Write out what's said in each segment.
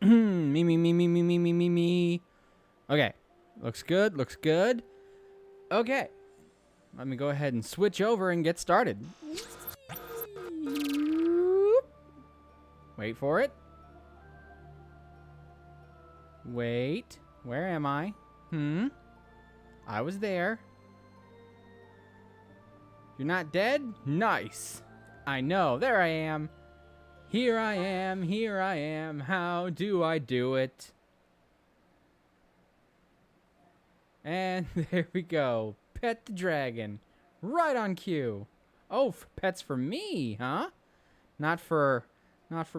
Me, me, me, me, me, me, me, me, me. Okay. Looks good. Looks good. Okay. Let me go ahead and switch over and get started. Wait for it. Wait. Where am I? I was there. You're not dead? Nice. I know. There I am. Here I am. Here I am. How do I do it? And there we go. Pet the dragon. Right on cue. Oh, pets for me, huh? Not for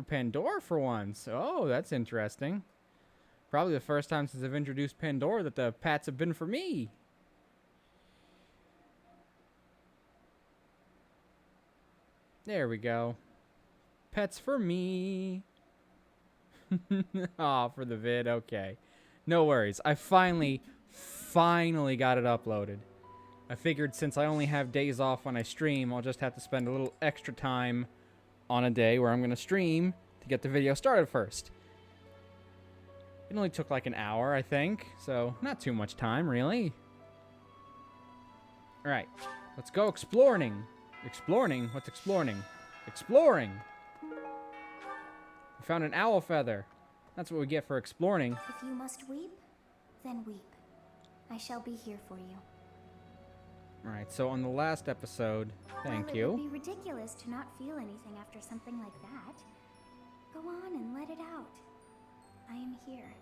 Pandora for once. Oh, that's interesting. Probably the first time since I've introduced Pandora that the pets have been for me. There we go. Pets for me. Aw, for the vid. Okay. No worries. I finally got it uploaded. I figured since I only have days off when I stream, I'll just have to spend a little extra time on a day where I'm going to stream to get the video started first. It only took like an hour, I think, so not too much time, really. Alright, let's go exploring. Exploring? What's exploring? Exploring! We found an owl feather. That's what we get for exploring. If you must weep, then weep. I shall be here for you. Alright, so on the last episode, thank you. It would be ridiculous to not feel anything after something like that. Go on and let it out. I am here.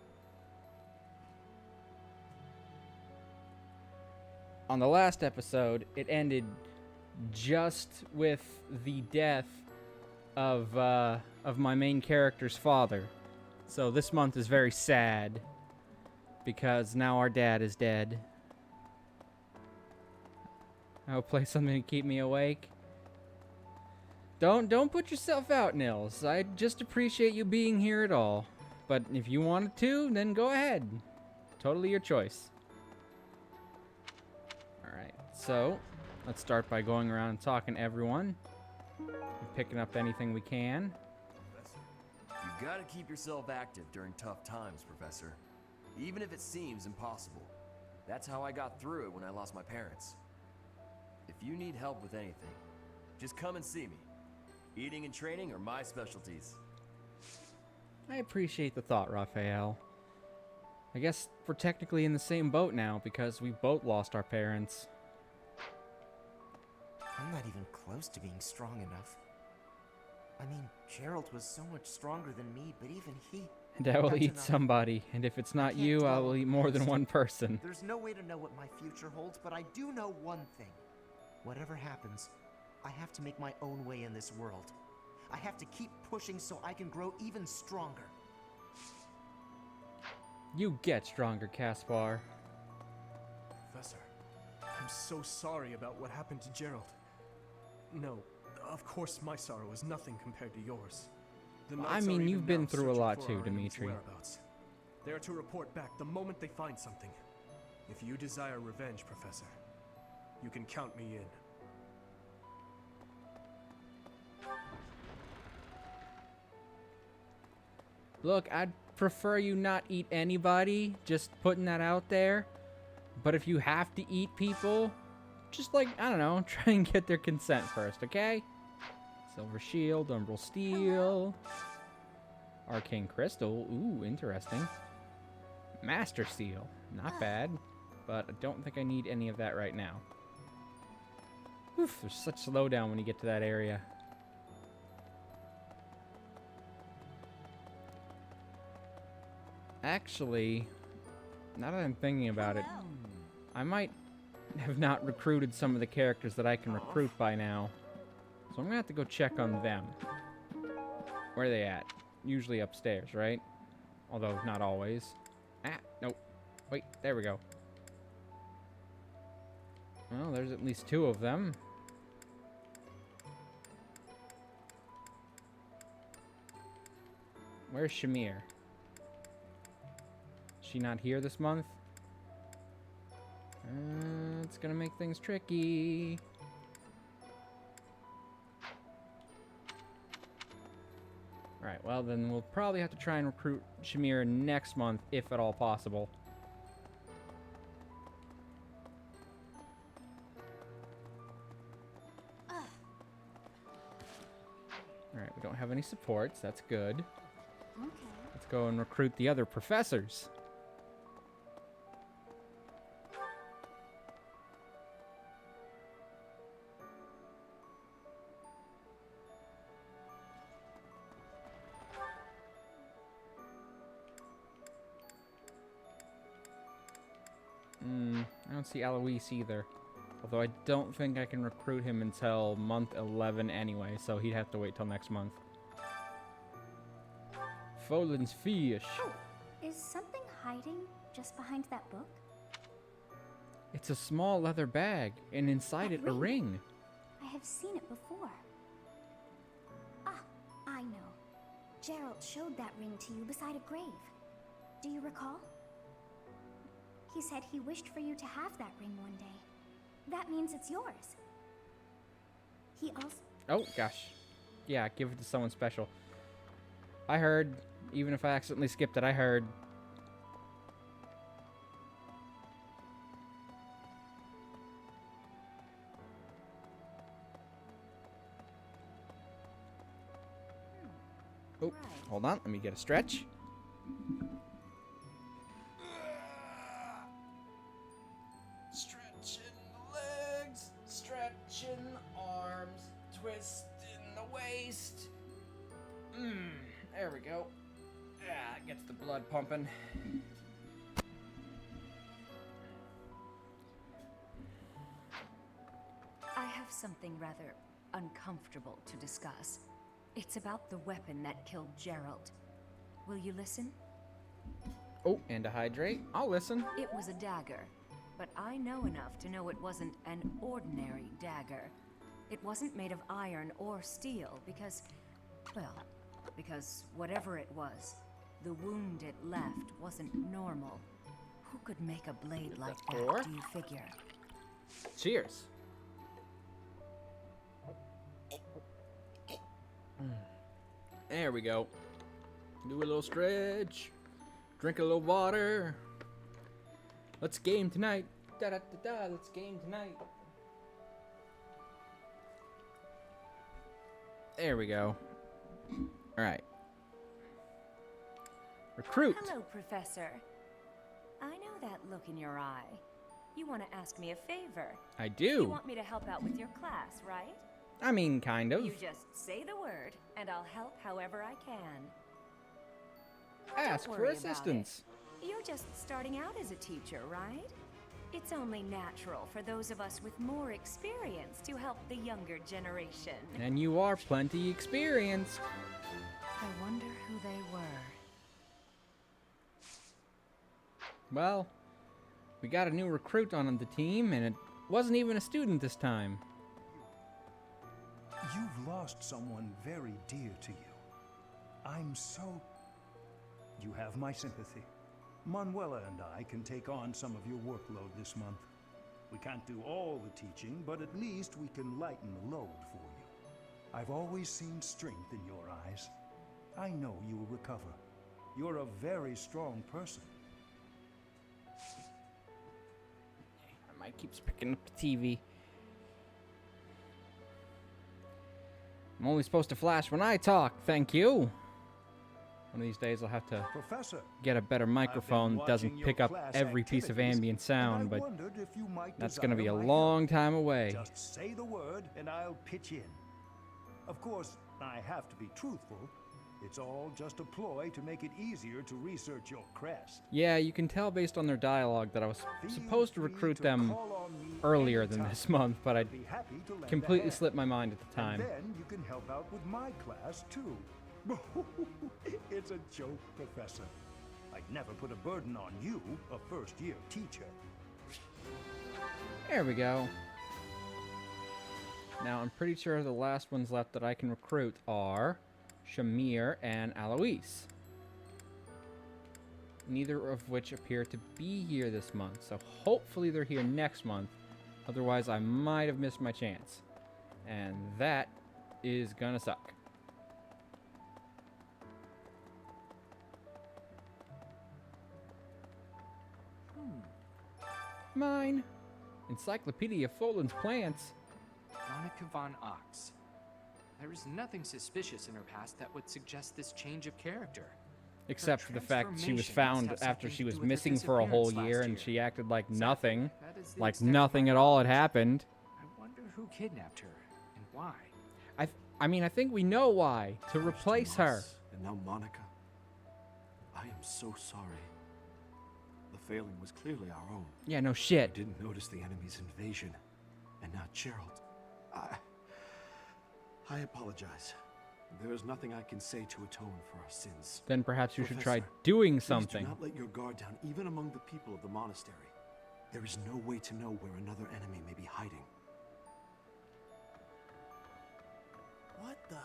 On the last episode, it ended just with the death of my main character's father. So this month is very sad because now our dad is dead. I'll play something to keep me awake. Don't put yourself out, Nils. I just appreciate you being here at all. But if you wanted to, then go ahead. Totally your choice. Alright, so let's start by going around and talking to everyone. And picking up anything we can. You gotta keep yourself active during tough times, Professor. Even if it seems impossible. That's how I got through it when I lost my parents. If you need help with anything, just come and see me. Eating and training are my specialties. I appreciate the thought, Raphael. I guess we're technically in the same boat now because we both lost our parents. I'm not even close to being strong enough. I mean, Gerald was so much stronger than me, but even he... And I will eat somebody, and if it's not you, I will eat more than one person. There's no way to know what my future holds, but I do know one thing. Whatever happens, I have to make my own way in this world. I have to keep pushing so I can grow even stronger. You get stronger, Caspar. Professor, I'm so sorry about what happened to Gerald. No, of course my sorrow is nothing compared to yours. The I Knights are mean, even you've been now through a searching lot for too, our enemy's Dimitri. whereabouts. They are to report back the moment they find something. If you desire revenge, Professor, you can count me in. Look, I'd prefer you not eat anybody, just putting that out there. But if you have to eat people, just like, I don't know, try and get their consent first, okay? Silver Shield, Umbral Steel, Arcane Crystal, ooh, interesting. Master Seal, not bad, but I don't think I need any of that right now. Oof, there's such slowdown when you get to that area. Actually, now that I'm thinking about it, I might have not recruited some of the characters that I can recruit by now. So I'm gonna have to go check on them. Where are they at? Usually upstairs, right? Although, not always. Ah, nope. Wait, there we go. Well, there's at least 2 of them. Where's Shamir? She not here this month? It's gonna make things tricky. Alright, well then we'll probably have to try and recruit Shamir next month, if at all possible. Alright, we don't have any supports. That's good. Okay. Let's go and recruit the other professors. I don't see Alois either. Although I don't think I can recruit him until month 11 anyway, so he'd have to wait till next month. Folin's fish. Oh, is something hiding just behind that book? It's a small leather bag, and inside it a ring. I have seen it before. Ah, I know. Gerald showed that ring to you beside a grave. Do you recall? He said he wished for you to have that ring one day. That means it's yours. He also... Oh, gosh. Yeah, give it to someone special. I heard, even if I accidentally skipped it, I heard. Oh, hold on. Let me get a stretch. Stretching the legs, stretching the arms, twisting the waist. There we go. Yeah, it gets the blood pumping. I have something rather uncomfortable to discuss. It's about the weapon that killed Gerald. Will you listen? Oh, and to hydrate. I'll listen. It was a dagger, but I know enough to know it wasn't an ordinary dagger. It wasn't made of iron or steel because, well, because whatever it was, the wound it left wasn't normal. Who could make a blade like that, do you figure? Cheers. There we go. Do a little stretch. Drink a little water. Let's game tonight. Da da da da. Let's game tonight. There we go. All right. Recruit. Hello, Professor. I know that look in your eye. You want to ask me a favor. I do. You want me to help out with your class, right? I mean, kind of. You just say the word, and I'll help however I can. Ask Don't for worry about assistance. it. You're just starting out as a teacher, right? It's only natural for those of us with more experience to help the younger generation. And you are plenty experienced. I wonder who they were. Well, we got a new recruit on the team, and it wasn't even a student this time. You've lost someone very dear to you. I'm so... You have my sympathy. Manuela and I can take on some of your workload this month. We can't do all the teaching, but at least we can lighten the load for you. I've always seen strength in your eyes. I know you will recover. You're a very strong person. Mike keeps picking up the TV. I'm only supposed to flash when I talk, thank you. One of these days I'll have to Professor, get a better microphone that doesn't watching pick your up class every piece of activities, ambient sound, and I but wondered if you might that's going to be a desire my long help. time away. Just say the word and I'll pitch in. Of course, I have to be truthful. It's all just a ploy to make it easier to research your crest. Yeah, you can tell based on their dialogue that I was Feel supposed to free recruit to them call on me earlier than anytime. this month, but I I'd be happy to lend a completely hand. slipped my mind at the time. And then you can help out with my class too. It's a joke, Professor. I'd never put a burden on you, a first-year teacher. There we go. Now, I'm pretty sure the last ones left that I can recruit are Shamir and Alois. Neither of which appear to be here this month, so hopefully they're here next month. Otherwise, I might have missed my chance. And that is gonna suck. Mine. Encyclopedia of Foland's plants. Monica von Ox. There is nothing suspicious in her past that would suggest this change of character. Except for the fact she was transformation found must have after something she to was do with her missing for a whole disappearance year last and year. she acted like Exactly. nothing. That is the Like extent of nothing my at all had knowledge. happened. I wonder who kidnapped her and why. I mean, I think we know why. To replace her. Tomas, and now Monica. I am so sorry. The failing was clearly our own. Yeah, no I shit. didn't notice the enemy's invasion, and not Gerald. I apologize. There is nothing I can say to atone for our sins. Then perhaps you should try Professor, doing Please something. do not let your guard down, even among the people of the monastery. There is no way to know where another enemy may be hiding. What the?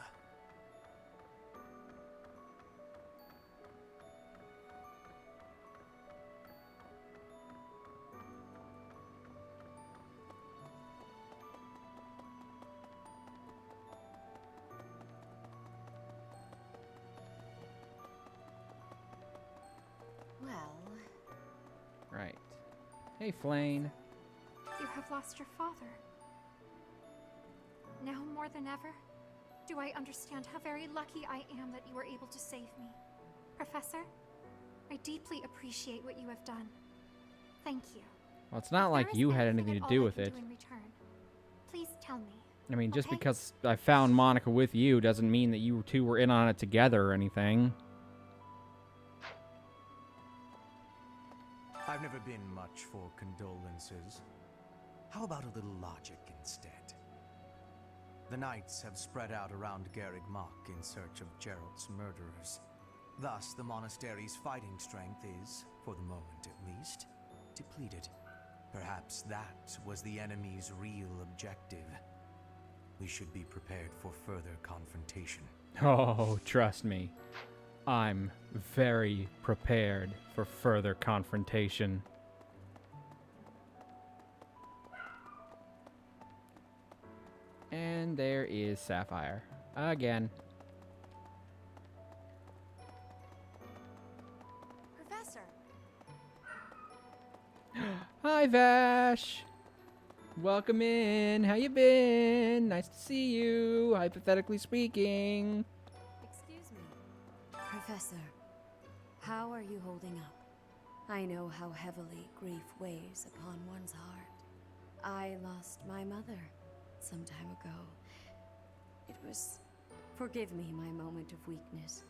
Well, Right. Hey, Flane. You have lost your father. Now more than ever, do I understand how very lucky I am that you were able to save me. Professor, I deeply appreciate what you have done. Thank you. Well, it's not If like there is you had anything anything at to do all I with can it. do in return, please tell me. I mean, just Okay. because I found Monica with you doesn't mean that you two were in on it together or anything. I've never been much for condolences. How about a little logic instead? The knights have spread out around Garreg Mach in search of Gerald's murderers. Thus, the monastery's fighting strength is, for the moment at least, depleted. Perhaps that was the enemy's real objective. We should be prepared for further confrontation. Oh, trust me. I'm very prepared for further confrontation. And there is Sapphire. Again. Professor, Hi, Vash! Welcome in. How you been? Nice to see you, hypothetically speaking. Excuse me. Professor, how are you holding up? I know how heavily grief weighs upon one's heart. I lost my mother some time ago. It was... Forgive me my moment of weakness.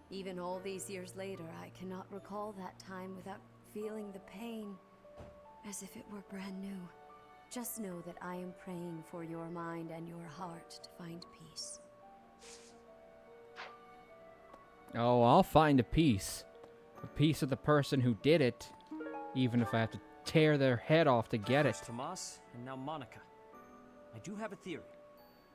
Even all these years later, I cannot recall that time without feeling the pain as if it were brand new. Just know that I am praying for your mind and your heart to find peace. Oh, I'll find a piece. A piece of the person who did it. Even if I have to tear their head off to get it. First Tomas, and now Monica. I do have a theory,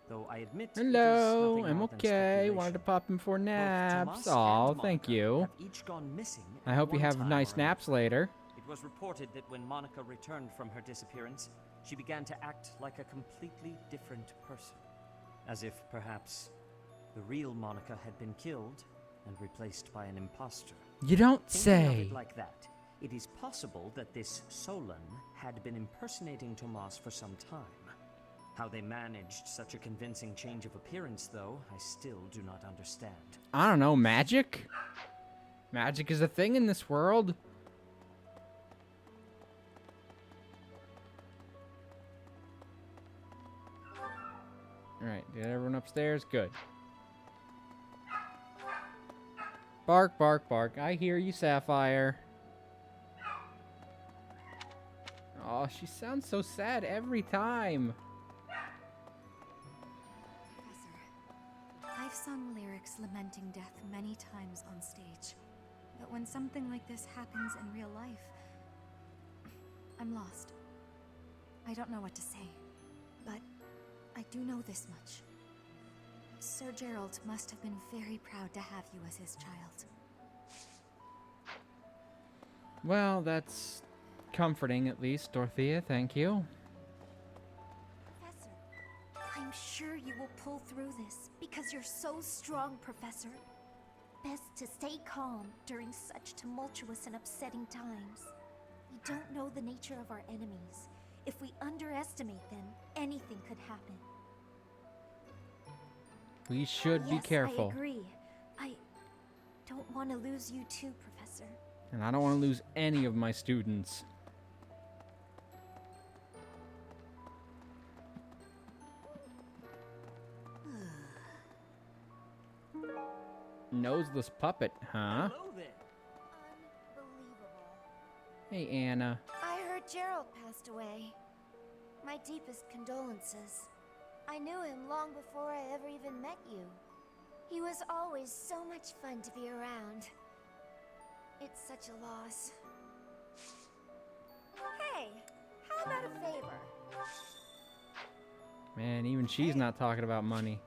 though I admit it is Hello, nothing I'm more than okay. Wanted to speculation. pop in for Both naps. Tomas Aw, and thank Monica you. have each gone missing I at hope you one have time nice or another. naps later. It was reported that when Monica returned from her disappearance, she began to act like a completely different person. As if, perhaps, the real Monica had been killed and replaced by an imposter. You don't Thinking of say. it like that, it is possible that this Solon had been impersonating Tomas for some time. How they managed such a convincing change of appearance, though, I still do not understand. I don't know, magic? Magic is a thing in this world. Alright, get everyone upstairs? Good. Bark, bark, bark. I hear you, Sapphire. Oh, she sounds so sad every time. Professor, I've sung lyrics lamenting death many times on stage. But when something like this happens in real life, I'm lost. I don't know what to say, but I do know this much. Sir Gerald must have been very proud to have you as his child. Well, that's comforting at least, Dorothea. Thank you. Professor, I'm sure you will pull through this because you're so strong, Professor. Best to stay calm during such tumultuous and upsetting times. We don't know the nature of our enemies. If we underestimate them, anything could happen. We should be careful. I agree. I don't want to lose you too, Professor. And I don't want to lose any of my students. Noseless puppet, huh? Hello there. Unbelievable. Hey, Anna. I heard Gerald passed away. My deepest condolences. I knew him long before I ever even met you. He was always so much fun to be around. It's such a loss. Hey, how about a favor? Man, even she's not talking about money.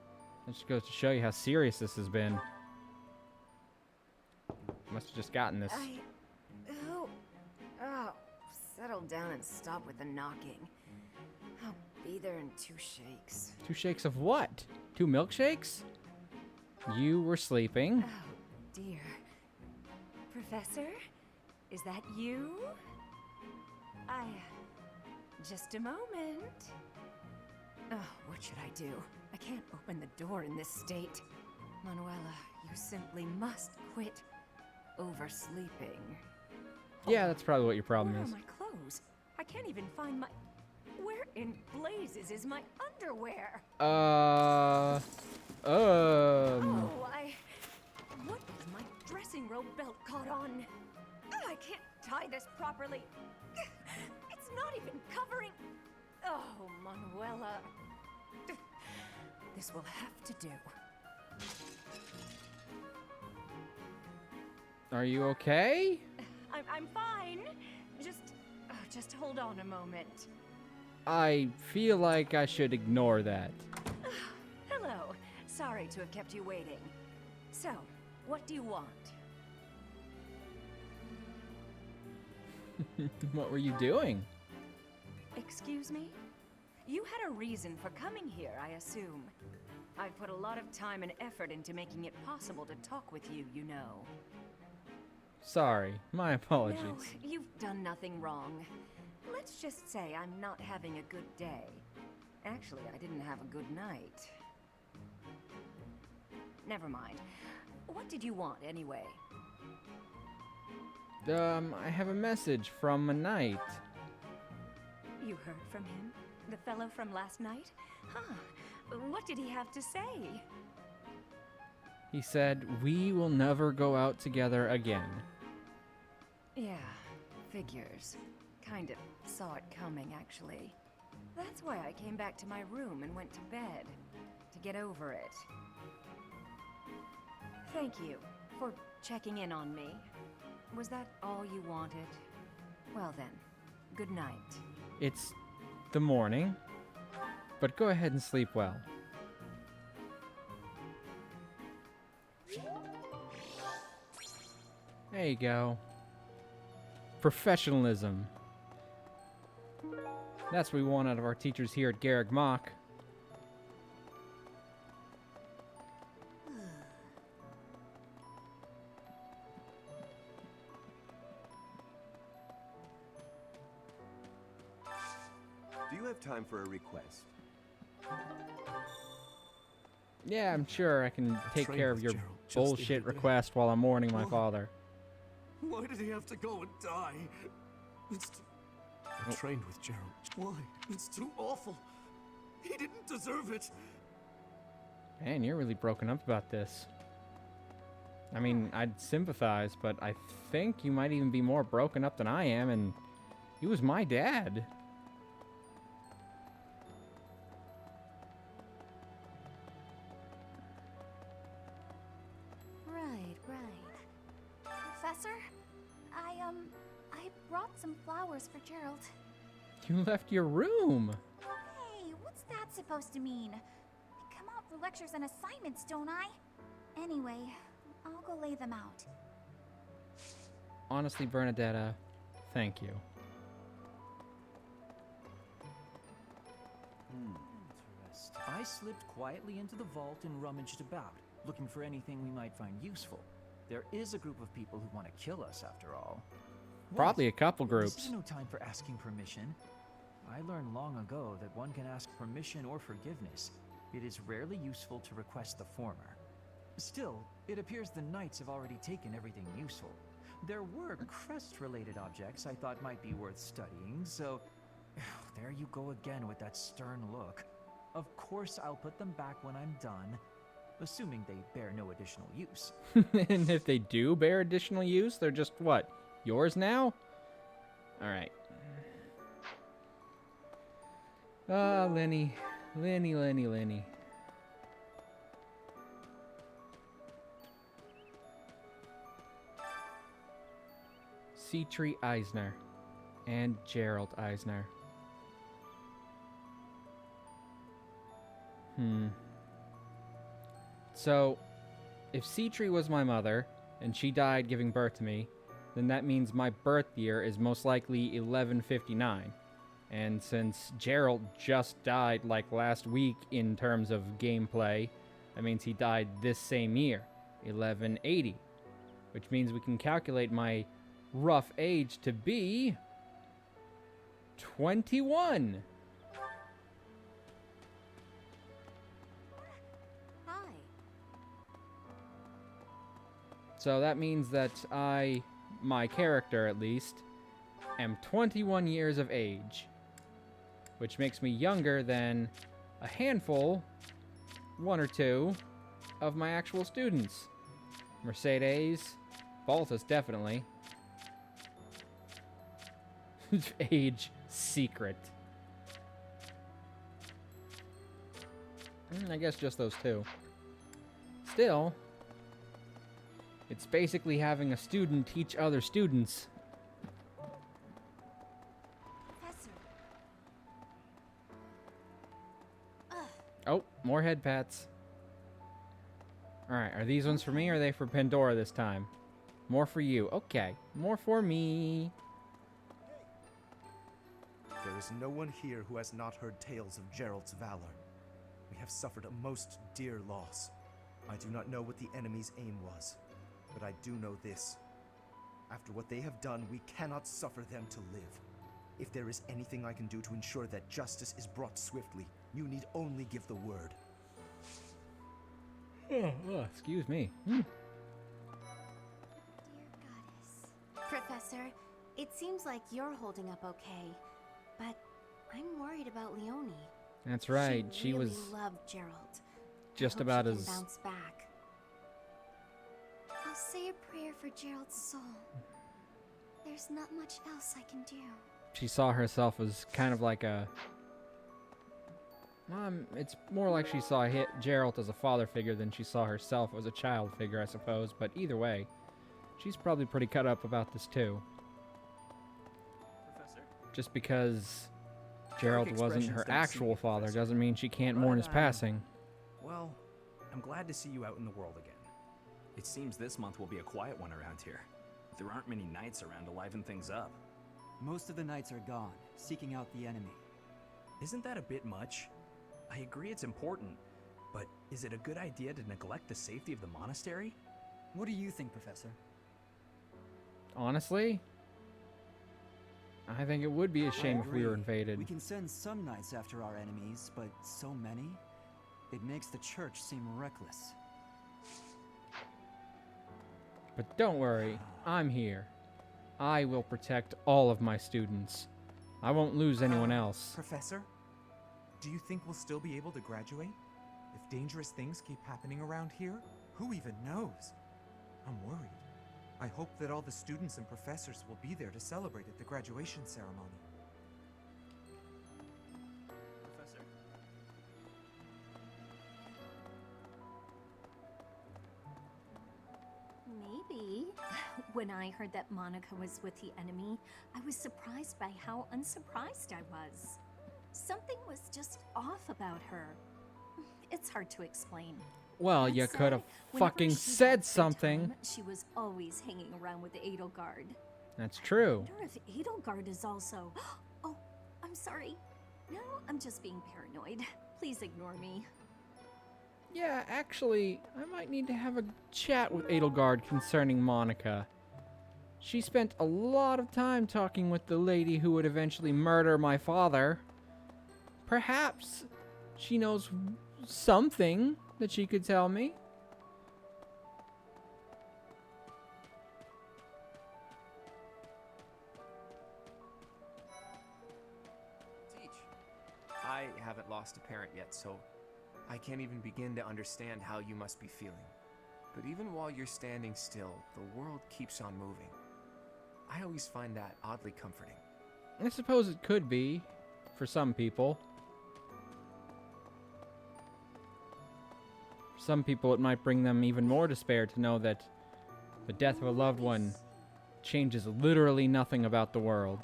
That just goes to show you how serious this has been. Must have just gotten this. Oh, settle down and stop with the knocking. I'll be there in 2 shakes. 2 shakes of what? 2 milkshakes? You were sleeping. Oh, dear. Professor? Is that you? Just a moment. Oh, what should I do? I can't open the door in this state. Manuela, you simply must quit oversleeping. Yeah, that's probably what your problem Where is. are my clothes? I can't even find my... Where in blazes is my underwear? Oh, What is my dressing robe belt caught on? I can't tie this properly. It's not even covering... Oh, Manuela. This will have to do. Are you okay? I'm fine. Just hold on a moment. I feel like I should ignore that. Hello. Sorry to have kept you waiting. So, what do you want? What were you doing? Excuse me? You had a reason for coming here, I assume. I've put a lot of time and effort into making it possible to talk with you, you know. Sorry, my apologies. No, you've done nothing wrong. Let's just say I'm not having a good day. Actually, I didn't have a good night. Never mind. What did you want, anyway? I have a message from a knight. You heard from him? The fellow from last night? Huh. What did he have to say? He said, we will never go out together again. Yeah, figures. Kind of saw it coming, actually. That's why I came back to my room and went to bed. To get over it. Thank you for checking in on me. Was that all you wanted? Well then, good night. It's the morning, but go ahead and sleep well. There you go. Professionalism. That's what we want out of our teachers here at Garrick Mach. Do you have time for a request? Yeah, I'm sure I can take Train care of with your Gerald just the bullshit other day. request while I'm mourning my Why? father. Why did he have to go and die? I trained with Gerald. Why? It's too awful. He didn't deserve it. Man, you're really broken up about this. I mean, I'd sympathize, but I think you might even be more broken up than I am, and he was my dad. Right. Professor, I brought some flowers for Gerald. You left your room. Hey, what's that supposed to mean? I come out for lectures and assignments, don't I? Anyway, I'll go lay them out. Honestly, Bernadetta, thank you. Interesting. I slipped quietly into the vault and rummaged about, looking for anything we might find useful. There is a group of people who want to kill us, after all. Probably a couple This groups. is no time for asking permission. I learned long ago that one can ask permission or forgiveness. It is rarely useful to request the former. Still, it appears the knights have already taken everything useful. There were crest-related objects I thought might be worth studying, so... There you go again with that stern look. Of course I'll put them back when I'm done, assuming they bear no additional use. And if they do bear additional use, they're just, what, yours now? Alright. Ah, Lenny. Lenny. Cetri Eisner and Gerald Eisner. So, if Cetri was my mother, and she died giving birth to me, then that means my birth year is most likely 1159. And since Gerald just died like last week in terms of gameplay, that means he died this same year, 1180. Which means we can calculate my rough age to be 21. Hi. So that means that my character at least, am 21 years of age. Which makes me younger than a handful, one or two, of my actual students. Mercedes, Baltus definitely. Age secret. I guess just those two. Still, it's basically having a student teach other students. Professor. Oh, more head pats. Alright, are these ones for me or are they for Pandora this time? More for you. Okay, more for me. There is no one here who has not heard tales of Gerald's valor. We have suffered a most dear loss. I do not know what the enemy's aim was, but I do know this. After what they have done, we cannot suffer them to live. If there is anything I can do to ensure that justice is brought swiftly, you need only give the word. Excuse me. Dear goddess. Professor, it seems like you're holding up okay, but I'm worried about Leonie. That's right. She really was loved Gerald. just I hope about she can as bounce back. I'll say a prayer for Gerald's soul. There's not much else I can do. she saw herself as kind of like a... it's more like she saw Gerald as a father figure than she saw herself as a child figure, I suppose. But either way, she's probably pretty cut up about this too. Professor? Just because Gerald wasn't expressions her don't actual suit you, father Professor. doesn't mean she can't mourn his But, passing. Well, I'm glad to see you out in the world again. It seems this month will be a quiet one around here. There aren't many knights around to liven things up. Most of the knights are gone, seeking out the enemy. Isn't that a bit much? I agree it's important, but is it a good idea to neglect the safety of the monastery? What do you think, Professor? Honestly, I think it would be a shame if we were invaded. We can send some knights after our enemies, but so many? It makes the church seem reckless. But don't worry, I'm here. I will protect all of my students. I won't lose anyone else. Professor, do you think we'll still be able to graduate? If dangerous things keep happening around here, who even knows? I'm worried. I hope that all the students and professors will be there to celebrate at the graduation ceremony. Professor? Maybe. When I heard that Monica was with the enemy, I was surprised by how unsurprised I was. Something was just off about her. It's hard to explain. Well, That you said, could have whenever fucking she had said free something. time, she was always hanging around with the Edelgard. That's true. I wonder if Edelgard is also... Oh, I'm sorry. No, I'm just being paranoid. Please ignore me. Yeah, actually, I might need to have a chat with Edelgard concerning Monica. She spent a lot of time talking with the lady who would eventually murder my father. Perhaps she knows something that she could tell me. I haven't lost a parent yet, so I can't even begin to understand how you must be feeling. But even while you're standing still, the world keeps on moving. I always find that oddly comforting. I suppose it could be, for some people. For some people, it might bring them even more despair to know that the death of a loved one changes literally nothing about the world.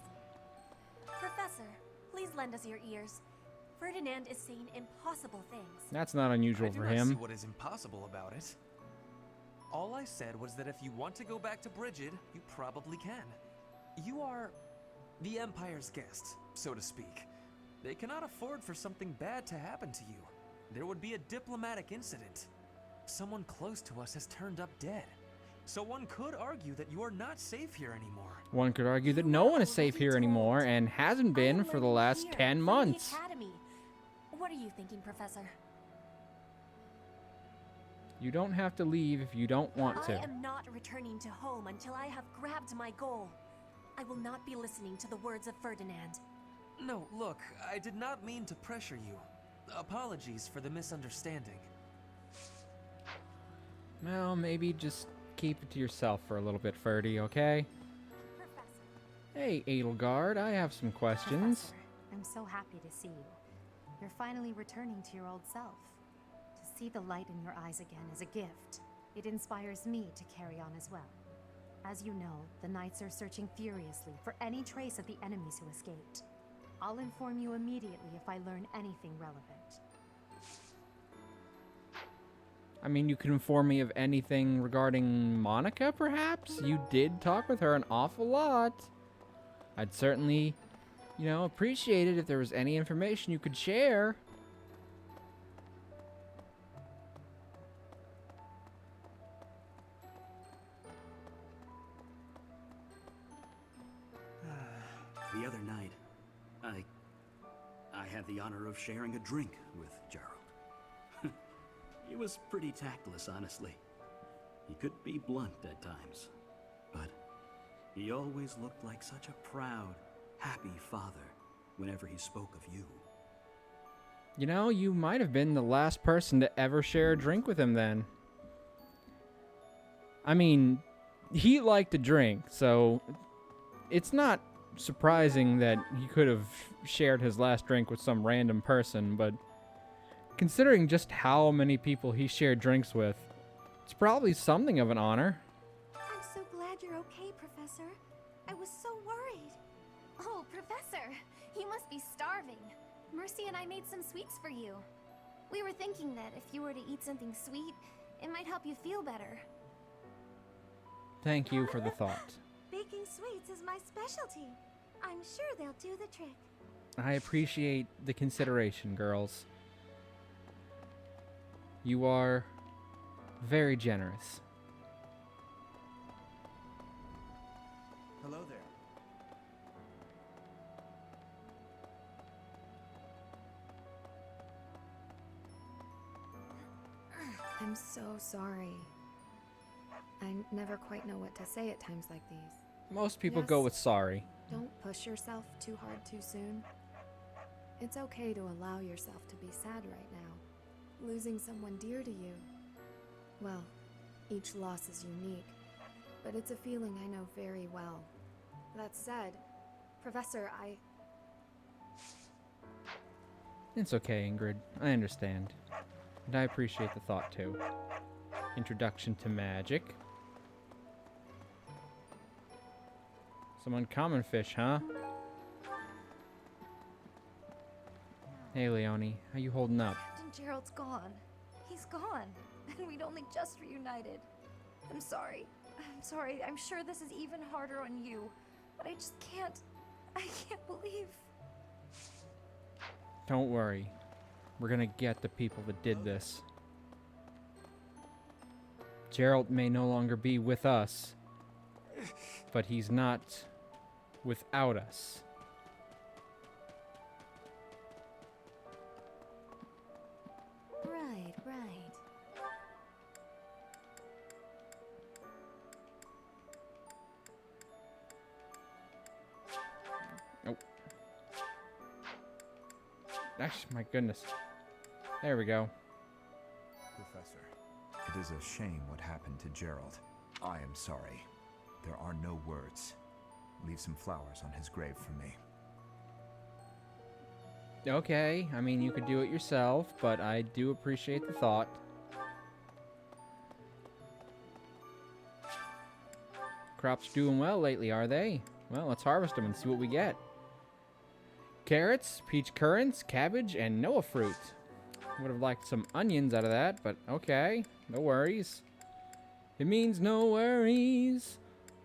Professor, please lend us your ears. Ferdinand is saying impossible things. That's not unusual for I do not him. see what is impossible about it. All I said was that if you want to go back to Brigid, you probably can. You are the Empire's guest, so to speak. They cannot afford for something bad to happen to you. There would be a diplomatic incident. Someone close to us has turned up dead. So one could argue that you are not safe here anymore. One could argue that no one is safe here anymore and hasn't been for the last 10 months. The Academy. What are you thinking, Professor? You don't have to leave if you don't want to. I am not returning to home until I have grabbed my goal. I will not be listening to the words of Ferdinand. No, look, I did not mean to pressure you. Apologies for the misunderstanding. Well, maybe just keep it to yourself for a little bit, Ferdy, okay? Hey, Edelgard, I have some questions. Professor, I'm so happy to see you. You're finally returning to your old self. To see the light in your eyes again is a gift. It inspires me to carry on as well. As you know, the Knights are searching furiously for any trace of the enemies who escaped. I'll inform you immediately if I learn anything relevant. I mean, you can inform me of anything regarding Monica, perhaps? You did talk with her an awful lot. I'd certainly, appreciate it if there was any information you could share. The other night, I had the honor of sharing a drink with Gerald. He was pretty tactless, honestly. He could be blunt at times, but he always looked like such a proud, happy father whenever he spoke of you. You might have been the last person to ever share a drink with him then. I mean, he liked to drink, so it's not surprising that he could have shared his last drink with some random person, but considering just how many people he shared drinks with, it's probably something of an honor. I'm so glad you're okay, Professor. I was so worried. Oh, Professor, you must be starving. Mercy and I made some sweets for you. We were thinking that if you were to eat something sweet, it might help you feel better. Thank you for the thought. Baking sweets is my specialty. I'm sure they'll do the trick. I appreciate the consideration, girls. You are very generous. Hello there. I'm so sorry. I never quite know what to say at times like these. Most people go with sorry. Don't push yourself too hard too soon. It's okay to allow yourself to be sad right now. Losing someone dear to you. Well, each loss is unique, but it's a feeling I know very well. That said, Professor, It's okay, Ingrid. I understand. And I appreciate the thought, too. Introduction to magic. Some uncommon fish, huh? Hey, Leonie. How you holding up? Captain Gerald's gone. He's gone. And we'd only just reunited. I'm sorry. I'm sure this is even harder on you. But I just can't... I can't believe... Don't worry. We're gonna get the people that did this. Gerald may no longer be with us, but he's not without us. Right, right. Oh. Gosh, my goodness. There we go. Professor, it is a shame what happened to Gerald. I am sorry. There are no words. Leave some flowers on his grave for me. Okay, I mean, you could do it yourself, but I do appreciate the thought. Crops doing well lately, are they? Well, let's harvest them and see what we get. Carrots, peach currants, cabbage, and Noah fruit. Would have liked some onions out of that, but okay, no worries. It means no worries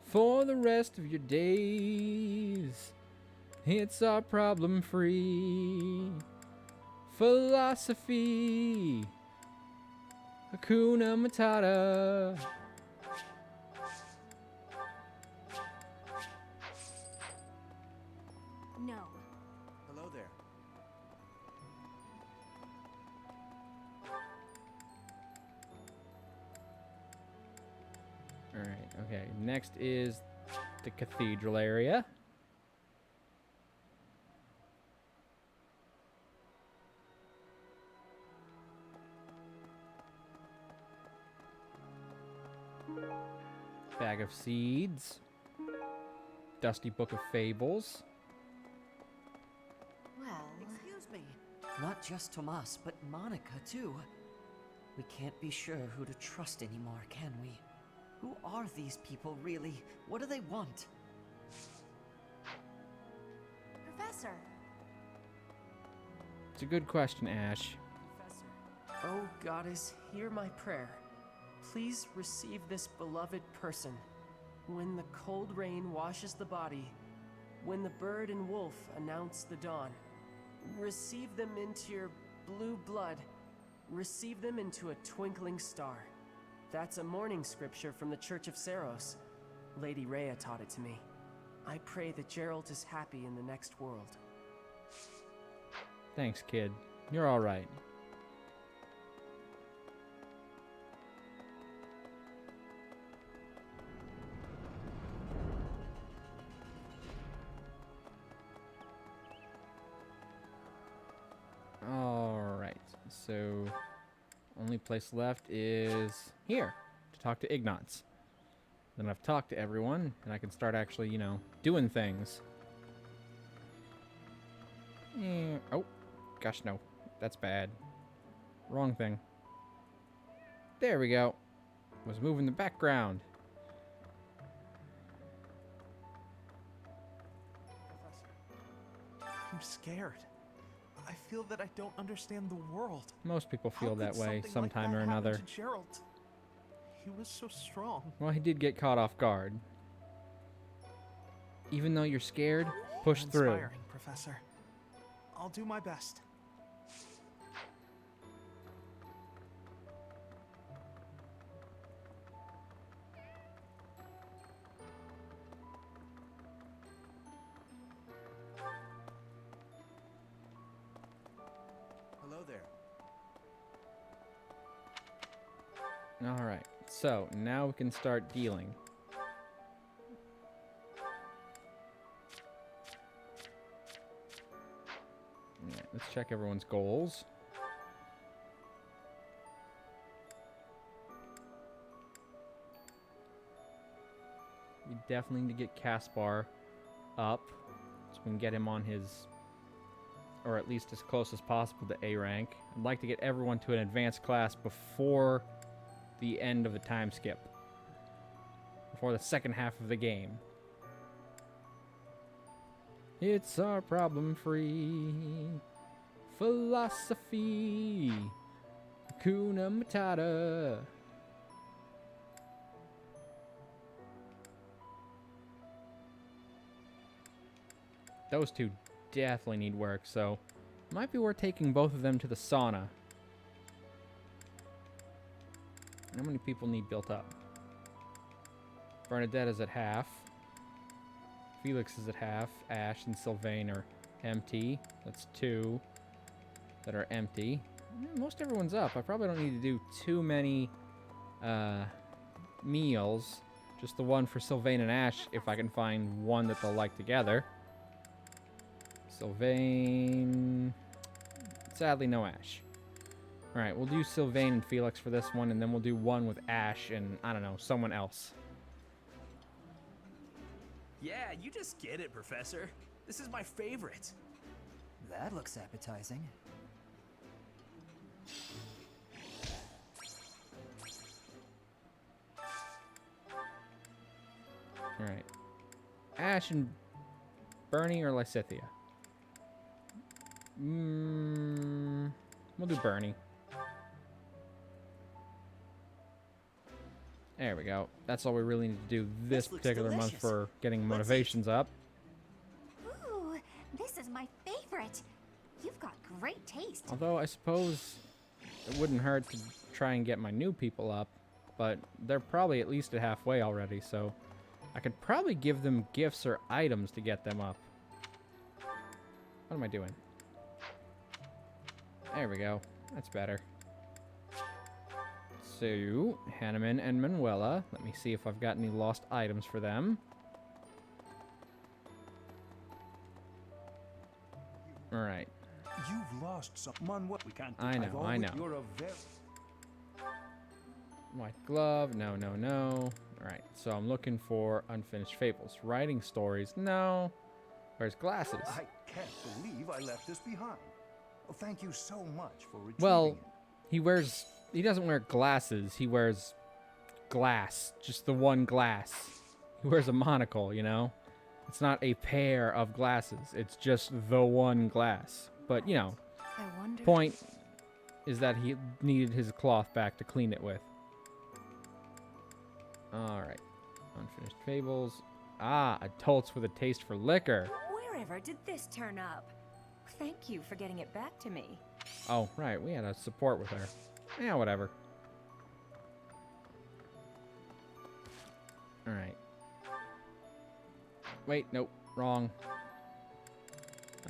for the rest of your days. It's our problem-free philosophy. Hakuna Matata. No. Hello there. Alright, okay. Next is the cathedral area. Bag of seeds. Dusty Book of Fables. Well, excuse me. Not just Tomas, but Monica, too. We can't be sure who to trust anymore, can we? Who are these people, really? What do they want? Professor. It's a good question, Ash. Oh, Goddess, hear my prayer. Please receive this beloved person. When the cold rain washes the body, when the bird and wolf announce the dawn, receive them into your blue blood. Receive them into a twinkling star. That's a morning scripture from the Church of Saros. Lady Rhea taught it to me. I pray that Gerald is happy in the next world. Thanks, kid. You're all right. Alright, so only place left is here to talk to Ignatz. Then I've talked to everyone, and I can start actually, you know, doing things. Oh, gosh, no. That's bad. Wrong thing. There we go. Was moving the background. I'm scared. I feel that I don't understand the world. Most people How feel could that way something sometime like or that happen another. to Gerald? He was so strong. Well, he did get caught off guard. Even though you're scared, push You're through. inspiring, Professor. I'll do my best. Hello there. Alright, so now we can start dealing. Alright, let's check everyone's goals. We definitely need to get Caspar up so we can get him on his, or at least as close as possible to A rank. I'd like to get everyone to an advanced class before the end of the time skip. Before the second half of the game. It's our problem-free philosophy. Hakuna Matata. Those two definitely need work, so it might be worth taking both of them to the sauna. How many people need built up? Bernadette is at half. Felix is at half. Ash and Sylvain are empty. That's 2 that are empty. Most everyone's up. I probably don't need to do too many meals. Just the one for Sylvain and Ash, if I can find one that they'll like together. Sylvain... Sadly, no Ash. Alright, we'll do Sylvain and Felix for this one, and then we'll do one with Ash and, I don't know, someone else. Yeah, you just get it, Professor. This is my favorite. That looks appetizing. Alright. Ash and Bernie or Lysithea? We'll do Bernie. There we go. That's all we really need to do this particular month for getting motivations up. Ooh, this is my favorite. You've got great taste. Although I suppose it wouldn't hurt to try and get my new people up, but they're probably at least at halfway already, so I could probably give them gifts or items to get them up. What am I doing? There we go. That's better. So, Hanneman and Manuela. Let me see if I've got any lost items for them. Alright. You've lost someone. What we can't. I know. You're a very... White glove. No, no, no. Alright, so I'm looking for unfinished fables. Writing stories. No. Where's glasses? I can't believe I left this behind. Oh, thank you so much for retrieving Well, it. he doesn't wear glasses. He wears glass. Just the one glass. He wears a monocle, you know? It's not a pair of glasses. It's just the one glass. But, you know, point is that he needed his cloth back to clean it with. Alright. Unfinished fables. Ah, a Toltz with a taste for liquor. Wherever did this turn up? Thank you for getting it back to me. Oh, right. We had a support with her. Yeah, whatever. Alright. Wait, nope. Wrong.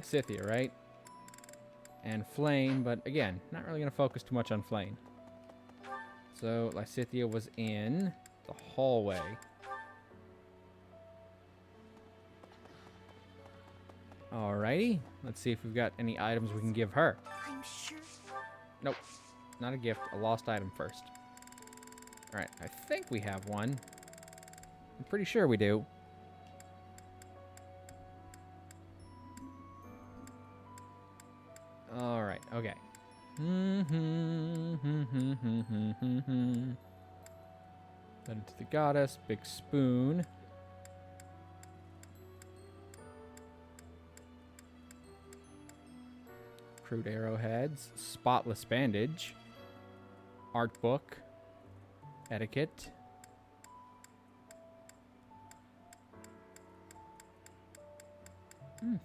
Scythia, right? And Flame, but again, not really going to focus too much on Flame. So, Lysithea was in the hallway. Alrighty. Let's see if we've got any items we can give her. I'm sure. Nope. Not a gift. A lost item first. Alright, I think we have one. I'm pretty sure we do. Alright, okay. Then to the goddess, big spoon. Crude arrowheads, spotless bandage, art book, etiquette.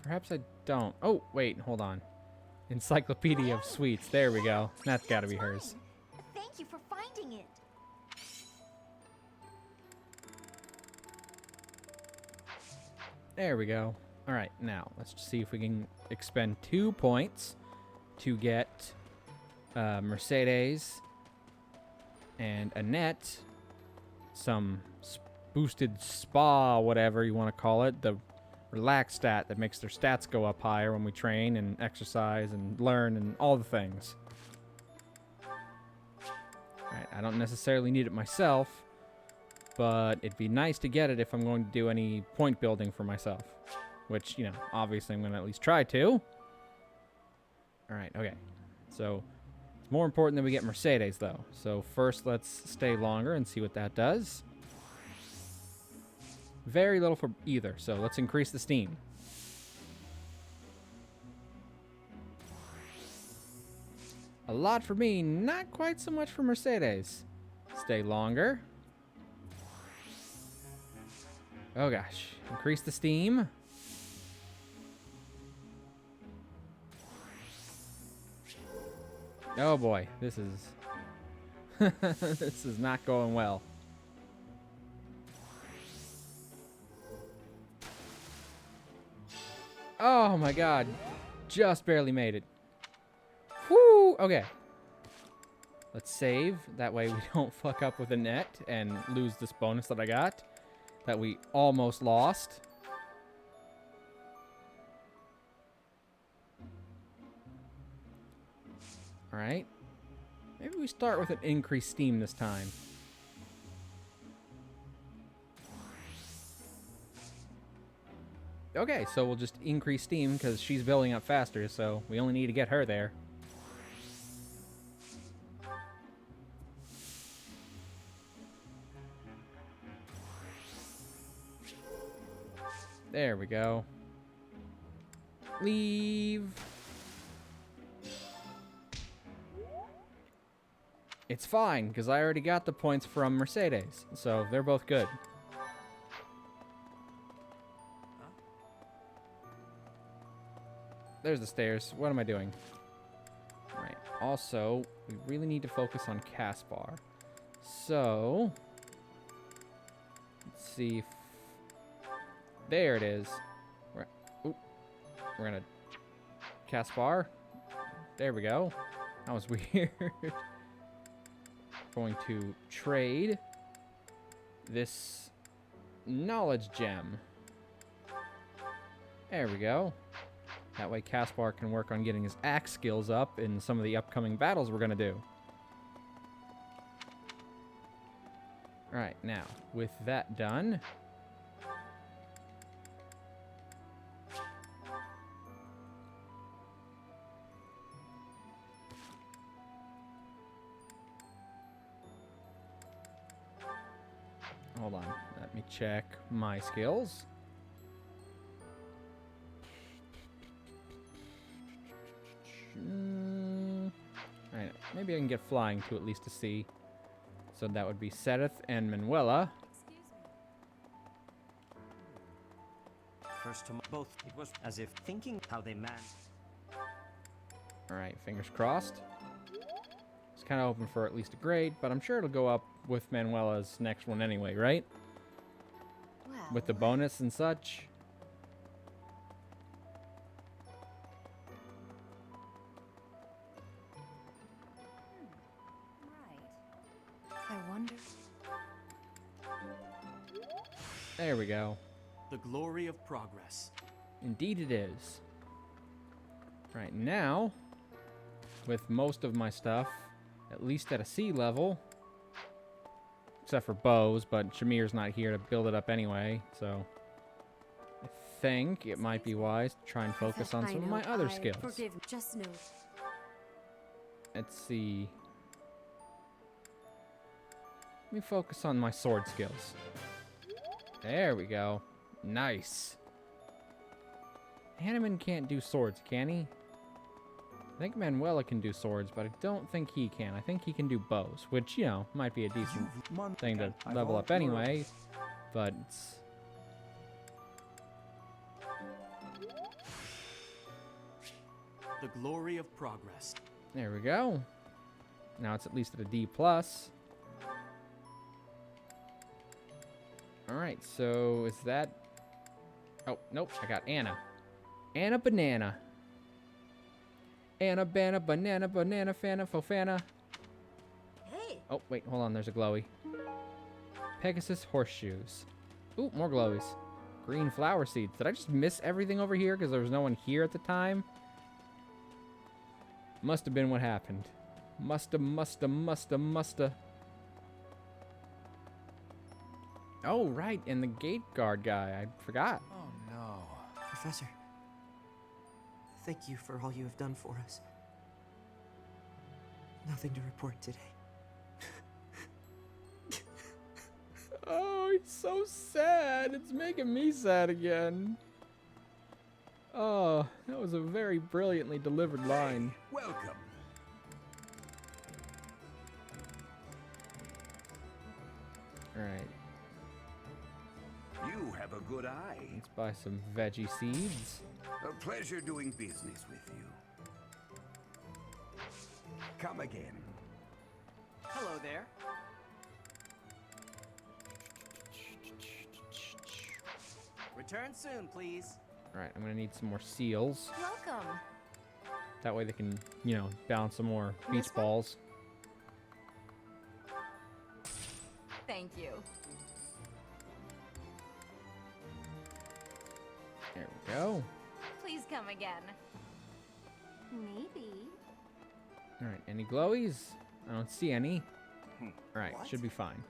Perhaps I don't. Oh, wait, hold on. Encyclopedia of Sweets. There we go. That's gotta be hers. Thank you for finding it. There we go. All right, now let's just see if we can expend 2 points to get Mercedes and Annette some boosted spa, whatever you want to call it, the relax stat that makes their stats go up higher when we train and exercise and learn and all the things. Alright, I don't necessarily need it myself, but it'd be nice to get it if I'm going to do any point building for myself. Which, you know, obviously I'm going to at least try to. Alright, okay. So, it's more important that we get Mercedes, though. So, first let's stay longer and see what that does. Very little for either, so let's increase the steam. A lot for me, not quite so much for Mercedes. Stay longer. Oh gosh, increase the steam. Oh boy, this is this is not going well. Oh my god. Just barely made it. Whoo! Okay. Let's save. That way we don't fuck up with the net and lose this bonus that I got. That we almost lost. Alright. Maybe we start with an increased steam this time. Okay, so we'll just increase steam because she's building up faster, so we only need to get her there. There we go. Leave. It's fine, because I already got the points from Mercedes, so they're both good. There's the stairs. What am I doing? Right. Also, we really need to focus on Caspar. So, let's see if... There it is. We're gonna... Caspar. There we go. That was weird. Going to trade this knowledge gem. There we go. That way Caspar can work on getting his axe skills up in some of the upcoming battles we're going to do. Alright, now, with that done... Hold on, let me check my skills. Alright, maybe I can get flying to at least to see. So that would be Sereth and Manuela. First to both, it was as if thinking how they managed. Alright, fingers crossed. It's kind of hoping for at least a grade, but I'm sure it'll go up with Manuela's next one anyway, right? Well, with the bonus and such. I wonder. There we go. The glory of progress. Indeed it is. Right now, with most of my stuff, at least at a C level, except for bows, but Shamir's not here to build it up anyway, so I think it might be wise to try and focus on some of my other skills. Just know. Let's see. Let me focus on my sword skills. There we go. Nice. Hanneman can't do swords, can he? I think Manuela can do swords, but I don't think he can. I think he can do bows, which, you know, might be a decent thing to level up anyway, but it's... The glory of progress. There we go. Now it's at least at a D+. Alright, so is that... Oh, nope, I got Anna. Anna Banana. Anna, Banana, Banana, Banana, Fana, Fofana. Hey! Oh, wait, hold on, there's a glowy. Pegasus horseshoes. Ooh, more glowies. Green flower seeds. Did I just miss everything over here because there was no one here at the time? Must have been what happened. Musta. Oh, right, and the gate guard guy. I forgot. Oh, no. Professor, thank you for all you have done for us. Nothing to report today. Oh, he's so sad. It's making me sad again. Oh, that was a very brilliantly delivered line. Welcome. Alright. You have a good eye. Let's buy some veggie seeds. A pleasure doing business with you. Come again. Hello there. Return soon, please. Alright, I'm gonna need some more seals. Welcome. That way they can, you know, bounce some more beach balls. Thank you. There we go. Please come again. Maybe. Alright, any glowies? I don't see any. Alright, What? should be fine.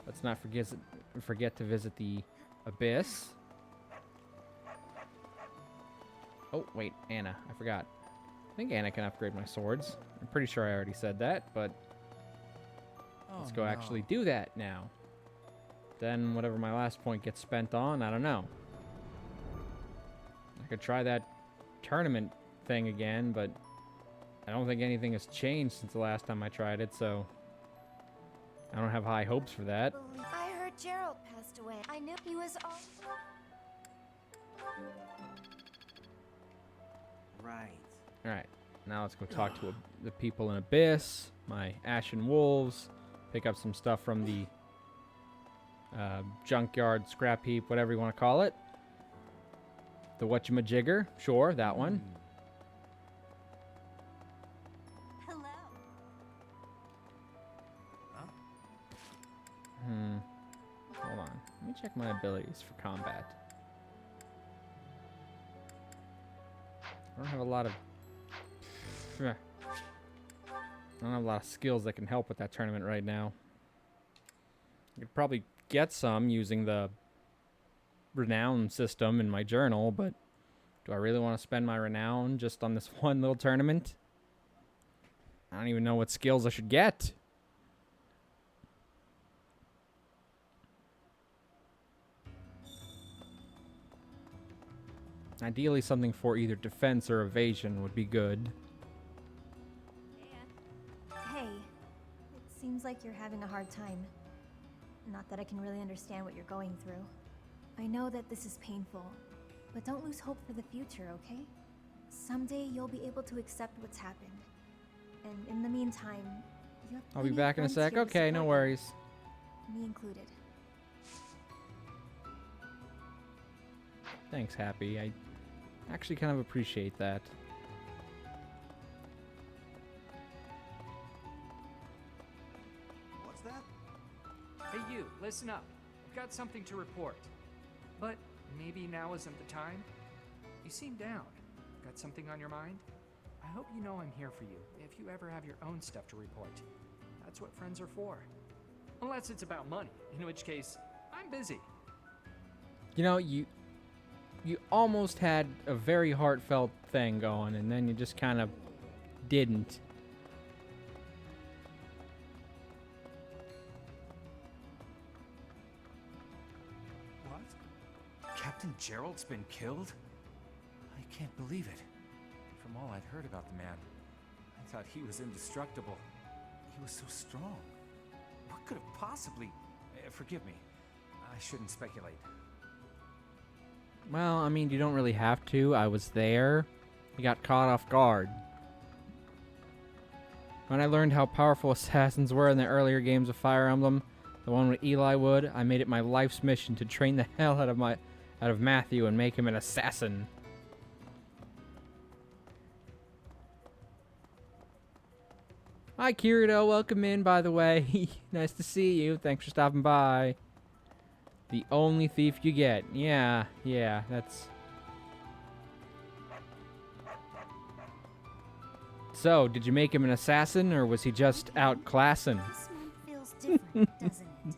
Let's not forget to visit the abyss. Oh, wait, Anna. I forgot. I think Anna can upgrade my swords. I'm pretty sure I already said that, but let's go actually do that now. Then whatever my last point gets spent on, I don't know. I could try that tournament thing again, but I don't think anything has changed since the last time I tried it, so I don't have high hopes for that. I heard Gerald passed away. I knew he was all. Right. Alright, now let's go talk to the people in Abyss, my Ashen Wolves, pick up some stuff from the junkyard, scrap heap, whatever you want to call it. The whatchamajigger, sure, that one. Hello. Hold on, let me check my abilities for combat. I don't have a lot of skills that can help with that tournament right now. I could probably get some using the renown system in my journal, but do I really want to spend my renown just on this one little tournament? I don't even know what skills I should get. Ideally, something for either defense or evasion would be good. Hey, it seems like you're having a hard time. Not that I can really understand what you're going through. I know that this is painful, but don't lose hope for the future, okay? Someday you'll be able to accept what's happened. And in the meantime, you have I'll be plenty of back in a friends sec. here to Okay, no support you, worries. me included. Thanks, Happy. I actually kind of appreciate that. What's that? Hey you, listen up. I've got something to report. But maybe now isn't the time? You seem down. Got something on your mind? I hope you know I'm here for you if you ever have your own stuff to report. That's what friends are for. Unless it's about money, in which case, I'm busy. You know, you almost had a very heartfelt thing going, and then you just kind of didn't. What? Captain Gerald's been killed? I can't believe it. From all I'd heard about the man, I thought he was indestructible. He was so strong. What could have possibly... forgive me. I shouldn't speculate. Well, I mean, you don't really have to. I was there. You got caught off guard. When I learned how powerful assassins were in the earlier games of Fire Emblem, the one with Eli Wood, I made it my life's mission to train the hell out of Matthew and make him an assassin. Hi, Kirito. Welcome in, by the way. Nice to see you. Thanks for stopping by. The only thief you get. Yeah, that's... So, did you make him an assassin, or was he just outclassing? This one feels different, doesn't it?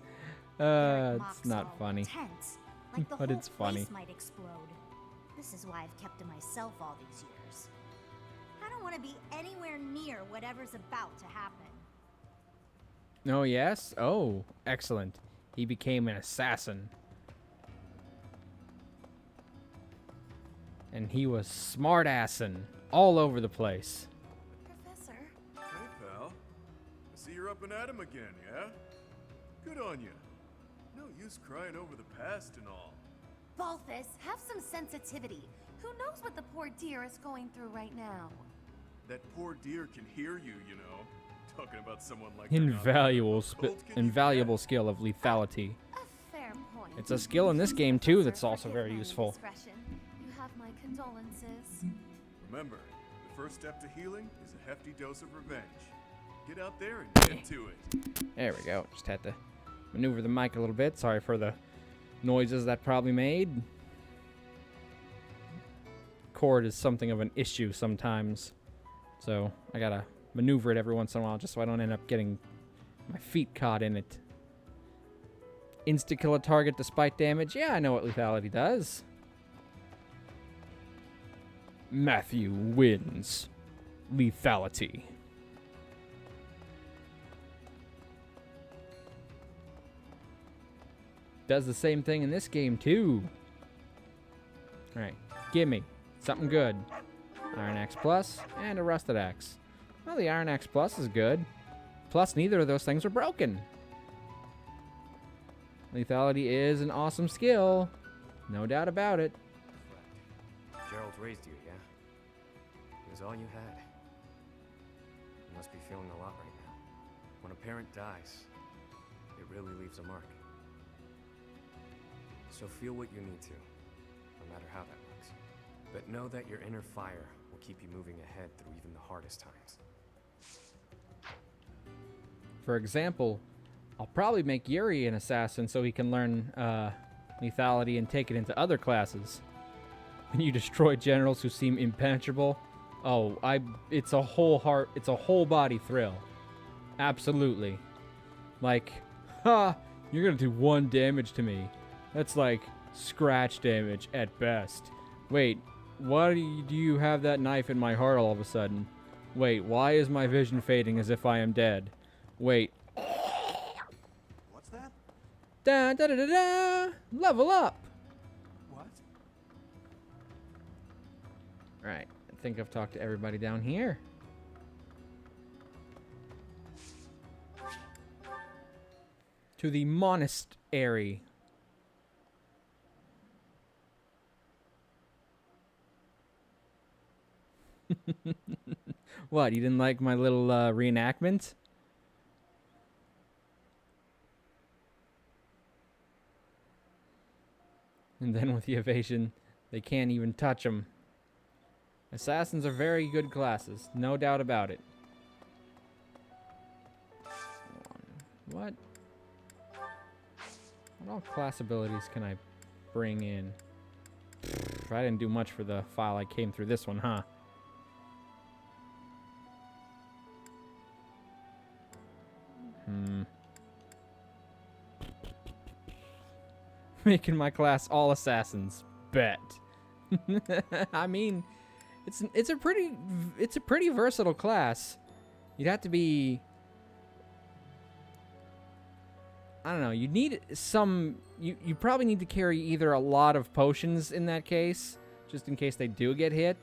It's not funny. Tense, like the But whole it's funny. place might explode. This is why I've kept to myself all these years. I don't want to be anywhere near whatever's about to happen. Oh, yes? Oh, excellent. He became an assassin. And he was smart-assing all over the place. Professor? Hey, pal. I see you're up and at 'em again, yeah? Good on you. No use crying over the past and all. Balthus, have some sensitivity. Who knows what the poor dear is going through right now? That poor dear can hear you, you know. Talking about someone like they're not Invaluable, cold, can you invaluable skill of lethality. A fair point. It's a skill in this game, too, that's also very useful. Discretion. My condolences. Remember, the first step to healing is a hefty dose of revenge. Get out there and get to it. There we go. Just had to maneuver the mic a little bit. Sorry for the noises that probably made. Cord is something of an issue sometimes, so I gotta maneuver it every once in a while just so I don't end up getting my feet caught in it. Insta-kill a target despite damage? Yeah, I know what lethality does. Matthew wins. Lethality. Does the same thing in this game, too. Alright, gimme. Something good. Iron Axe Plus and a Rusted Axe. Well, the Iron Axe Plus is good. Plus, neither of those things are broken. Lethality is an awesome skill. No doubt about it. Gerald raised you, yeah? It was all you had. You must be feeling a lot right now. When a parent dies, it really leaves a mark. So feel what you need to, no matter how that looks. But know that your inner fire will keep you moving ahead through even the hardest times. For example, I'll probably make Yuri an assassin so he can learn lethality and take it into other classes. When you destroy generals who seem impenetrable, it's a whole body thrill. Absolutely. Like, you're gonna do 1 damage to me. That's like scratch damage at best. Wait, why do you have that knife in my heart all of a sudden? Wait, why is my vision fading as if I am dead? Wait. What's that? Da da da da da! Level up! What? Alright, I think I've talked to everybody down here. To the monastery. What, you didn't like my little reenactment? And then with the evasion, they can't even touch them. Assassins are very good classes, no doubt about it. What all class abilities can I bring in? I didn't do much for the file I came through this one, huh? Making my class all assassins. Bet. I mean, it's a pretty versatile class. You'd have to be, I don't know, you need some, you probably need to carry either a lot of potions in that case, just in case they do get hit,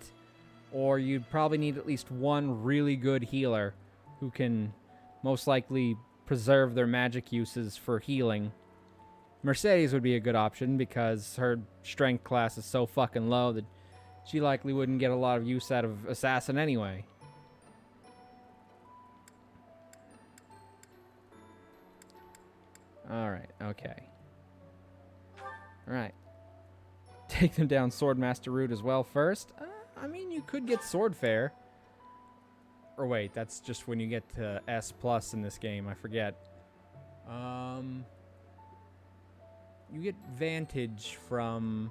or you'd probably need at least one really good healer who can most likely preserve their magic uses for healing. Mercedes would be a good option because her strength class is so fucking low that she likely wouldn't get a lot of use out of Assassin anyway. Alright, okay. Alright. Take them down Swordmaster route as well first. I mean, you could get Swordfair. Or wait, that's just when you get to S+ in this game, I forget. You get Vantage from,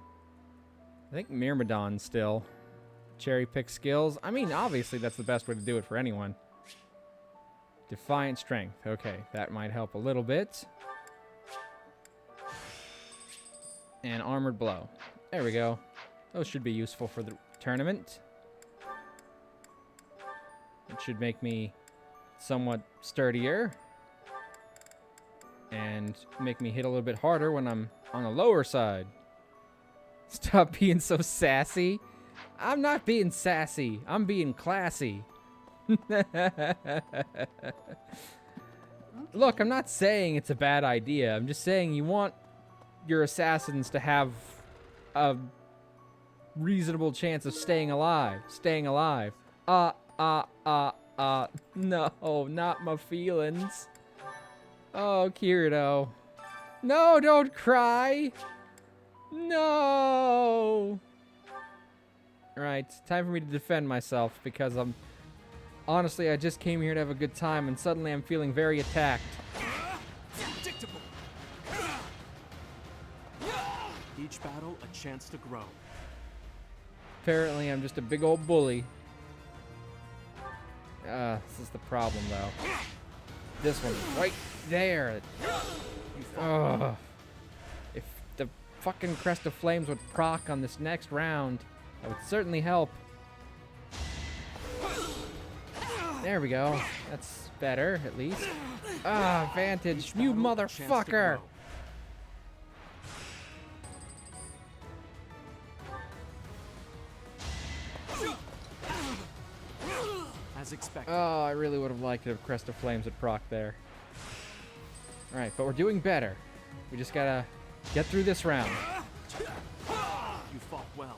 I think, Myrmidon still. Cherry pick skills. I mean, obviously that's the best way to do it for anyone. Defiant Strength. Okay, that might help a little bit. And Armored Blow. There we go. Those should be useful for the tournament. It should make me somewhat sturdier. And make me hit a little bit harder when I'm on the lower side. Stop being so sassy. I'm not being sassy. I'm being classy. Look, I'm not saying it's a bad idea. I'm just saying you want your assassins to have a reasonable chance of staying alive. No, not my feelings. Oh, Kirito. No, don't cry. No. Alright, time for me to defend myself because honestly, I just came here to have a good time and suddenly I'm feeling very attacked. Predictable. Each battle a chance to grow. Apparently, I'm just a big old bully. This is the problem, though. This one's right there. Ugh. If the fucking Crest of Flames would proc on this next round, that would certainly help. There we go. That's better, at least. Ah, Vantage, you motherfucker! As expected. Oh, I really would have liked it if Crest of Flames had proc there. Alright, but we're doing better. We just gotta get through this round. You fought well.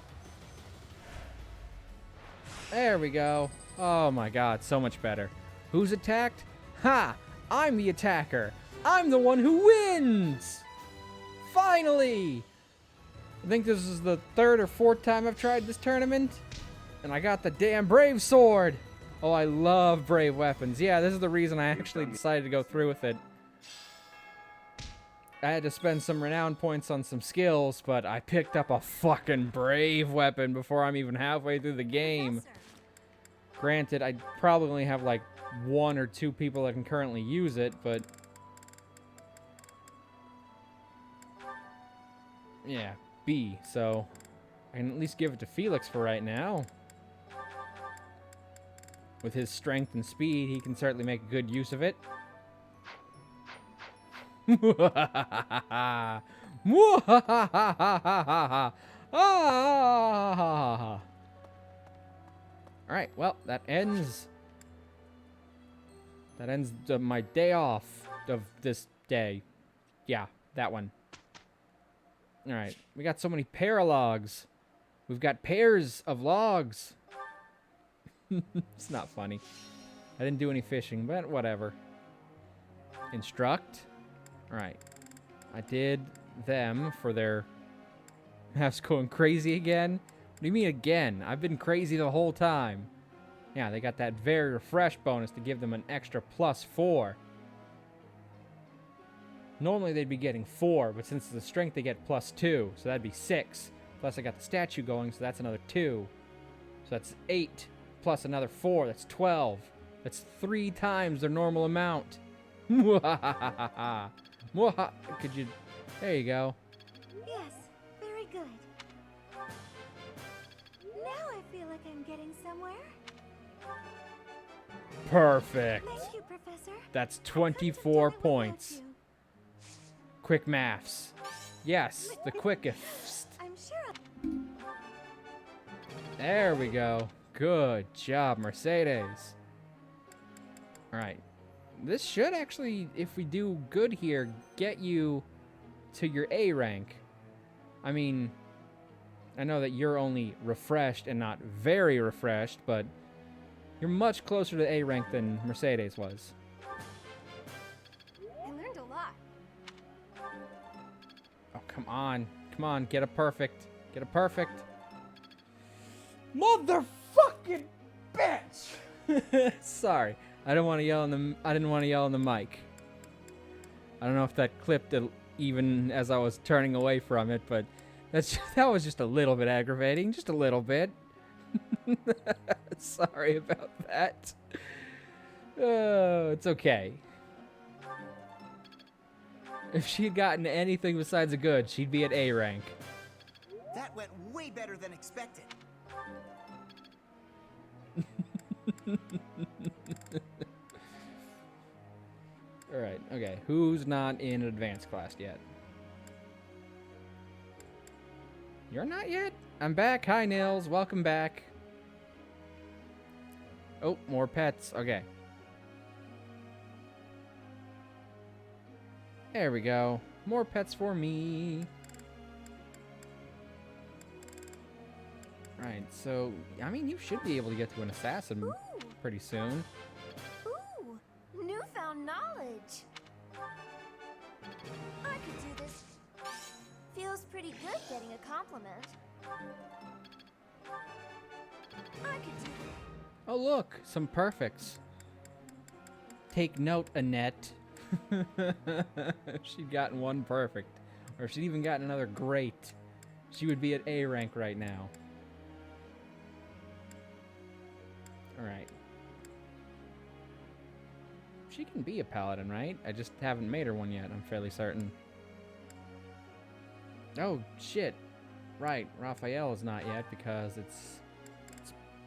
There we go. Oh my god, so much better. Who's attacked? Ha! I'm the attacker. I'm the one who wins! Finally! I think this is the 3rd or 4th time I've tried this tournament. And I got the damn Brave Sword! Oh, I love Brave weapons. Yeah, this is the reason I actually decided to go through with it. I had to spend some renown points on some skills, but I picked up a fucking Brave weapon before I'm even halfway through the game. Granted, I probably only have like 1 or 2 people that can currently use it, but... yeah, B, so I can at least give it to Felix for right now. With his strength and speed, he can certainly make good use of it. Alright, well, that ends my day off of this day. Yeah, that one. Alright, we got so many paralogs. We've got pairs of logs. It's not funny. I didn't do any fishing, but whatever. Instruct. Alright. I did them for their... Maps going crazy again? What do you mean again? I've been crazy the whole time. Yeah, they got that very refresh bonus to give them an extra +4. Normally they'd be getting 4, but since it's the strength they get +2, so that'd be 6. Plus I got the statue going, so that's another 2. So that's 8. Plus another 4, that's 12. That's 3 times their normal amount. Mwahahaha. Could you... There you go. Yes, very good. Now I feel like I'm getting somewhere. Perfect. Thank you, Professor. That's 24 points. Quick maths. Yes, the quickest. I'm sure. There we go. Good job, Mercedes. Alright. This should actually, if we do good here, get you to your A rank. I mean, I know that you're only refreshed and not very refreshed, but you're much closer to A rank than Mercedes was. I learned a lot. Oh, come on. Come on, get a perfect. Get a perfect. Motherfucking bitch! Sorry. I didn't want to yell on the mic. I don't know if that clipped it even as I was turning away from it, but that was just a little bit aggravating, just a little bit. Sorry about that. Oh, it's okay. If she had gotten anything besides a good, she'd be at A rank. That went way better than expected. Alright, okay. Who's not in advanced class yet? You're not yet? I'm back. Hi, Nils. Welcome back. Oh, more pets. Okay. There we go. More pets for me. Alright, so, I mean, you should be able to get to an assassin pretty soon. Ooh, newfound knowledge. I could do this. Feels pretty good getting a compliment. I could do it. Oh, look, some perfects. Take note, Annette. If she'd gotten one perfect, or if she'd even gotten another great, she would be at A rank right now. Alright. She can be a paladin, right? I just haven't made her one yet, I'm fairly certain. Oh, shit. Right, Raphael is not yet because it's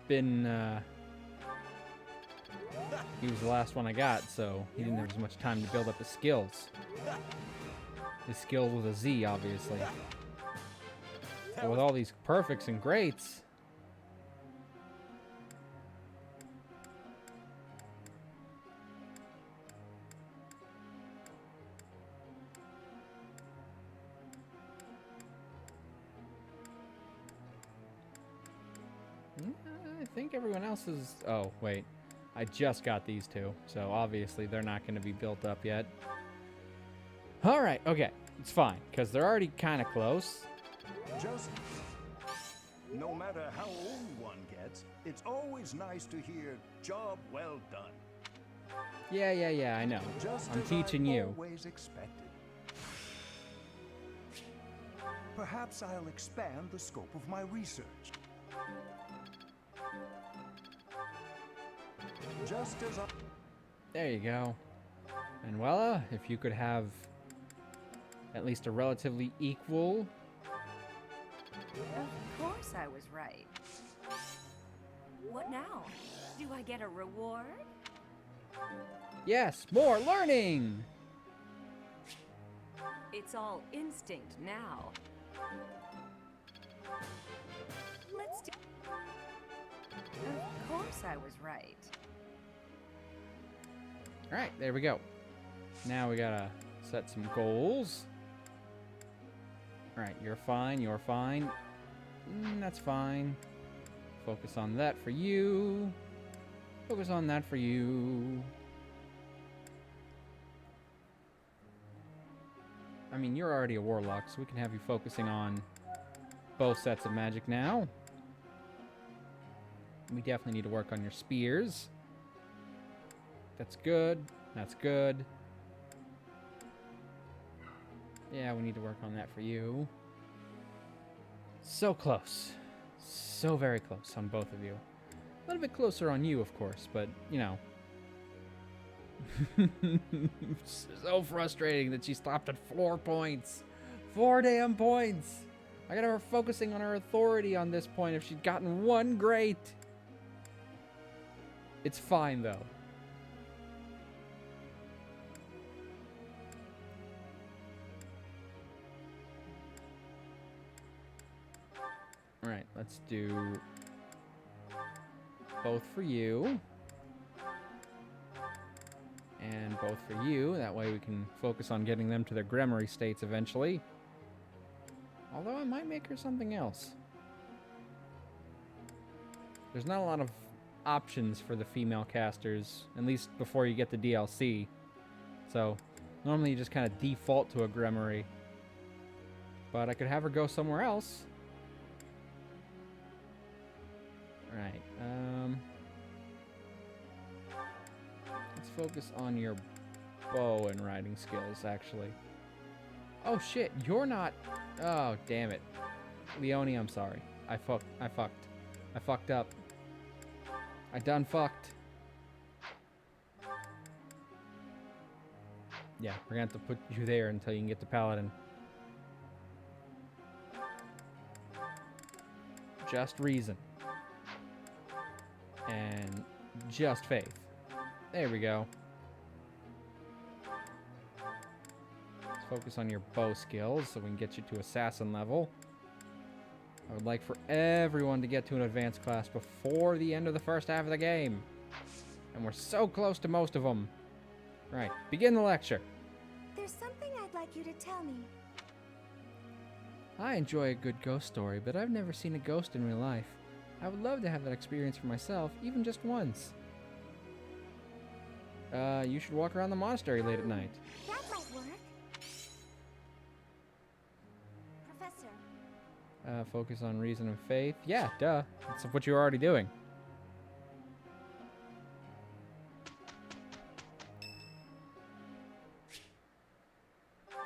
been, he was the last one I got, so he didn't have as much time to build up his skills. His skills with a Z, obviously. But with all these perfects and greats... I think everyone else is... Oh, wait. I just got these two, so obviously they're not going to be built up yet. Alright, okay. It's fine, because they're already kind of close. Just no matter how old one gets, it's always nice to hear "job well done." Yeah, I know. Just I'm as teaching I you. always expected. Perhaps I'll expand the scope of my research. Just as I... There you go. And voila, if you could have at least a relatively equal... Of course I was right. What now? Do I get a reward? Yes, more learning! It's all instinct now. Let's do... Of course I was right. Alright, there we go. Now we gotta set some goals. Alright, you're fine, you're fine. That's fine. Focus on that for you. Focus on that for you. I mean, you're already a warlock, so we can have you focusing on both sets of magic now. We definitely need to work on your spears. That's good. That's good. Yeah, we need to work on that for you. So close. So very close on both of you. A little bit closer on you, of course, but, you know. So frustrating that she stopped at 4 points. 4 damn points! I got her focusing on her authority on this point if she'd gotten one great. It's fine, though. Alright, let's do both for you. And both for you. That way we can focus on getting them to their Gremory states eventually. Although I might make her something else. There's not a lot of options for the female casters, at least before you get the DLC. So, normally you just kind of default to a Gremory. But I could have her go somewhere else. Right, let's focus on your bow and riding skills, actually. Oh shit, you're not... Oh, damn it. Leonie, I'm sorry. I fucked. I fucked up. I done fucked. Yeah, we're gonna have to put you there until you can get the Paladin. Just reason. And just faith. There we go. Let's focus on your bow skills so we can get you to assassin level. I would like for everyone to get to an advanced class before the end of the first half of the game. And we're so close to most of them. Right, begin the lecture. There's something I'd like you to tell me. I enjoy a good ghost story, but I've never seen a ghost in real life. I would love to have that experience for myself, even just once. You should walk around the monastery late at night. That might work. Professor. Focus on reason and faith. Yeah, duh. That's what you're already doing.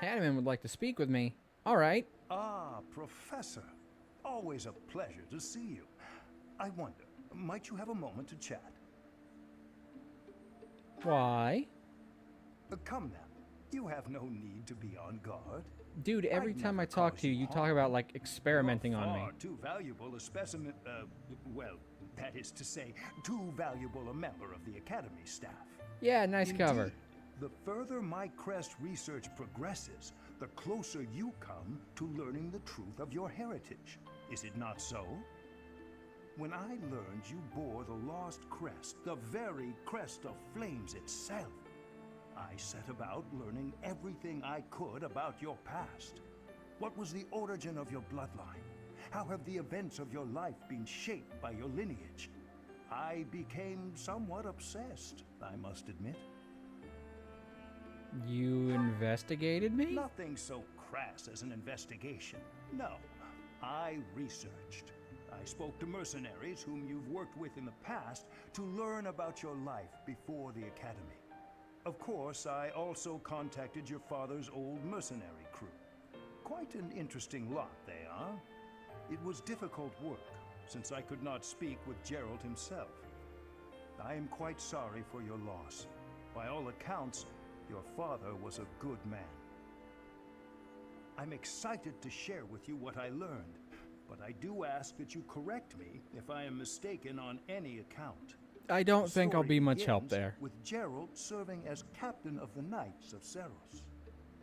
Hanneman would like to speak with me. All right. Ah, Professor. Always a pleasure to see you. I wonder, might you have a moment to chat? Why? Come now. You have no need to be on guard. Dude, every time I talk to you, you talk about, like, experimenting on me. Far too valuable a specimen, well, that is to say, too valuable a member of the Academy staff. Yeah, nice cover. Indeed, the further my crest research progresses, the closer you come to learning the truth of your heritage. Is it not so? When I learned you bore the lost crest, the very crest of flames itself, I set about learning everything I could about your past. What was the origin of your bloodline? How have the events of your life been shaped by your lineage? I became somewhat obsessed, I must admit. You investigated me? Nothing so crass as an investigation. No, I researched. I spoke to mercenaries whom you've worked with in the past to learn about your life before the Academy. Of course, I also contacted your father's old mercenary crew. Quite an interesting lot they are. It was difficult work, since I could not speak with Gerald himself. I am quite sorry for your loss. By all accounts, your father was a good man. I'm excited to share with you what I learned, but I do ask that you correct me if I am mistaken on any account. I don't think I'll be much help there. With Gerald serving as captain of the Knights of Seros.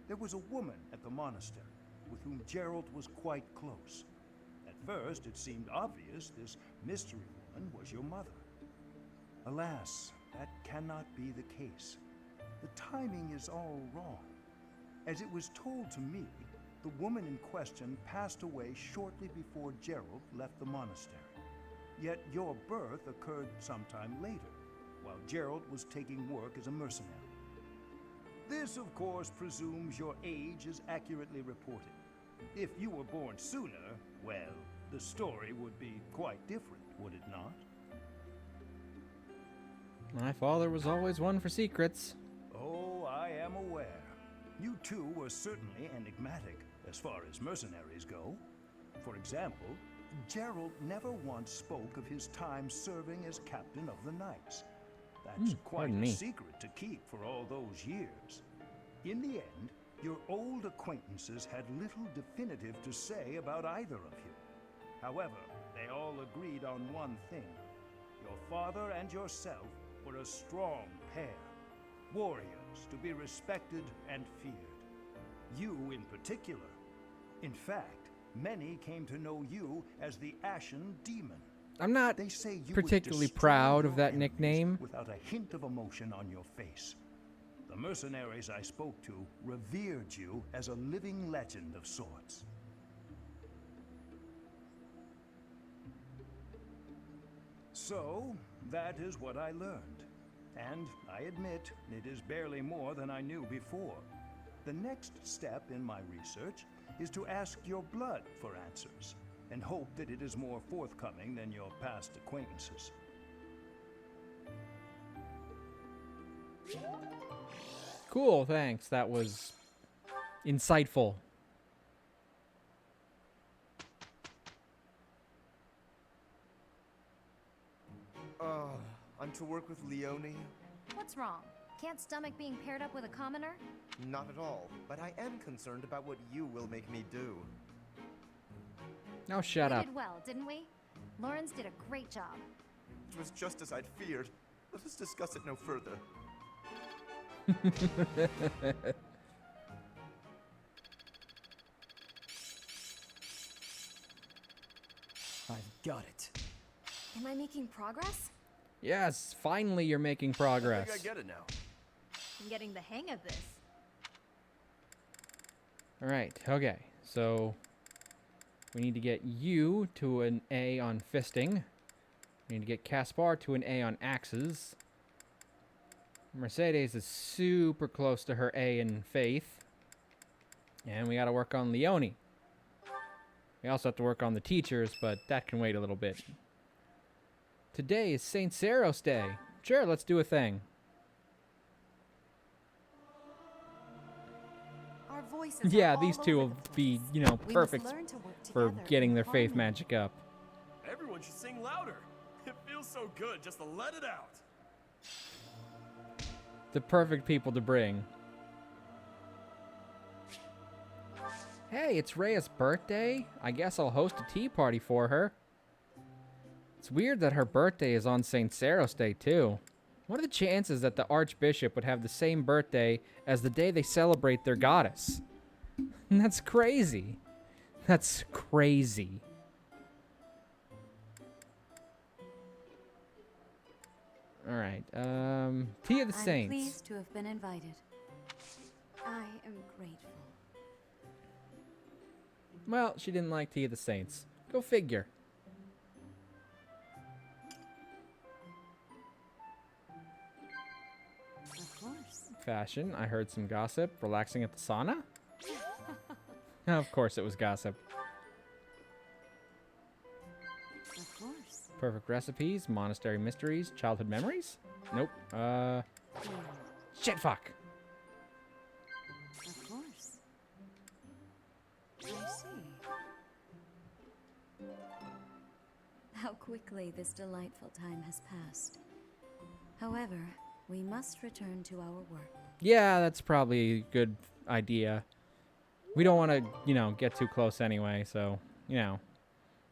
There was a woman at the monastery with whom Gerald was quite close. At first, it seemed obvious this mystery woman was your mother. Alas, that cannot be the case. The timing is all wrong. As it was told to me, the woman in question passed away shortly before Gerald left the monastery. Yet your birth occurred sometime later, while Gerald was taking work as a mercenary. This, of course, presumes your age is accurately reported. If you were born sooner, well, the story would be quite different, would it not? My father was always one for secrets. Oh, I am aware. You two were certainly enigmatic as far as mercenaries go. For example, Gerald never once spoke of his time serving as captain of the Knights. That's quite a secret to keep for all those years. In the end, your old acquaintances had little definitive to say about either of you. However, they all agreed on one thing. Your father and yourself were a strong pair. Warriors to be respected and feared. You in particular. In fact, many came to know you as the Ashen Demon. I'm not They say you particularly would destroy proud of your that enemies nickname. without a hint of emotion on your face. The mercenaries I spoke to revered you as a living legend of sorts. So, that is what I learned. And I admit, it is barely more than I knew before. The next step in my research is to ask your blood for answers, and hope that it is more forthcoming than your past acquaintances. Cool, thanks. That was insightful. I'm to work with Leone? What's wrong? Can't stomach being paired up with a commoner? Not at all, but I am concerned about what you will make me do. Now shut We up. did well, didn't we? Lawrence did a great job. It was just as I'd feared. Let us discuss it no further. I've got it. Am I making progress? Yes, finally you're making progress. I think I get it now. I'm getting the hang of this. Alright, okay. So, we need to get you to an A on fisting. We need to get Caspar to an A on axes. Mercedes is super close to her A in faith. And we gotta work on Leone. We also have to work on the teachers, but that can wait a little bit. Today is St. Seros Day. Sure, let's do a thing. Our voices Yeah, are these all two over will the be, place. you know, We must perfect learn to work for together getting in their faith harmony. magic up. Everyone should sing louder. It feels so good just to let it out. The perfect people to bring. Hey, it's Rhea's birthday. I guess I'll host a tea party for her. It's weird that her birthday is on St. Saros Day, too. What are the chances that the Archbishop would have the same birthday as the day they celebrate their goddess? That's crazy. That's crazy. Alright, Tea of the I'm Saints. pleased to have been invited. I am grateful. Well, she didn't like Tea of the Saints. Go figure. Of course. Fashion. I heard some gossip. Relaxing at the sauna? Of course it was gossip. Of course. Perfect recipes, monastery mysteries, childhood memories? Nope. Shit, fuck. Of course. I see. How quickly this delightful time has passed. However, we must return to our work. Yeah, that's probably a good idea. We don't want to, you know, get too close anyway, so, you know.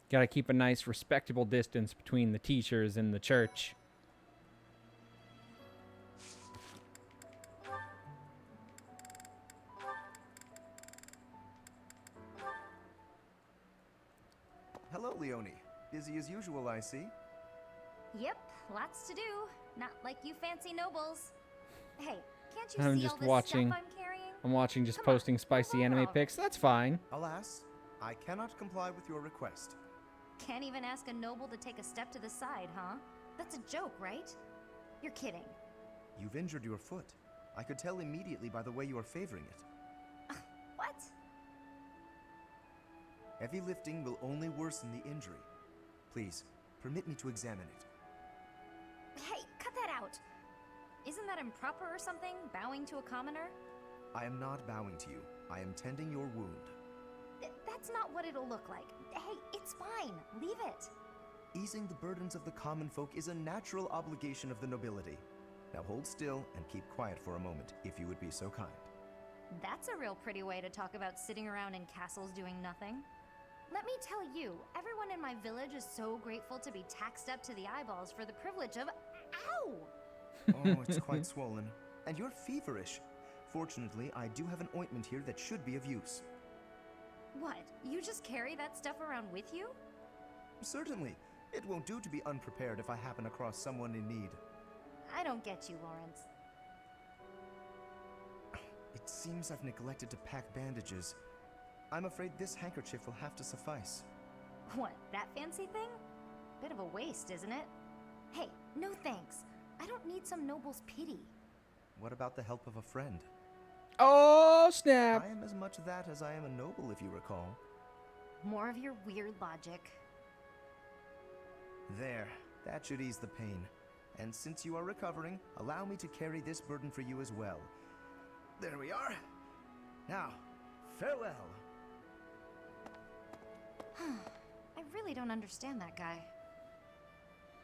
Gotta keep a nice, respectable distance between the teachers and the church. Hello, Leonie. Busy as usual, I see. Yep, lots to do. Not like you fancy nobles. Hey, can't you I'm see just all this watching. stuff I'm carrying? I'm watching just Come on, posting spicy anime along. pics. That's fine. Alas, I cannot comply with your request. Can't even ask a noble to take a step to the side, huh? That's a joke, right? You're kidding. You've injured your foot. I could tell immediately by the way you are favoring it. What? Heavy lifting will only worsen the injury. Please, permit me to examine it. Hey, cut that out. Isn't that improper or something, bowing to a commoner? I am not bowing to you. I am tending your wound. That's not what it'll look like. Hey, it's fine. Leave it. Easing the burdens of the common folk is a natural obligation of the nobility. Now hold still and keep quiet for a moment, if you would be so kind. That's a real pretty way to talk about sitting around in castles doing nothing. Let me tell you, everyone in my village is so grateful to be taxed up to the eyeballs for the privilege of... Ow! Oh, it's quite swollen. And you're feverish. Fortunately, I do have an ointment here that should be of use. What? You just carry that stuff around with you? Certainly. It won't do to be unprepared if I happen across someone in need. I don't get you, Lawrence. It seems I've neglected to pack bandages. I'm afraid this handkerchief will have to suffice. What, that fancy thing? Bit of a waste, isn't it? Hey, no thanks. I don't need some noble's pity. What about the help of a friend? Oh, snap! I am as much that as I am a noble, if you recall. More of your weird logic. There, that should ease the pain. And since you are recovering, allow me to carry this burden for you as well. There we are. Now, farewell. I really don't understand that guy.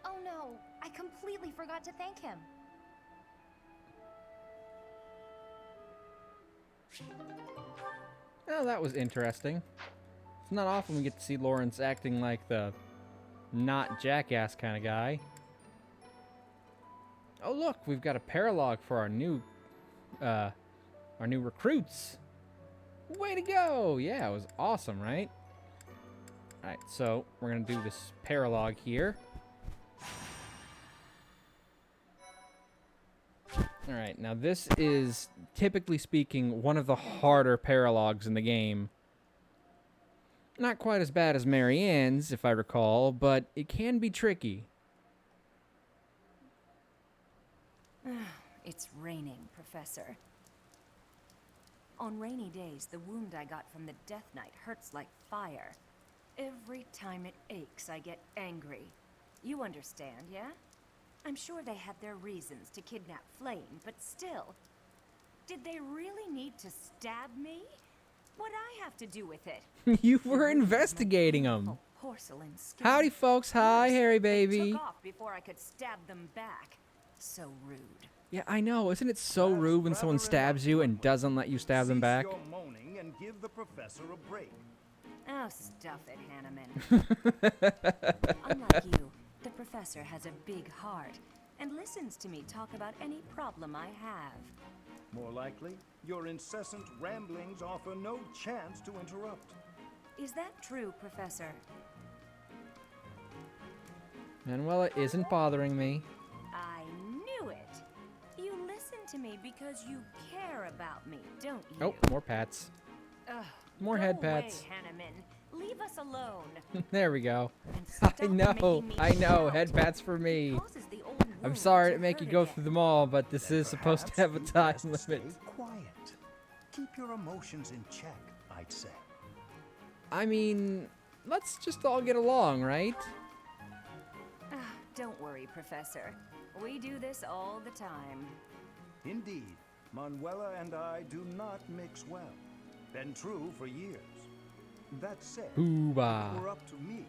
Oh no, I completely forgot to thank him. Oh, that was interesting. It's not often we get to see Lawrence acting like the not jackass kind of guy. Oh look, we've got a paralogue for our new recruits. Way to go! Yeah, it was awesome, right? Alright, so we're gonna do this paralogue here. Alright, now this is, typically speaking, one of the harder paralogues in the game. Not quite as bad as Marianne's, if I recall, but it can be tricky. It's raining, Professor. On rainy days, the wound I got from the Death Knight hurts like fire. Every time it aches, I get angry. You understand, yeah? I'm sure they had their reasons to kidnap Flame, but still. Did they really need to stab me? What'd I have to do with it? You were investigating them. Porcelain skin. Howdy, folks. Hi, Harry They baby. took off before I could stab them back. So rude. Yeah, I know. Isn't it so rude when someone stabs you and doesn't let you stab them back? Cease your moaning and give the professor a break. Oh, stuff it, Hanneman. Unlike you, the professor has a big heart and listens to me talk about any problem I have. More likely, your incessant ramblings offer no chance to interrupt. Is that true, Professor? Manuela isn't bothering me. I knew it. You listen to me because you care about me, don't you? Oh, more pats. Ugh, More go head away, pats. Hanneman. Leave us alone. There we go. stop I know. making me I know. shout. Head pats for me. Causes the old I'm wound sorry to to make you hurt go again. through them all, but this is supposed to have a time limit. Stay quiet. Keep your emotions in check, I'd say. I mean, let's just all get along, right? Don't worry, Professor. We do this all the time. Indeed, Manuela and I do not mix well. Been true for years. That said, if Booba. it were up to me,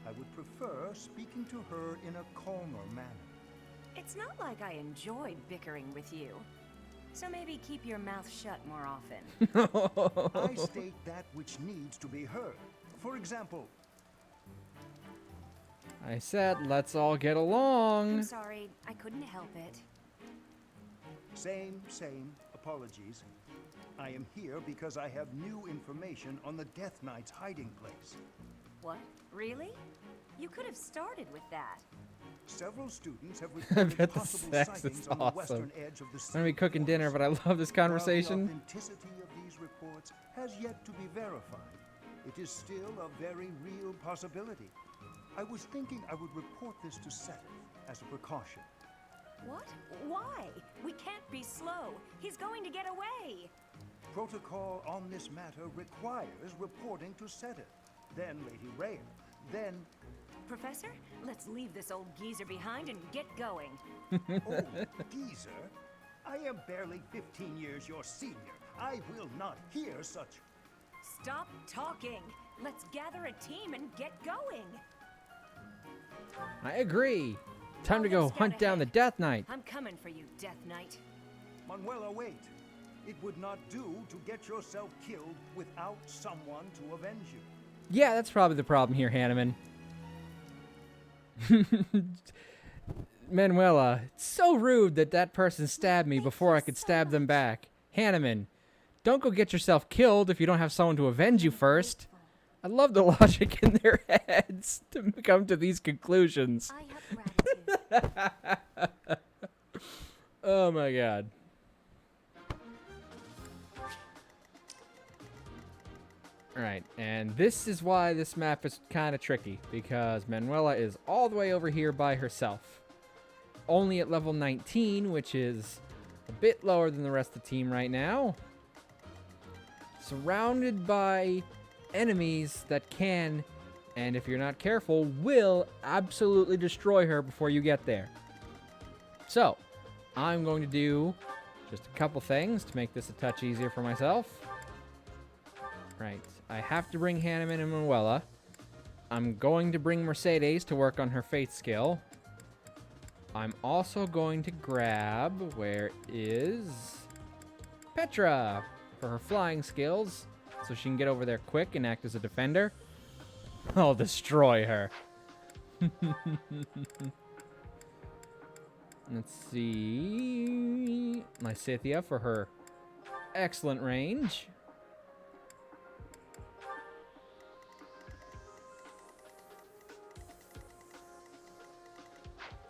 I would prefer speaking to her in a calmer manner. It's not like I enjoyed bickering with you. So maybe keep your mouth shut more often. I state that which needs to be heard. For example, I said, let's all get along. I'm sorry, I couldn't help it. same, apologies. I am here because I have new information on the Death Knight's hiding place. What? Really? You could have started with that. Several students have I reported bet the possible sex sightings is on the awesome. western edge of the I'm gonna be cooking dinner, but I love this While conversation. the authenticity of these reports has yet to be verified, it is still a very real possibility. I was thinking I would report this to Seth as a precaution. What? Why? We can't be slow. He's going to get away. Protocol on this matter requires reporting to Seth, then Lady Rhea, then... Professor, let's leave this old geezer behind and get going. Oh, geezer? I am barely 15 years your senior. I will not hear such... Stop talking. Let's gather a team and get going. I agree. Time to go hunt down the Death Knight. I'm coming for you, Death Knight. Manuela, wait. It would not do to get yourself killed without someone to avenge you. Yeah, that's probably the problem here, Hanneman. Manuela, it's so rude that that person stabbed me before I could stab them back. Hanneman, don't go get yourself killed if you don't have someone to avenge you first. I love the logic in their heads to come to these conclusions. Oh my god. Alright, and this is why this map is kind of tricky, because Manuela is all the way over here by herself. Only at level 19, which is a bit lower than the rest of the team right now. Surrounded by enemies that can, and if you're not careful, will absolutely destroy her before you get there. So, I'm going to do just a couple things to make this a touch easier for myself. Right, I have to bring Hanneman and Manuela. I'm going to bring Mercedes to work on her faith skill. I'm also going to grab, where is Petra, for her flying skills, so she can get over there quick and act as a defender. I'll destroy her. Let's see. Lysithea for her excellent range.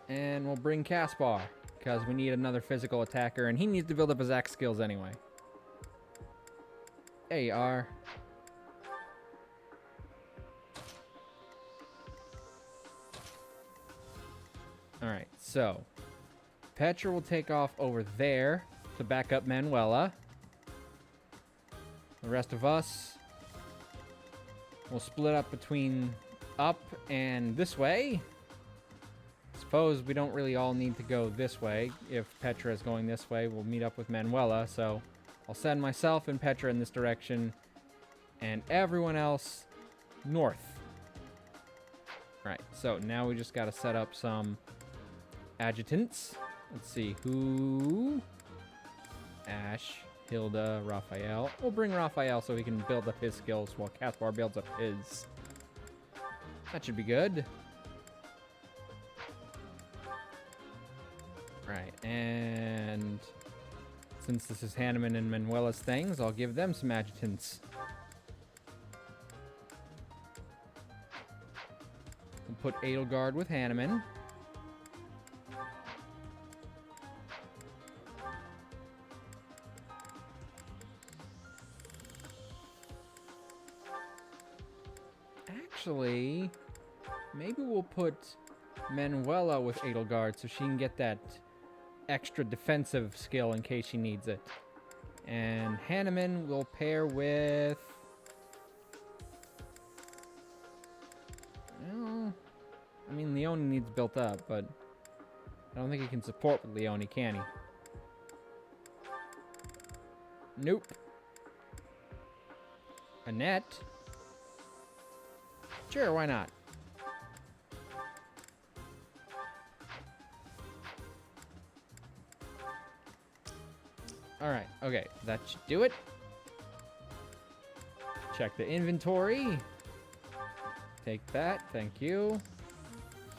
And we'll bring Caspar, because we need another physical attacker, and he needs to build up his axe skills anyway. There you are. Alright, so Petra will take off over there to back up Manuela. The rest of us will split up between up and this way. suppose we don't really all need to go this way. If Petra is going this way, we'll meet up with Manuela. So I'll send myself and Petra in this direction, and everyone else north. Right, so now we just got to set up some adjutants. Let's see, who? Ash, Hilda, Raphael. We'll bring Raphael so he can build up his skills while Caspar builds up his. That should be good. Right, and since this is Hanneman and Manuela's things, I'll give them some adjutants. We'll put Edelgard with Hanneman. Actually, maybe we'll put Manuela with Edelgard so she can get that extra defensive skill in case she needs it. And Hanneman will pair with... Well, I mean, Leone needs built up, but I don't think he can support with Leone, can he? Nope. Annette? Sure, why not? Alright, okay, that should do it. Check the inventory. Take that, thank you.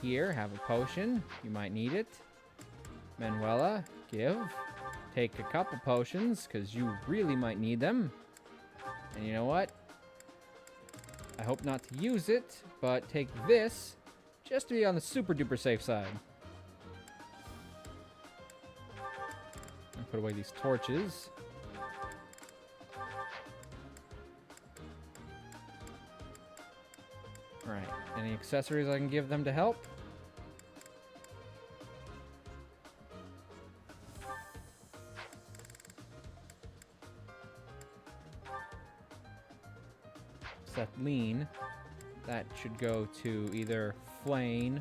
Here, have a potion. You might need it. Manuela, give. Take a couple potions, because you really might need them. And you know what? I hope not to use it, but take this, just to be on the super duper safe side. And put away these torches. Alright, any accessories I can give them to help? Set lean. That should go to either Flayn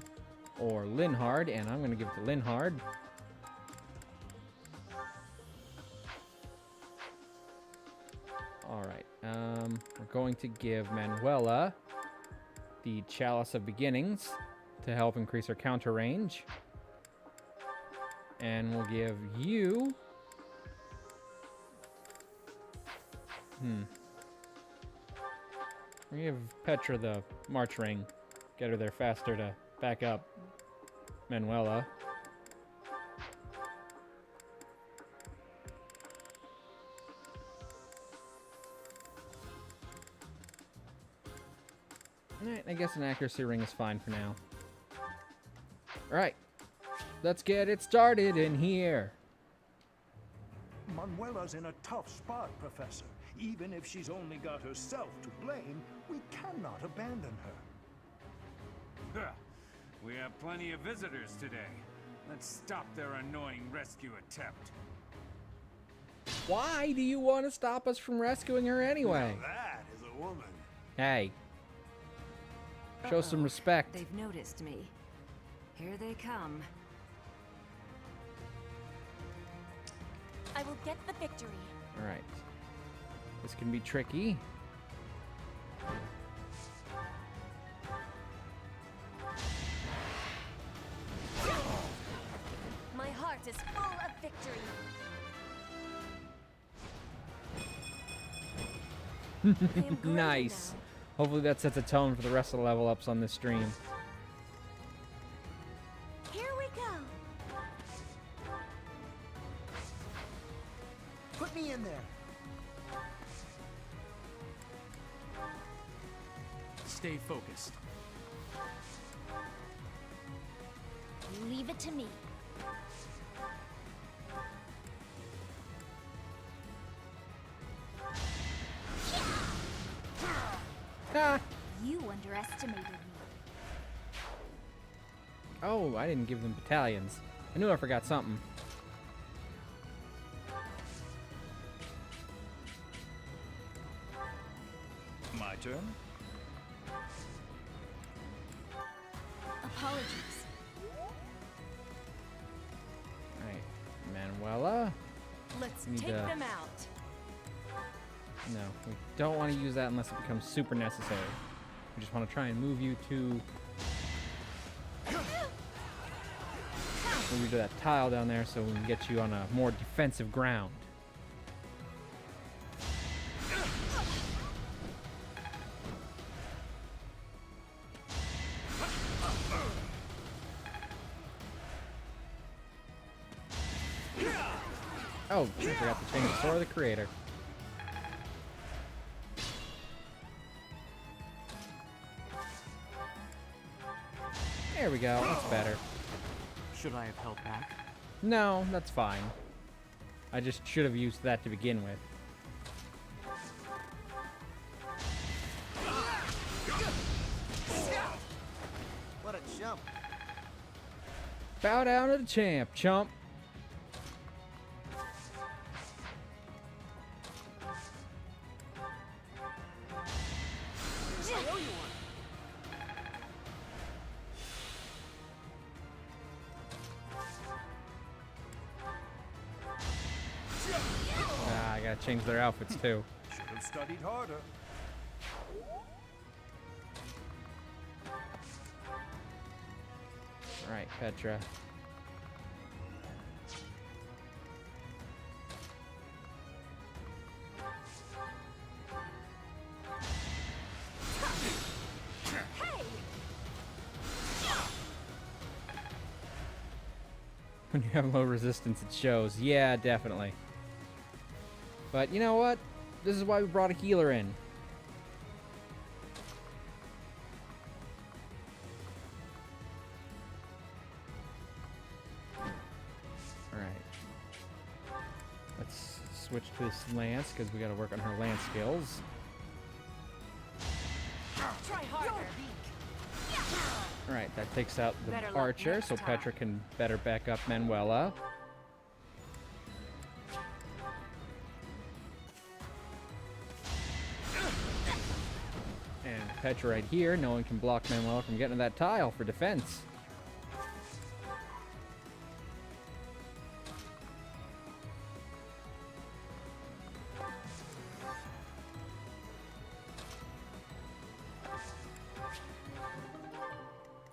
or Linhard, and I'm going to give it to Linhard. Alright, we're going to give Manuela the Chalice of Beginnings to help increase her counter range. And we'll give you... We'll give Petra the March Ring. Get her there faster to back up Manuela. Alright, I guess an accuracy ring is fine for now. Alright, let's get it started in here. Manuela's in a tough spot, Professor. Even if she's only got herself to blame, we cannot abandon her. We have plenty of visitors today. Let's stop their annoying rescue attempt. Why do you want to stop us from rescuing her anyway? Now that is a woman. Hey. Show some respect. They've noticed me. Here they come. I will get the victory. All right. This can be tricky. My heart is full of victory. Nice. Hopefully that sets a tone for the rest of the level ups on this stream. Here we go. Put me in there. Stay focused. Leave it to me. You underestimated me. Oh, I didn't give them battalions. I knew I forgot something. My turn? Apologies. Manuela. Let's We need take to- them out. No, we don't want to use that unless it becomes super necessary. We just want to try and move you to that tile down there so we can get you on a more defensive ground. Oh, I forgot to change the Sword of the Creator. There we go, that's better. Should I have held back? No, that's fine. I just should have used that to begin with. What a jump. Bow down to the champ, chump. I owe you one. Ah, I gotta change their outfits too. Should have studied harder. Alright, Petra. When you have low resistance, it shows. Yeah, definitely. But you know what? This is why we brought a healer in. Alright. Let's switch to this lance, because we gotta work on her lance skills. Try harder. Alright, that takes out the Better luck archer, next so time. Petra can better back up Manuela. And Petra right here, no one can block Manuela from getting to that tile for defense.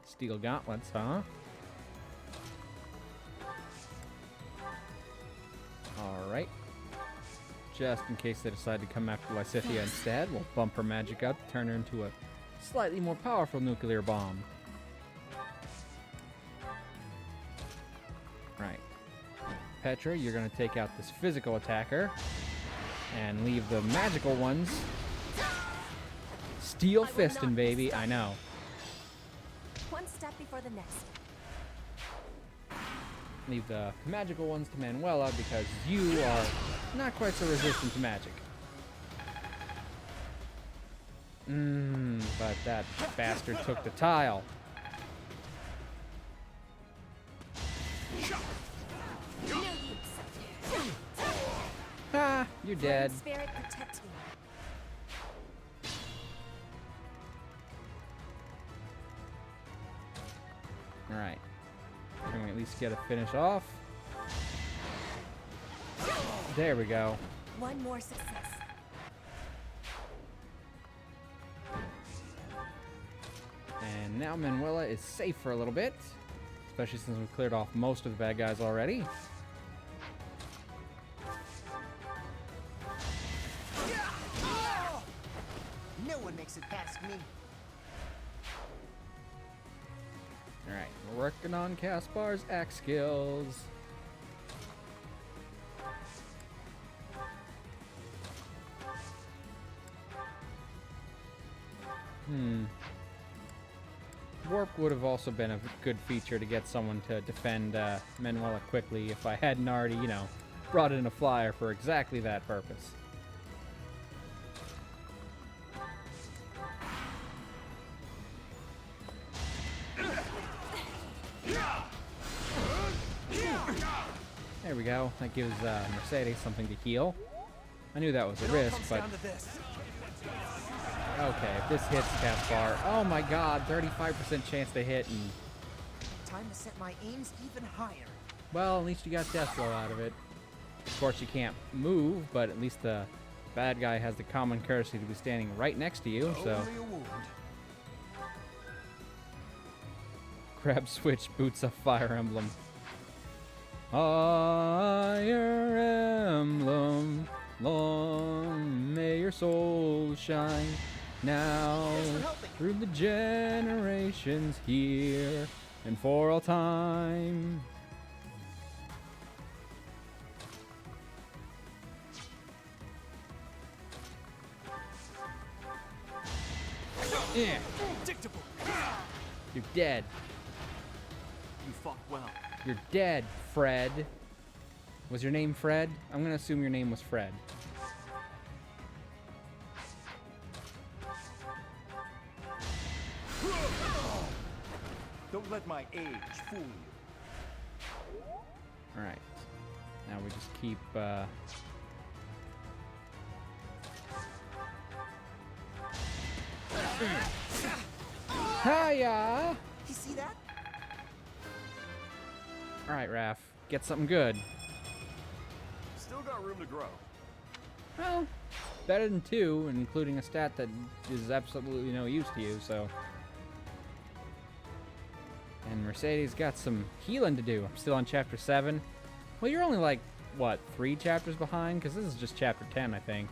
Steel gauntlets, huh? Alright. Just in case they decide to come after Lysithea instead, we'll bump her magic up, turn her into a slightly more powerful nuclear bomb. Right. Petra, you're going to take out this physical attacker and leave the magical ones. Steel fisting, baby. I know. One step before the next. Leave the magical ones to Manuela because you are not quite so resistant to magic. But that bastard took the tile. Ah, you're dead. Spirit, protect me. Alright. Can we at least get a finish off? There we go. One more success. And now Manuela is safe for a little bit. Especially since we've cleared off most of the bad guys already. No one makes it past me. Alright, we're working on Caspar's axe skills. Warp would have also been a good feature to get someone to defend Manuela quickly if I hadn't already, you know, brought in a flyer for exactly that purpose. There we go. That gives Mercedes something to heal. I knew that was a risk, but... Okay, if this hits Caspar... Oh my god, 35% chance to hit, and... Time to set my aims even higher. Well, at least you got death blow out of it. Of course, you can't move, but at least the bad guy has the common courtesy to be standing right next to you, so... Only a wound. Grab switch, boots up Fire Emblem. Fire Emblem, long may your soul shine. Now, through the generations here, and for all time. Yeah. You're dead. You fought well. You're dead, Fred. Was your name Fred? I'm gonna assume your name was Fred. Don't let my age fool you. Alright. Now we just keep, Hiya! You see that? Alright, Raph. Get something good. Still got room to grow. Well, better than 2, including a stat that is absolutely no use to you, so... And Mercedes got some healing to do. I'm still on chapter 7. Well, you're only like, what, 3 chapters behind? Because this is just chapter 10, I think.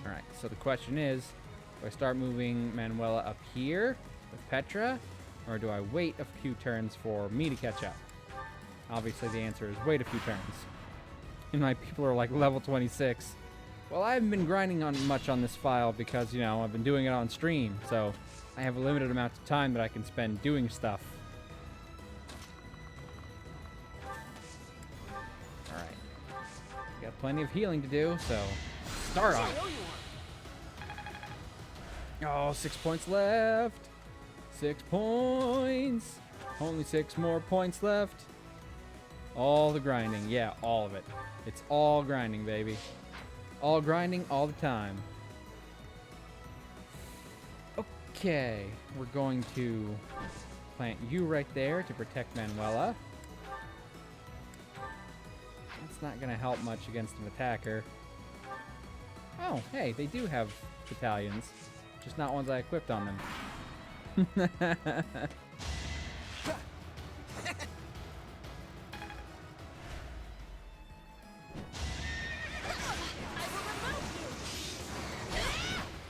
Alright, so the question is, do I start moving Manuela up here with Petra? Or do I wait a few turns for me to catch up? Obviously the answer is wait a few turns. And my people are like level 26. Well, I haven't been grinding on much on this file because, you know, I've been doing it on stream. So I have a limited amount of time that I can spend doing stuff. Alright. Got plenty of healing to do, so start on it. Oh, 6 points left. 6 points. Only 6 more points left. All the grinding. Yeah, all of it. It's all grinding, baby. All grinding all the time. Okay. We're going to plant you right there to protect Manuela. That's not going to help much against an attacker. Oh, hey, they do have battalions. Just not ones I equipped on them.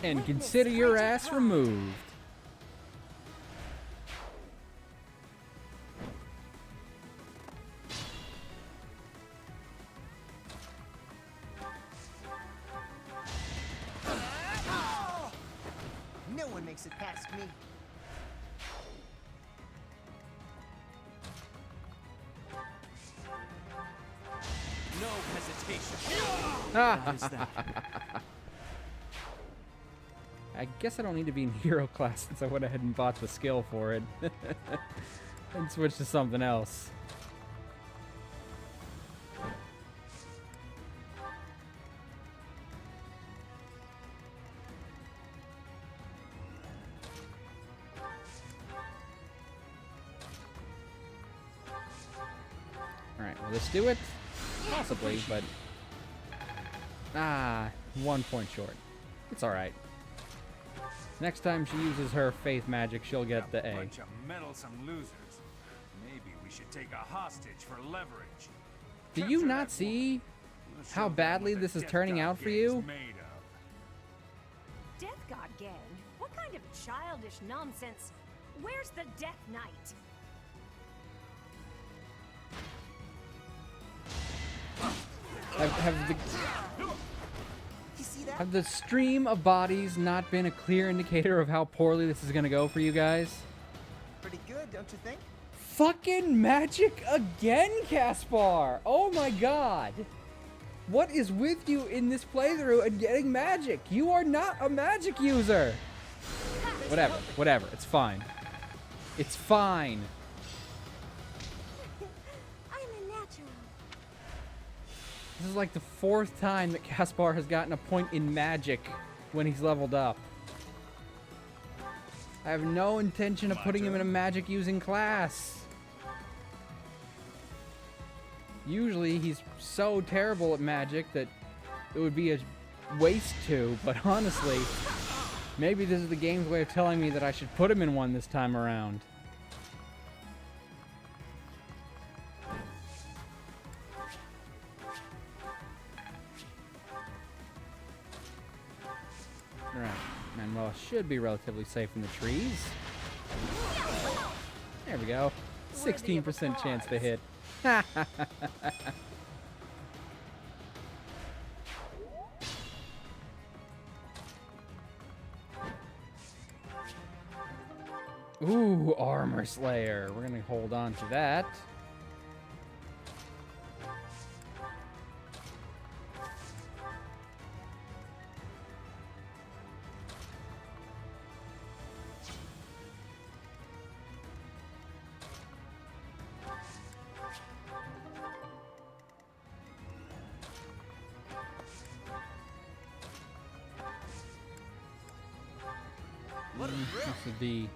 And consider your ass removed. No one makes it past me. No hesitation. What is that? I guess I don't need to be in hero class since I went ahead and bought the skill for it. And switched to something else. Alright, will this do it? Possibly, but... Ah, 1 point short. It's alright. Next time she uses her faith magic, she'll get the A. Bunch of meddlesome losers. Maybe we should take a hostage for leverage. Do you not see how badly this is turning out for you? Death God Gang? What kind of childish nonsense? Where's the Death Knight? Have the stream of bodies not been a clear indicator of how poorly this is gonna go for you guys? Pretty good, don't you think? Fucking magic again, Caspar! Oh my god! What is with you in this playthrough and getting magic? You are not a magic user! Whatever, it's fine. It's fine. This is like the 4th time that Caspar has gotten a point in magic when he's leveled up. I have no intention of putting him in a magic using class. Usually he's so terrible at magic that it would be a waste to, but honestly, maybe this is the game's way of telling me that I should put him in one this time around. Alright, Manuel should be relatively safe in the trees. There we go. 16% chance to hit. Ooh, Armor Slayer. We're gonna hold on to that. This would be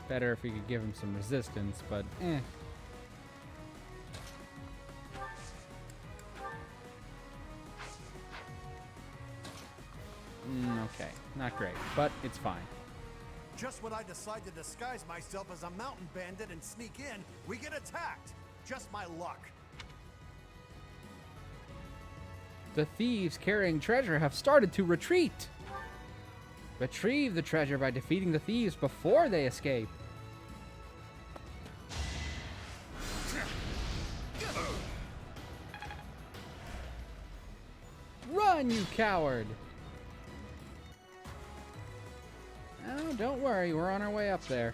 better if we could give him some resistance, but eh. Okay, not great, but it's fine. Just when I decide to disguise myself as a mountain bandit and sneak in, we get attacked. Just my luck. The thieves carrying treasure have started to retreat. Retrieve the treasure by defeating the thieves before they escape. Run, you coward! Oh, don't worry, we're on our way up there.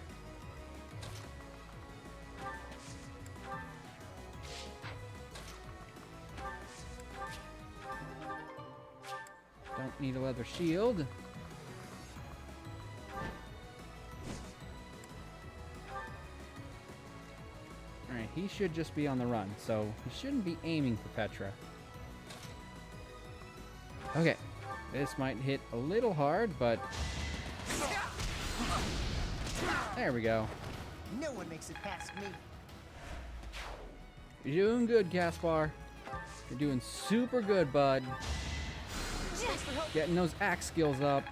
Don't need a leather shield. Alright, he should just be on the run, so he shouldn't be aiming for Petra. Okay, this might hit a little hard, but there we go. No one makes it past me. You're doing good, Caspar. You're doing super good, bud. Getting those axe skills up.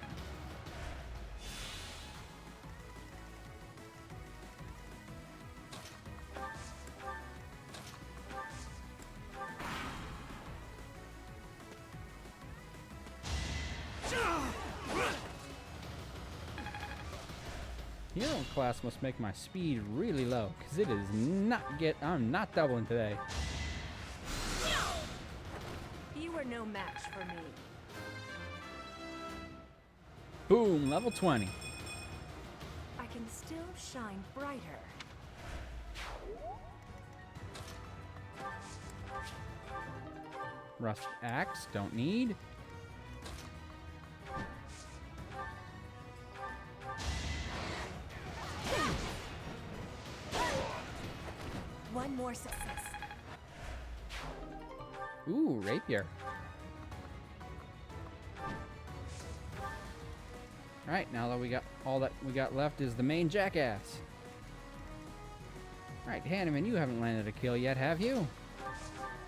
Hero class must make my speed really low, because it is not I'm not doubling today. You are no match for me. Boom, level 20. I can still shine brighter. Rust axe, don't need. One more success. Ooh, rapier. Alright, now that we got all that we got left is the main jackass. Alright, Hanneman, you haven't landed a kill yet, have you?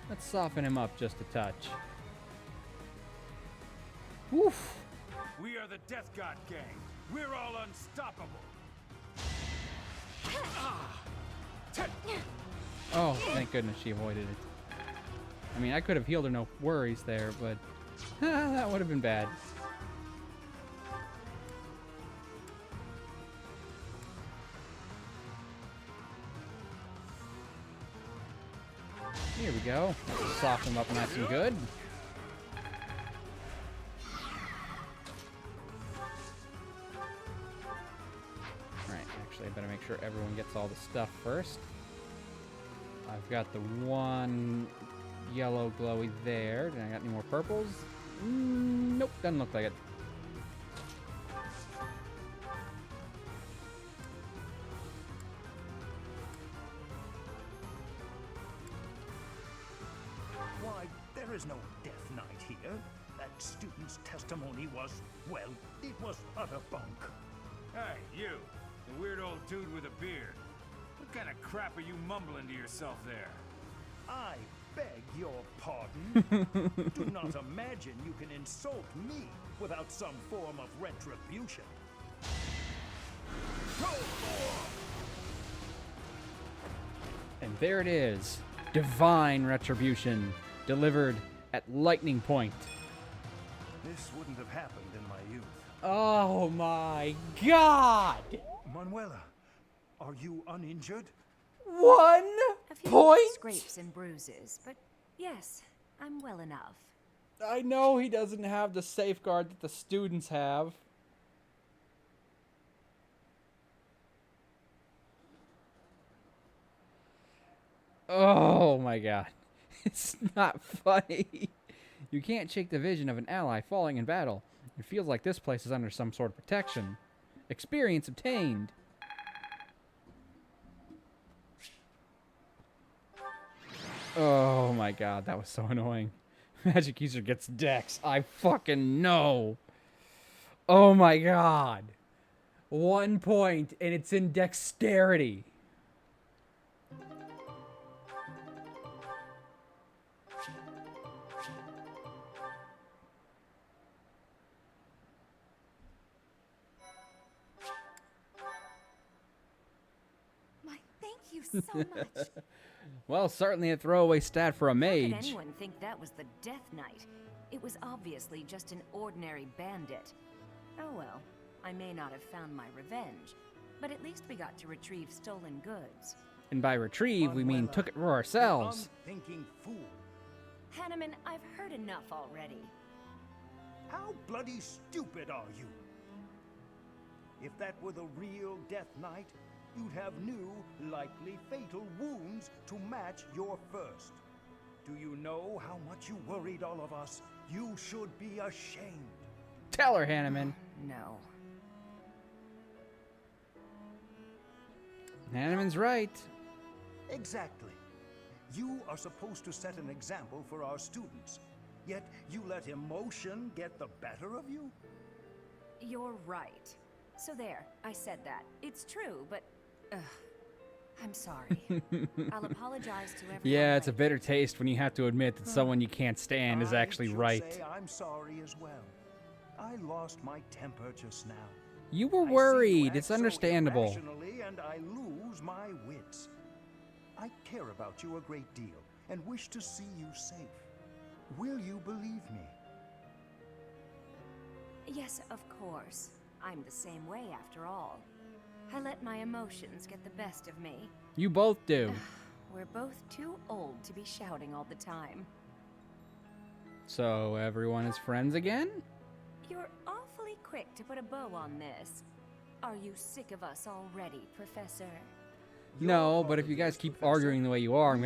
Let's soften him up just a touch. Woof! We are the Death God Gang. We're all unstoppable. Oh, thank goodness she avoided it. I mean, I could have healed her, no worries there, but that would have been bad. Here we go. Soften them up nice and good. Alright, actually I better make sure everyone gets all the stuff first. I've got the one yellow glowy there. Did I got any more purples? Nope, doesn't look like it. Why, there is no Death Knight here. That student's testimony was, well, it was utter bunk. Hey, you, the weird old dude with a beard. What kind of crap are you mumbling to yourself there? I Beg your pardon? Do not imagine you can insult me without some form of retribution. And there it is. Divine retribution. Delivered at lightning point. This wouldn't have happened in my youth. Oh my god! Manuela, are you uninjured? 1 A few point? scrapes and bruises, but yes, I'm well enough. I know he doesn't have the safeguard that the students have. Oh my god. It's not funny. You can't shake the vision of an ally falling in battle. It feels like this place is under some sort of protection. Experience obtained. Oh my god, that was so annoying. Magic user gets dex. I fucking know. Oh my god. 1 point, and it's in dexterity. Thank you so much. Well, certainly a throwaway stat for a How mage. could anyone think that was the Death Knight? It was obviously just an ordinary bandit. Oh well, I may not have found my revenge, but at least we got to retrieve stolen goods. And by retrieve, we mean took it for ourselves. Unthinking fool. Hanneman, I've heard enough already. How bloody stupid are you? If that were the real Death Knight, you'd have new, likely fatal wounds to match your first. Do you know how much you worried all of us? You should be ashamed. Tell her, Hanneman. No. Hanneman's right. Exactly. You are supposed to set an example for our students, yet you let emotion get the better of you? You're right. So there, I said that. It's true, but... I'm sorry. I'll apologize to everyone. Yeah, it's a bitter taste when you have to admit that someone you can't stand is actually I should right. say I'm sorry as well. I lost my temper just now. You were I see you worried. act It's so understandable. irrationally, and I lose my wits. I care about you a great deal and wish to see you safe. Will you believe me? Yes, of course. I'm the same way after all. I let my emotions get the best of me. You both do. We're both too old to be shouting all the time. So everyone is friends again? You're awfully quick to put a bow on this. Are you sick of us already, Professor? No, but if you guys keep arguing the way you are, I'm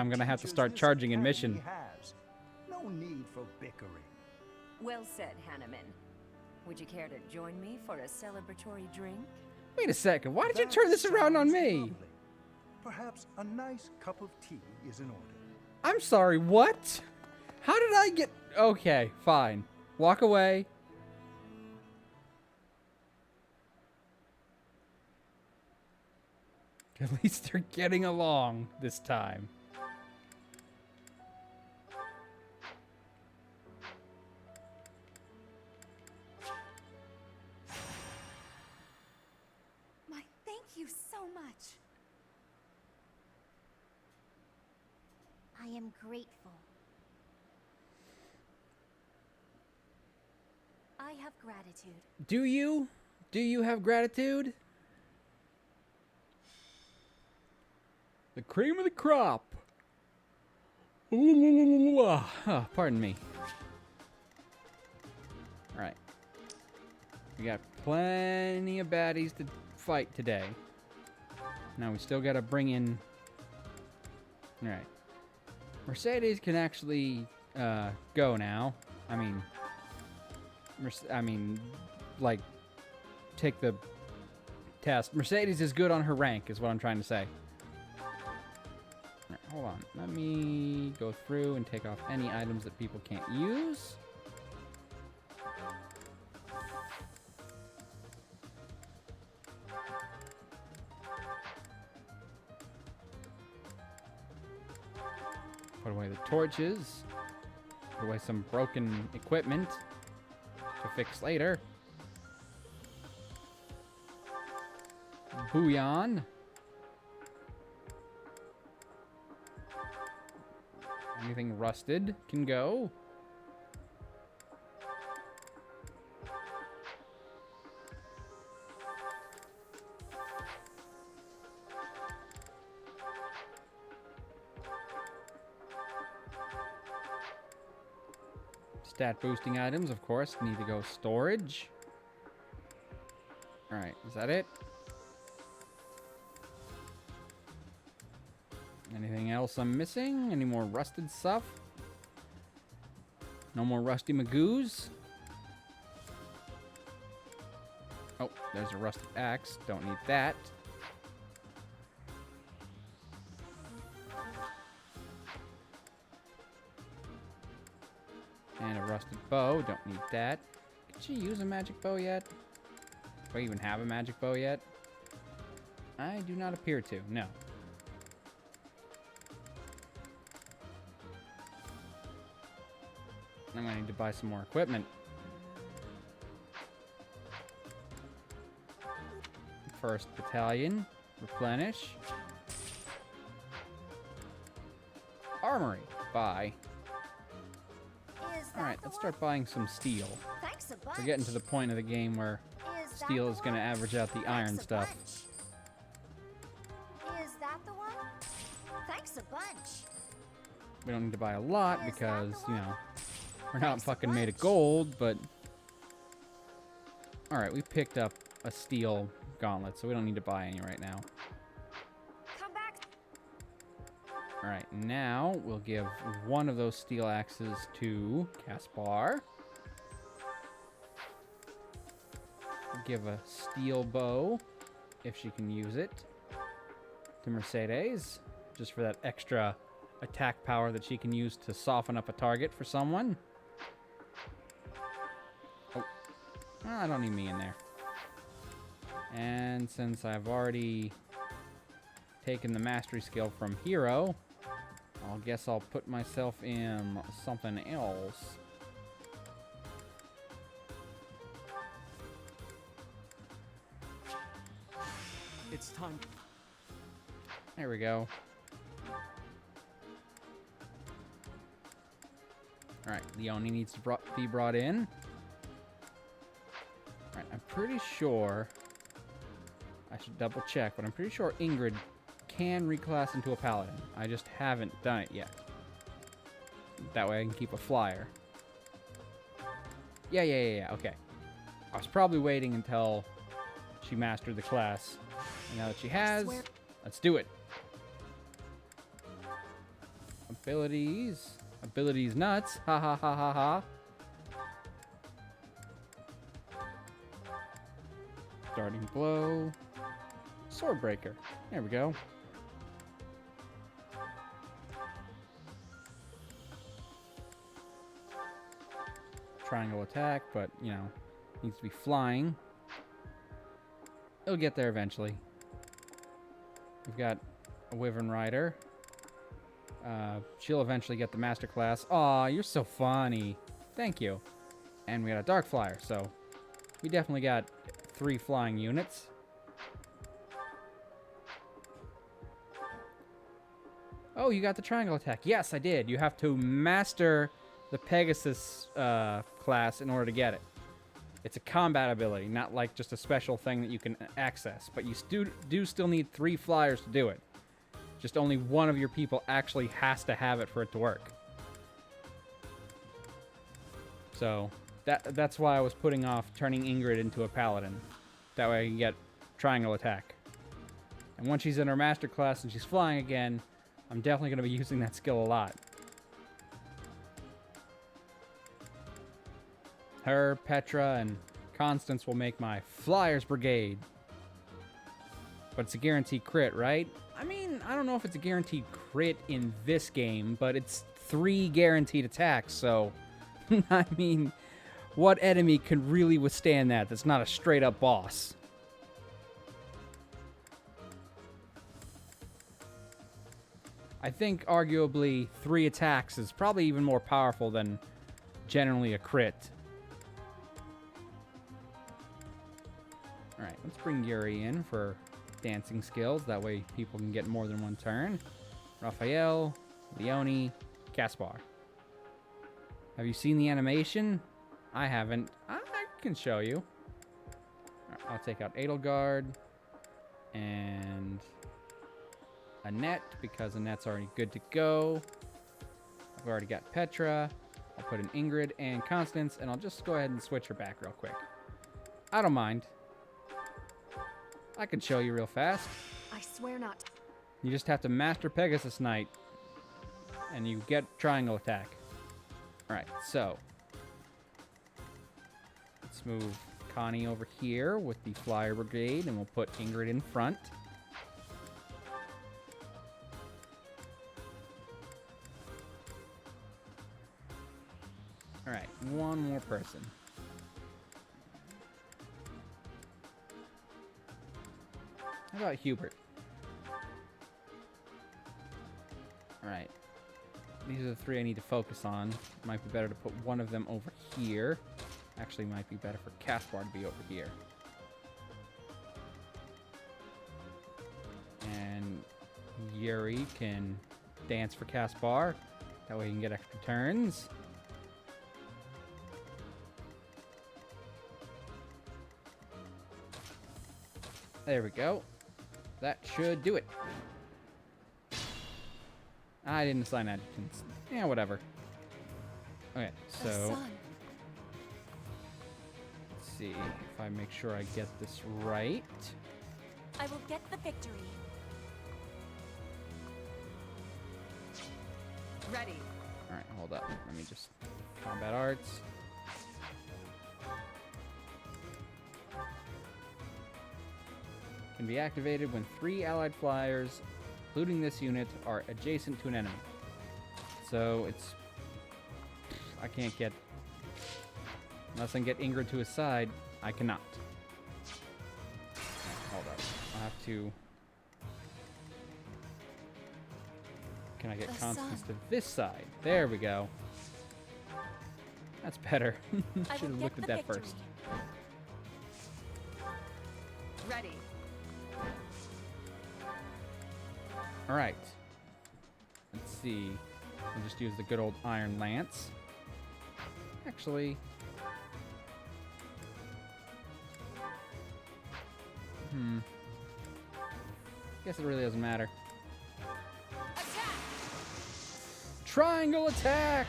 gonna have to start charging admission. No need for bickering. Well said, Hanneman. Would you care to join me for a celebratory drink? Wait a second, why did you turn this around on me? Lovely. Perhaps a nice cup of tea is in order. I'm sorry, what? How did I get... Okay, fine. Walk away. At least they're getting along this time. Thank you so much. I am grateful. I have gratitude. Do you? Do you have gratitude? The cream of the crop. Oh, pardon me. Alright. We got plenty of baddies to fight today. Now we still gotta bring in... Alright. Mercedes can actually go now. I mean, like, take the test. Mercedes is good on her rank, is what I'm trying to say. Right, hold on. Let me go through and take off any items that people can't use. Put away the torches. Put away some broken equipment to fix later. Bouillon. Anything rusted can go. Stat boosting items, of course, need to go storage. Alright, is that it? Anything else I'm missing? Any more rusted stuff? No more rusty magoos? Oh, there's a rusted axe. Don't need that. And a rusted bow. Don't need that. Did she use a magic bow yet? Do I even have a magic bow yet? I do not appear to. No. I'm going to need to buy some more equipment. First battalion. Replenish. Armory. Buy. Alright, let's start buying some steel. Thanks a bunch. We're getting to the point of the game where steel is going to average out the iron stuff. Is that the one? Thanks a bunch. We don't need to buy a lot because, you know, we're not fucking made of gold, but... Alright, we picked up a steel gauntlet, so we don't need to buy any right now. Come back. Alright, now we'll give one of those steel axes to Caspar. Give a steel bow, if she can use it, to Mercedes, just for that extra attack power that she can use to soften up a target for someone. Oh, I don't need me in there. And since I've already taken the mastery skill from Hero, I guess I'll put myself in something else. It's time. There we go. Alright, Leonie needs to be brought in. Alright, I'm pretty sure... I should double check, but I'm pretty sure Ingrid can reclass into a paladin. I just haven't done it yet. That way I can keep a flyer. Yeah, okay. I was probably waiting until she mastered the class. And now that she has, let's do it. Abilities. Abilities nuts. Ha ha ha ha ha. Starting blow. Sword breaker. There we go. Triangle attack, but, you know, needs to be flying. It'll get there eventually. We've got a Wyvern Rider. She'll eventually get the Master Class. Aw, you're so funny. Thank you. And we got a Dark Flyer, so we definitely got 3 flying units. Oh, you got the triangle attack. Yes, I did. You have to master the Pegasus class in order to get it. It's a combat ability, not like just a special thing that you can access. But you do still need 3 flyers to do it. Just only one of your people actually has to have it for it to work. So that's why I was putting off turning Ingrid into a paladin. That way I can get triangle attack. And once she's in her master class and she's flying again, I'm definitely going to be using that skill a lot. Her, Petra, and Constance will make my Flyers Brigade. But it's a guaranteed crit, right? I mean, I don't know if it's a guaranteed crit in this game, but it's 3 guaranteed attacks, so... I mean, what enemy can really withstand that that's not a straight-up boss? I think arguably 3 attacks is probably even more powerful than generally a crit. Alright, let's bring Yuri in for dancing skills. That way people can get more than one turn. Raphael, Leone, Caspar. Have you seen the animation? I haven't. I can show you. Right, I'll take out Edelgard and Annette because Annette's already good to go. I've already got Petra. I'll put in Ingrid and Constance, and I'll just go ahead and switch her back real quick. I don't mind. I can show you real fast. I swear not. You just have to master Pegasus Knight, and you get triangle attack. Alright, so let's move Connie over here with the Flyer Brigade, and we'll put Ingrid in front. Alright, one more person. How about Hubert? Alright. These are the 3 I need to focus on. Might be better to put one of them over here. Actually, might be better for Caspar to be over here. And Yuri can dance for Caspar. That way he can get extra turns. There we go. That should do it. I didn't assign adjutants. Yeah, whatever. Okay, so let's see if I make sure I get this right. I will get the victory. Ready. All right, hold up. Let me just combat arts. Can be activated when 3 allied flyers, including this unit, are adjacent to an enemy. So it's... I can't get... Unless I can get Ingrid to his side, I cannot. Hold up. I'll have to... Can I get Constance to this side? There we go. That's better. Should have looked at that first. Ready. All right. Let's see. I'll just use the good old Iron Lance. Actually... Guess it really doesn't matter. Attack! Triangle attack!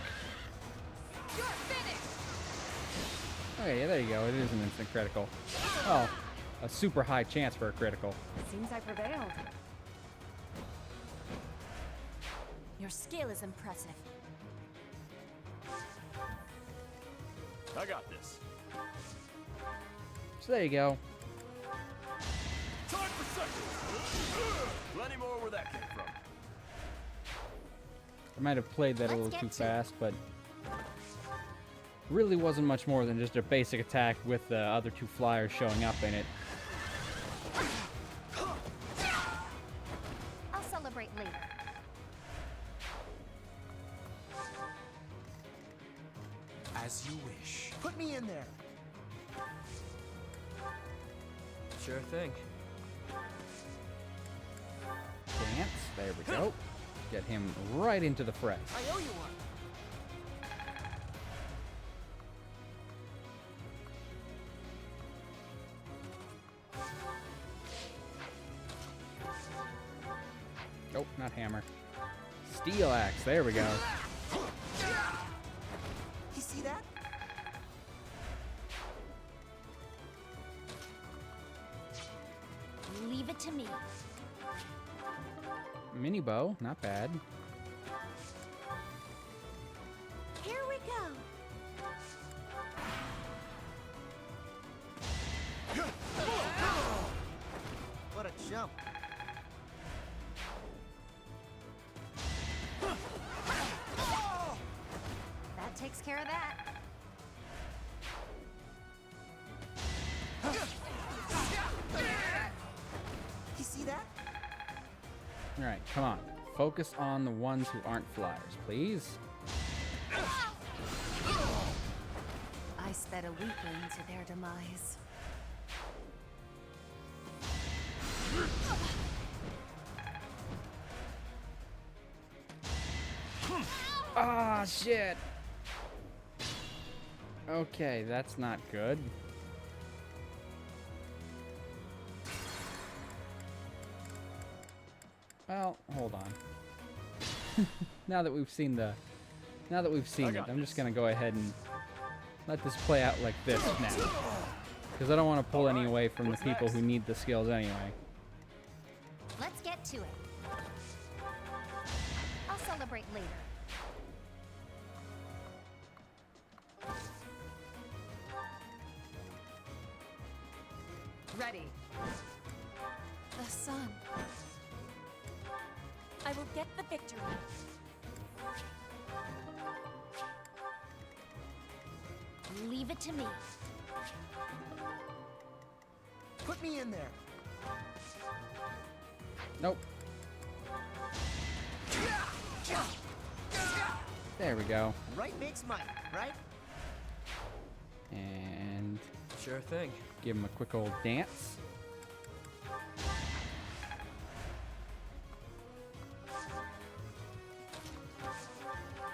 You're finished! Okay, yeah, there you go. It is an instant critical. Oh, a super high chance for a critical. Seems I prevailed. Your skill is impressive. I got this. So there you go. Time for seconds. Plenty more where that came from. I might have played that a little too fast, but really wasn't much more than just a basic attack with the other 2 flyers showing up in it. I'll celebrate later. As you wish. Put me in there. Sure thing. Dance. There we go. Get him right into the fray. I owe you one. Nope, not hammer. Steel axe. There we go. You see that? Leave it to me. Mini bow. Not bad. Here we go. What a jump. That takes care of that. You see that? All right, come on. Focus on the ones who aren't flyers, please. I sped a weakling to their demise. Ah, shit. Okay, that's not good. Well, hold on. Now that we've seen it, I'm just gonna go ahead and let this play out like this now. Because I don't want to pull any away from the people who need the skills anyway. Let's get to it. I'll celebrate later. Ready. The sun. I will get the victory. Leave it to me. Put me in there. Nope. There we go. Right makes might, right? And Sure thing. give him a quick old dance.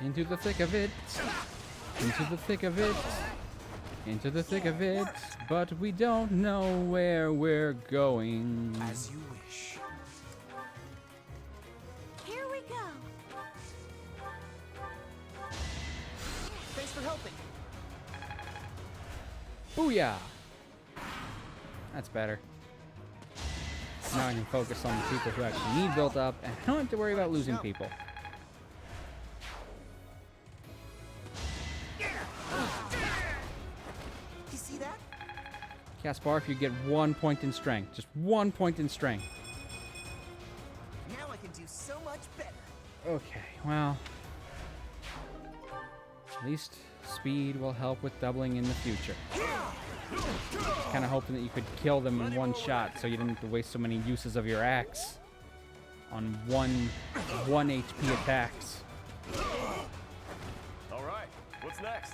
Into the thick of it. Into the thick of it. Into the thick of it. But we don't know where we're going. As you wish. Here we go. Thanks for helping. Booyah! That's better. Now I can focus on the people who actually need built up, and I don't have to worry about losing people. You see that? Caspar, if you get 1 point in strength, just 1 point in strength. Now I can do so much better. Okay, well, at least speed will help with doubling in the future. Kind of hoping that you could kill them in one shot so you didn't have to waste so many uses of your axe on one HP attacks. All right, what's next?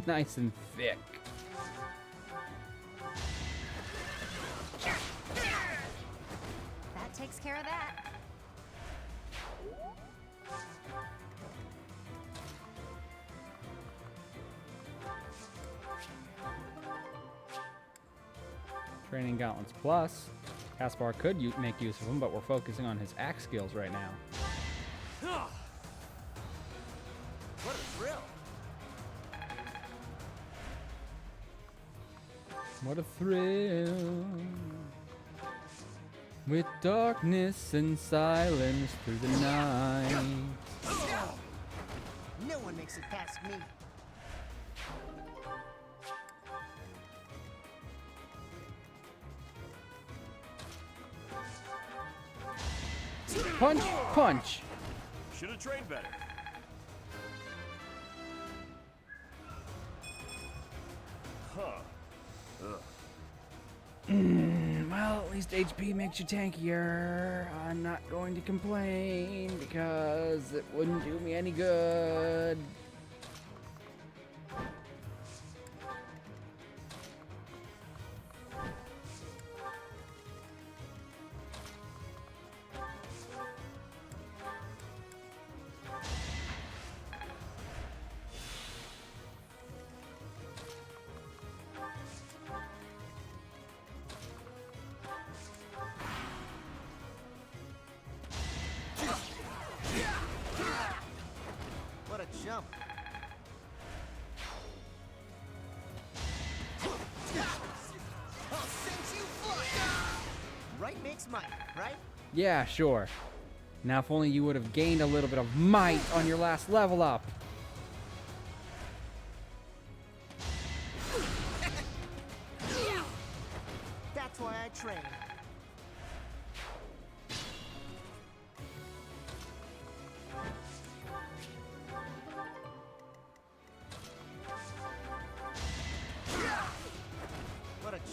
Nice and thick. That takes care of that. Training Gauntlets Plus. Caspar could make use of them, but we're focusing on his axe skills right now. What a thrill. What a thrill. With darkness and silence through the night. No one makes it past me. Punch, punch. Should have trained better. Huh. Ugh. Well, at least HP makes you tankier. I'm not going to complain because it wouldn't do me any good. What a jump. I'll send you flying. Right makes might, right? Yeah, sure. Now, if only you would have gained a little bit of might on your last level up. That's why I train.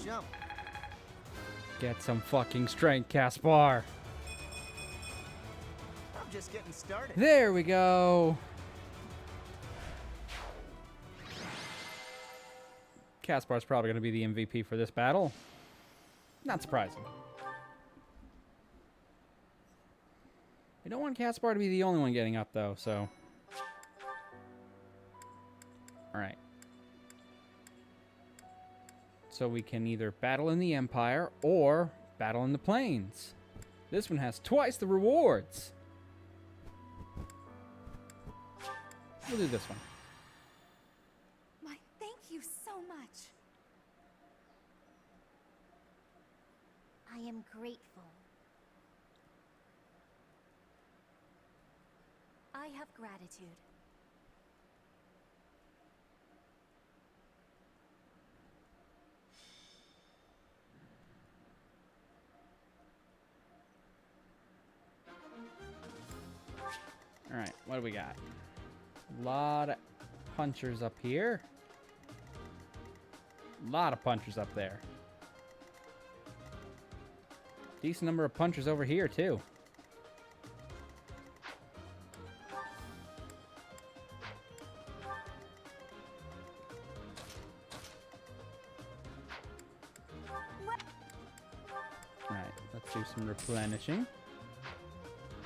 jump. Get some fucking strength, Caspar. I'm just getting started. There we go. Caspar's probably going to be the MVP for this battle. Not surprising. I don't want Caspar to be the only one getting up, though, so... Alright. So we can either battle in the Empire or battle in the Plains. This one has twice the rewards. We'll do this one. My, thank you so much. I am grateful. I have gratitude. Alright, what do we got? A lot of punchers up here. A lot of punchers up there. Decent number of punchers over here, too. Alright, let's do some replenishing.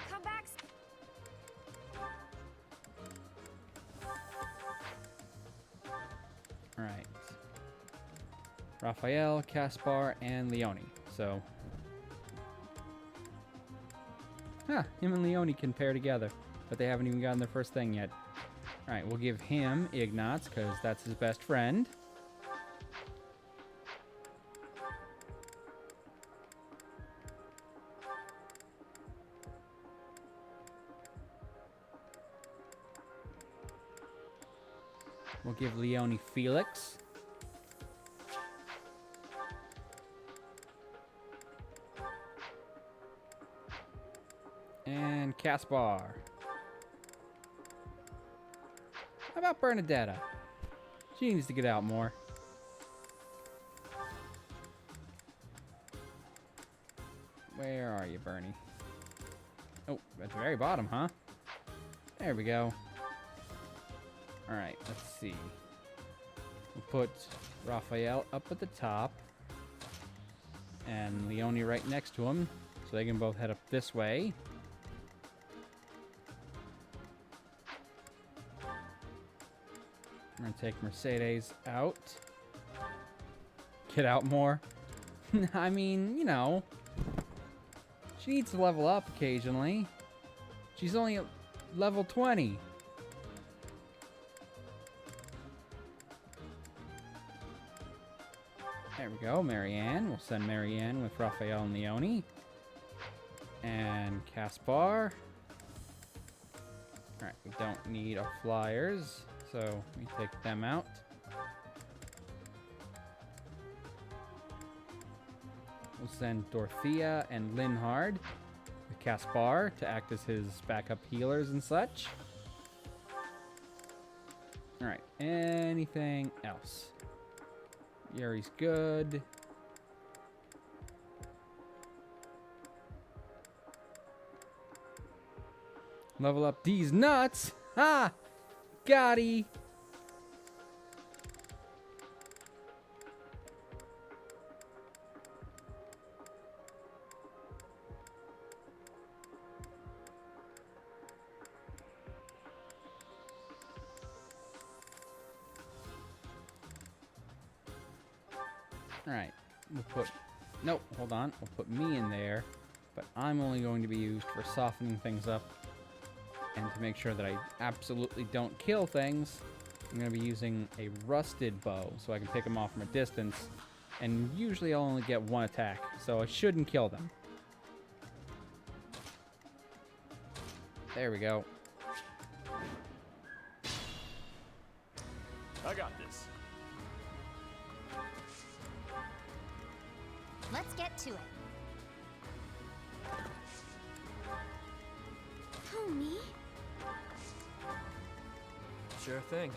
Come back. Alright. Raphael, Caspar, and Leone. So... Huh, him and Leone can pair together. But they haven't even gotten their first thing yet. Alright, we'll give him Ignatz, because that's his best friend. We'll give Leone Felix. And Caspar. How about Bernadetta? She needs to get out more. Where are you, Bernie? Oh, at the very bottom, huh? There we go. Alright, let's see. We'll put Raphael up at the top. And Leone right next to him. So they can both head up this way. I'm gonna take Mercedes out. Get out more. I mean, you know. She needs to level up occasionally. She's only at level 20. There we go, Marianne. We'll send Marianne with Raphael and Leone. And Caspar. Alright, we don't need our flyers, so we take them out. We'll send Dorothea and Linhard with Caspar to act as his backup healers and such. Alright, anything else? Yuri's good. Level up these nuts. Ha! Gotti. Alright, we'll put... Nope, hold on. We'll put me in there. But I'm only going to be used for softening things up. And to make sure that I absolutely don't kill things, I'm going to be using a rusted bow. So I can pick them off from a distance. And usually I'll only get one attack. So I shouldn't kill them. There we go. I got this. Let's get to it. Who, me? Sure thing.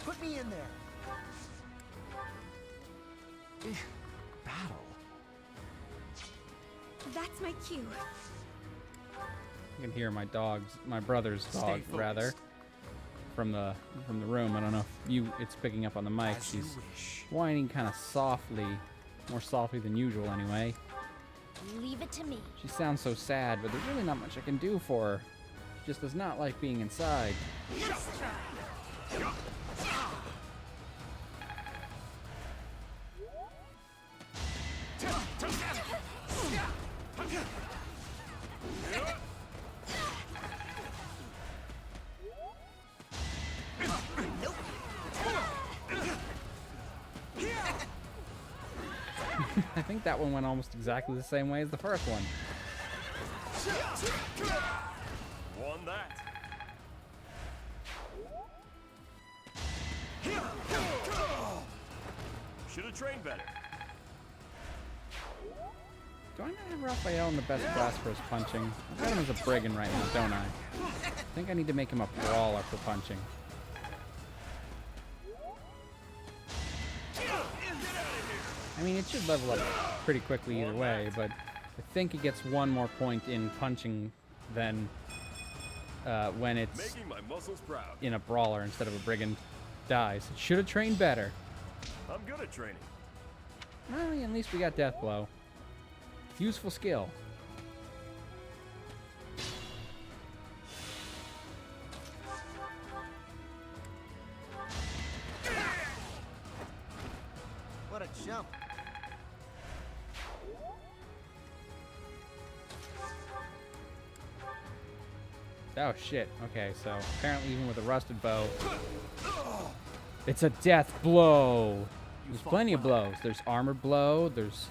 Put me in there. Battle. That's my cue. You can hear my brother's dog rather, from the room. I don't know if it's picking up on the mic. She's whining kind of softly, more softly than usual anyway. Leave it to me. She sounds so sad, but there's really not much I can do for her. She just does not like being inside. Let's try. I think that one went almost exactly the same way as the first one. Won that. Should have trained better. Do I not have Raphael in the best class for his punching? I've got him as a brigand right now, don't I? I think I need to make him a brawler for punching. I mean, it should level up pretty quickly either way, but I think it gets one more point in punching than when it's Making my muscles proud. in a brawler instead of a brigand dies. It should have trained better. I'm good at training. Well, at least we got Death Blow. Useful skill. What a jump. Oh shit. Okay, so apparently even with a rusted bow, it's a death blow. There's plenty of blows. There's armor blow. There's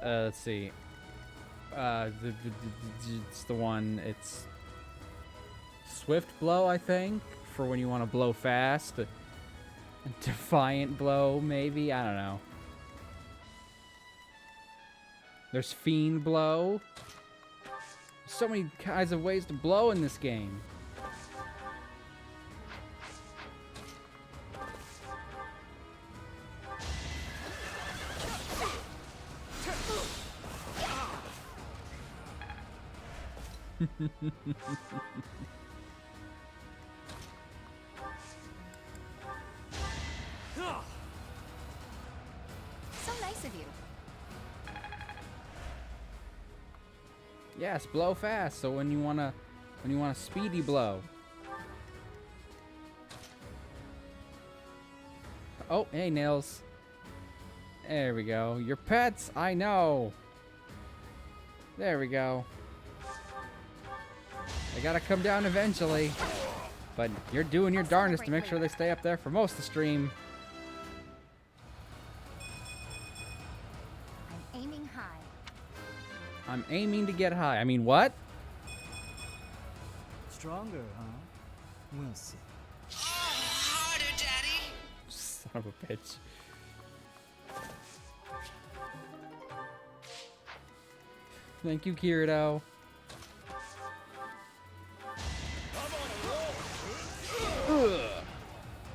let's see. It's the one. It's swift blow, I think, for when you want to blow fast. Defiant blow, maybe. I don't know. There's fiend blow. So many kinds of ways to blow in this game. So nice of you. Yes, blow fast. So when you wanna speedy blow. Oh, hey Nails. There we go. Your pets, I know. There we go. They gotta come down eventually. But you're doing your darndest to make sure they stay up there for most of the stream. I'm aiming high. I'm aiming to get high. I mean, what? Stronger, huh? We'll see. Harder, Daddy. Son of a bitch. Thank you, Kirito.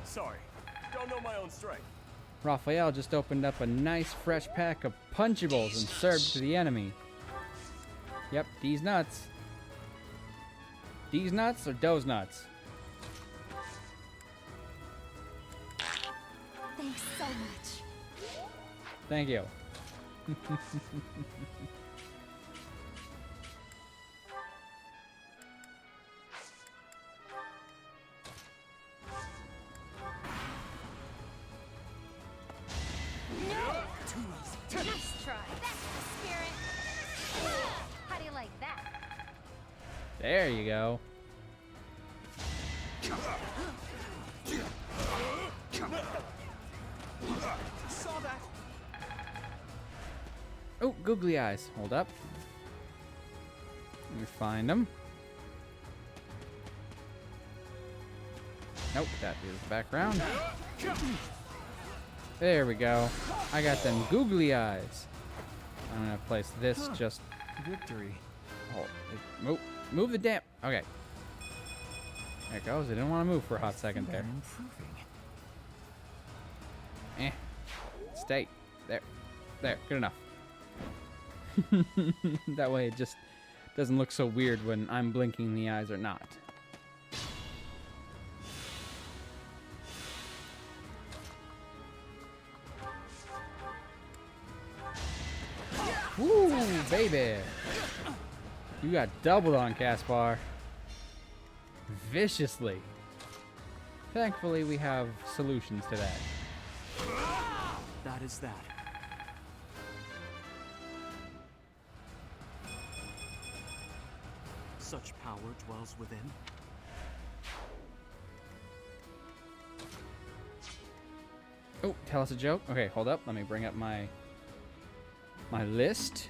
Sorry, don't know my own strength. Raphael just opened up a nice fresh pack of punchables and served to the enemy. Yep, these nuts. These nuts or those nuts? Thanks so much. Thank you. Let's try. That's the spirit. How do you like that? There you go. Saw that. Oh, googly eyes. Hold up. Let me find them. Nope, that is the background. There we go. I got them googly eyes. I'm gonna place this just. Victory. Oh, move the damn. Okay. There it goes. I didn't want to move for a hot second there. Stay. There. There. Good enough. That way it just doesn't look so weird when I'm blinking the eyes or not. Woo, baby. You got doubled on, Caspar. Viciously. Thankfully, we have solutions to that. That is that. Such power dwells within. Oh, tell us a joke? Okay, hold up. Let me bring up my list.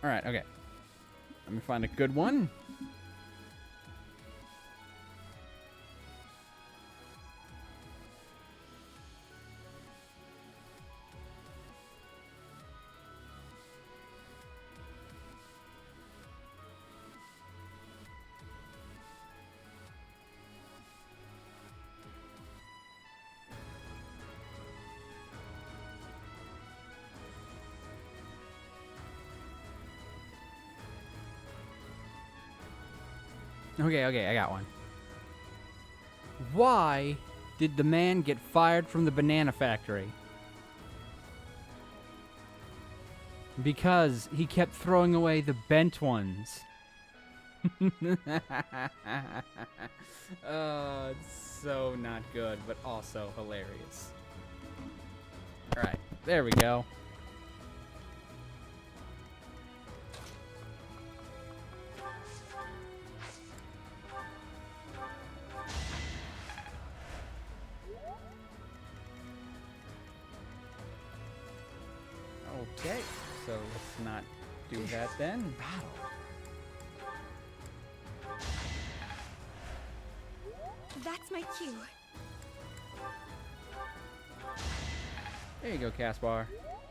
All right, okay. Let me find a good one. Okay, I got one. Why did the man get fired from the banana factory? Because he kept throwing away the bent ones. Oh, it's so not good, but also hilarious. Alright, there we go. Okay, so let's not do that then. That's my cue. There you go, Caspar.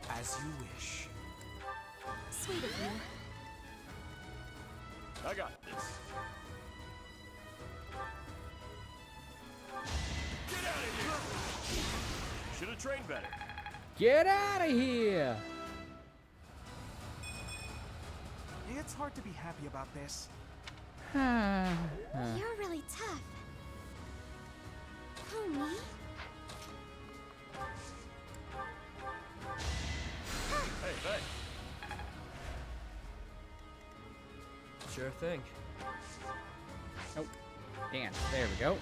As you wish. Sweet of you. I got this. Get out of here! Should have trained better. Get out of here! It's hard to be happy about this. You're really tough. Who, me? Hey, thanks. Sure thing. Oh, dance. There we go.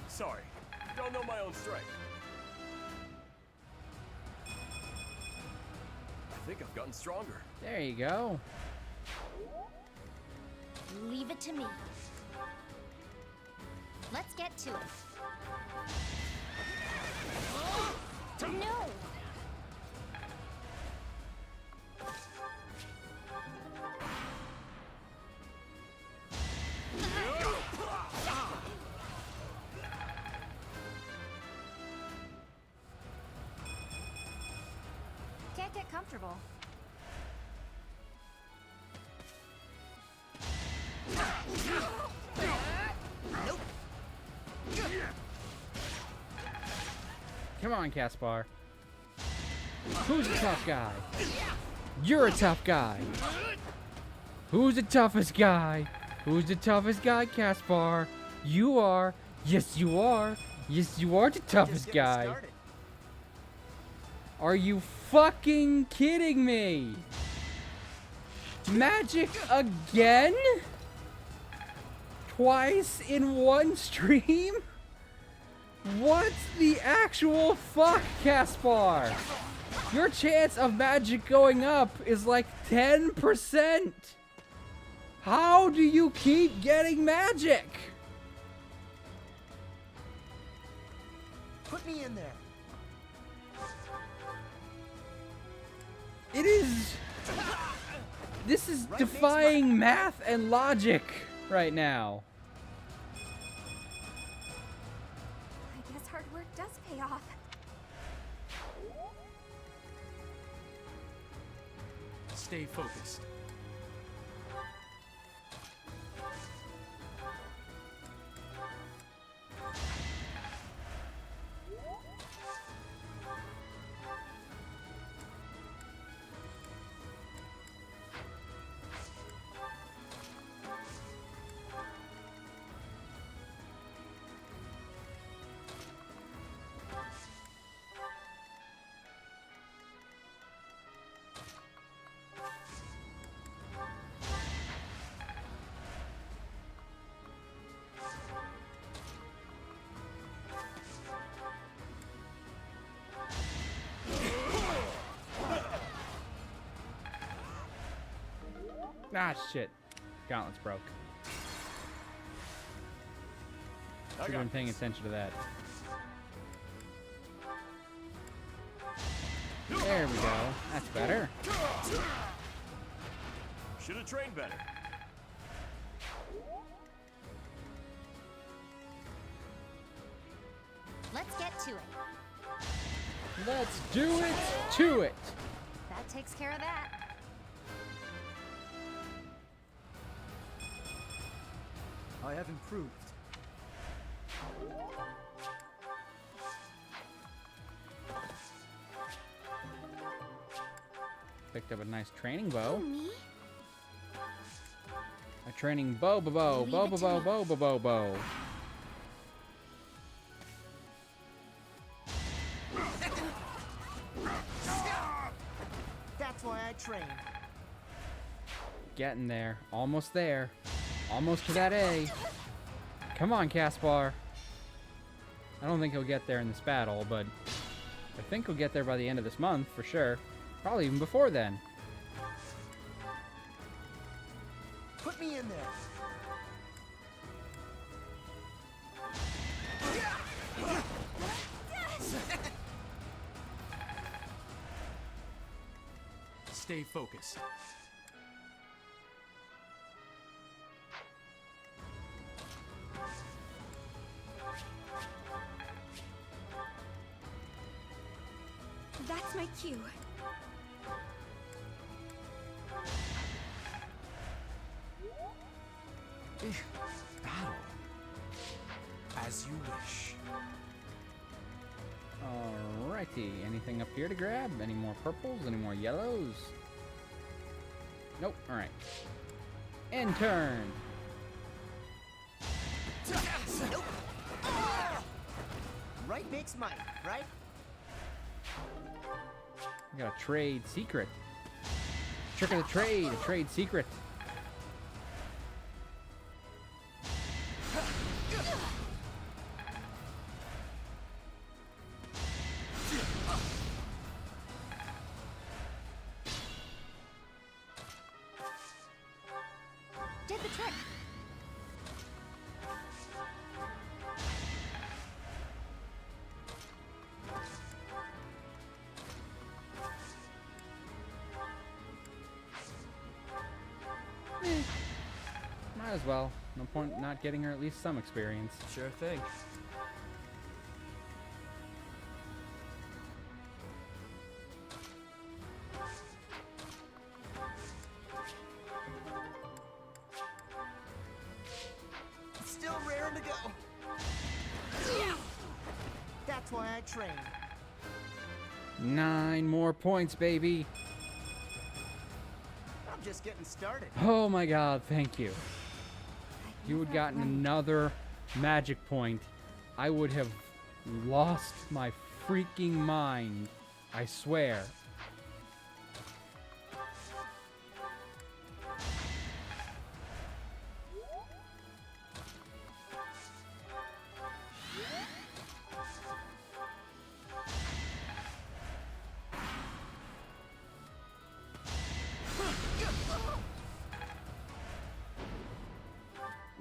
Sorry. Don't know my own strength. I think I've gotten stronger. There you go. Leave it to me. Let's get to it. No! Can't get comfortable. Nope. Come on, Caspar. Who's the tough guy? You're a tough guy. Who's the toughest guy? Who's the toughest guy, Caspar? You are. Yes, you are. Yes, you are the toughest guy. Are you fucking kidding me? Magic again? Twice in one stream? What the actual fuck, Caspar? Your chance of magic going up is like 10%. How do you keep getting magic? Put me in there. It is... This is defying math and logic right now. I guess hard work does pay off. Stay focused. Ah, shit. Gauntlet's broke. Should have been paying attention to that. There we go. That's better. Should have trained better. Let's get to it. Let's do it to it. That takes care of that. I have improved. Picked up a nice training bow. Me? A training bow. That's why I trained. Getting there. Almost there. Almost to that A. Come on, Caspar. I don't think he'll get there in this battle, but I think he'll get there by the end of this month, for sure. Probably even before then. Put me in there. Stay focused. That's my cue. Battle. As you wish. Alrighty. Anything up here to grab? Any more purples? Any more yellows? Nope. Alright. End turn. Nope. Right makes might, right? I got a trade secret. Trick of the trade. A trade secret. Did the trick. Might as well. No point not getting her at least some experience. Sure thing. Still raring to go. That's why I trained. 9 more points, baby. I'm just getting started. Oh my god, thank you. If you had gotten another magic point, I would have lost my freaking mind. I swear.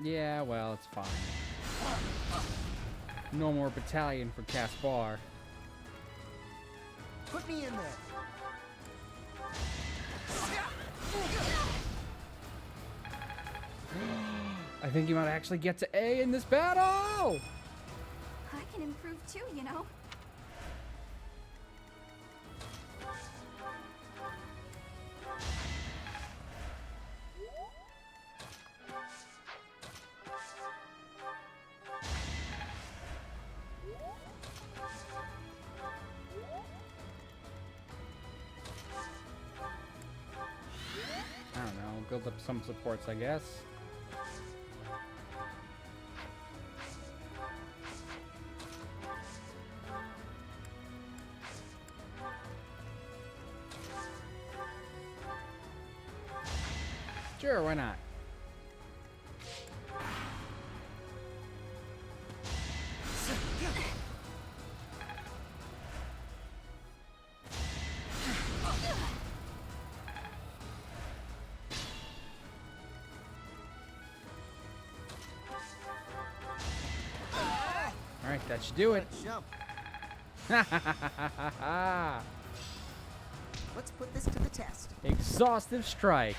Yeah, well, it's fine. No more battalion for Caspar. Put me in there. I think you might actually get to A in this battle! I can improve too, you know. I don't know, build up some supports, I guess. Sure, why not? Alright, that should do it. Jump. Ha Let's put this to the test. Exhaustive Strike.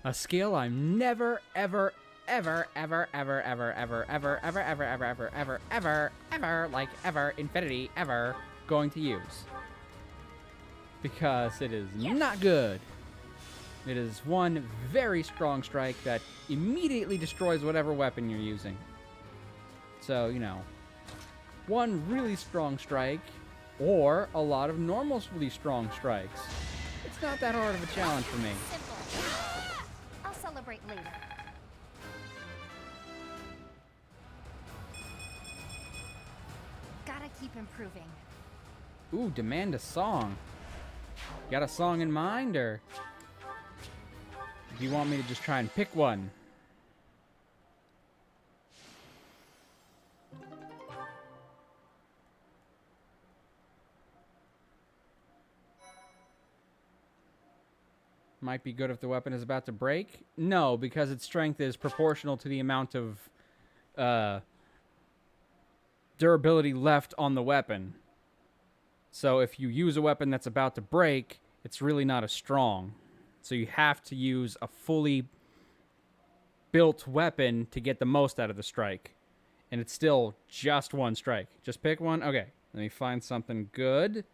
A skill I'm never, ever, ever, ever, ever, ever, ever, ever, ever, ever, ever, ever, ever, ever, ever, like ever, infinity, ever, going to use. Because it is not good. It is one very strong strike that immediately destroys whatever weapon you're using. So, you know, one really strong strike, or a lot of normally strong strikes. It's not that hard of a challenge for me. I'll celebrate later. Gotta keep improving. Ooh, demand a song. Got a song in mind, or do you want me to just try and pick one? Might be good if the weapon is about to break. No, because its strength is proportional to the amount of durability left on the weapon. So if you use a weapon that's about to break, it's really not as strong. So you have to use a fully built weapon to get the most out of the strike. And it's still just one strike. Just pick one? Okay, let me find something good.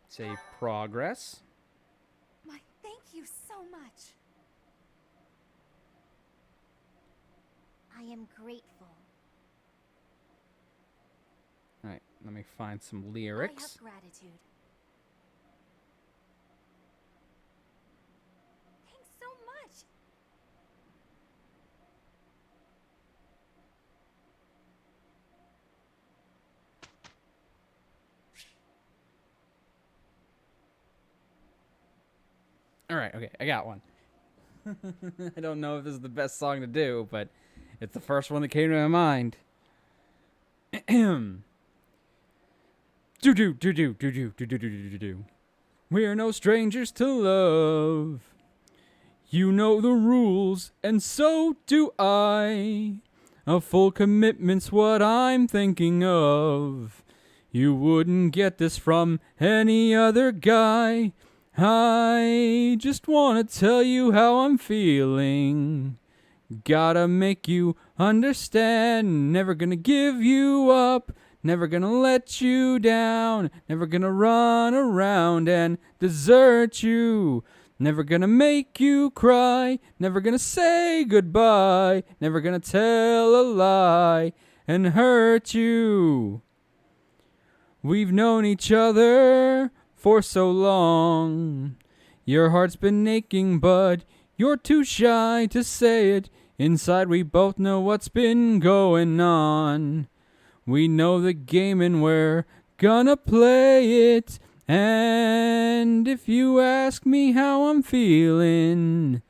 Save progress. My thank you so much. I am grateful. All right, let me find some I lyrics. have gratitude. Thanks so much. All right, okay, I got one. I don't know if this is the best song to do, but it's the first one that came to my mind. Do. We're no strangers to love. You know the rules, and so do I. A full commitment's what I'm thinking of. You wouldn't get this from any other guy. I just want to tell you how I'm feeling. Gotta make you understand. Never gonna give you up. Never gonna let you down. Never gonna run around and desert you. Never gonna make you cry. Never gonna say goodbye. Never gonna tell a lie and hurt you. We've known each other for so long. Your heart's been aching, but you're too shy to say it. Inside we both know what's been going on. We know the game and we're gonna play it. And if you ask me how I'm feeling,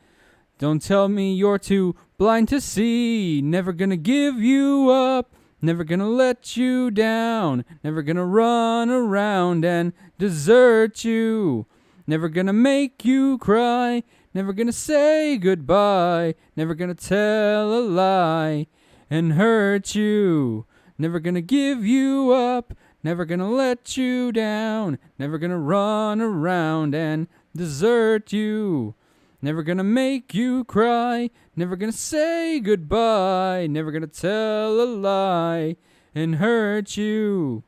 don't tell me you're too blind to see. Never gonna give you up. Never gonna let you down. Never gonna run around and desert you. Never gonna make you cry. Never gonna say goodbye. Never gonna tell a lie and hurt you. Never gonna give you up. Never gonna let you down. Never gonna run around and desert you. Never gonna make you cry. Never gonna say goodbye. Never gonna tell a lie and hurt you.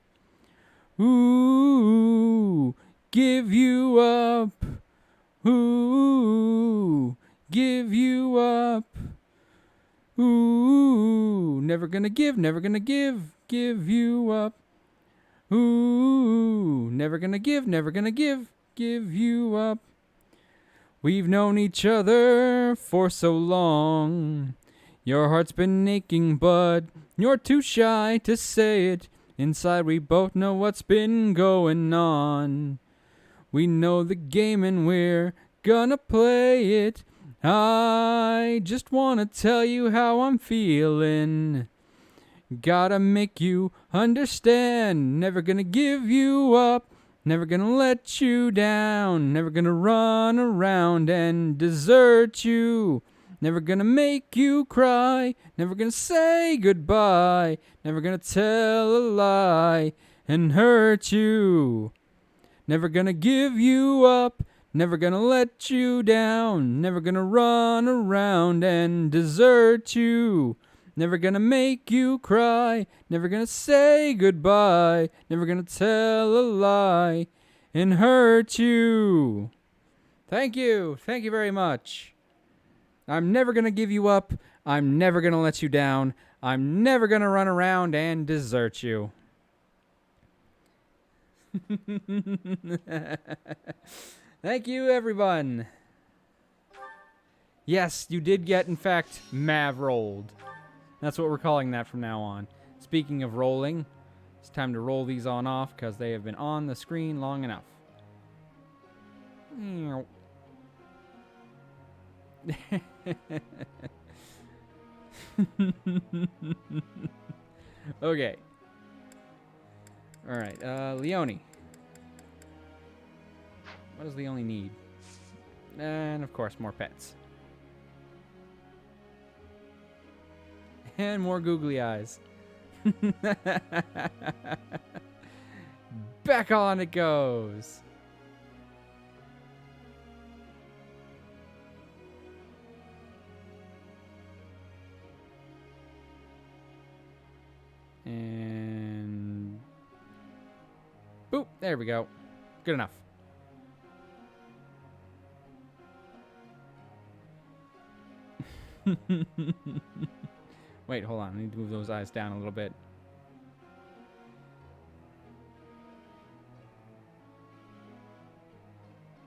Ooh, give you up. Ooh, give you up. Ooh, never gonna give you up. Ooh, never gonna give you up. We've known each other for so long. Your heart's been aching, but you're too shy to say it. Inside we both know what's been going on. We know the game and we're gonna play it. I just wanna tell you how I'm feeling. Gotta make you understand. Never gonna give you up. Never gonna let you down. Never gonna run around and desert you. Never gonna make you cry. Never gonna say goodbye. Never gonna tell a lie and hurt you. Never gonna give you up. Never gonna let you down. Never gonna run around and desert you. Never gonna make you cry. Never gonna say goodbye. Never gonna tell a lie and hurt you. Thank you. Thank you very much. I'm never gonna give you up. I'm never gonna let you down. I'm never gonna run around and desert you. Thank you, everyone. Yes, you did get, in fact, Mav rolled. That's what we're calling that from now on. Speaking of rolling, it's time to roll these on off because they have been on the screen long enough. Okay. Alright, Leone. What does Leone need? And, of course, more pets. And more googly eyes. Back on it goes. And boop, there we go. Good enough. Wait, hold on. I need to move those eyes down a little bit.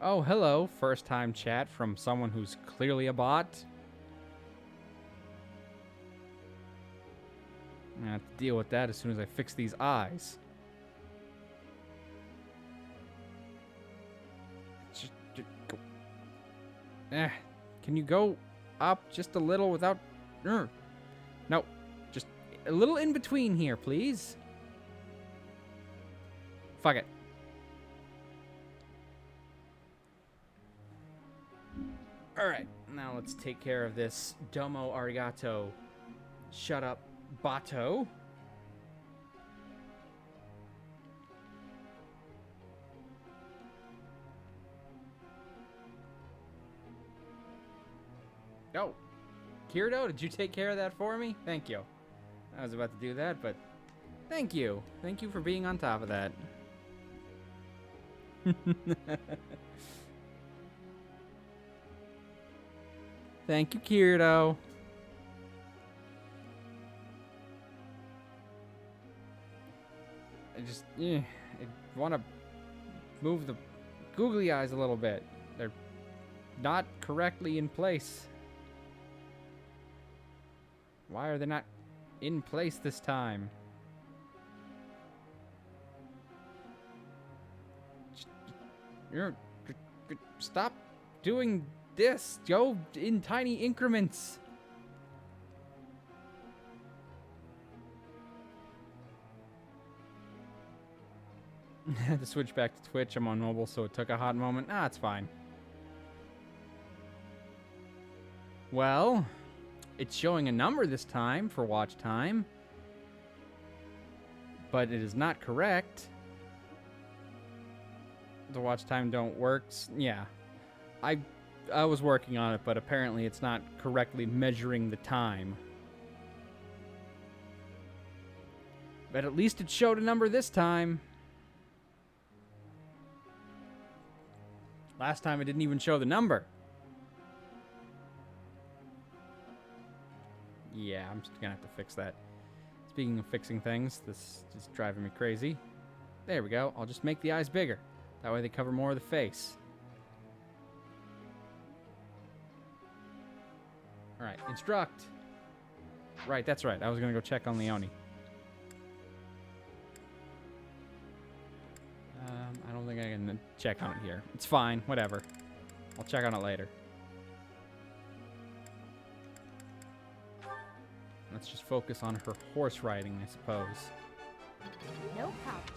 Oh, hello. First time chat from someone who's clearly a bot. I'm gonna have to deal with that as soon as I fix these eyes. Just go. Can you go up just a little without... No, just a little in between here, please. Fuck it. Alright, now let's take care of this domo arigato. Shut up, Bato. Oh, Kirito, did you take care of that for me? Thank you. I was about to do that, but thank you. Thank you for being on top of that. Thank you, Kirito. I want to move the googly eyes a little bit. They're not correctly in place. Why are they not in place this time? Stop doing this. Go in tiny increments. I had to switch back to Twitch. I'm on mobile, so it took a hot moment. Ah, it's fine. Well, it's showing a number this time for watch time. but it is not correct. The watch time don't work. Yeah, I was working on it, but apparently it's not correctly measuring the time. But at least it showed a number this time. Last time it didn't even show the number. Yeah, I'm just gonna have to fix that. Speaking of fixing things, this is driving me crazy. There we go. I'll just make the eyes bigger. That way they cover more of the face. Alright, instruct. Right, that's right. I was gonna go check on Leone. I don't think I can check on it here. It's fine, whatever. I'll check on it later. Let's just focus on her horse riding, I suppose. No problem.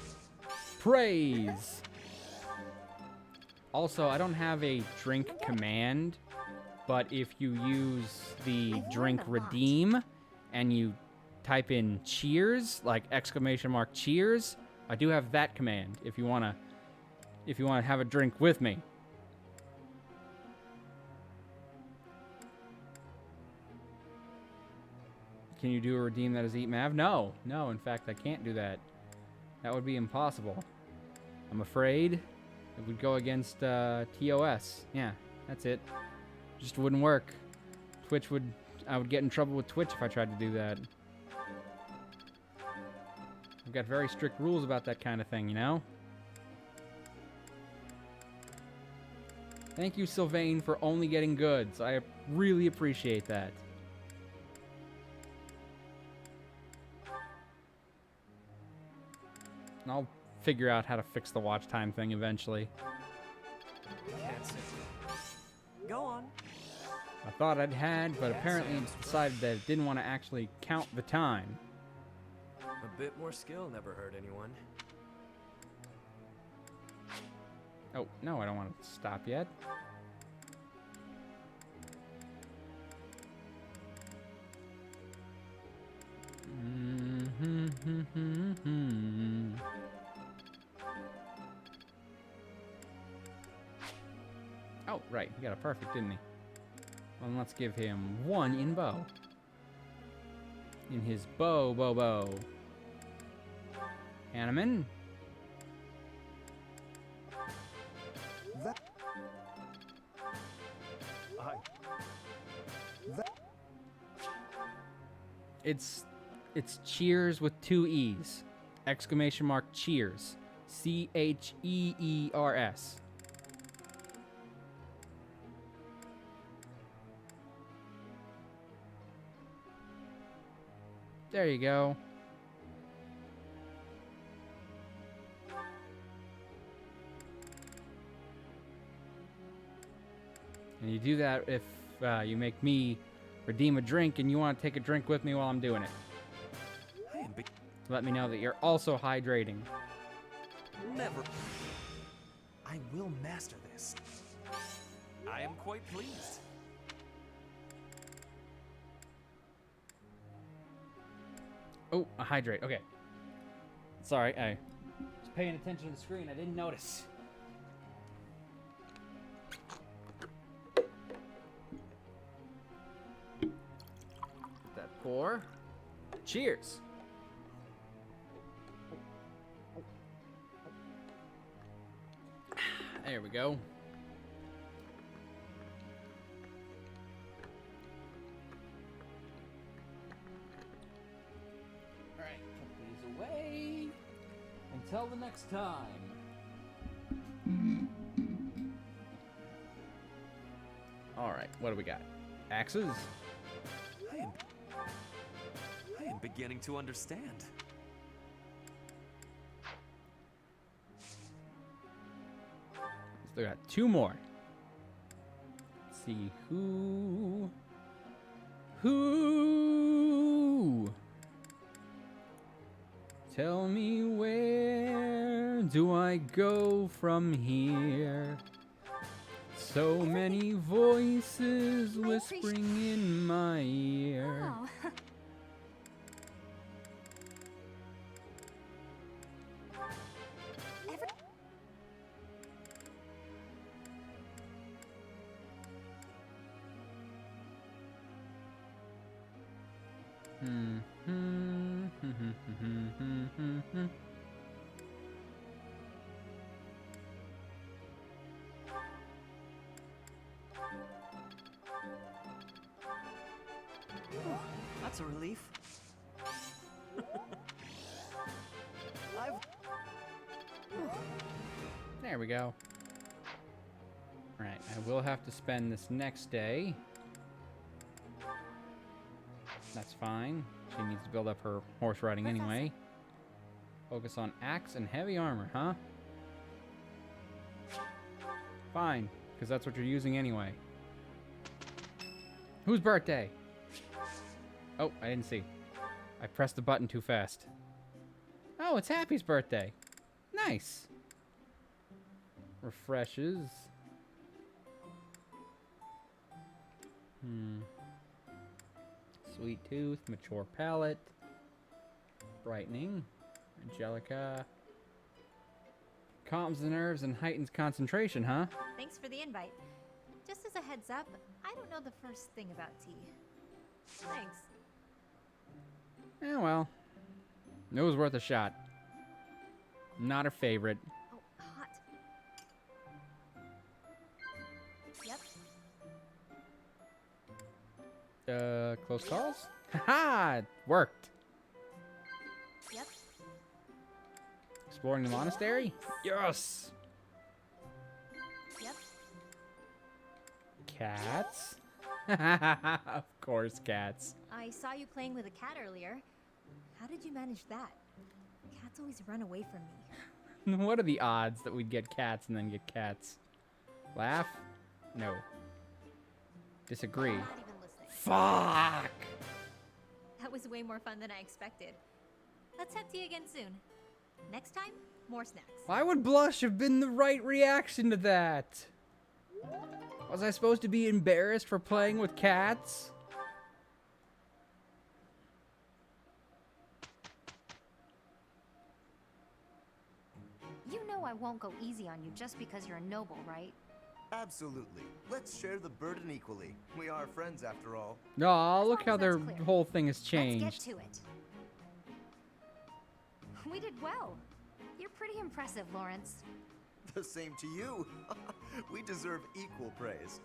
Praise! Also, I don't have a drink command, but if you use the drink redeem and you type in cheers, like exclamation mark cheers, I do have that command if you wanna have a drink with me. Can you do a redeem that is eat Mav? No, in fact I can't do that. That would be impossible. I'm afraid it would go against TOS. Yeah, that's it. Just wouldn't work. I would get in trouble with Twitch if I tried to do that. We've got very strict rules about that kind of thing, you know? Thank you, Sylvain, for only getting goods. I really appreciate that. And I'll figure out how to fix the watch time thing eventually. Go on. I thought I'd had, but apparently it decided that it didn't want to actually count the time. A bit more skill never hurt anyone. Oh, no, I don't want to stop yet. Oh, right, he got a perfect, didn't he? Well, then let's give him 1 in bow. In his bow. Hanneman. It's cheers with 2 E's. Exclamation mark cheers. CHEERS. There you go. And you do that if you make me redeem a drink and you want to take a drink with me while I'm doing it. Let me know that you're also hydrating. Never. I will master this. I am quite pleased. Oh, a hydrate. Okay. Sorry, I was paying attention to the screen. I didn't notice. Let that pour. Cheers. There we go. Alright, put these away until the next time. Alright, what do we got? Axes? I am beginning to understand. Still got 2 more. Let's see who. Tell me, where do I go from here? So many voices whispering in my ear. Oh. That's a relief. There we go. Alright, I will have to spend this next day. That's fine. She needs to build up her horse riding anyway. Focus on axe and heavy armor, huh? Fine, because that's what you're using anyway. Whose birthday? Oh, I didn't see. I pressed the button too fast. Oh, it's Happy's birthday. Nice. Refreshes. Sweet tooth, mature palate, brightening, Angelica. Calms the nerves and heightens concentration, huh? Thanks for the invite. Just as a heads up, I don't know the first thing about tea. Thanks. Yeah, well, it was worth a shot. Not her favorite. Oh, hot. Yep. Close calls? Haha, it worked. Yep. Exploring the monastery? Yes! Yep. Cats? Of course, cats. I saw you playing with a cat earlier. How did you manage that? Cats always run away from me. What are the odds that we'd get cats and then get cats? Laugh? No. Disagree. I'm not even listening. Fuck! That was way more fun than I expected. Let's have tea again soon. Next time, more snacks. Why would blush have been the right reaction to that? Was I supposed to be embarrassed for playing with cats? You know I won't go easy on you just because you're a noble, right? Absolutely. Let's share the burden equally. We are friends after all. Aw, look how their clear. whole thing has Let's changed. get to it. We did well. You're pretty impressive, Lawrence. The same to you. We deserve equal praise.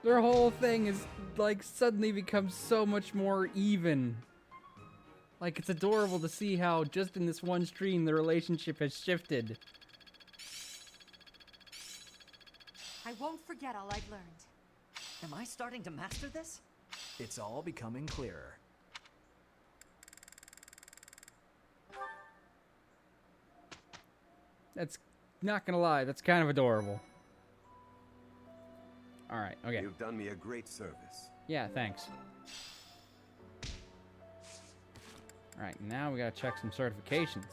Their whole thing is like suddenly becomes so much more even. Like it's adorable to see how just in this one stream the relationship has shifted. I won't forget all I've learned. Am I starting to master this? It's all becoming clearer. That's not gonna lie, that's kind of adorable. Alright, okay. You've done me a great service. Yeah, thanks. Alright, now we gotta check some certifications.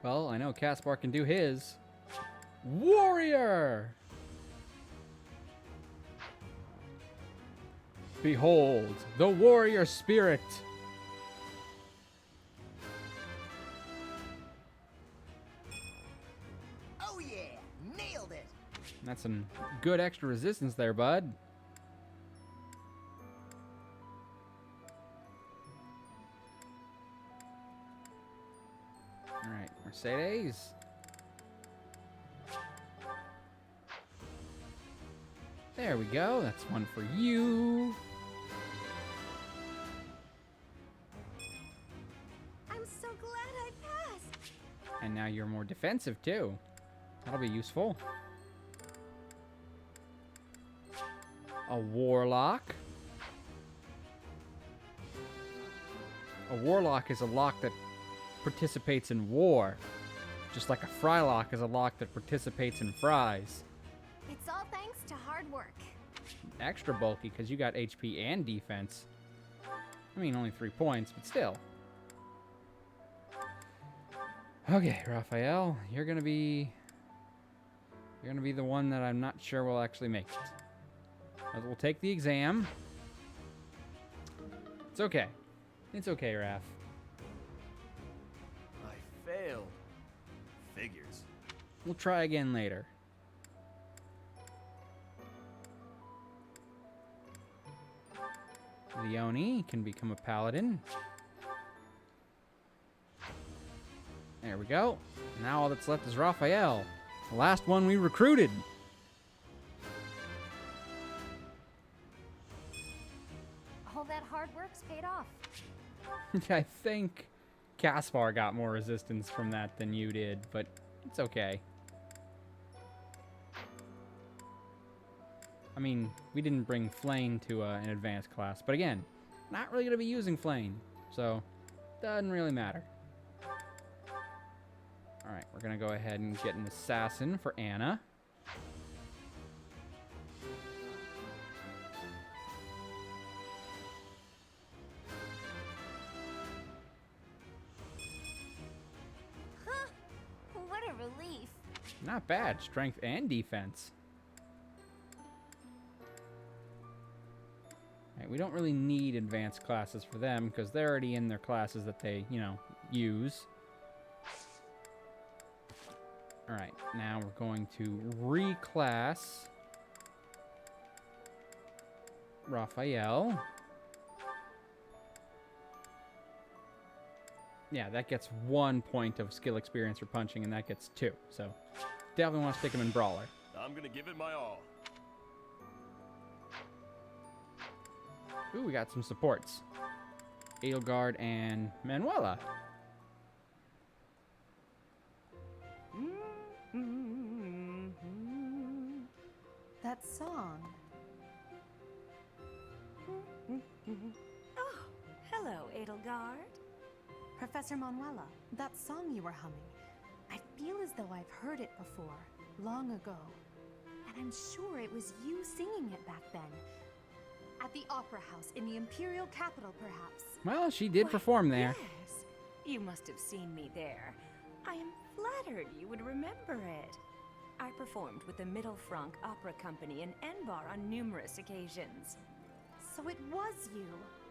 Well, I know Caspar can do his. Warrior! Behold, the warrior spirit! Oh yeah, nailed it. That's some good extra resistance there, bud. Alright, Mercedes. There we go, that's one for you. I'm so glad I passed. And now you're more defensive too. That'll be useful. A warlock. A warlock is a lock that participates in war. Just like a frylock is a lock that participates in fries. It's all thanks to hard work. Extra bulky because you got HP and defense. I mean, only 3 points, but still. Okay, Raphael, you're gonna be the one that I'm not sure will actually make it. We'll take the exam. It's okay. It's okay, Raph. I failed. Figures. We'll try again later. Leone can become a paladin. There we go. Now all that's left is Raphael, the last one we recruited. All that hard work's paid off. I think Caspar got more resistance from that than you did, but it's okay. I mean, we didn't bring Flame to an advanced class, but again, not really going to be using Flame, so doesn't really matter. Alright, we're going to go ahead and get an assassin for Anna. Huh? What a relief. Not bad, strength and defense. Alright, we don't really need advanced classes for them because they're already in their classes that they, you know, use. Alright, now we're going to reclass Raphael. Yeah, that gets 1 point of skill experience for punching, and that gets 2. So, definitely want to stick him in Brawler. I'm gonna give it my all. Ooh, we got some supports. Edelgard and Manuela. That song. Oh, hello, Edelgard. Professor Manuela, that song you were humming. I feel as though I've heard it before, long ago. And I'm sure it was you singing it back then. At the Opera House in the Imperial capital, perhaps. Well, she did perform there. Yes, you must have seen me there. I am flattered you would remember it. I performed with the Mittelfrank Opera Company in Enbar on numerous occasions. So it was you.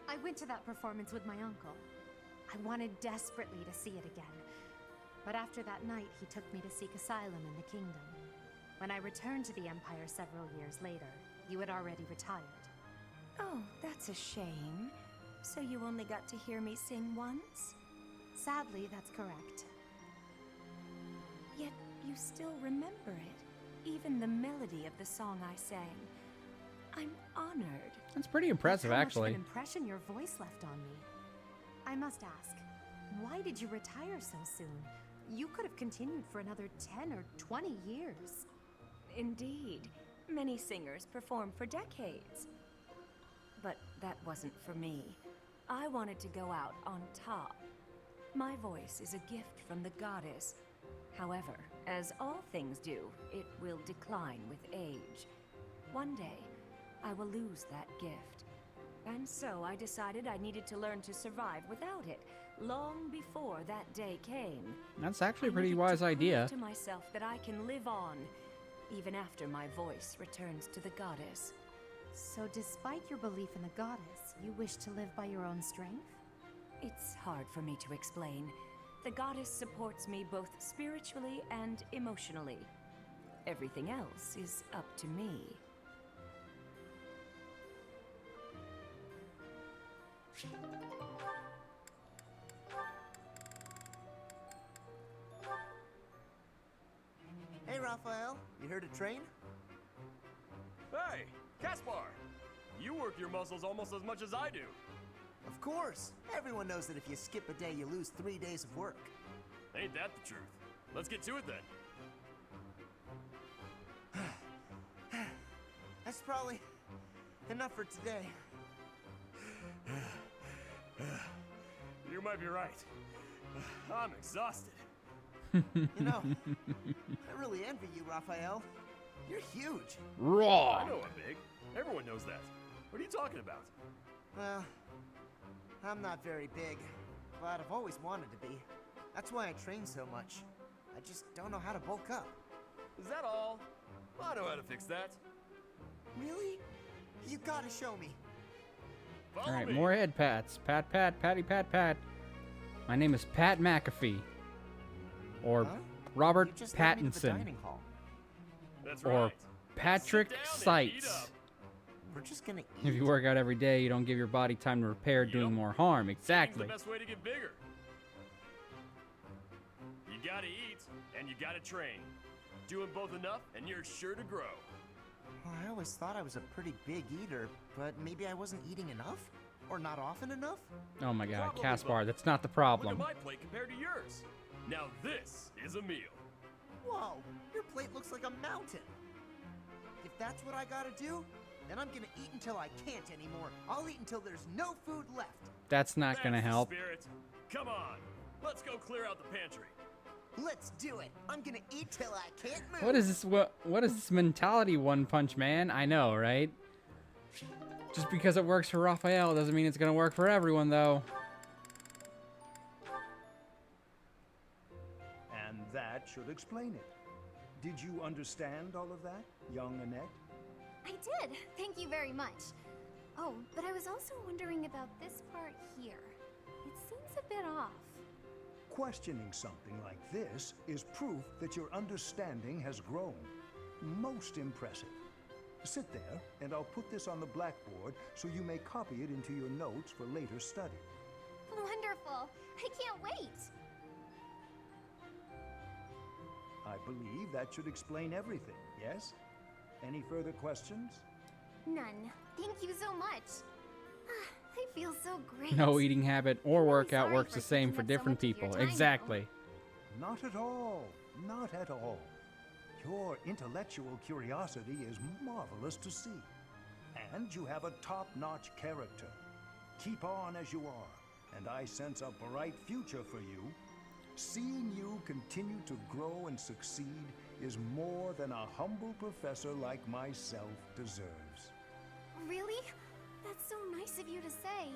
I went to that performance with my uncle. I wanted desperately to see it again. But after that night, he took me to seek asylum in the kingdom. When I returned to the Empire several years later, you had already retired. Oh, that's a shame. So you only got to hear me sing once? Sadly, that's correct. Yet you still remember it, even the melody of the song I sang. I'm honored. That's pretty impressive, How much actually. of an impression your voice left on me. I must ask, why did you retire so soon? You could have continued for another 10 or 20 years. Indeed, many singers perform for decades. But that wasn't for me. I wanted to go out on top. My voice is a gift from the goddess. However, as all things do, it will decline with age. One day, I will lose that gift. And so I decided I needed to learn to survive without it, long before that day came. That's actually a pretty wise idea. To myself that I can live on, even after my voice returns to the goddess. So despite your belief in the goddess, you wish to live by your own strength? It's hard for me to explain. The goddess supports me both spiritually and emotionally. Everything else is up to me. Hey, Raphael, you heard a train? Hey, Caspar! You work your muscles almost as much as I do. Of course. Everyone knows that if you skip a day, you lose 3 days of work. Ain't that the truth? Let's get to it then. That's probably enough for today. You might be right. I'm exhausted. You know, I really envy you, Raphael. You're huge. Raw. I know I'm big. Everyone knows that. What are you talking about? Well, I'm not very big, but I've always wanted to be. That's why I train so much. I just don't know how to bulk up. Is that all? I know how to fix that. Really? You gotta show me. All right, more head pats. Pat, pat, patty, pat, pat. My name is Pat McAfee. Or Robert You just led me to the Pattinson. dining hall. That's Or right. Patrick Sit down and eat Seitz. up. We're just gonna eat. If you work out every day, you don't give your body time to repair, doing more harm. Eating's Exactly. the best way to get bigger. You gotta eat, and you gotta train. Do them both enough, and you're sure to grow. Well, I always thought I was a pretty big eater, but maybe I wasn't eating enough? Or not often enough? Oh my god, Probably Caspar, both. that's not the Look problem. at my plate compared to yours. Now this is a meal. Whoa, your plate looks like a mountain. If that's what I gotta do, then I'm gonna eat until I can't anymore. I'll eat until there's no food left. That's not gonna That's the help. Spirit. Come on, let's go clear out the pantry. Let's do it. I'm gonna eat till I can't move. What is this? What is this mentality, One Punch Man? I know, right? Just because it works for Raphael doesn't mean it's gonna work for everyone, though. And that should explain it. Did you understand all of that, young Annette? I did. Thank you very much. Oh, but I was also wondering about this part here. It seems a bit off. Questioning something like this is proof that your understanding has grown. Most impressive. Sit there, and I'll put this on the blackboard so you may copy it into your notes for later study. Wonderful. I can't wait. I believe that should explain everything, yes? Any further questions? None. Thank you so much. I feel so great. No eating habit or workout sorry works for the same taking for up so different much of your people. time, though. Exactly. Not at all. Not at all. Your intellectual curiosity is marvelous to see. And you have a top-notch character. Keep on as you are, and I sense a bright future for you. Seeing you continue to grow and succeed is more than a humble professor like myself deserves. Really? That's so nice of you to say.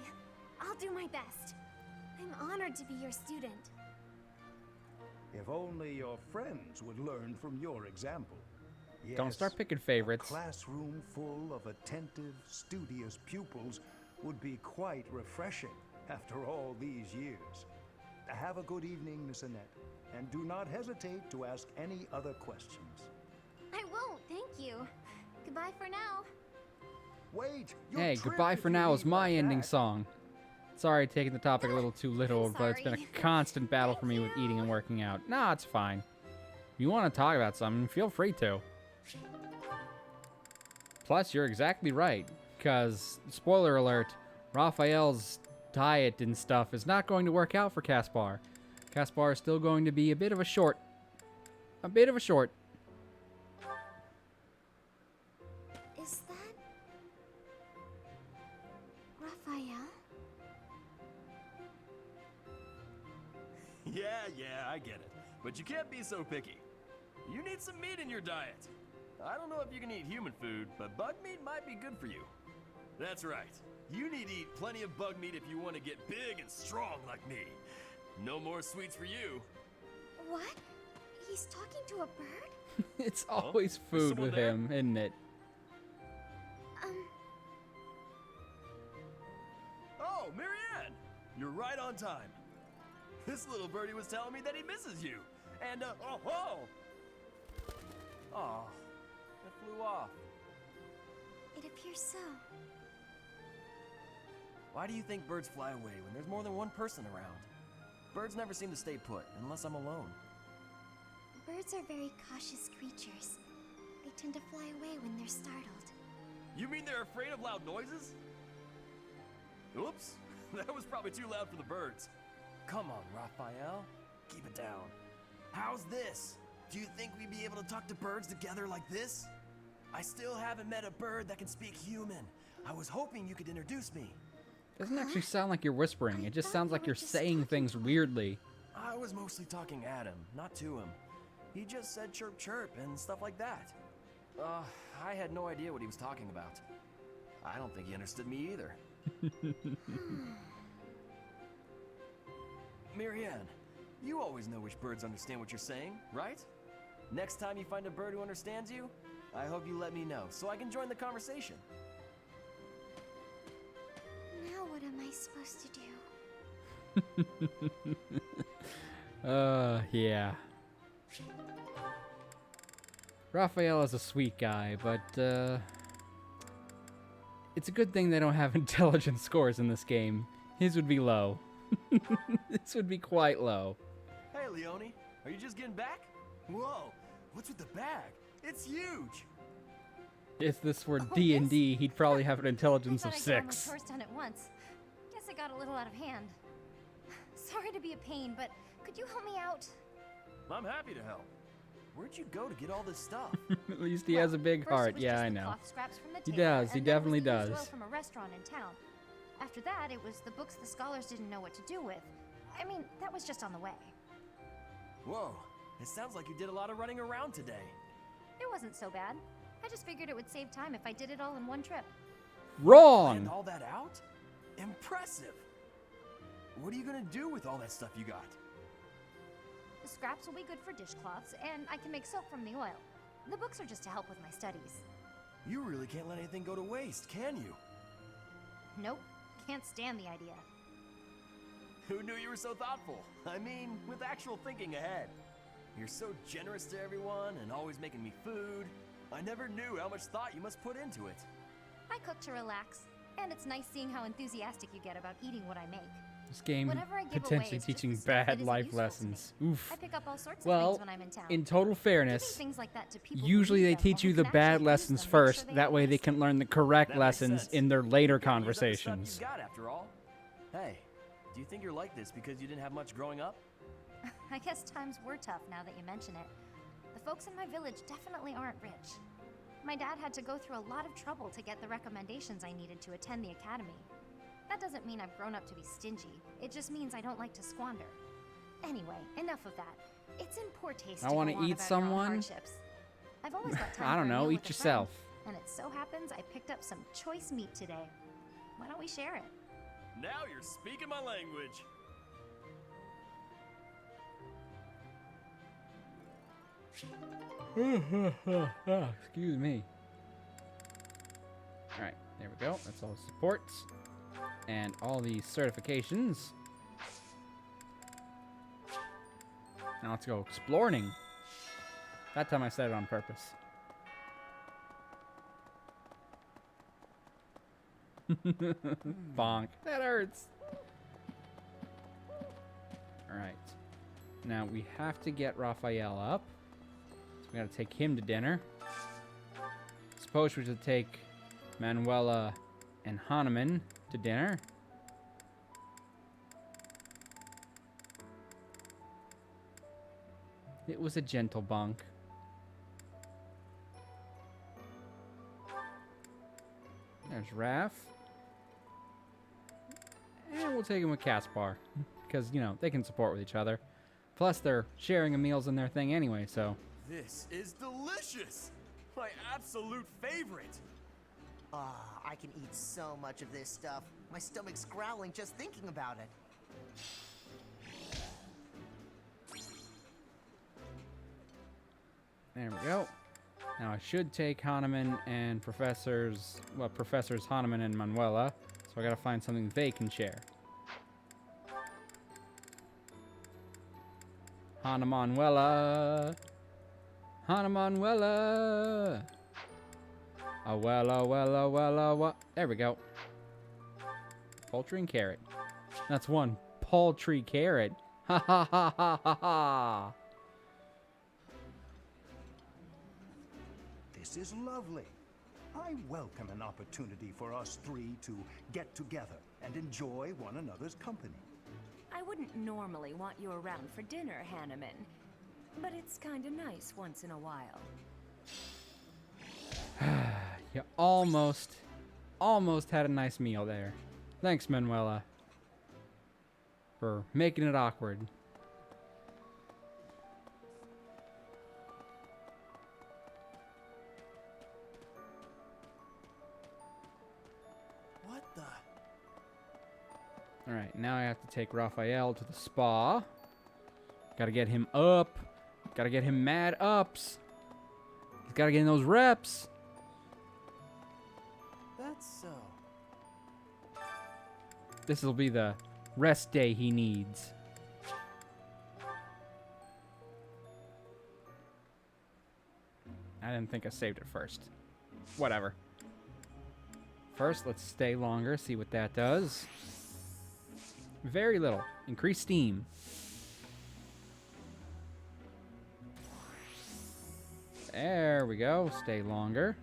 I'll do my best. I'm honored to be your student. If only your friends would learn from your example. Don't Yes, start picking favorites. a classroom full of attentive, studious pupils would be quite refreshing after all these years. Have a good evening, Miss Annette, and do not hesitate to ask any other questions. I won't, thank you. Goodbye for now. Wait! Hey, goodbye for now is my ending song. Sorry, taking the topic a little too literal, but it's been a sorry. constant battle for me with eating and working out. Nah, it's fine. If you want to talk about something, feel free to. Plus, you're exactly right, because, spoiler alert, Raphael's diet and stuff is not going to work out for Caspar. Caspar is still going to be a bit of a short. A bit of a short. Is that Raphael? Yeah, I get it. But you can't be so picky. You need some meat in your diet. I don't know if you can eat human food, but bug meat might be good for you. That's right. You need to eat plenty of bug meat if you want to get big and strong like me. No more sweets for you. What? He's talking to a bird? It's always food someone with there? him, isn't it? Oh, Marianne! You're right on time. This little birdie was telling me that he misses you. And, oh! Aw, it flew off. It appears so. Why do you think birds fly away when there's more than one person around? Birds never seem to stay put unless I'm alone. Birds are very cautious creatures. They tend to fly away when they're startled. You mean they're afraid of loud noises? Oops, that was probably too loud for the birds. Come on, Raphael. Keep it down. How's this? Do you think we'd be able to talk to birds together like this? I still haven't met a bird that can speak human. I was hoping you could introduce me. Doesn't actually sound like you're whispering. It just sounds like you're saying things weirdly. I was mostly talking at him, not to him. He just said chirp chirp and stuff like that. I had no idea what he was talking about. I don't think he understood me either. Marianne, you always know which birds understand what you're saying, right? Next time you find a bird who understands you, I hope you let me know so I can join the conversation. Now what am I supposed to do? Yeah. Raphael is a sweet guy, but, it's a good thing they don't have intelligence scores in this game. His would be low. This would be quite low. Hey, Leone. Are you just getting back? Whoa, what's with the bag? It's huge! If this were D&D, he'd probably have an intelligence of I thought I'd get all my 6. chores done at once. Guess I got a little out of hand. Sorry to be a pain, but could you help me out? I'm happy to help. Where'd you go to get all this stuff? At least he has a big First, it heart. was Yeah, just I the know. cloth scraps from the He table, does. He and then definitely was the used does. oil from a restaurant in town. After that, it was the books the scholars didn't know what to do with. I mean, that was just on the way. Whoa, it sounds like you did a lot of running around today. It wasn't so bad. I just figured it would save time if I did it all in one trip. Wrong! Planned all that out? Impressive! What are you gonna do with all that stuff you got? The scraps will be good for dishcloths, and I can make soap from the oil. The books are just to help with my studies. You really can't let anything go to waste, can you? Nope, can't stand the idea. Who knew you were so thoughtful? I mean, with actual thinking ahead. You're so generous to everyone and always making me food. I never knew how much thought you must put into it. I cook to relax, and it's nice seeing how enthusiastic you get about eating what I make. This game Whatever I give away potentially is just teaching the stuff that bad isn't life useful to lessons. me. Oof. I pick up all sorts of Well, things when I'm in town. in total fairness, Giving things like that to people who usually need they them teach or you who the can bad actually use lessons them, make first. sure they That way they can learn the correct That makes lessons sense. in their later You gotta use up the stuff conversations. you've got, after all. Hey, do you think you're like this because you didn't have much growing up? I guess times were tough now that you mention it. The folks in my village definitely aren't rich. My dad had to go through a lot of trouble to get the recommendations I needed to attend the academy. That doesn't mean I've grown up to be stingy. It just means I don't like to squander. Anyway, enough of that. It's in poor taste I to wanna go on eat about your own someone? hardships. I've always got time I don't for a know, meal eat with a friend, yourself. and it so happens I picked up some choice meat today. Why don't we share it? Now you're speaking my language. Excuse me. Alright, there we go. That's all the supports. And all the certifications. Now let's go exploring. That time I said it on purpose. Bonk. That hurts. Alright. Now we have to get Raphael up. So we gotta take him to dinner. Suppose we should take Manuela and Hahnemann to dinner. It was a gentle bonk. There's Raph. And we'll take him with Caspar. Because, you know, they can support with each other. Plus, they're sharing a meals in their thing anyway, so. This is delicious! My absolute favorite! Ah, I can eat so much of this stuff. My stomach's growling just thinking about it. There we go. Now I should take Hahnemann and Professors Hahnemann and Manuela. So I gotta find something they can share. Hahnemann-Manuela. Hahnemann-Manuela. Well. There we go. Poultry and carrot. That's one paltry carrot. Ha ha ha ha ha ha. This is lovely. I welcome an opportunity for us three to get together and enjoy one another's company. I wouldn't normally want you around for dinner, Hanneman, but it's kinda nice once in a while. You almost had a nice meal there. Thanks, Manuela, for making it awkward. What the? Alright, now I have to take Raphael to the spa. Gotta get him up. Gotta get him mad ups. He's gotta get in those reps. That's so. This will be the rest day he needs. I didn't think I saved it first. Whatever. First, let's stay longer, see what that does. Very little. Increase steam. There we go. Stay longer.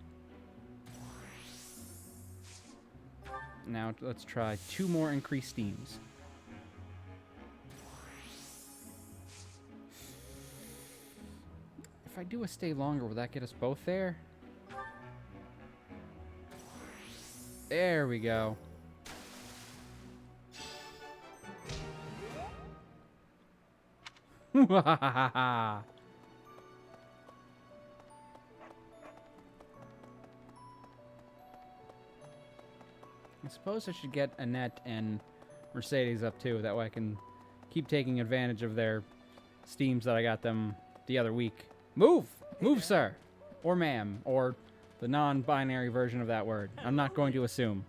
Now let's try 2 more increased steams. If I do a stay longer, will that get us both there? There we go. I suppose I should get Annette and Mercedes up too. That way I can keep taking advantage of their steams that I got them the other week. Move! Move, sir! Or ma'am. Or the non-binary version of that word. I'm not going to assume.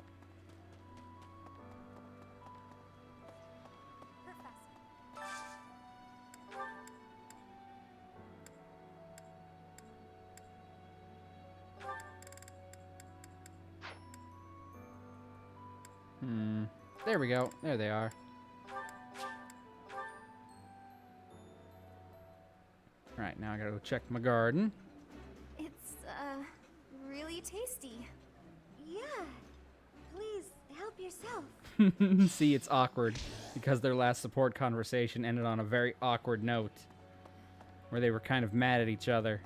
There we go. There they are. Alright, now I gotta go check my garden. It's, really tasty. Yeah. Please, help yourself. See, it's awkward because their last support conversation ended on a very awkward note where they were kind of mad at each other.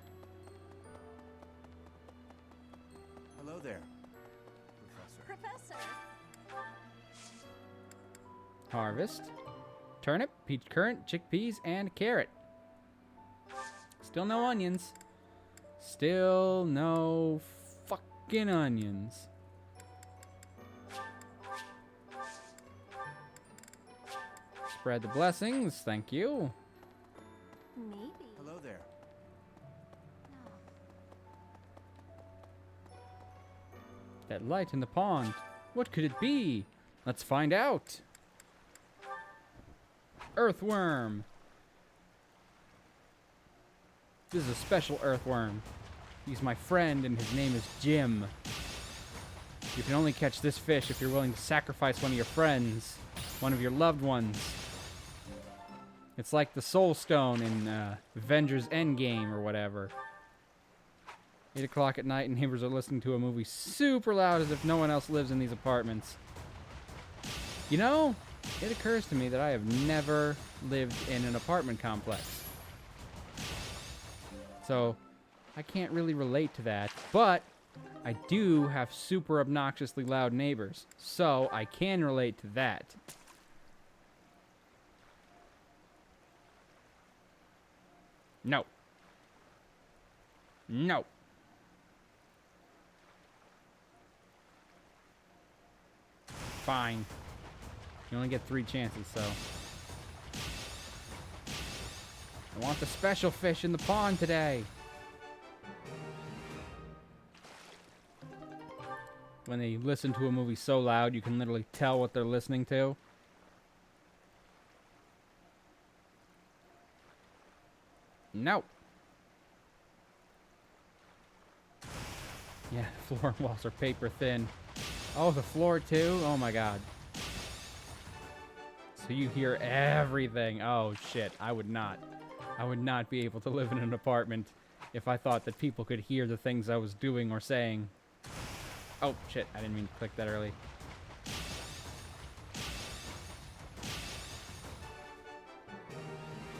Hello there, Professor. Harvest. Turnip, peach currant, chickpeas, and carrot. Still no onions. Still no fucking onions. Spread the blessings, thank you. Maybe. Hello there. That light in the pond. What could it be? Let's find out. Earthworm. This is a special earthworm. He's my friend and his name is Jim. You can only catch this fish if you're willing to sacrifice one of your friends, one of your loved ones. It's like the Soul Stone in Avengers Endgame or whatever. 8 o'clock at night and neighbors are listening to a movie super loud as if no one else lives in these apartments. You know, it occurs to me that I have never lived in an apartment complex. So, I can't really relate to that, but I do have super obnoxiously loud neighbors, so I can relate to that. No. No. Fine. You only get 3 chances, so. I want the special fish in the pond today. When they listen to a movie so loud, you can literally tell what they're listening to. No. Yeah, the floor and walls are paper thin. Oh, the floor too? Oh my god. So you hear everything. Oh shit, I would not be able to live in an apartment if I thought that people could hear the things I was doing or saying. Oh shit, I didn't mean to click that early.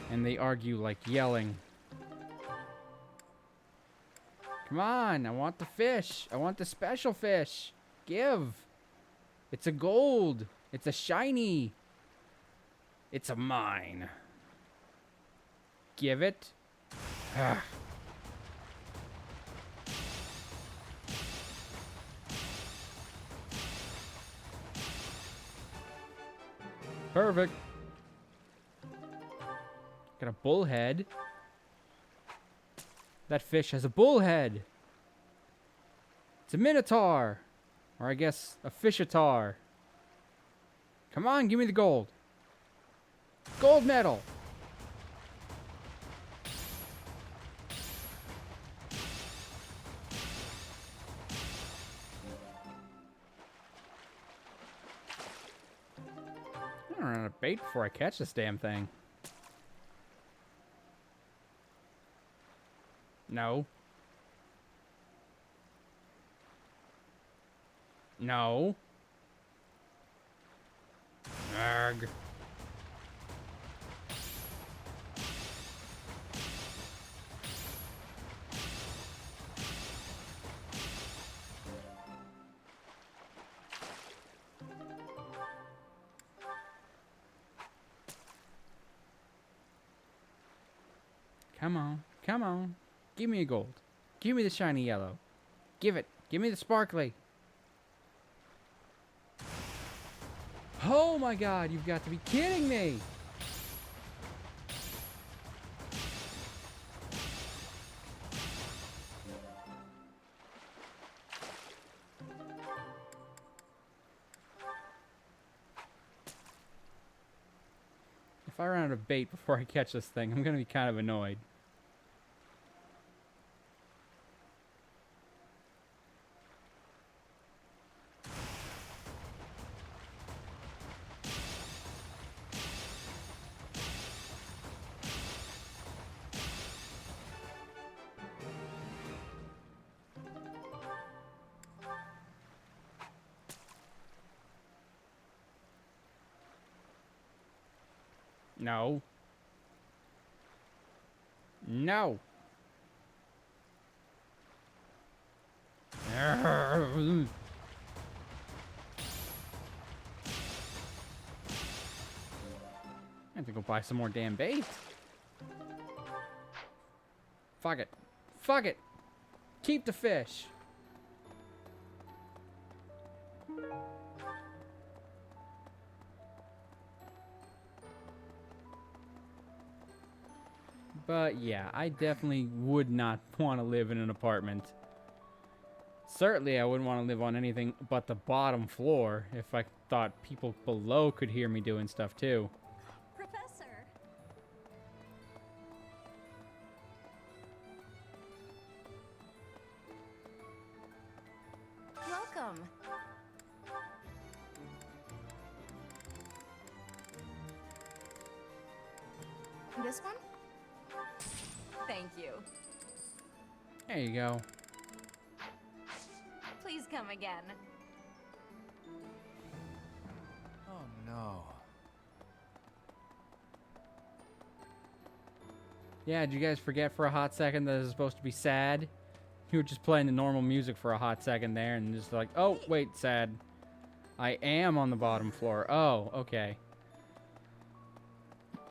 And they argue like yelling. Come on, I want the fish. I want the special fish. Give. It's a gold. It's a shiny. It's a mine. Give it. Perfect. Got a bullhead. That fish has a bullhead. It's a minotaur. Or I guess a fishatar. Come on, give me the gold. Gold medal. I'm gonna run out of bait before I catch this damn thing. No. No. Arg. Come on. Come on. Give me a gold. Give me the shiny yellow. Give it. Give me the sparkly. Oh my god, you've got to be kidding me! If I run out of bait before I catch this thing, I'm gonna be kind of annoyed. No. No. I have to go buy some more damn bait. Fuck it. Fuck it. Keep the fish. But yeah, I definitely would not want to live in an apartment. Certainly I wouldn't want to live on anything but the bottom floor if I thought people below could hear me doing stuff too. Professor! Welcome. This one? Thank you. There you go. Please come again. Oh no. Yeah, did you guys forget for a hot second that it was supposed to be sad? You were just playing the normal music for a hot second there and just like, oh, wait, sad. I am on the bottom floor. Oh, okay.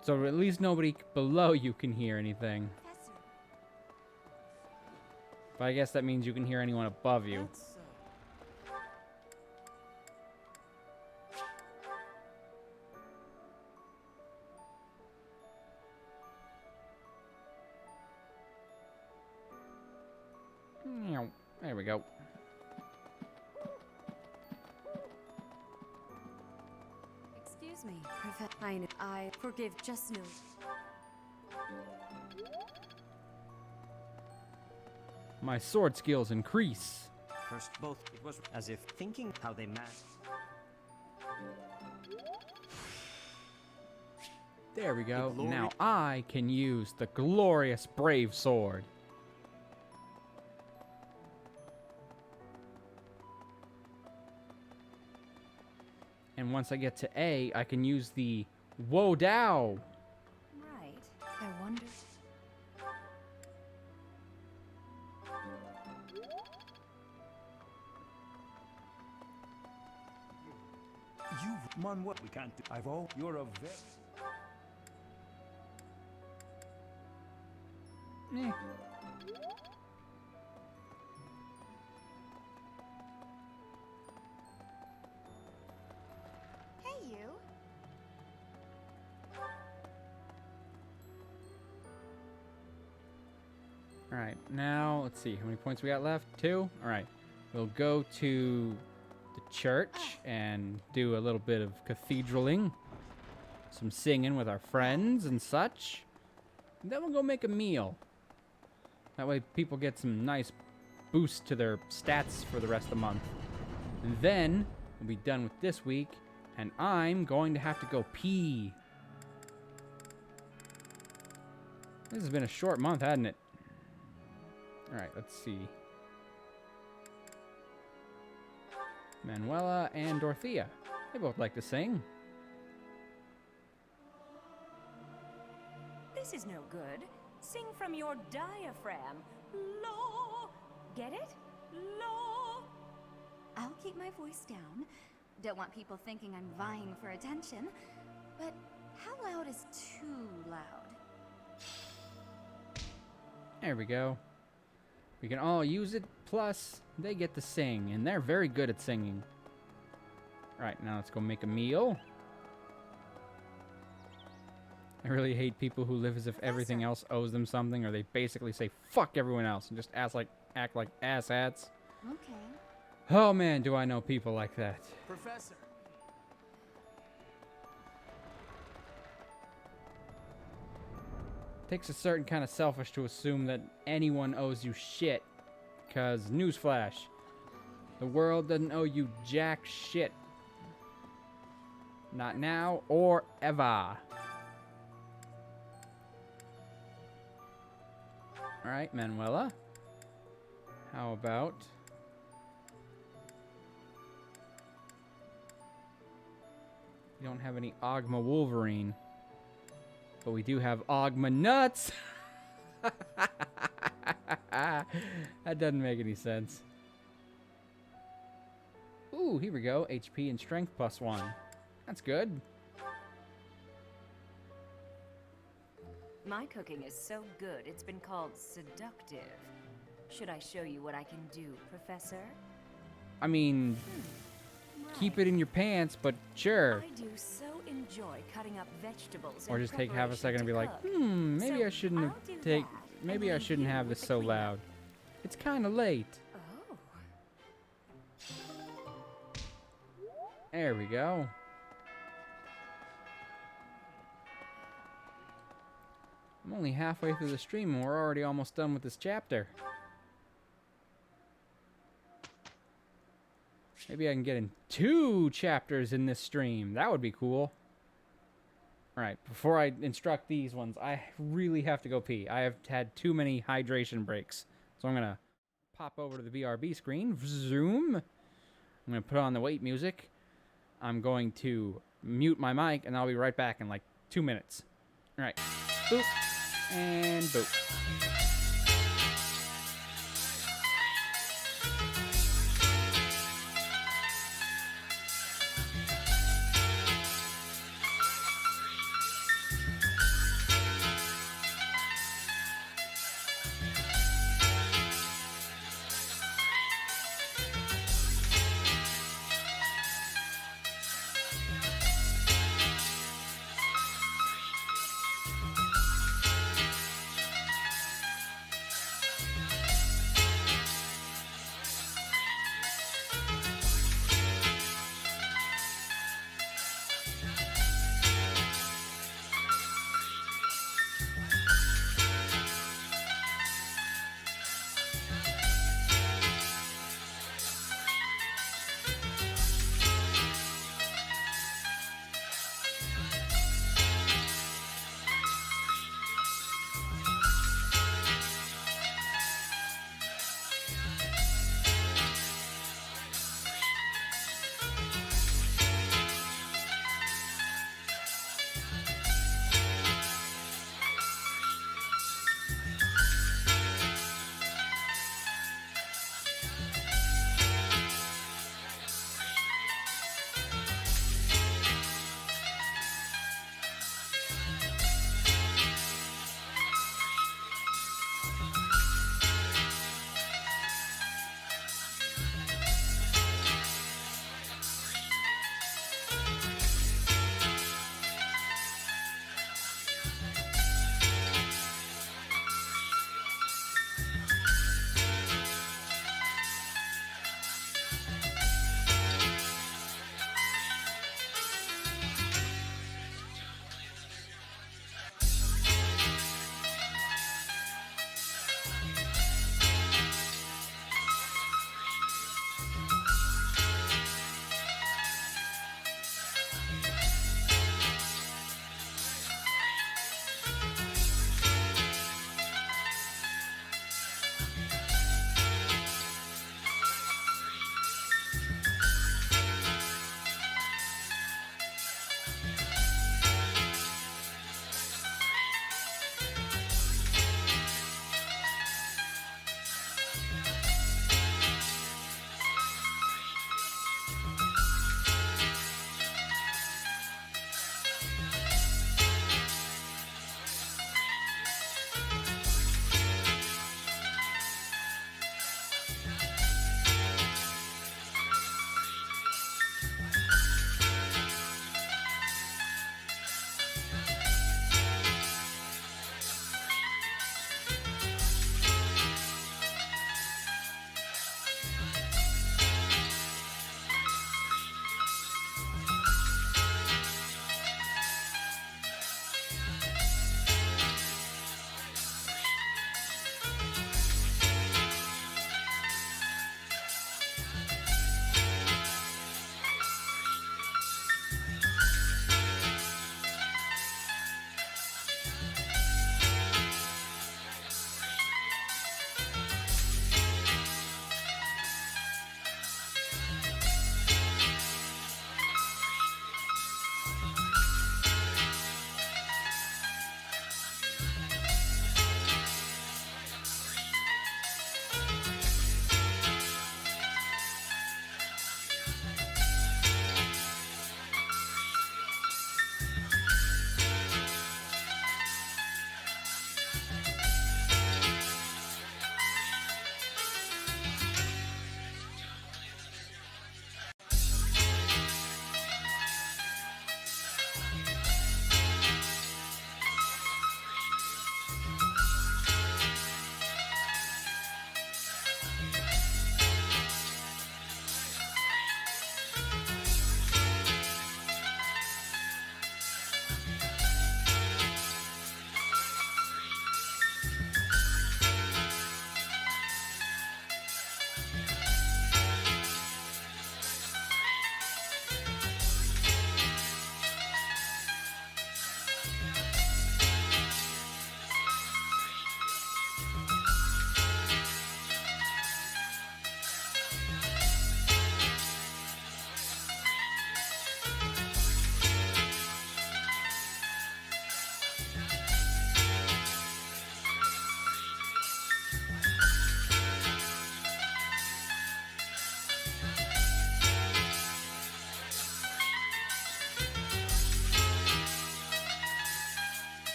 So at least nobody below you can hear anything. But I guess that means you can hear anyone above you. There we go. Excuse me, I forgive just no. My sword skills increase. First, both, it was as if thinking how they matched. There we go. Now I can use the glorious brave sword. And once I get to A, I can use the Wodow. Right. I wonder. Manuel, we can't do. You're a very. Hey, you. Alright, now let's see. How many points we got left? 2? Alright. We'll go to the church and do a little bit of cathedraling. Some singing with our friends and such. And then we'll go make a meal. That way people get some nice boost to their stats for the rest of the month. And then we'll be done with this week. And I'm going to have to go pee. This has been a short month, hasn't it? Alright, let's see. Manuela and Dorothea. They both like to sing. This is no good. Sing from your diaphragm. Low. Get it? Low. I'll keep my voice down. Don't want people thinking I'm vying for attention. But how loud is too loud? There we go. We can all use it, plus they get to sing, and they're very good at singing. Alright, now let's go make a meal. I really hate people who live as if everything else owes them something, or they basically say fuck everyone else and just act like asshats. Okay. Oh man, do I know people like that. Professor. Takes a certain kind of selfish to assume that anyone owes you shit. Because, newsflash, the world doesn't owe you jack shit. Not now or ever. Alright, Manuela. How about... We don't have any Ogma Wolverine. But we do have Ogma Nuts! That doesn't make any sense. Ooh, here we go. HP and strength +1. That's good. My cooking is so good, it's been called seductive. Should I show you what I can do, Professor? I mean, keep it in your pants, but sure. I do so enjoy cutting up vegetables. Or in just take half a second and be like, preparation to cook. maybe I shouldn't maybe I shouldn't have this so loud. It's kind of late. Oh. There we go. I'm only halfway through the stream and we're already almost done with this chapter. Maybe I can get in 2 chapters in this stream. That would be cool. Alright, before I instruct these ones, I really have to go pee. I have had too many hydration breaks. So I'm going to pop over to the BRB screen. Zoom. I'm going to put on the wait music. I'm going to mute my mic, and I'll be right back in like 2 minutes. Alright. Boop. And boop.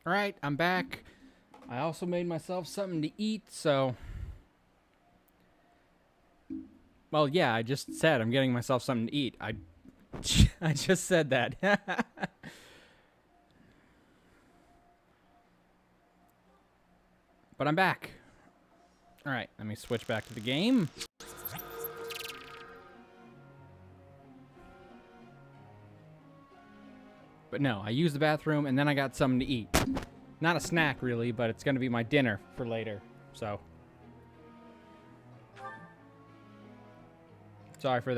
Alright, I'm back. I also made myself something to eat, so... Well, yeah, I just said I'm getting myself something to eat. I just said that. But I'm back. Alright, let me switch back to the game. But no, I used the bathroom and then I got something to eat. Not a snack really, but it's gonna be my dinner for later, so. Sorry for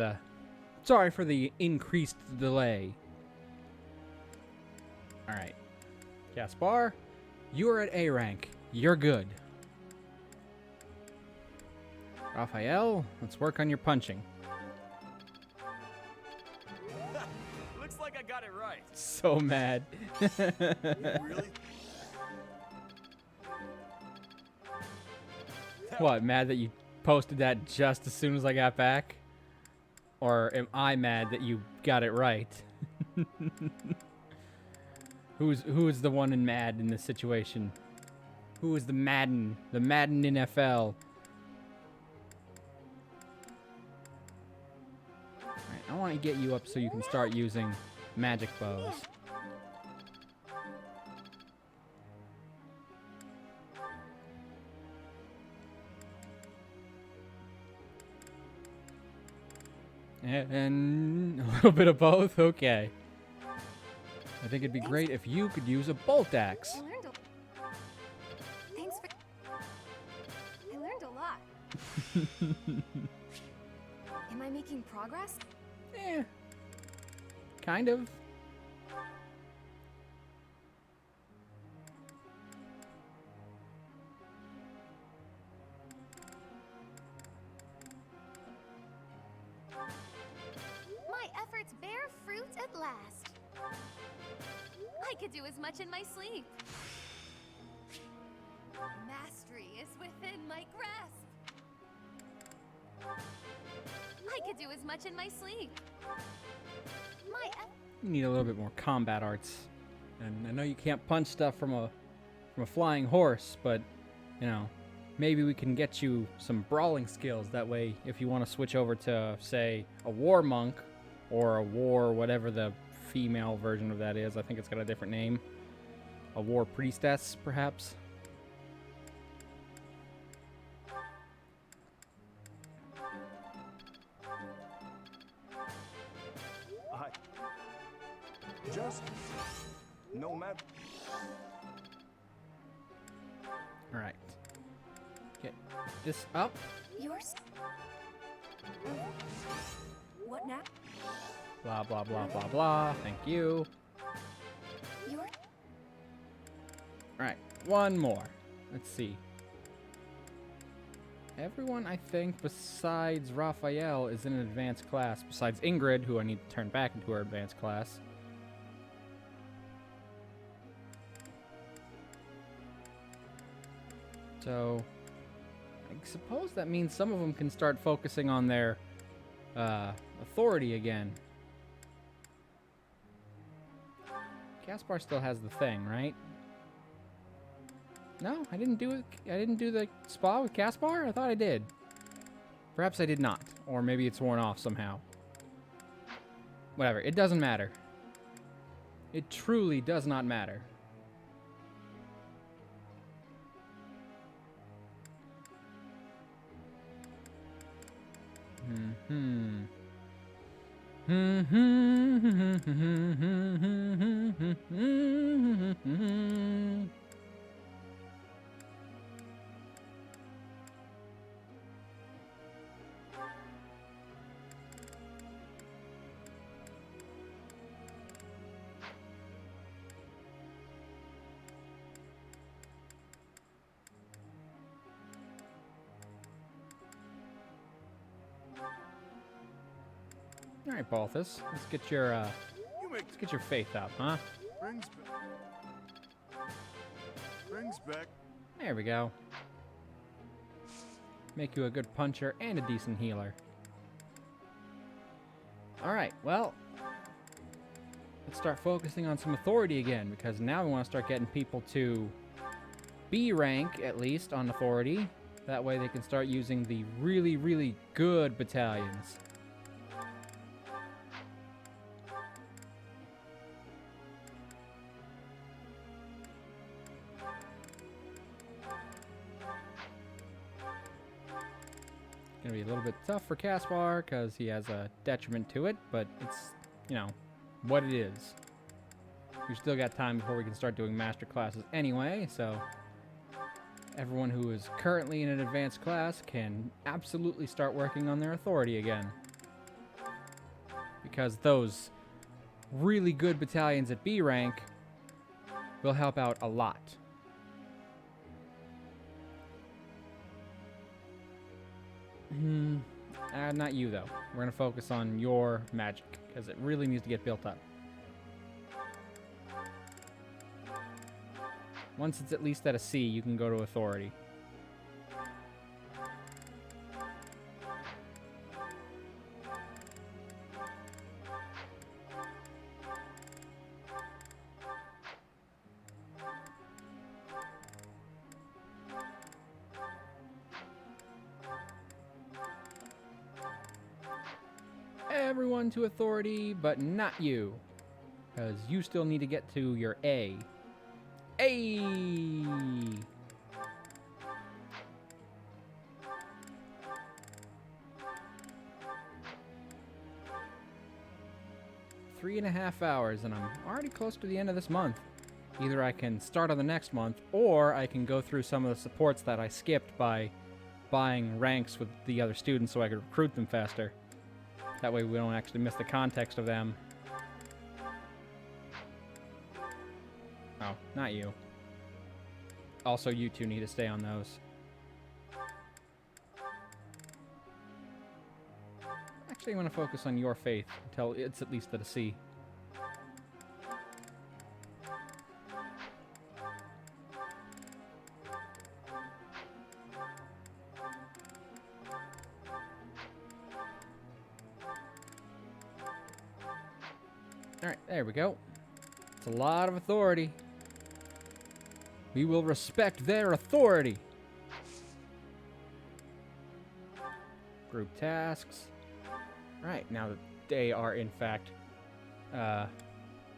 the increased delay. Alright. Caspar, you are at A rank. You're good. Raphael, let's work on your punching. Looks like I got it right. So mad. Really? What, mad that you posted that just as soon as I got back? Or am I mad that you got it right? Who's the one in mad in this situation? Who is the Madden NFL? Alright, I want to get you up so you can start using magic bows. And a little bit of both? Okay. I think it'd be great if you could use a bolt axe. Thanks for... I learned a lot. Am I making progress? Eh. Kind of. My efforts bear fruit at last. I could do as much in my sleep. Mastery is within my grasp. I could do as much in my sleep. You need a little bit more combat arts. And I know you can't punch stuff from a flying horse, but you know, maybe we can get you some brawling skills. That way, if you want to switch over to, say, a war monk or a war whatever the female version of that is, I think it's got a different name. A war priestess, perhaps. Just no matter. All right. Get this up. Yours? What now? Blah, blah, blah, blah, blah. Thank you. Your... All right, one more. Let's see. Everyone, I think, besides Raphael is in an advanced class, besides Ingrid, who I need to turn back into her advanced class. So, I suppose that means some of them can start focusing on their authority again. Caspar still has the thing, right? No, I didn't do it. I didn't do the spa with Caspar? I thought I did. Perhaps I did not. Or maybe it's worn off somehow. Whatever. It doesn't matter. It truly does not matter. All right, Balthus. Let's get your faith up, huh? Brings back. There we go. Make you a good puncher and a decent healer. All right, well, let's start focusing on some authority again, because now we want to start getting people to B rank, at least, on authority. That way they can start using the really, really good battalions. Gonna be a little bit tough for Caspar because he has a detriment to it, but it's, you know, what it is. We still got time before we can start doing master classes anyway, so everyone who is currently in an advanced class can absolutely start working on their authority again. Because those really good battalions at B rank will help out a lot. Not you, though. We're going to focus on your magic, because it really needs to get built up. Once it's at least at a C, you can go to authority. Everyone to authority, but not you, because you still need to get to your A. A. 3.5 hours, and I'm already close to the end of this month. Either I can start on the next month, or I can go through some of the supports that I skipped by buying ranks with the other students so I could recruit them faster. That way we don't actually miss the context of them. Oh, not you. Also, you two need to stay on those. Actually, I want to focus on your faith until it's at least at a C. Alright, there we go. It's a lot of authority. We will respect their authority. Group tasks. Right, now that they are in fact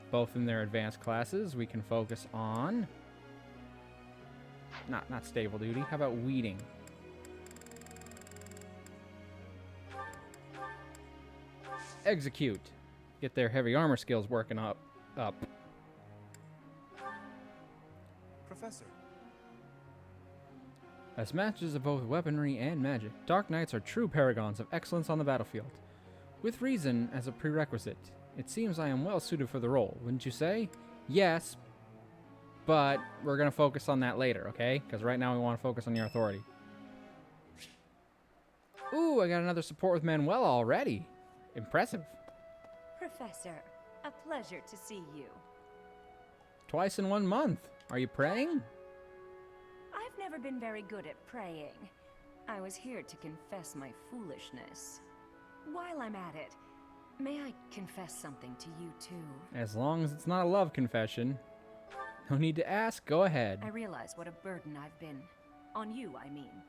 both in their advanced classes, we can focus on not stable duty. How about weeding? Execute. Get their heavy armor skills working up. Professor. As masters of both weaponry and magic, Dark Knights are true paragons of excellence on the battlefield. With reason as a prerequisite, it seems I am well suited for the role, wouldn't you say? Yes, but we're going to focus on that later, okay? Because right now we want to focus on your authority. Ooh, I got another support with Manuel already. Impressive. Professor, a pleasure to see you. Twice in 1 month. Are you praying? I've never been very good at praying. I was here to confess my foolishness. While I'm at it, may I confess something to you too? As long as it's not a love confession. No need to ask, go ahead. I realize what a burden I've been. On you, I mean.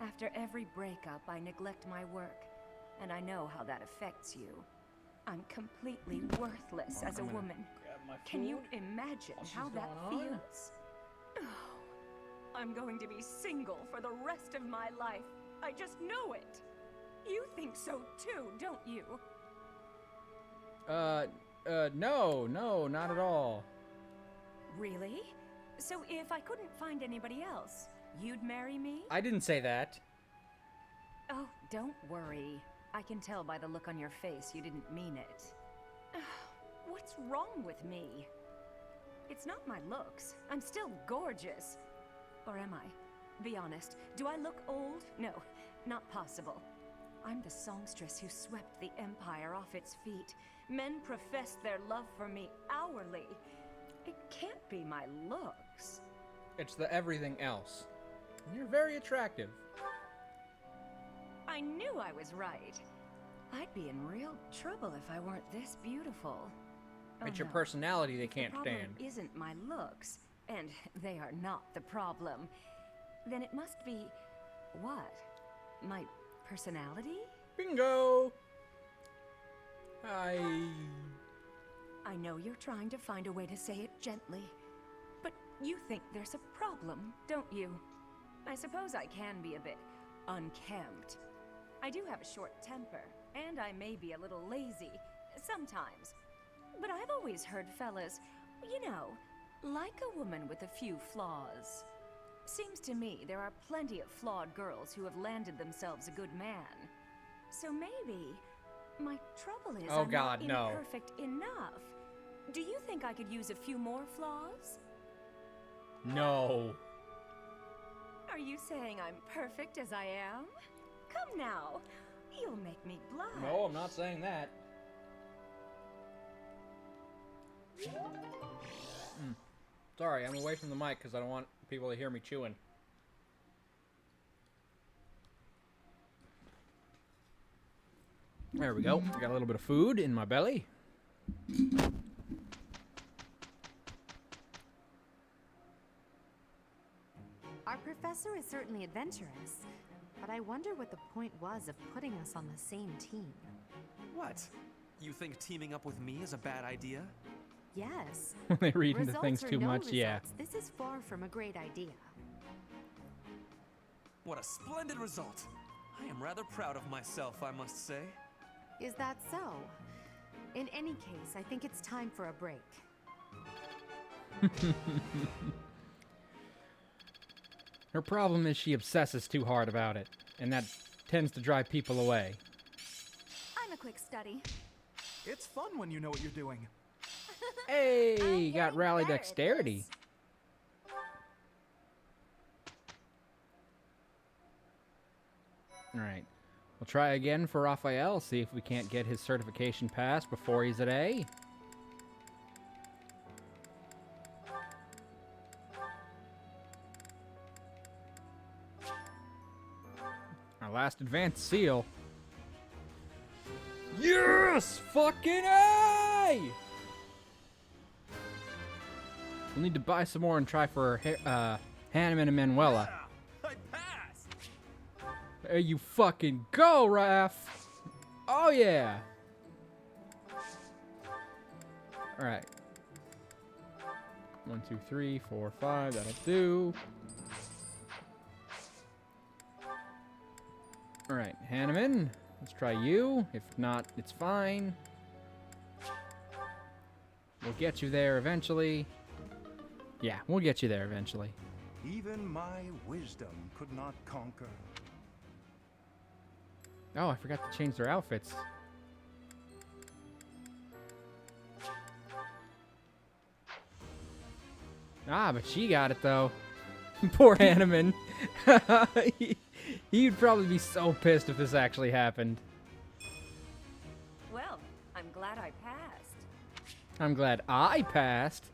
After every breakup, I neglect my work, and I know how that affects you. I'm completely worthless as a woman. Can you imagine how that feels? Oh, I'm going to be single for the rest of my life. I just know it. You think so too, don't you? No, not at all. Really? So if I couldn't find anybody else, you'd marry me? I didn't say that. Oh, don't worry. I can tell by the look on your face you didn't mean it. What's wrong with me? It's not my looks. I'm still gorgeous. Or am I? Be honest. Do I look old? No, not possible. I'm the songstress who swept the Empire off its feet. Men professed their love for me hourly. It can't be my looks. It's the everything else. You're very attractive. I knew I was right. I'd be in real trouble if I weren't this beautiful. It's your no. personality they If can't the problem stand. isn't my looks, and they are not the problem, then it must be what? My personality? Bingo! I know you're trying to find a way to say it gently, but you think there's a problem, don't you? I suppose I can be a bit unkempt. I do have a short temper, and I may be a little lazy sometimes. But I've always heard fellas, you know, like a woman with a few flaws. Seems to me there are plenty of flawed girls who have landed themselves a good man. So maybe my trouble is I'm not imperfect enough. Do you think I could use a few more flaws? No. Are you saying I'm perfect as I am? Come now. You'll make me blush. No, I'm not saying that. Sorry, I'm away from the mic because I don't want people to hear me chewing. There we go. I got a little bit of food in my belly. Our professor is certainly adventurous, but I wonder what the point was of putting us on the same team. What? You think teaming up with me is a bad idea? Yes. When they read into Results things or too no much, yeah. results, this is far from a great idea. What a splendid result! I am rather proud of myself, I must say. Is that so? In any case, I think it's time for a break. Her problem is she obsesses too hard about it, and that tends to drive people away. I'm a quick study. It's fun when you know what you're doing. Hey, got rally dexterity. Alright, we'll try again for Raphael, see if we can't get his certification passed before he's at A. Our last advanced seal. Yes! Fucking A! We'll need to buy some more and try for Hanneman and Manuela. I passed! There you fucking go, Raph! Oh yeah! Alright. 1, 2, 3, 4, 5, that'll do. Alright, Hanneman, let's try you. If not, it's fine. We'll get you there eventually. Yeah, we'll get you there eventually. Even my wisdom could not conquer. Oh, I forgot to change their outfits. Ah, but she got it, though. Poor Hanneman. He'd probably be so pissed if this actually happened. Well, I'm glad I passed. I'm glad I passed.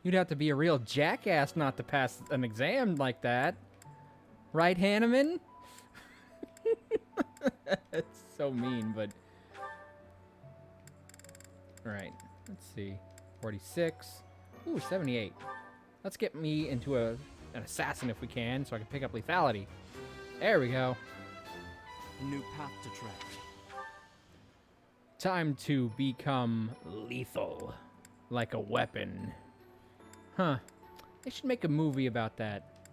You'd have to be a real jackass not to pass an exam like that. Right, Hanneman? It's so mean, but... Alright, let's see. 46. Ooh, 78. Let's get me into an assassin if we can, so I can pick up lethality. There we go. New path to tread. Time to become lethal. Like a weapon. Huh. They should make a movie about that.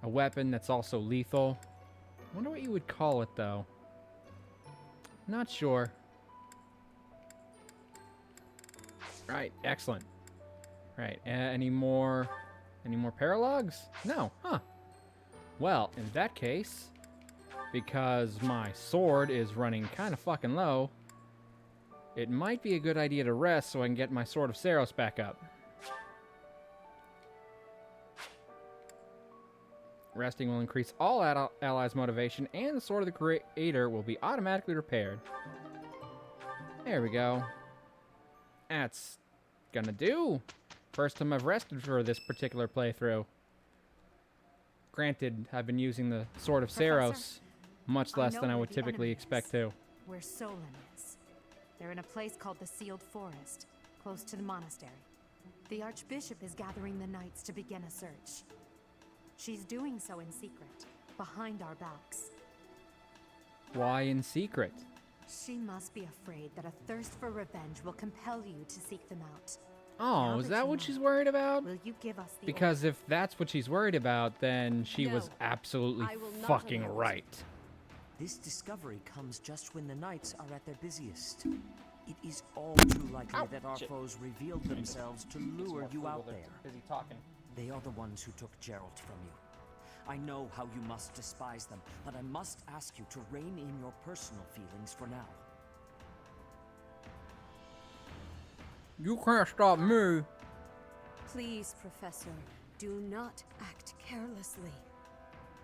A weapon that's also lethal. I wonder what you would call it, though. Not sure. Right, excellent. Right, any more paralogs? No, huh. Well, in that case, because my sword is running kind of fucking low, it might be a good idea to rest so I can get my Sword of Saros back up. Resting will increase all allies' motivation, and the Sword of the Creator will be automatically repaired. There we go. That's gonna do. First time I've rested for this particular playthrough. Granted, I've been using the Sword of Saros much less than I would typically expect to. Where Solon is. They're in a place called the Sealed Forest. close to the monastery. The Archbishop is gathering the knights to begin a search. She's doing so in secret, behind our backs. Why in secret? She must be afraid that a thirst for revenge will compel you to seek them out. Oh, Now is that that you what know, she's worried about? Will you give us the Because if that's what she's worried about, then she was No, absolutely I will not fucking allow it. right. This discovery comes just when the knights are at their busiest. It is all too likely that our foes revealed themselves to lure you out there. Busy talking. They are the ones who took Gerald from you. I know how you must despise them, but I must ask you to rein in your personal feelings for now. You can't stop me. Please, Professor, do not act carelessly.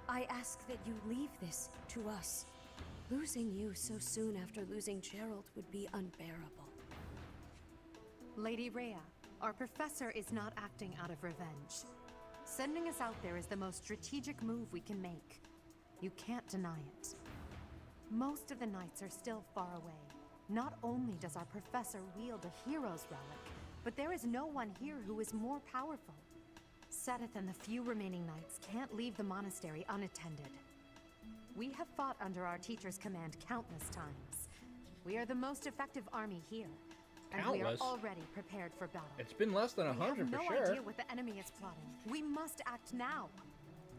I ask that you leave this to us. Losing you so soon after losing Gerald would be unbearable. Lady Rhea, our professor is not acting out of revenge. Sending us out there is the most strategic move we can make. You can't deny it. Most of the knights are still far away. Not only does our professor wield a hero's relic, but there is no one here who is more powerful. Seth and the few remaining knights can't leave the monastery unattended. We have fought under our teacher's command countless times. We are the most effective army here, and we are Countless? already prepared for battle. It's been less than 100 we for have no sure. idea what the enemy is plotting. We must act now.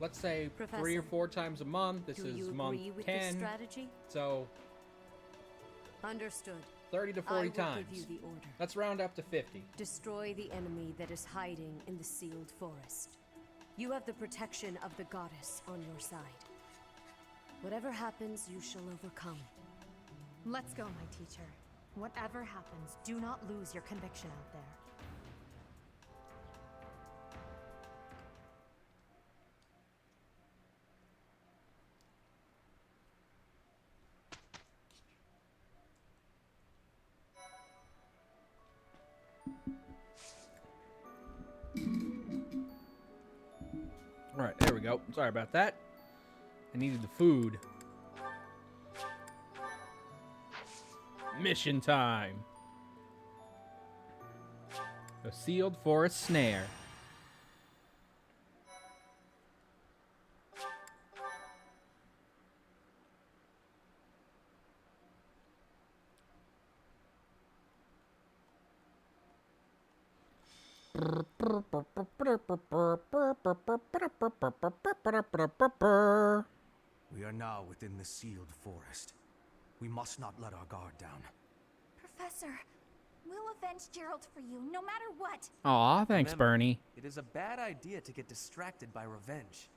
Let's say 3 or Professor, 4 times a month. This do is you month agree with 10. this strategy? So Understood. 30 to I 40 will times. give you the order. Let's round up to 50. Destroy the enemy that is hiding in the sealed forest. You have the protection of the goddess on your side. Whatever happens, you shall overcome. Let's go, my teacher. Whatever happens, do not lose your conviction out there. Alright, there we go. Sorry about that. I needed the food. Mission time. A sealed forest snare. We are now within the sealed forest. We must not let our guard down. Professor, we'll avenge Gerald for you, no matter what. Aw, thanks, Remember, Bernie. It is a bad idea to get distracted by revenge.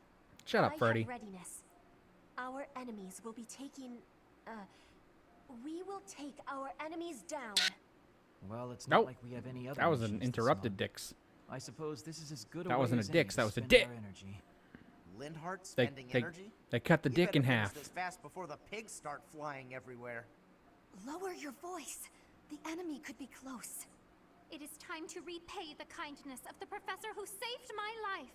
Shut up, I Birdie. have readiness. Our enemies will be taking... we will take our enemies down. Well, it's not Nope. like we have any other That was an missions this interrupted month. dix. I suppose this is as good a That way wasn't a as dix, any that to was a spend dick. our energy. Lindhart They, spending they, energy? they cut the We dick better in finish half. this fast before the pigs start flying everywhere. Lower your voice. The enemy could be close. It is time to repay the kindness of the professor who saved my life.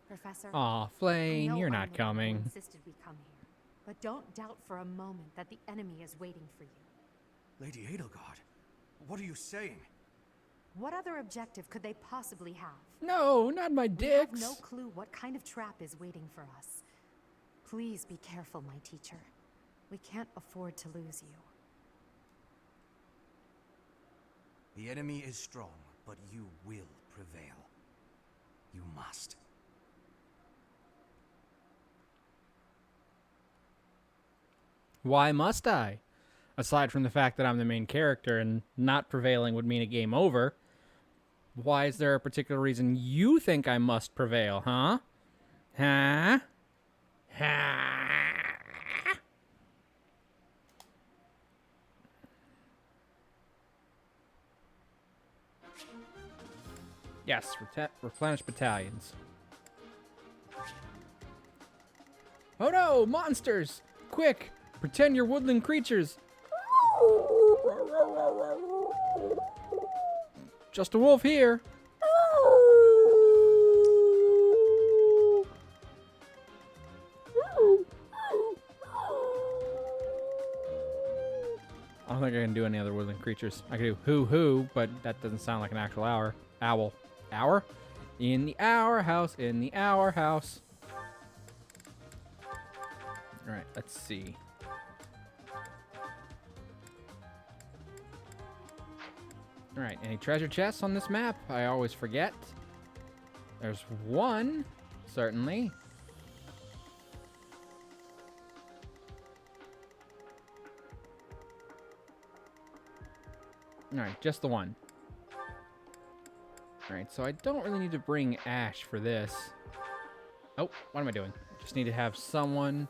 Professor. Aw, I Flane, know you're I'm not the one who coming. insisted we come here, but don't doubt for a moment that the enemy is waiting for you. Lady Edelgard, what are you saying? What other objective could they possibly have? No, not my We have dicks. no clue what kind of trap is waiting for us. Please be careful, my teacher. We can't afford to lose you. The enemy is strong, but you will prevail. You must. Why must I? Aside from the fact that I'm the main character and not prevailing would mean a game over, why is there a particular reason you think I must prevail, huh? Huh? Huh? Yes, replenish battalions. Oh no, monsters! Quick, pretend you're woodland creatures. Just a wolf here. I don't think think I can do any other woodland creatures. I can do hoo-hoo, but that doesn't sound like an actual owl. Hour? In the hour house, in the hour house. Alright, let's see. Alright, any treasure chests on this map? I always forget. There's one, certainly. Alright, just the one. Alright, so I don't really need to bring Ash for this. Oh, what am I doing? Just need to have someone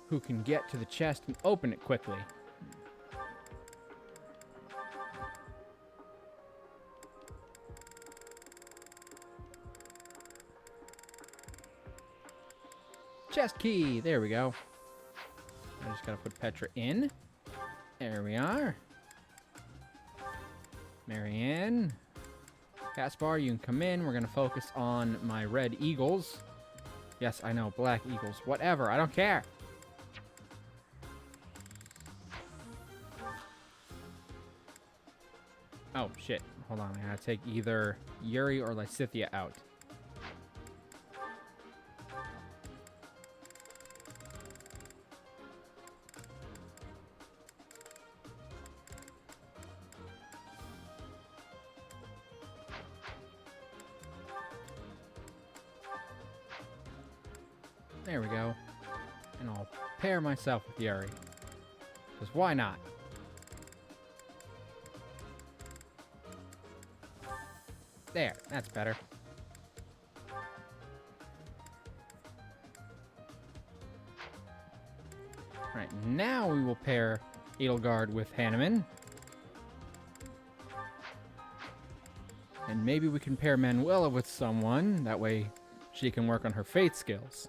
who can get to the chest and open it quickly. Chest key! There we go. I just gotta put Petra in. There we are. Marianne. Caspar, you can come in. We're gonna focus on my red eagles. Yes, I know, black eagles. Whatever, I don't care. Oh, shit. Hold on, I gotta take either Yuri or Lysithia out. There we go. And I'll pair myself with Yuri. Because why not? There, that's better. Right, now we will pair Edelgard with Hanneman. And maybe we can pair Manuela with someone. That way she can work on her faith skills.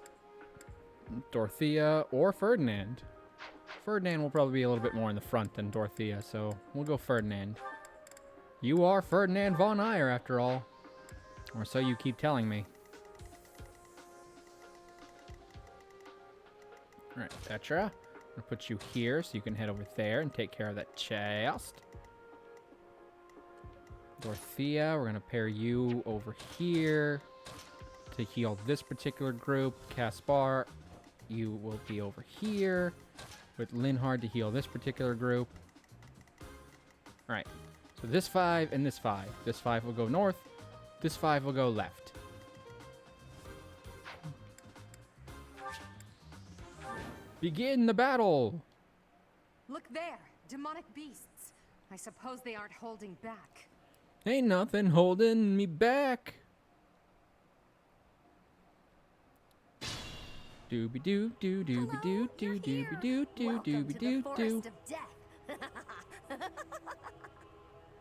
Dorothea or Ferdinand. Ferdinand will probably be a little bit more in the front than Dorothea, so we'll go Ferdinand. You are Ferdinand von Eyre, after all. Or so you keep telling me. Alright, Petra. I'm gonna put you here so you can head over there and take care of that chest. Dorothea, we're gonna pair you over here to heal this particular group. Caspar, you will be over here with Linhard to heal this particular group. Alright, so this 5 and this 5. This 5 will go north, this 5 will go left. Begin the battle! Look there, demonic beasts. I suppose they aren't holding back. Ain't nothing holding me back. Dooby doo doo dooby doo doo dooby doo doo dooby doo doo.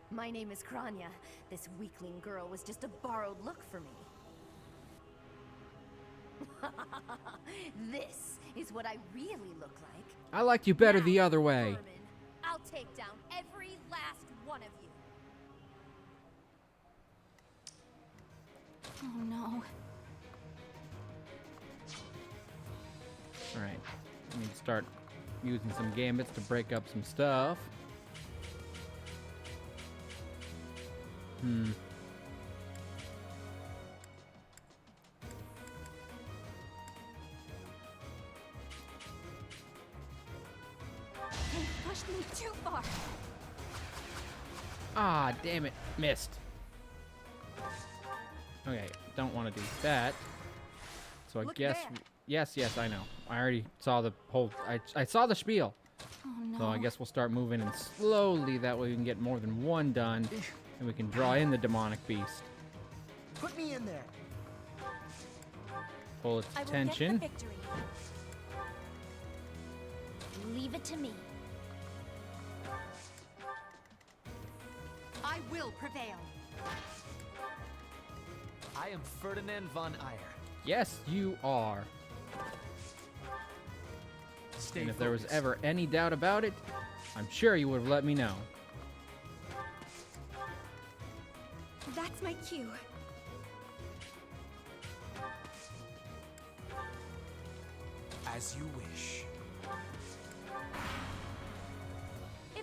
My name is Kranya. This weakling girl was just a borrowed look for me. This is what I really look like. I liked you better the other way. Vermin, I'll take down every last one of you. Oh no. Alright, I need to start using some gambits to break up some stuff. They pushed me too far. Ah, damn it. Missed. Okay, don't want to do that. So I guess... Yes, I know. I already saw the whole... I saw the spiel. Oh no. So I guess we'll start moving in slowly. That way we can get more than one done. And we can draw in the demonic beast. Put me in there. Pull its I will attention. get the victory. Leave it to me. I will prevail. I am Ferdinand von Eyre. Yes, you are. Stay And if there was focused. ever any doubt about it, I'm sure you would have let me know. That's my cue. As you wish.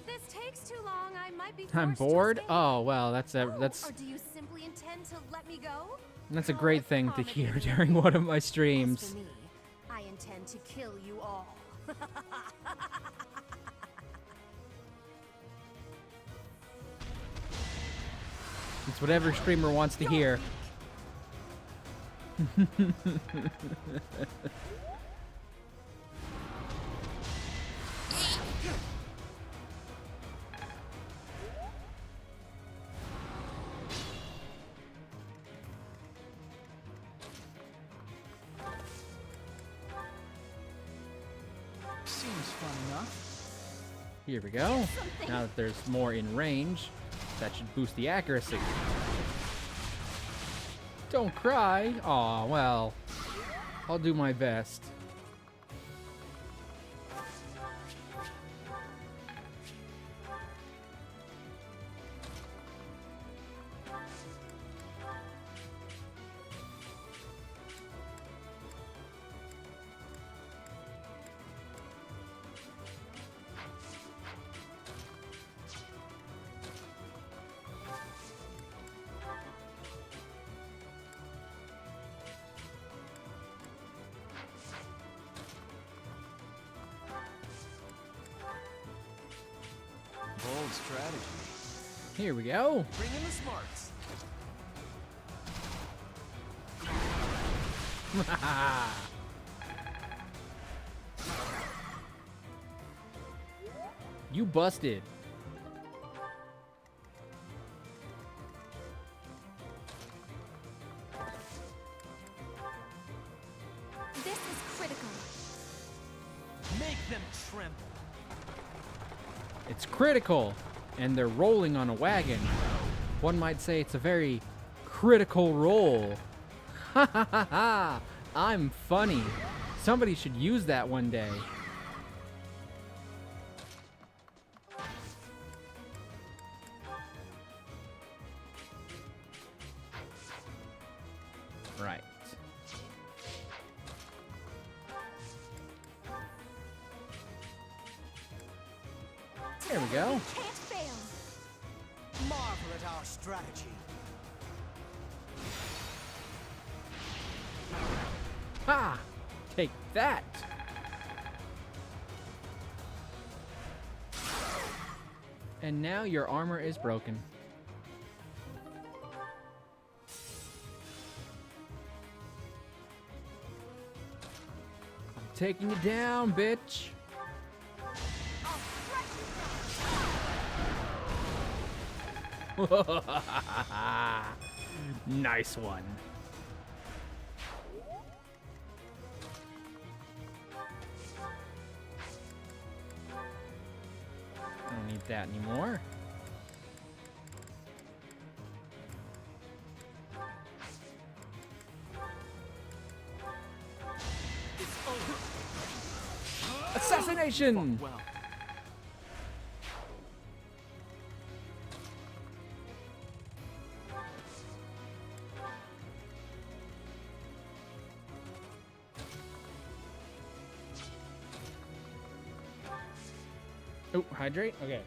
If this takes too long, I might be I'm forced to bored. escape. Oh well, that's Or that's do you simply intend to let me go? a great thing to hear during one of my As streams. for me, I intend to kill you all. It's whatever streamer wants to hear. Seems fun enough. Here we go. Now that there's more in range, that should boost the accuracy. Don't cry. Aw, well, I'll do my best. Bold strategy. Here we go. Bring in the smarts. You busted. This is critical. Make them tremble. It's critical, and they're rolling on a wagon. One might say it's a very critical roll. Ha ha ha ha! I'm funny. Somebody should use that one day. Right. There we go. Can't fail. Marvel at our strategy. Ha! Take that! And now your armor is broken. I'm taking you down, bitch! Nice one. I don't need that anymore. Assassination! Well. Oh, hydrate? Okay.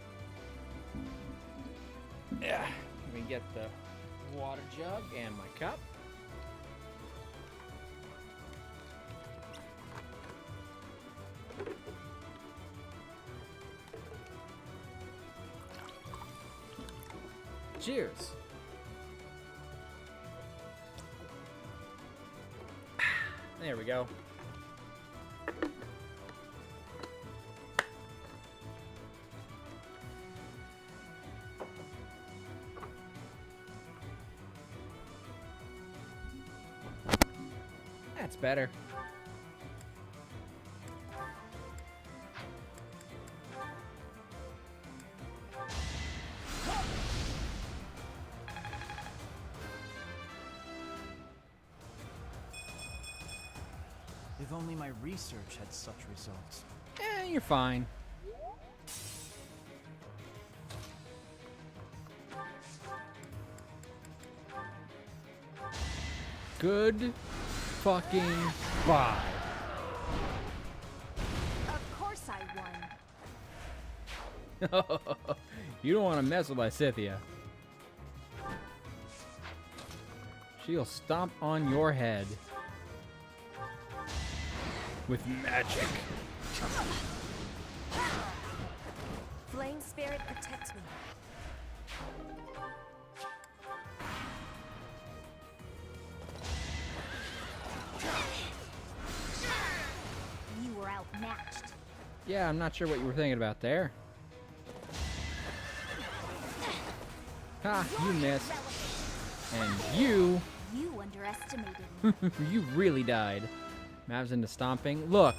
Yeah. Let me get the water jug and my cup. Cheers. There we go. That's better. If only my research had such results. You're fine. Good fucking bye. Of course I You don't want to mess with Lysithia. She'll stomp on your head. With magic. Flame spirit, protect me. You were outmatched. Yeah, I'm not sure what you were thinking about there. Ha, you missed. And you... You underestimated me. you really died. Mav's into stomping. Look.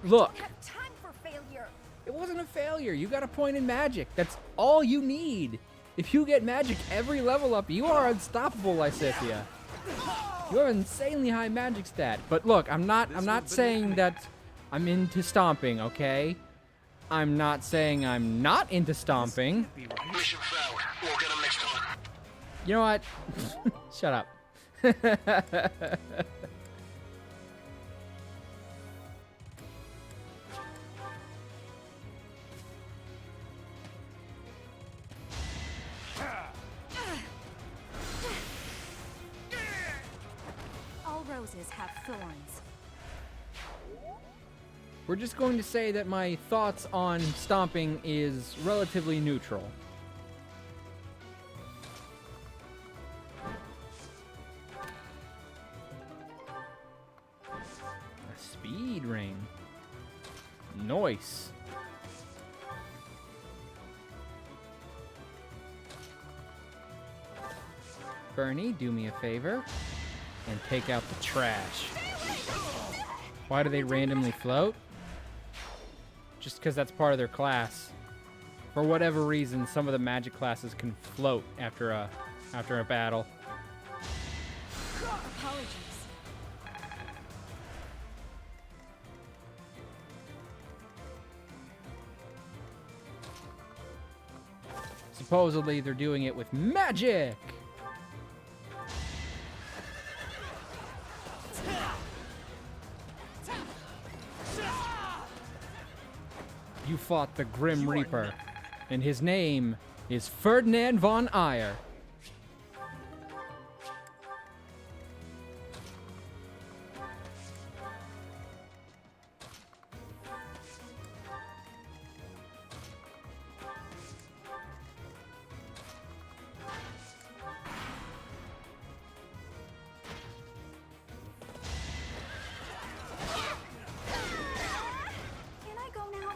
Look. I don't have time for failure. It wasn't a failure. You got a point in magic. That's all you need. If you get magic every level up, you are unstoppable, Lysithia. You have an insanely high magic stat. But look, I'm not saying that I'm into stomping, okay? I'm not saying I'm not into stomping. Mission failed. We'll get him next time. You know what? Shut up. All roses have thorns. We're just going to say that my thoughts on stomping is relatively neutral. A speed ring. Nice. Bernie, do me a favor and take out the trash. Why do they randomly float? Just because that's part of their class. For whatever reason, some of the magic classes can float after a battle. Apologies. Supposedly, they're doing it with magic! You fought the Grim Reaper, and his name is Ferdinand von Aegir. Can I go now?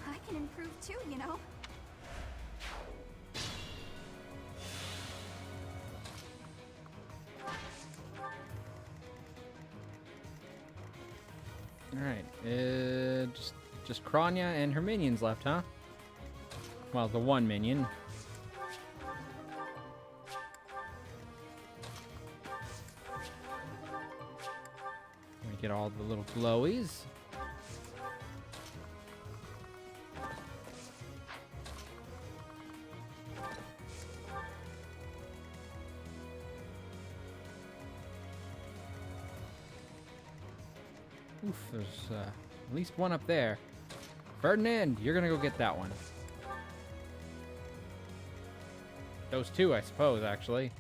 I can improve too, you know. Alright, just Kranya and her minions left, huh? Well, the one minion. We get all the little glowies. Oof, there's at least one up there. Ferdinand, you're gonna go get that one. Those two, I suppose, actually.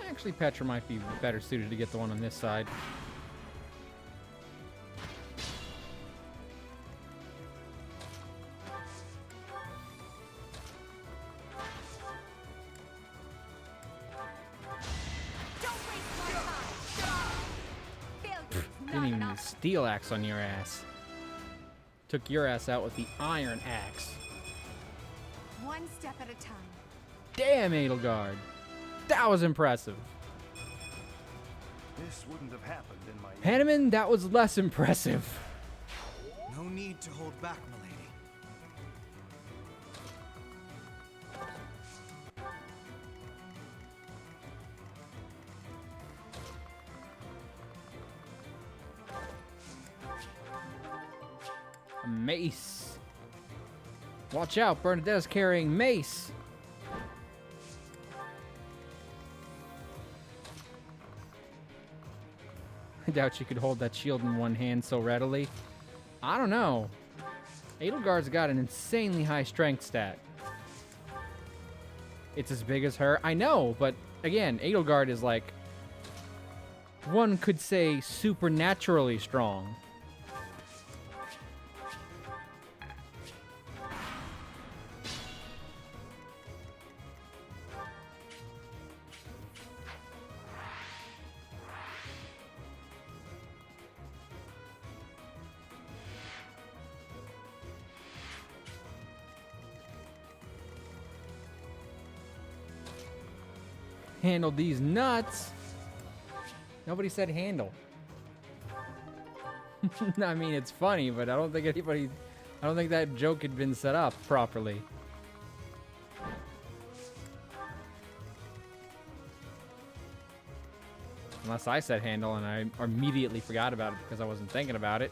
Actually, Petra might be better suited to get the one on this side. Didn't even use steel axe on your ass. Took your ass out with the iron axe. One step at a time. Damn, Edelgard. That was impressive. This wouldn't have happened in my... Hanneman, that was less impressive. No need to hold back, milady. A mace. Watch out, Bernadette's carrying mace. I doubt she could hold that shield in one hand so readily. I don't know. Edelgard's got an insanely high strength stat. It's as big as her. I know, but again, Edelgard is like, one could say, supernaturally strong. Handle these nuts. Nobody said handle. I mean, it's funny, but I don't think that joke had been set up properly. Unless I said handle and I immediately forgot about it because I wasn't thinking about it.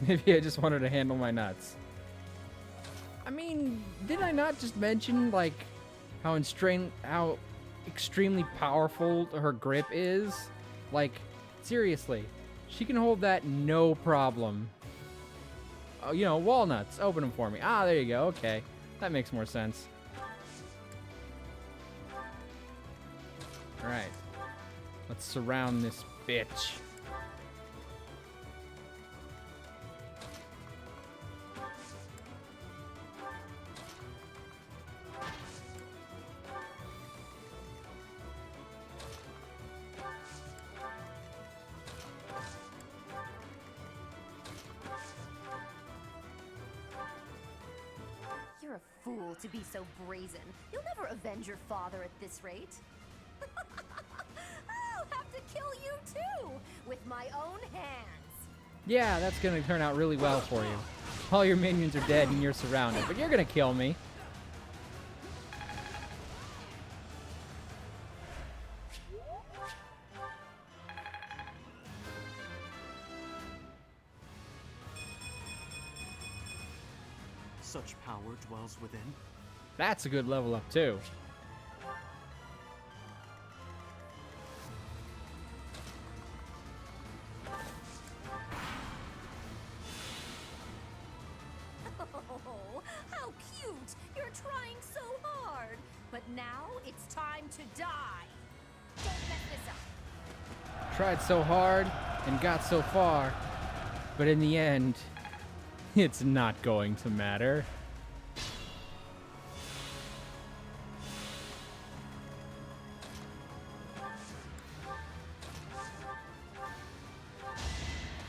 Maybe I just wanted to handle my nuts. I mean, did I not just mention, like, how extremely powerful her grip is? Like, seriously, she can hold that no problem. Oh, you know, walnuts. Open them for me. Ah, there you go. Okay, that makes more sense. All right, let's surround this bitch. You're a fool to be so brazen. You'll never avenge your father at this rate. I'll have to kill you too, with my own hands. Yeah, that's gonna turn out really well for you. All your minions are dead and you're surrounded, but you're gonna kill me. Such power dwells within. That's a good level up too. Oh, how cute! You're trying so hard. But now it's time to die. Don't mess this up. Tried so hard and got so far, but in the end, it's not going to matter.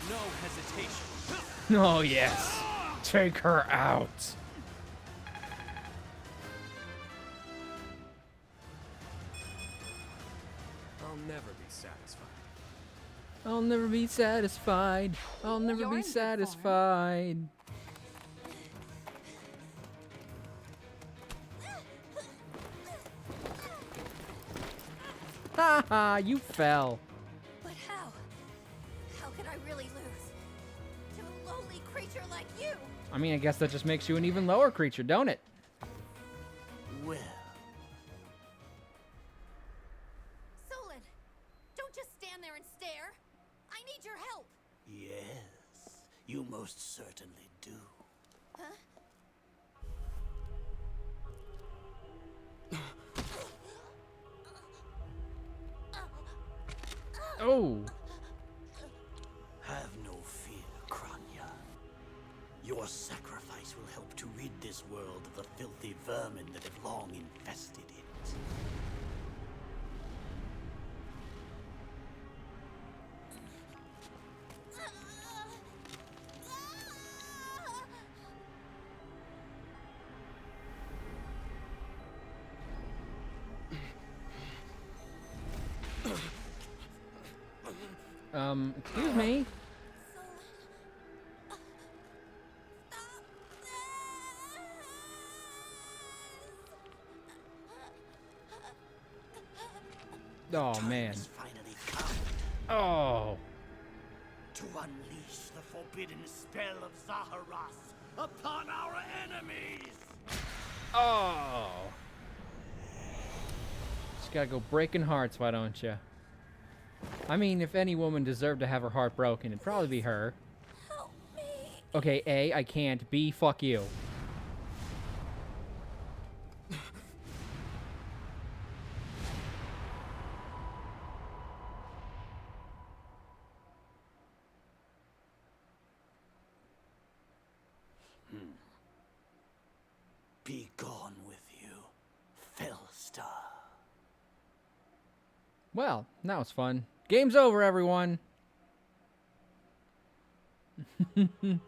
No hesitation. Oh yes, take her out. I'll never be satisfied. I'll never be satisfied. I'll never You're be in good satisfied. Haha, you fell. But how? How could I really lose? To a lowly creature like you? I mean, I guess that just makes you an even lower creature, don't it? Well, Solon, don't just stand there and stare. I need your help. Yes, you most certainly do. Huh? Oh. Have no fear, Kranya. Your sacrifice will help to rid this world of the filthy vermin that have long infested it. Excuse me. Oh, man. Finally come Oh. to unleash the forbidden spell of Zaharas upon our enemies. Oh. Just gotta go breaking hearts, why don't you? I mean, if any woman deserved to have her heart broken, it'd probably be her. Help me. Okay, A, I can't. B, fuck you. Be gone with you, Fellstar. Well, that was fun. Game's over, everyone.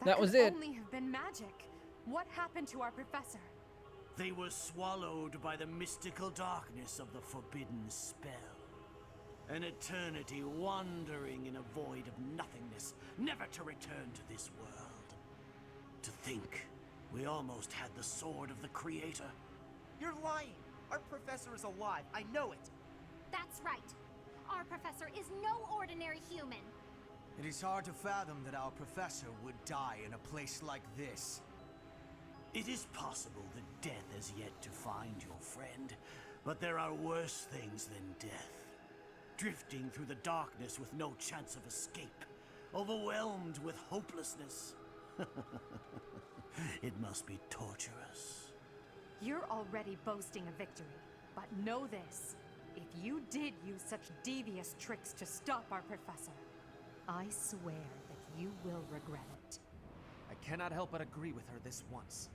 That was could it. only have been magic. What happened to our professor? They were swallowed by the mystical darkness of the forbidden spell. An eternity wandering in a void of nothingness, never to return to this world. To think, we almost had the sword of the Creator. You're lying. Our professor is alive. I know it. That's right. Our professor is no ordinary human. It is hard to fathom that our professor would die in a place like this. It is possible that death has yet to find your friend, but there are worse things than death. Drifting through the darkness with no chance of escape, overwhelmed with hopelessness. It must be torturous. You're already boasting a victory, but know this. If you did use such devious tricks to stop our professor, I swear that you will regret it. I cannot help but agree with her this once.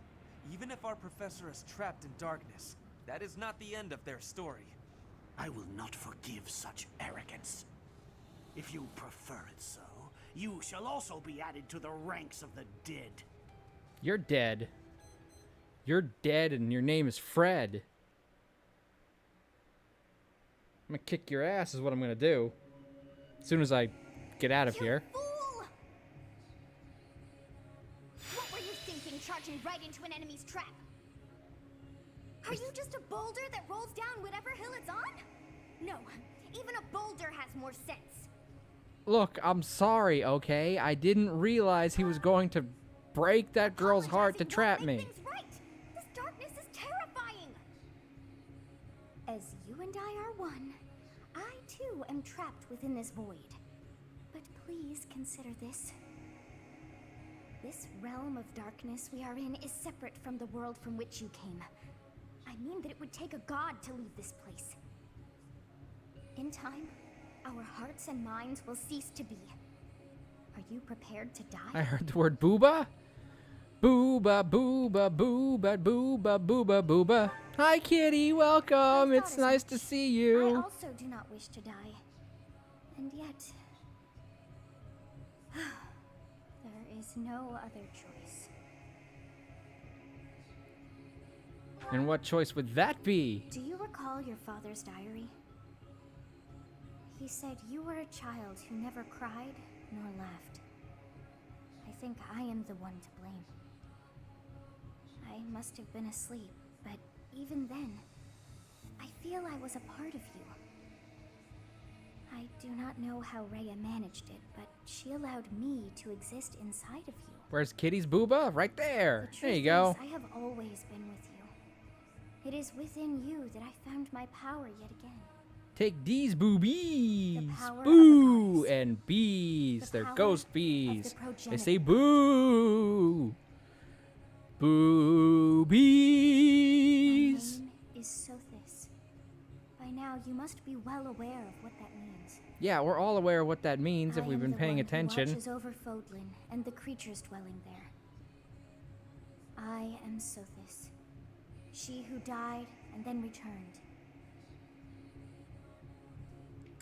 Even if our professor is trapped in darkness, that is not the end of their story. I will not forgive such arrogance. If you prefer it so, you shall also be added to the ranks of the dead. You're dead. You're dead and your name is Fred. I'm gonna kick your ass is what I'm gonna do. As soon as I get out of here. Fool! What were you thinking, charging right into an enemy's trap? Are you just a boulder that rolls down whatever hill it's on? No, even a boulder has more sense. Look, I'm sorry, okay? I didn't realize he was going to break that girl's heart to trap me. Right. This darkness is terrifying. As you and I are one, I too am trapped within this void. But please consider this. This realm of darkness we are in is separate from the world from which you came. I mean that it would take a god to leave this place. In time, our hearts and minds will cease to be. Are you prepared to die? I heard the word booba. Booba, booba, booba, booba, booba, booba. Hi, kitty. Welcome. It's nice to see I you. also do not wish to die. And yet... there is no other choice. And what choice would that be? Do you recall your father's diary? He said you were a child who never cried nor laughed. I think I am the one to blame. I must have been asleep, but even then, I feel I was a part of you. I do not know how Rhea managed it, but she allowed me to exist inside of you. Where's Kitty's booba? Right there. The There you truth go. is, I have always been with you. It is within you that I found my power yet again. Take these boobies. power of Boo and bees. The They're power ghost of bees. the They say progenitor. boo. Boobies. My name is Sothis. By now, you must be well aware of what that means. Yeah, we're all aware of what that means if I we've am been the paying one attention. Who watches over Fodlan and the creatures dwelling there. I am Sothis. She who died and then returned.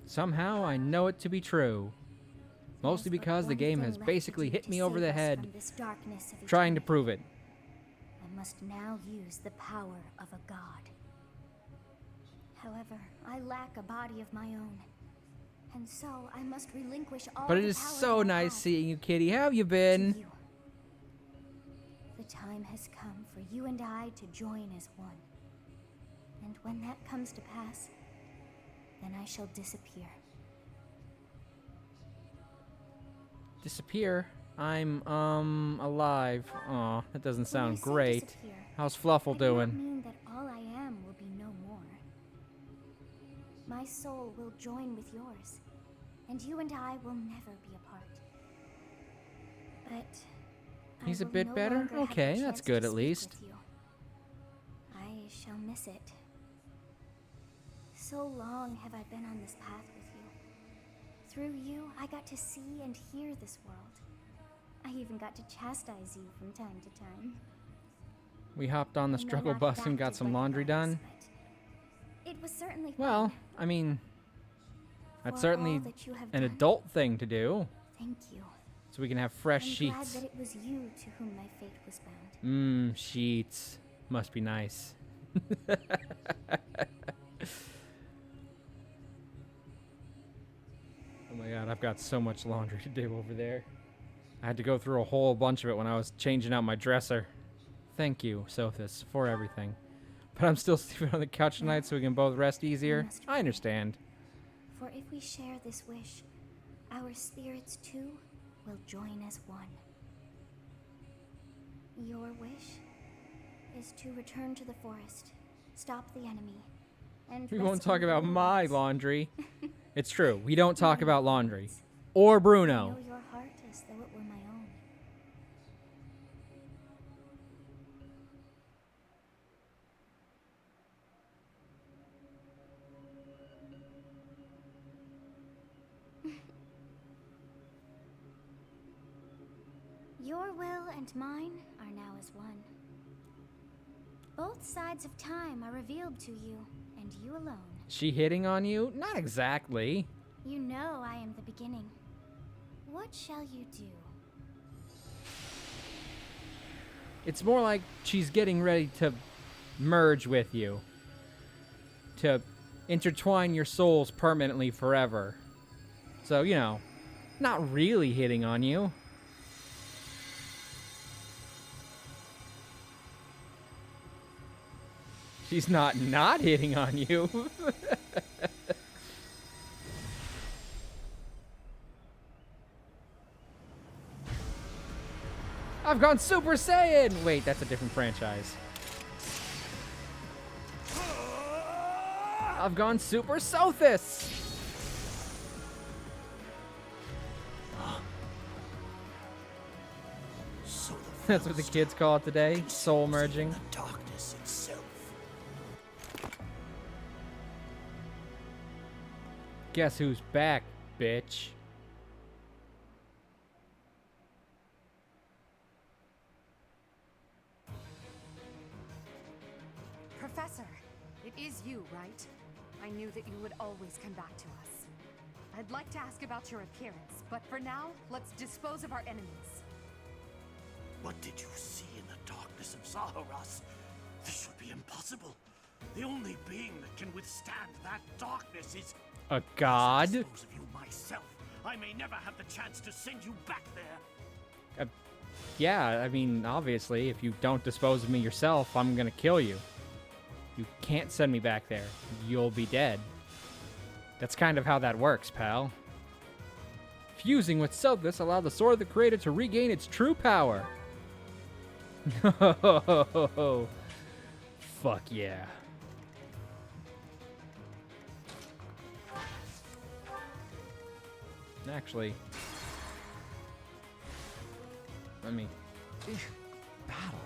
Somehow I know it to be true. Mostly There's but because the one game thing has left to basically do hit to me over save the us head from this darkness of trying to eternity. prove it. I must now use the power of a god. However, I lack a body of my own, And so I must relinquish all But it the is power so that I nice have seeing you, Kitty. How have you been? to you. The time has come for you and I to join as one. And when that comes to pass, then I shall disappear. Disappear? I'm, alive. Aw, that doesn't When I sound say great. disappear, How's Fluffle I do not doing? mean that all I am will be no more. My soul will join with yours, and you and I will never be apart. But He's I a will bit no better? longer have the Okay, that's chance good to at speak least. with you. I shall miss it. So long have I been on this path with you. Through you, I got to see and hear this world. I even got to chastise you from time to time. We hopped on the I may struggle not bus have and got acted some like laundry advice, done. but it was certainly Well, fun. I mean, that's For certainly all that you have an done, adult thing to do. Thank you. So we can have fresh I'm sheets. glad that it was you to whom my fate was bound. Sheets. Must be nice. Oh my god, I've got so much laundry to do over there. I had to go through a whole bunch of it when I was changing out my dresser. Thank you, Sophis, for everything. But I'm still sleeping on the couch tonight so we can both rest easier. I understand. For if we share this wish, our spirits too will join as one. Your wish is to return to the forest, stop the enemy, and We won't rescue talk about your my ones. laundry. It's true. We don't talk about laundry. Or Bruno. I know your heart as though it were my own. Your will and mine are now as one. Both sides of time are revealed to you, and you alone. She hitting on you? Not exactly. You know I am the beginning. What shall you do? It's more like she's getting ready to merge with you. To intertwine your souls permanently forever. So, you know, not really hitting on you. She's not hitting on you. I've gone Super Saiyan! Wait, that's a different franchise. I've gone Super Sophis! So That's what the kids call it today. Soul merging. darkness itself. Guess who's back, bitch? Professor, it is you, right? I knew that you would always come back to us. I'd like to ask about your appearance, but for now, let's dispose of our enemies. What did you see in the darkness of Zaharas? This should be impossible. The only being that can withstand that darkness is A god? I dispose of you myself. I may never have the chance to send you back there. Yeah, I mean, obviously, if you don't dispose of me yourself, I'm gonna kill you. You can't send me back there. You'll be dead. That's kind of how that works, pal. Fusing with Sophis allowed the Sword of the Creator to regain its true power. Fuck yeah. Actually, let me... Battle.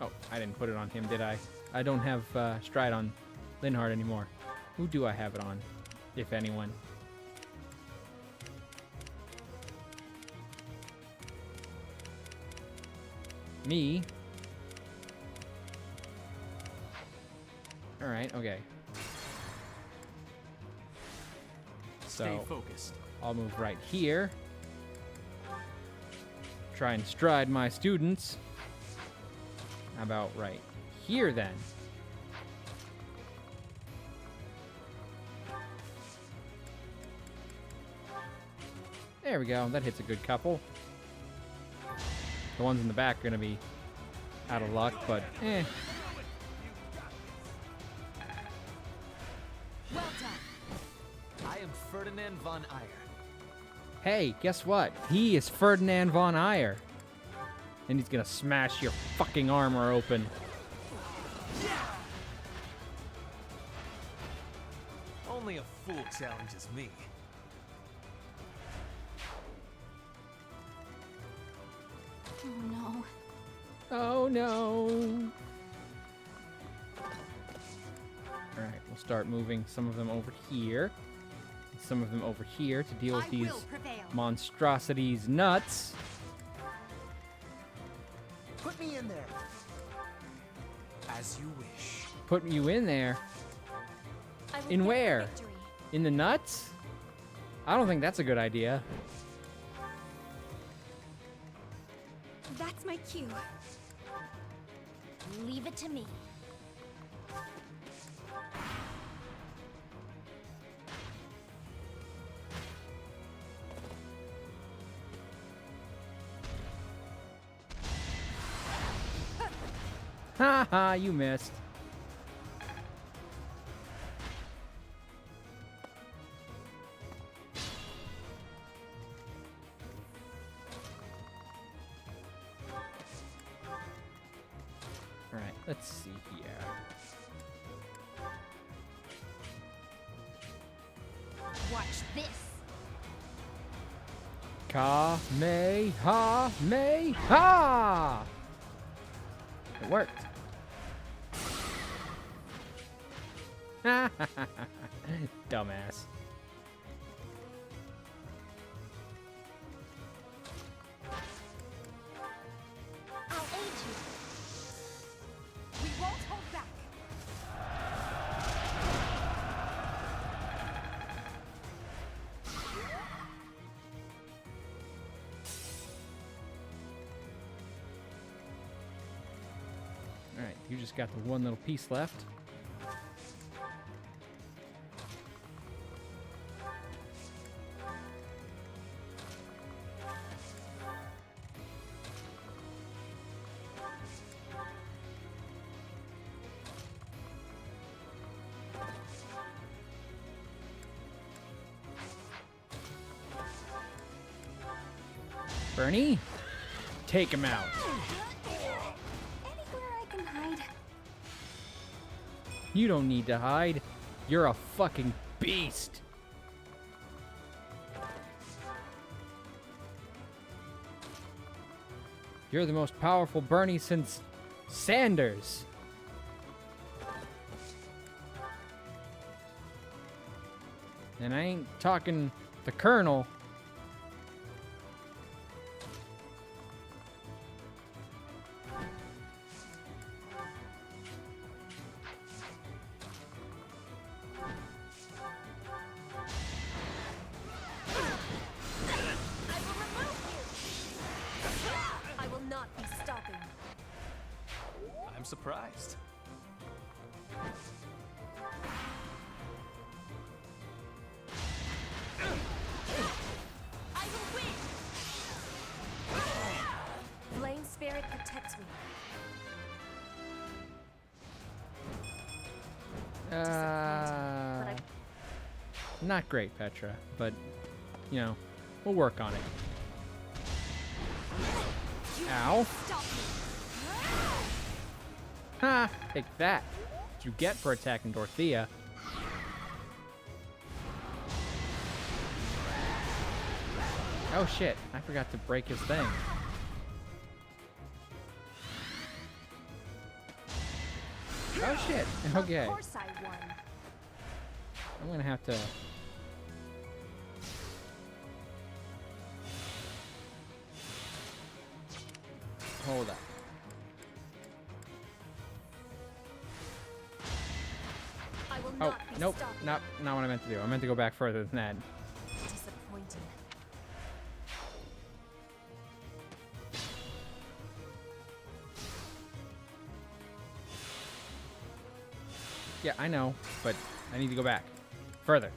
Oh, I didn't put it on him, did I? I don't have Stride on Linhardt anymore. Who do I have it on, if anyone? Me. Alright, okay. Stay So, focused. I'll move right here. Try and stride my students. How about right here then? There we go. That hits a good couple. The ones in the back are going to be out of luck, but eh. Well done. I am Ferdinand von Ayer. Hey, guess what? He is Ferdinand von Ayer. And he's going to smash your fucking armor open. Only a fool challenges me. Oh no. Oh no. Alright, we'll start moving some of them over here. And some of them over here to deal with these monstrosities nuts. Put me in there. As you wish. Putting you in there. In where? In the nuts? I don't think that's a good idea. That's my cue. Leave it to me. Ha ha, you missed. Alright, let's see here. Watch this. Kamehameha! It worked. Dumbass. I'll aid you. We won't hold back. Alright, you just got the one little piece left. Bernie, take him out. Anywhere I can hide. You don't need to hide. You're a fucking beast. You're the most powerful Bernie since Sanders. And I ain't talking the Colonel. I will not be stopping. I'm surprised. I will win. Flame spirit protects me. Not great, Petra, but, you know, we'll work on it. Ow. Ha! Take that. What you get for attacking Dorothea. Oh shit, I forgot to break his thing. Oh shit, okay. Of course I won. I'm gonna have to... Hold up. I will Oh, not be nope, stopping. not what I meant to do. I meant to go back further than that. Disappointing. Yeah, I know, but I need to go back. Further.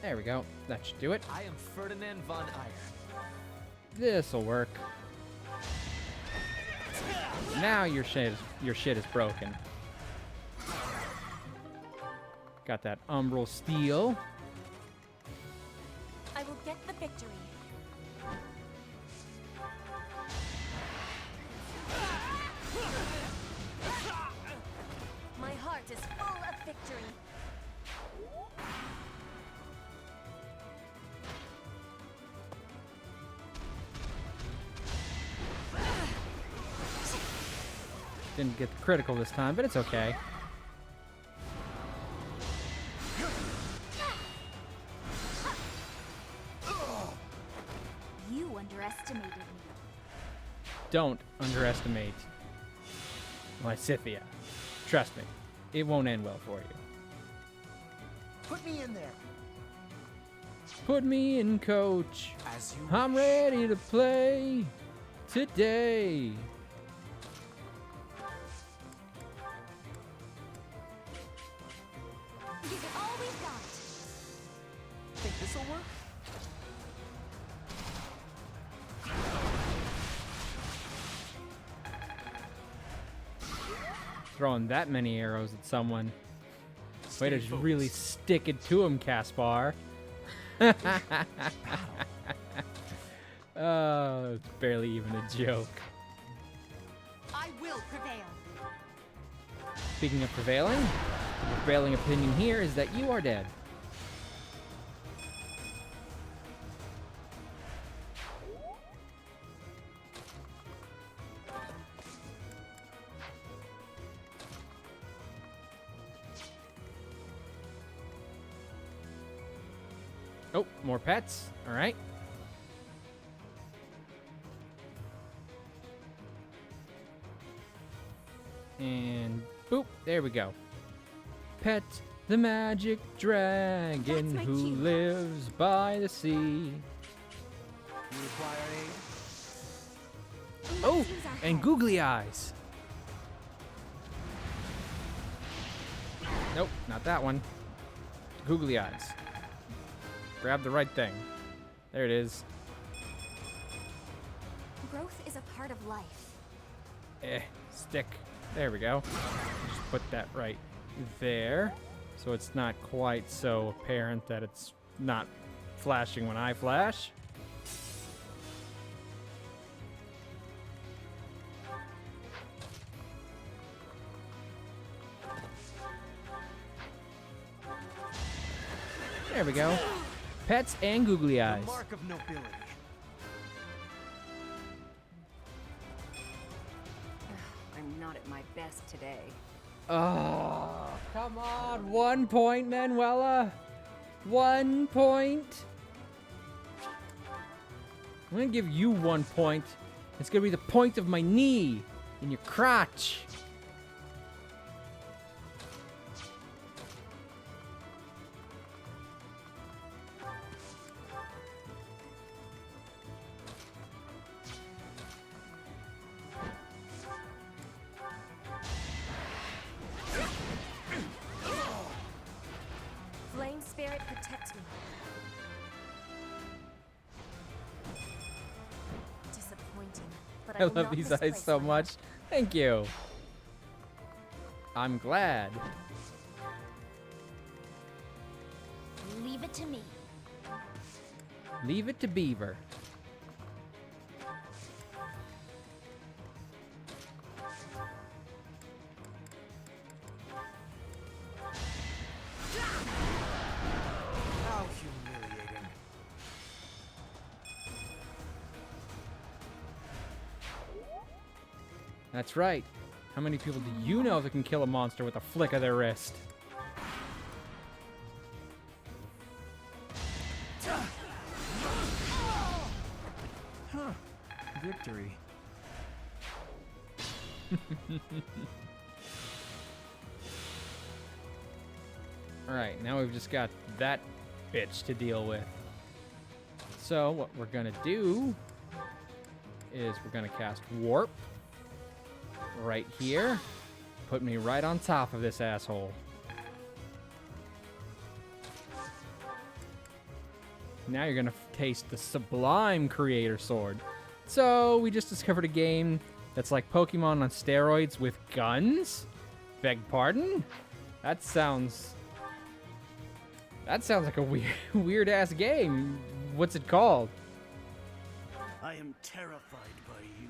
There we go. That should do it. I am Ferdinand von Eyre. This'll work. Now your shit is broken. Got that umbral steel. I will get the victory. My heart is full of victory. Didn't get the critical this time, but it's okay. You underestimated me. Don't underestimate Lysithea. Trust me, it won't end well for you. Put me in there. Put me in, coach. As you I'm ready to play today. Give it all we've got. Think this'll work? Throwing that many arrows at someone. Way to Stay just really focused. stick it to him, Caspar. Oh, it's barely even a joke. I will prevail. Speaking of prevailing, the prevailing opinion here is that you are dead. Oh, more pets. All right. And boop, there we go. Pet the magic dragon my who cue. lives by the sea. You require aid? Oh, and googly eyes. Nope, not that one. Googly eyes. Grab the right thing. There it is. Growth is a part of life. Stick. There we go. Just put that right there. So it's not quite so apparent that it's not flashing when I flash. There we go. Pets and googly eyes. The mark of nobility. I'm not at my best today. Oh, come on. 1 point, Manuela. 1 point. I'm going to give you 1 point. It's going to be the point of my knee in your crotch. Flame spirit protect me. Disappointing, but I I will love not these misplace eyes so my much. Thank you. I'm glad. Leave it to me. Leave it to Beaver. How humiliating. That's right. How many people do you know that can kill a monster with a flick of their wrist? Huh. Victory. Alright, now we've just got that bitch to deal with. So, what we're gonna do is we're gonna cast Warp right here. Put me right on top of this asshole. Now you're gonna taste the sublime creator sword. So, we just discovered a game that's like Pokemon on steroids with guns? Beg pardon? That sounds like a weird-ass game. What's it called? I am terrified by you.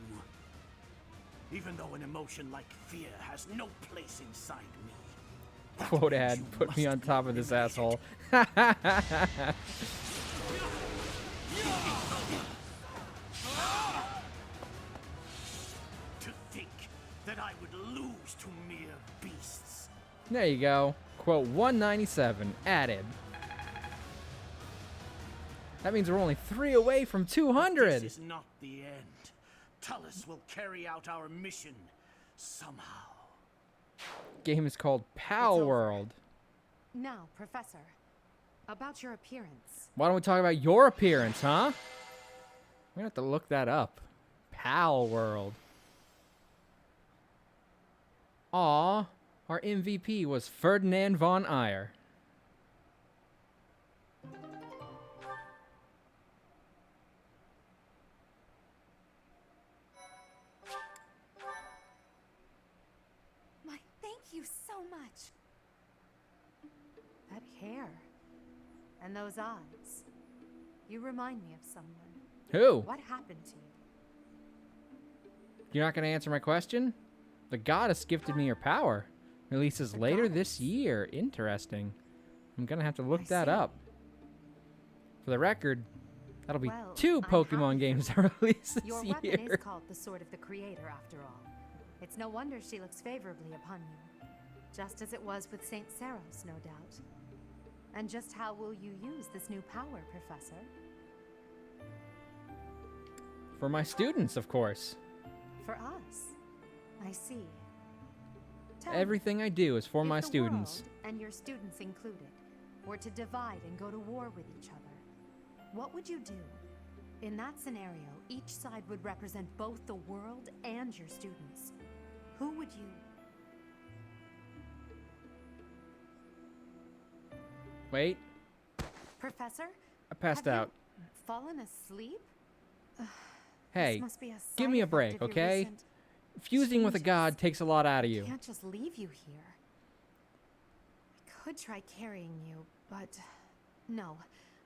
Even though an emotion like fear has no place inside me. Quote ad, put me on top of this asshole. To think that I would lose to mere beasts. There you go. Quote 197 added. That means we're only 3 away from 200. This is not the end. Tullus will carry out our mission somehow. Game is called Pal World. Now, Professor, about your appearance. Why don't we talk about your appearance, huh? We're gonna have to look that up. Pal World. Aw, our MVP was Ferdinand von Ayer. My, thank you so much. That hair. And those eyes. You remind me of someone. Who? What happened to you? You're not gonna answer my question? The goddess gifted me her power. Releases later this year. Interesting. I'm gonna have to look that up. For the record, that'll be 2 Pokemon games that release this Your year. weapon is called the Sword of the Creator, after all. It's no wonder she looks favorably upon you. Just as it was with St. Saros, no doubt. And just how will you use this new power, Professor? For my students, of course. For us. I see. Tell Everything I do is for me, my if the students. world, and your students included, were to divide and go to war with each other, what would you do? In that scenario, each side would represent both the world and your students. Who would you... Wait, Professor? I passed have out. You fallen asleep? Hey, This must be a give side me a effect break, of your okay? recent Fusing with a changes. god takes a lot out of I you. can't just leave you here. I could try carrying you, but no.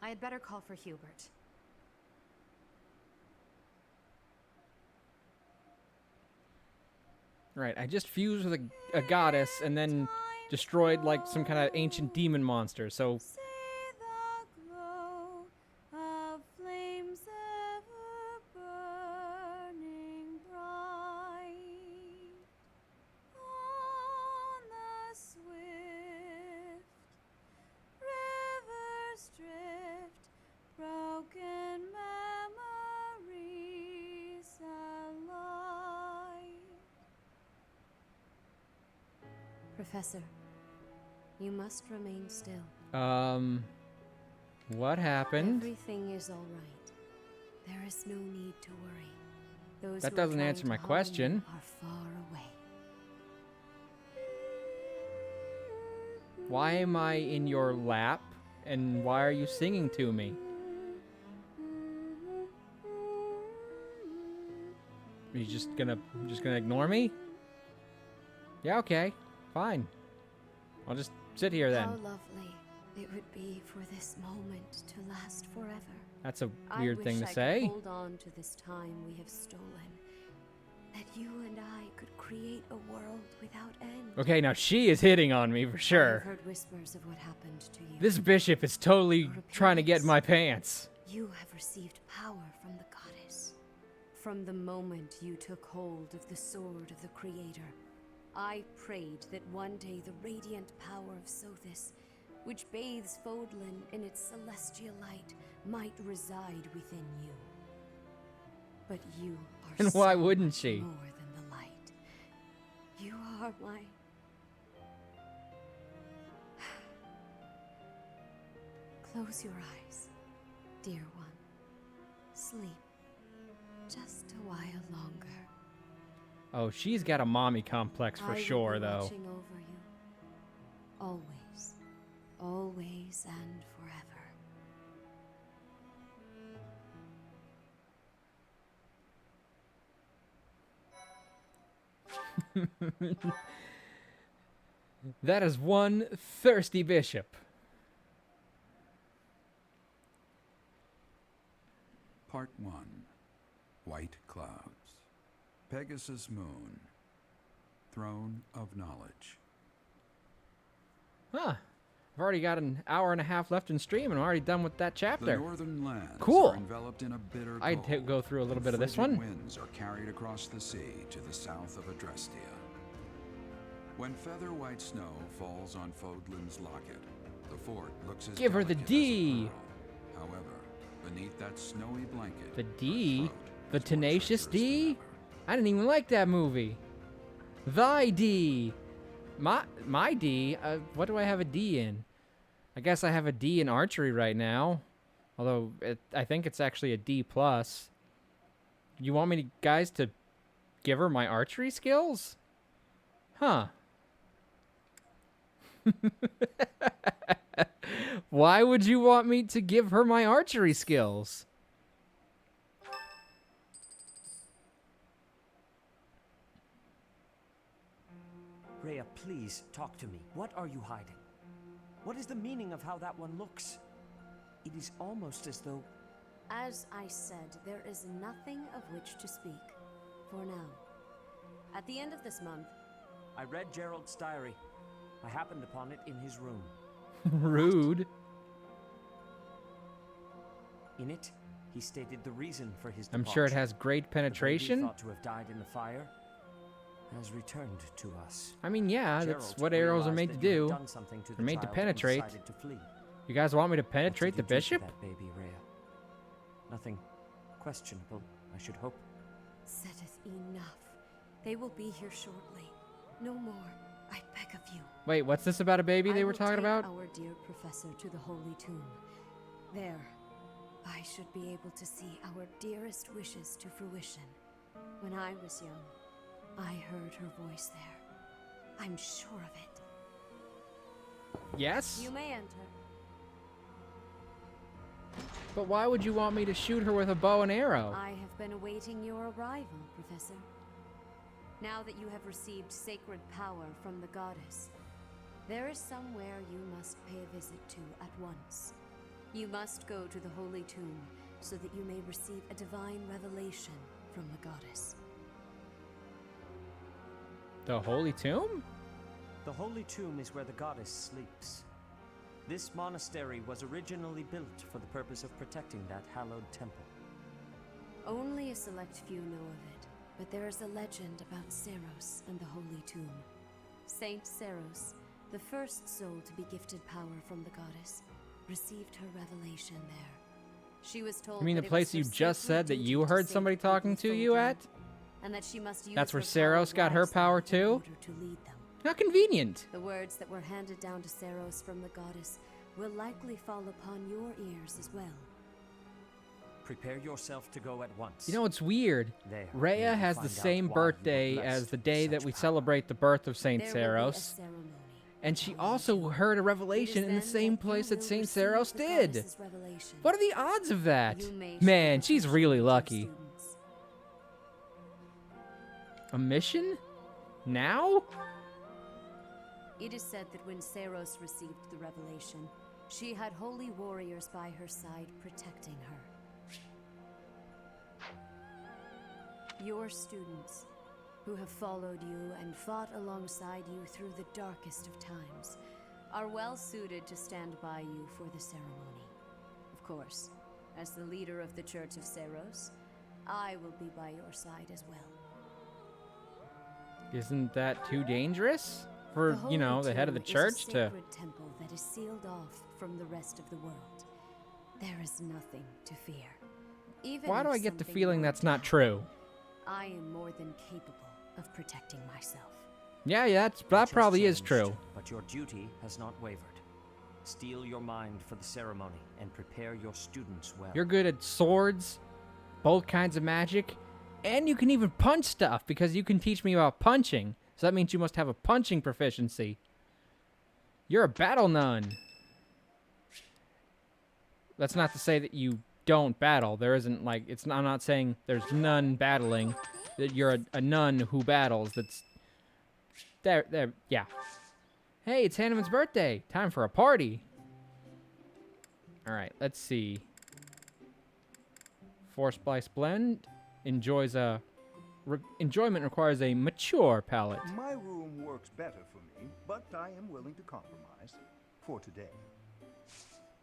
I had better call for Hubert. Right, I just fused with a goddess and then destroyed like some kind of ancient demon monster, so... Of flames ever burning bright on the swift river's drift, broken memories alive. Professor, you must remain still. What happened? Everything is all right. There is no need to worry. Those That who are doesn't trying answer to my harm question. you are far away. Why am I in your lap? And why are you singing to me? Are you just gonna ignore me? Yeah, okay. Fine. I'll just sit here then. How lovely it would be for this moment to last forever. That's a weird thing to I wish I say. could hold on to this time we have stolen. That you and I could create a world without end. Okay, now she is hitting on me for I've sure. heard whispers of what happened to you. This bishop is totally trying to get in my pants. You have received power from the goddess. From the moment you took hold of the sword of the Creator, I prayed that one day the radiant power of Sothis, which bathes Fodlan in its celestial light, might reside within you. But you are And why so wouldn't much she? more than the light. You are my... Close your eyes, dear one. Sleep just a while longer. Oh, she's got a mommy complex for I will sure, be though. watching over you. Always. Always and forever. That is one thirsty bishop. Part 1. White Clouds. Pegasus Moon. Throne of Knowledge. Huh. I've already got an hour and a half left in stream, and I'm already done with that chapter. The northern lands cool. are enveloped in a bitter cold. I'd go through a little bit of this Frigid one. Winds are carried across the sea to the south of Adrestia. When feather white snow falls on Fodlan's locket, the fort looks as Give her the delicate D. as a pearl. However, beneath that snowy blanket, The D? The Tenacious D? I didn't even like that movie. Thy D. My D? What do I have a D in? I guess I have a D in archery right now. Although, I think it's actually a D+. You want me guys to give her my archery skills? Huh. Why would you want me to give her my archery skills? Rhea, please talk to me. What are you hiding? What is the meaning of how that one looks? It is almost as though... As I said, there is nothing of which to speak. For now. At the end of this month... I read Gerald's diary. I happened upon it in his room. Rude. In it, he stated the reason for his I'm departure. sure it has great The baby penetration. thought to have died in the fire has returned to us. I mean, yeah, that's Gerald what arrows are realized made to that you had do. done something to They're the made to child and penetrate. decided to flee. You guys want me to What penetrate the did you do to bishop? that baby, Rhea? Nothing questionable, I should hope. Setteth enough. They will be here shortly. No more, I beg of you. Wait, what's this about a baby they I were will talking take about? our dear professor to the Holy Tomb. There, I should be able to see our dearest wishes to fruition. When I was young, I heard her voice there. I'm sure of it. Yes? You may enter. But why would you want me to shoot her with a bow and arrow? I have been awaiting your arrival, Professor. Now that you have received sacred power from the goddess, there is somewhere you must pay a visit to at once. You must go to the Holy Tomb so that you may receive a divine revelation from the goddess. The Holy Tomb? The Holy Tomb is where the goddess sleeps. This monastery was originally built for the purpose of protecting that hallowed temple. Only a select few know of it, but there is a legend about Seros and the Holy Tomb. Saint Seros, the first soul to be gifted power from the goddess, received her revelation there. She was told You mean the that it place was you her just sacred said that duty you to heard save somebody people talking to from you death, at? and that she must use That's where her power Seros got her wisely power in too? order to lead them. How convenient. The words that were handed down to Seros from the goddess will likely fall upon your ears as well. Prepare yourself to go at once. You know, it's weird. There, you Rhea will has the find out same why you were birthday blessed as the with day such that we power. celebrate the birth of Saint There will be a Seros. ceremony. And she also heard a revelation in the then same that you place that will Saint receive Seros the did. goddess's revelation. What are the odds of that? You may Man, share she's the really mission with your lucky. students. A mission? Now? It is said that when Seros received the revelation, she had holy warriors by her side protecting her. Your students, who have followed you and fought alongside you through the darkest of times, are well suited to stand by you for the ceremony. Of course, as the leader of the Church of Seros, I will be by your side as well. Isn't that too dangerous? For, The you know, Holy the head of the Tomb church is a to... sacred temple that is sealed off from the rest of the world. There is nothing to fear. Even Why if do I get the something feeling were that's to not happen, true? I am more than capable of protecting myself. Yeah, that Much has probably is changed, true. But your duty has not wavered. Steel your mind for the ceremony and prepare your students well. You're good at swords, both kinds of magic, and you can even punch stuff because you can teach me about punching. So that means you must have a punching proficiency. You're a battle nun. That's not to say that you don't battle. There isn't like I'm not saying there's none battling. That you're a nun who battles. That's There, yeah. Hey, it's Hanneman's birthday. Time for a party. All right, let's see. Four Splice Blend enjoyment requires a mature palate. My room works better for me, but I am willing to compromise for today.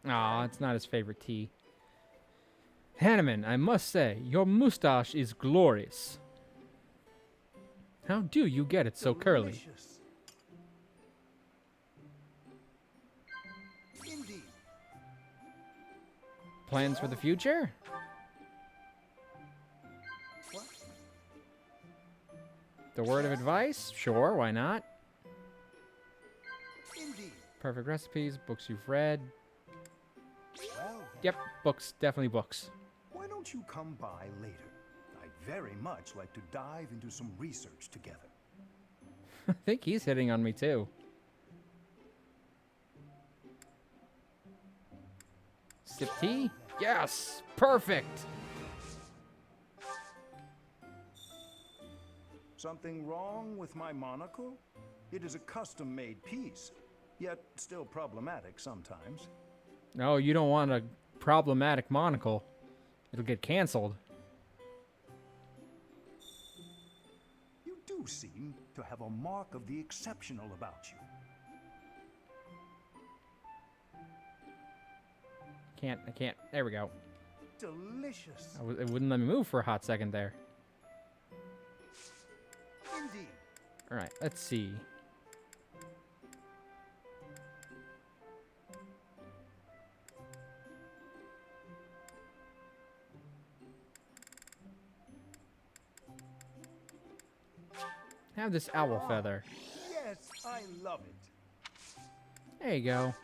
Aw, it's not his favorite tea. Hanneman, I must say, your moustache is glorious. How do you get it so curly? Delicious. Indeed. Plans for the future? What? The word of advice? Sure, why not? Indeed. Perfect recipes, books you've read. Well, Yep, books, definitely books. why don't you come by later? I'd very much like to dive into some research together. I think he's hitting on me too. Sip tea? Yes! Perfect! Something wrong with my monocle? It is a custom-made piece, yet still problematic sometimes. No, you don't want a problematic monocle. It'll get canceled. You do seem to have a mark of the exceptional about you. I can't. There we go. Delicious. It wouldn't let me move for a hot second there. Indeed. Alright, let's see. Have this owl feather. Yes, I love it. There you go.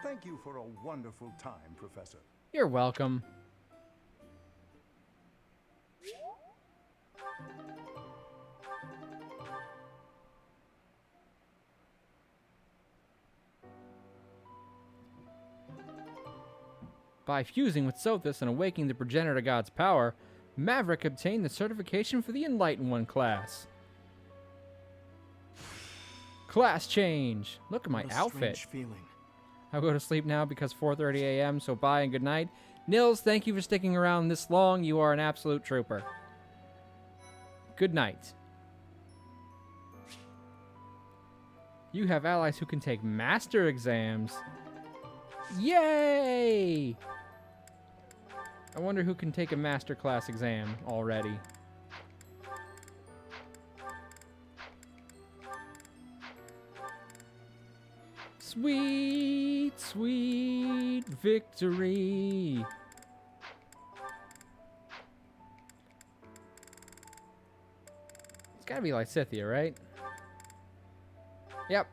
Thank you for a wonderful time, Professor. You're welcome. By fusing with Sothis and awakening the progenitor god's power, Maverick obtained the certification for the Enlightened One class. Class change. Look at my What a outfit. strange feeling. I'll go to sleep now because 4:30 a.m., so bye and good night. Nils, thank you for sticking around this long. You are an absolute trooper. Good night. You have allies who can take master exams. Yay! I wonder who can take a master class exam already. Sweet, sweet victory. It's gotta be Lysithia, right? Yep.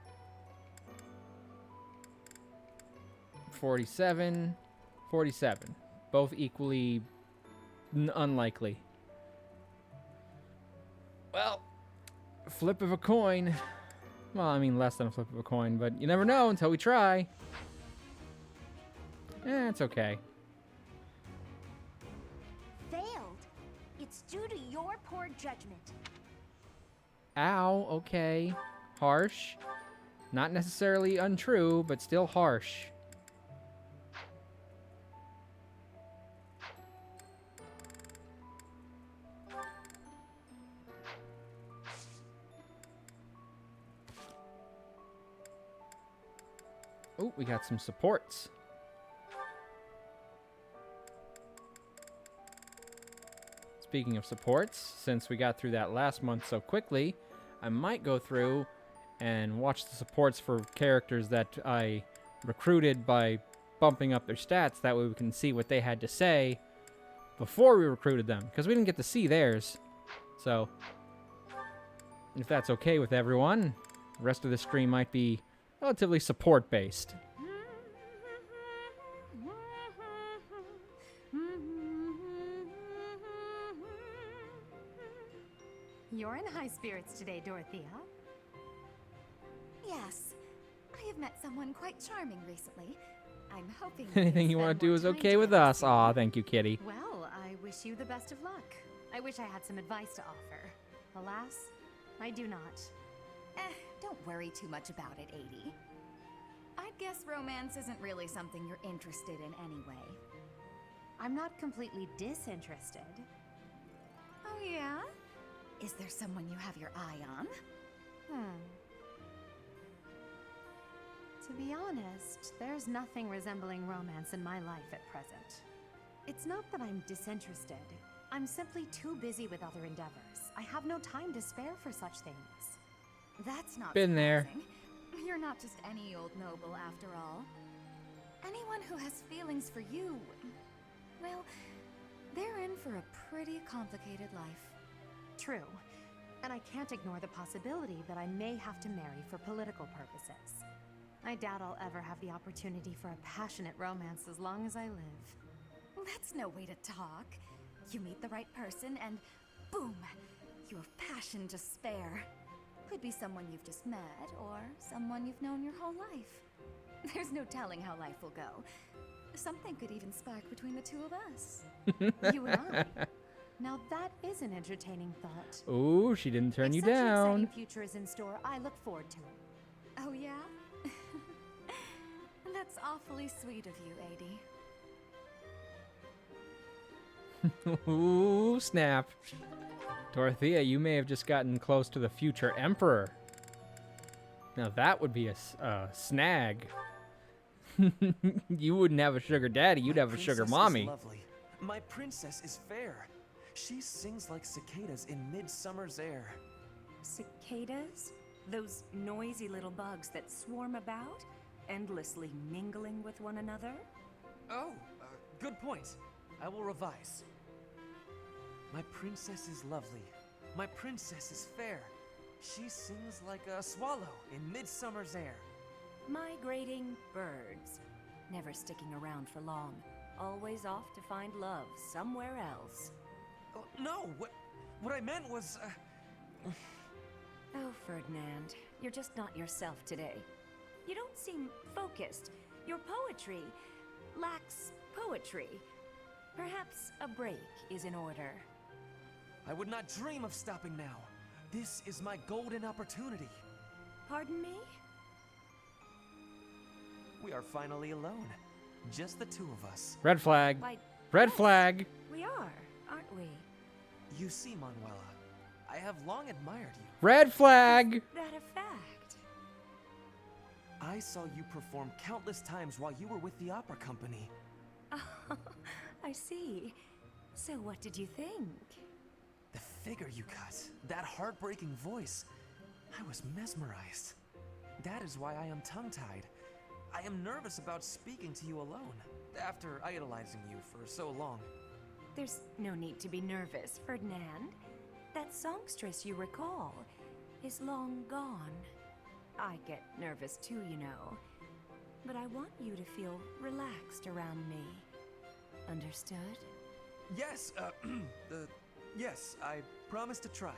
47, 47. Both equally unlikely. Well, flip of a coin. Well, I mean less than a flip of a coin, but you never know until we try. It's okay. Failed. It's due to your poor judgment. Ow, okay. Harsh. Not necessarily untrue, but still harsh. Oh, we got some supports. Speaking of supports, since we got through that last month so quickly, I might go through and watch the supports for characters that I recruited by bumping up their stats. That way we can see what they had to say before we recruited them, because we didn't get to see theirs. So, if that's okay with everyone, the rest of the stream might be relatively support-based. You're in high spirits today, Dorothea. Yes. I have met someone quite charming recently. I'm hoping Anything you want to do is okay with us. Aw, thank you, kitty. Well, I wish you the best of luck. I wish I had some advice to offer. Alas, I do not. Don't worry too much about it, 80. I'd guess romance isn't really something you're interested in anyway. I'm not completely disinterested. Oh yeah? Is there someone you have your eye on? To be honest, there's nothing resembling romance in my life at present. It's not that I'm disinterested. I'm simply too busy with other endeavors. I have no time to spare for such things. That's not Been there. surprising. You're not just any old noble after all. Anyone who has feelings for you, well, they're in for a pretty complicated life. True. And I can't ignore the possibility that I may have to marry for political purposes. I doubt I'll ever have the opportunity for a passionate romance as long as I live. That's no way to talk. You meet the right person and boom, you have passion to spare. Could be someone you've just met or someone you've known your whole life. There's no telling how life will go. Something could even spark between the two of us. You and I. Now that is an entertaining thought. Ooh, she didn't turn you If such an down. exciting future is in store, I look forward to it. Oh yeah? That's awfully sweet of you, 80. Ooh, snap. Dorothea, you may have just gotten close to the future emperor. Now that would be a snag. You wouldn't have a sugar daddy, you'd have a sugar Princess mommy. Is lovely. My princess is fair. She sings like cicadas in midsummer's air. Cicadas? Those noisy little bugs that swarm about, endlessly mingling with one another? Oh, good point. I will revise. My princess is lovely. My princess is fair. She sings like a swallow in midsummer's air. Migrating birds, never sticking around for long, always off to find love somewhere else. Oh, no, what I meant was, Oh, Ferdinand, you're just not yourself today. You don't seem focused. Your poetry lacks poetry. Perhaps a break is in order. I would not dream of stopping now. This is my golden opportunity. Pardon me? We are finally alone. Just the two of us. Red flag. Why, Red flag. We are, aren't we? You see, Manuela, I have long admired you. Red flag. That a fact? I saw you perform countless times while you were with the opera company. Oh, I see. So what did you think? The figure you cut, that heartbreaking voice. I was mesmerized. That is why I am tongue-tied. I am nervous about speaking to you alone, after idolizing you for so long. There's no need to be nervous, Ferdinand. That songstress you recall is long gone. I get nervous too, you know. But I want you to feel relaxed around me. Understood? Yes, yes, I promise to try.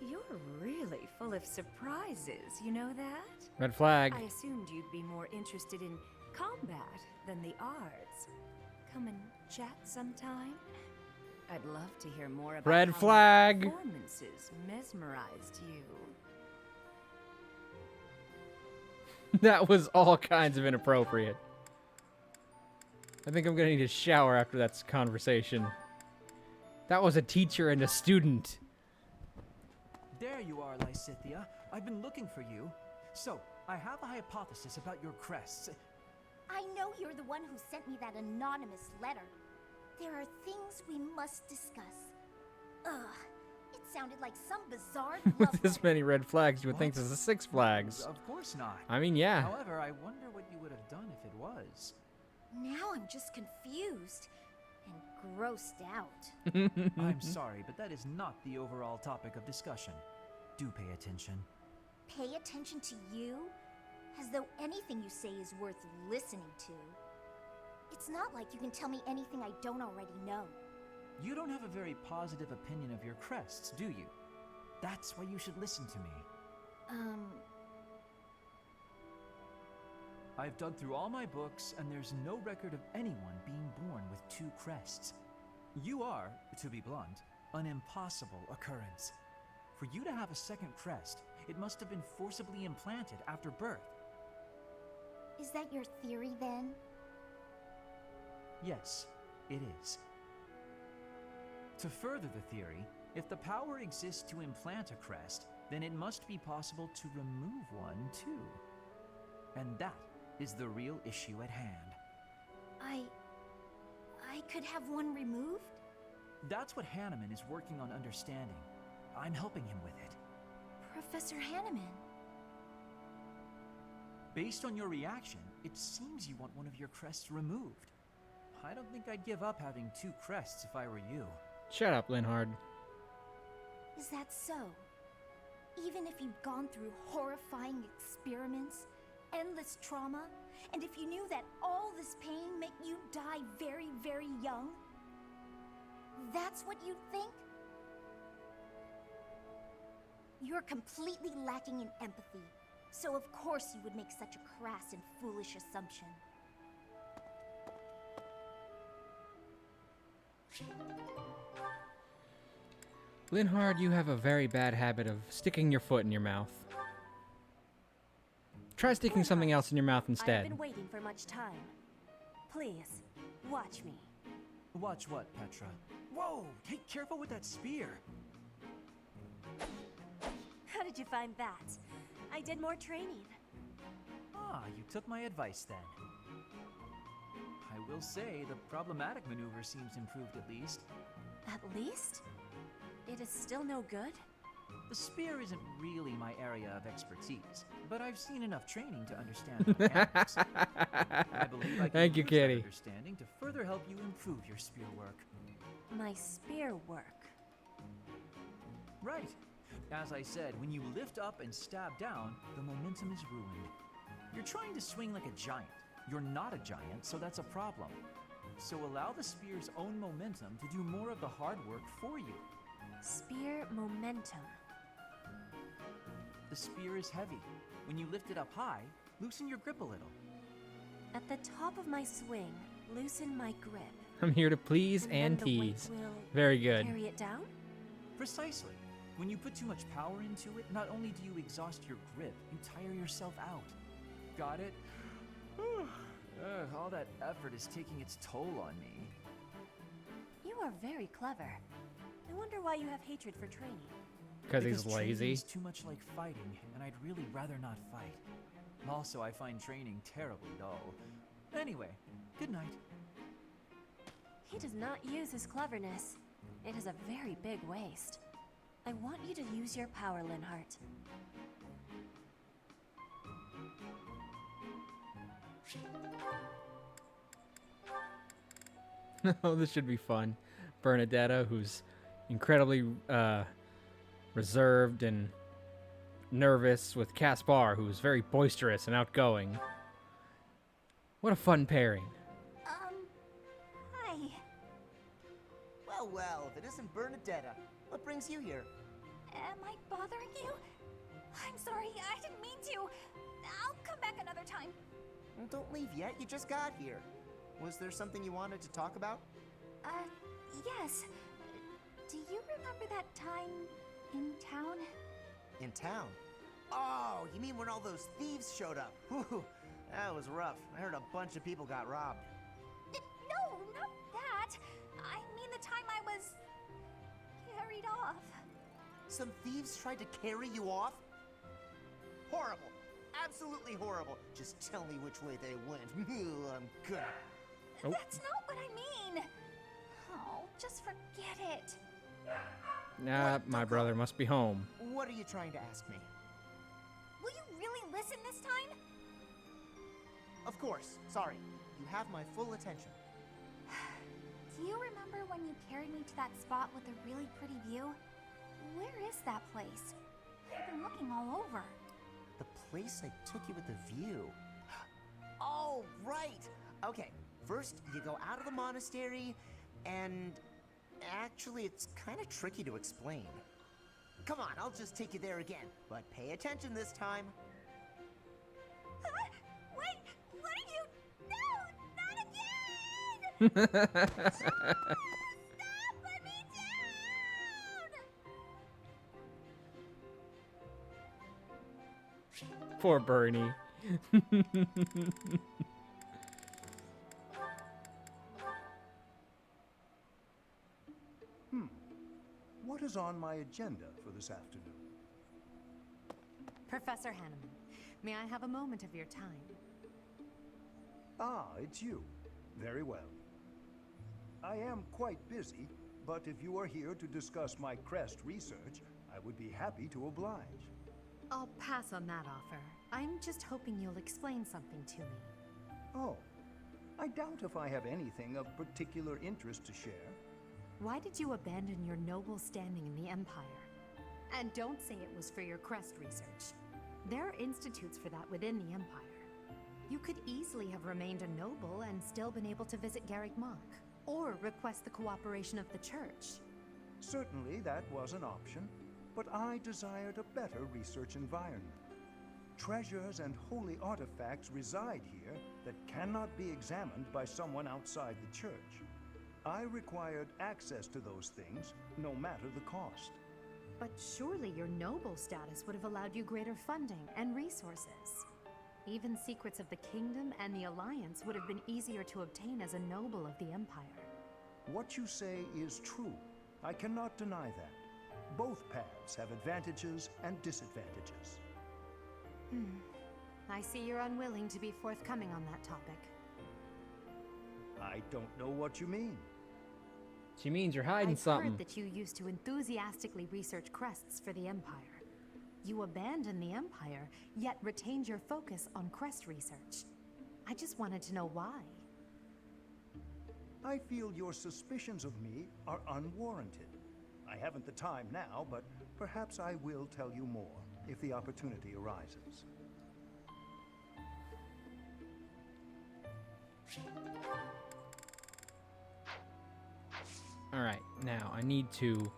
You're really full of surprises, you know that? Red flag. I assumed you'd be more interested in combat than the arts. Come and chat sometime? I'd love to hear more about Red how flag. my performances mesmerized you. That was all kinds of inappropriate. I think I'm gonna need a shower after that conversation. That was a teacher and a student. There you are, Lysithia. I've been looking for you. So, I have a hypothesis about your crests. I know you're the one who sent me that anonymous letter. There are things we must discuss. Ugh, it sounded like some bizarre With this many red flags, you would think this is Six Flags. Of course not. I mean, yeah. However, I wonder what you would have done if it was. Now I'm just confused and grossed out. I'm sorry, but that is not the overall topic of discussion. Do pay attention. Pay attention to you? As though anything you say is worth listening to. It's not like you can tell me anything I don't already know. You don't have a very positive opinion of your crests, do you? That's why you should listen to me. I've dug through all my books, and there's no record of anyone being born with two crests. You are, to be blunt, an impossible occurrence. For you to have a second crest, it must have been forcibly implanted after birth. Is that your theory then? Yes, it is. To further the theory, if the power exists to implant a crest, then it must be possible to remove one too. And that is the real issue at hand. I could have one removed? That's what Hanneman is working on understanding. I'm helping him with it. Professor Hanneman. Based on your reaction, it seems you want one of your crests removed. I don't think I'd give up having 2 crests if I were you. Shut up, Linhard. Is that so? Even if you've gone through horrifying experiments, endless trauma, and if you knew that all this pain meant you'd die very, very young, that's what you'd think? You're completely lacking in empathy, so of course you would make such a crass and foolish assumption. Linhard, you have a very bad habit of sticking your foot in your mouth. Try sticking something else in your mouth instead. I've been waiting for much time. Please, watch me. Watch what, Petra? Whoa! Hey, careful with that spear! How did you find that? I did more training. Ah, you took my advice then. I will say, the problematic maneuver seems improved at least. At least? It is still no good? The spear isn't really my area of expertise, but I've seen enough training to understand the mechanics. I believe I can Thank you, use Kitty. that understanding to further help you improve your spear work. My spear work? Right. As I said, when you lift up and stab down, the momentum is ruined. You're trying to swing like a giant. You're not a giant, so that's a problem. So allow the spear's own momentum to do more of the hard work for you. Spear momentum. The spear is heavy. When you lift it up high, loosen your grip a little. At the top of my swing, loosen my grip. I'm here to please and then the weight tease. will Very good. Carry it down? Precisely. When you put too much power into it, not only do you exhaust your grip, you tire yourself out. Got it? All that effort is taking its toll on me. You are very clever. I wonder why you have hatred for training. Because he's training lazy. is too much like fighting, and I'd really rather not fight. Also, I find training terribly dull. Anyway, good night. He does not use his cleverness. It is a very big waste. I want you to use your power, Linhart. Oh, this should be fun. Bernadetta, who's incredibly reserved and nervous, with Caspar, who's very boisterous and outgoing. What a fun pairing. Hi. Well, well, if it isn't Bernadetta, what brings you here? Am I bothering you? I'm sorry, I didn't mean to. I'll come back another time. Don't leave yet, you just got here. Was there something you wanted to talk about? Yes. Do you remember that time in town? In town? Oh, you mean when all those thieves showed up? Whew, that was rough. I heard a bunch of people got robbed. No, not that. I mean the time I was carried off. Some thieves tried to carry you off? Horrible. Absolutely horrible. Just tell me which way they went. I'm gonna... Oh. That's not what I mean. Oh, just forget it. Nah, my brother must be home. What are you trying to ask me? Will you really listen this time? Of course. Sorry. You have my full attention. Do you remember when you carried me to that spot with a really pretty view? Where is that place? I've been looking all over. The place I took you with the view. Oh, right. Okay, first you go out of the monastery, and actually it's kind of tricky to explain. Come on, I'll just take you there again, but pay attention this time. Wait, what are you? No, not again! Stop, let me down! Poor Bernie. What is on my agenda for this afternoon? Professor Hanneman, may I have a moment of your time? Ah, it's you. Very well. I am quite busy, but if you are here to discuss my crest research, I would be happy to oblige. I'll pass on that offer. I'm just hoping you'll explain something to me. Oh, I doubt if I have anything of particular interest to share. Why did you abandon your noble standing in the Empire? And don't say it was for your crest research. There are institutes for that within the Empire. You could easily have remained a noble and still been able to visit Garreg Mach, or request the cooperation of the Church. Certainly that was an option, but I desired a better research environment. Treasures and holy artifacts reside here that cannot be examined by someone outside the Church. I required access to those things, no matter the cost. But surely your noble status would have allowed you greater funding and resources. Even secrets of the Kingdom and the Alliance would have been easier to obtain as a noble of the Empire. What you say is true. I cannot deny that. Both paths have advantages and disadvantages. I see you're unwilling to be forthcoming on that topic. I don't know what you mean. She means you're hiding I've something. heard that you used to enthusiastically research crests for the Empire. You abandoned the Empire, yet retained your focus on crest research. I just wanted to know why. I feel your suspicions of me are unwarranted. I haven't the time now, but perhaps I will tell you more if the opportunity arises. Alright, now I need to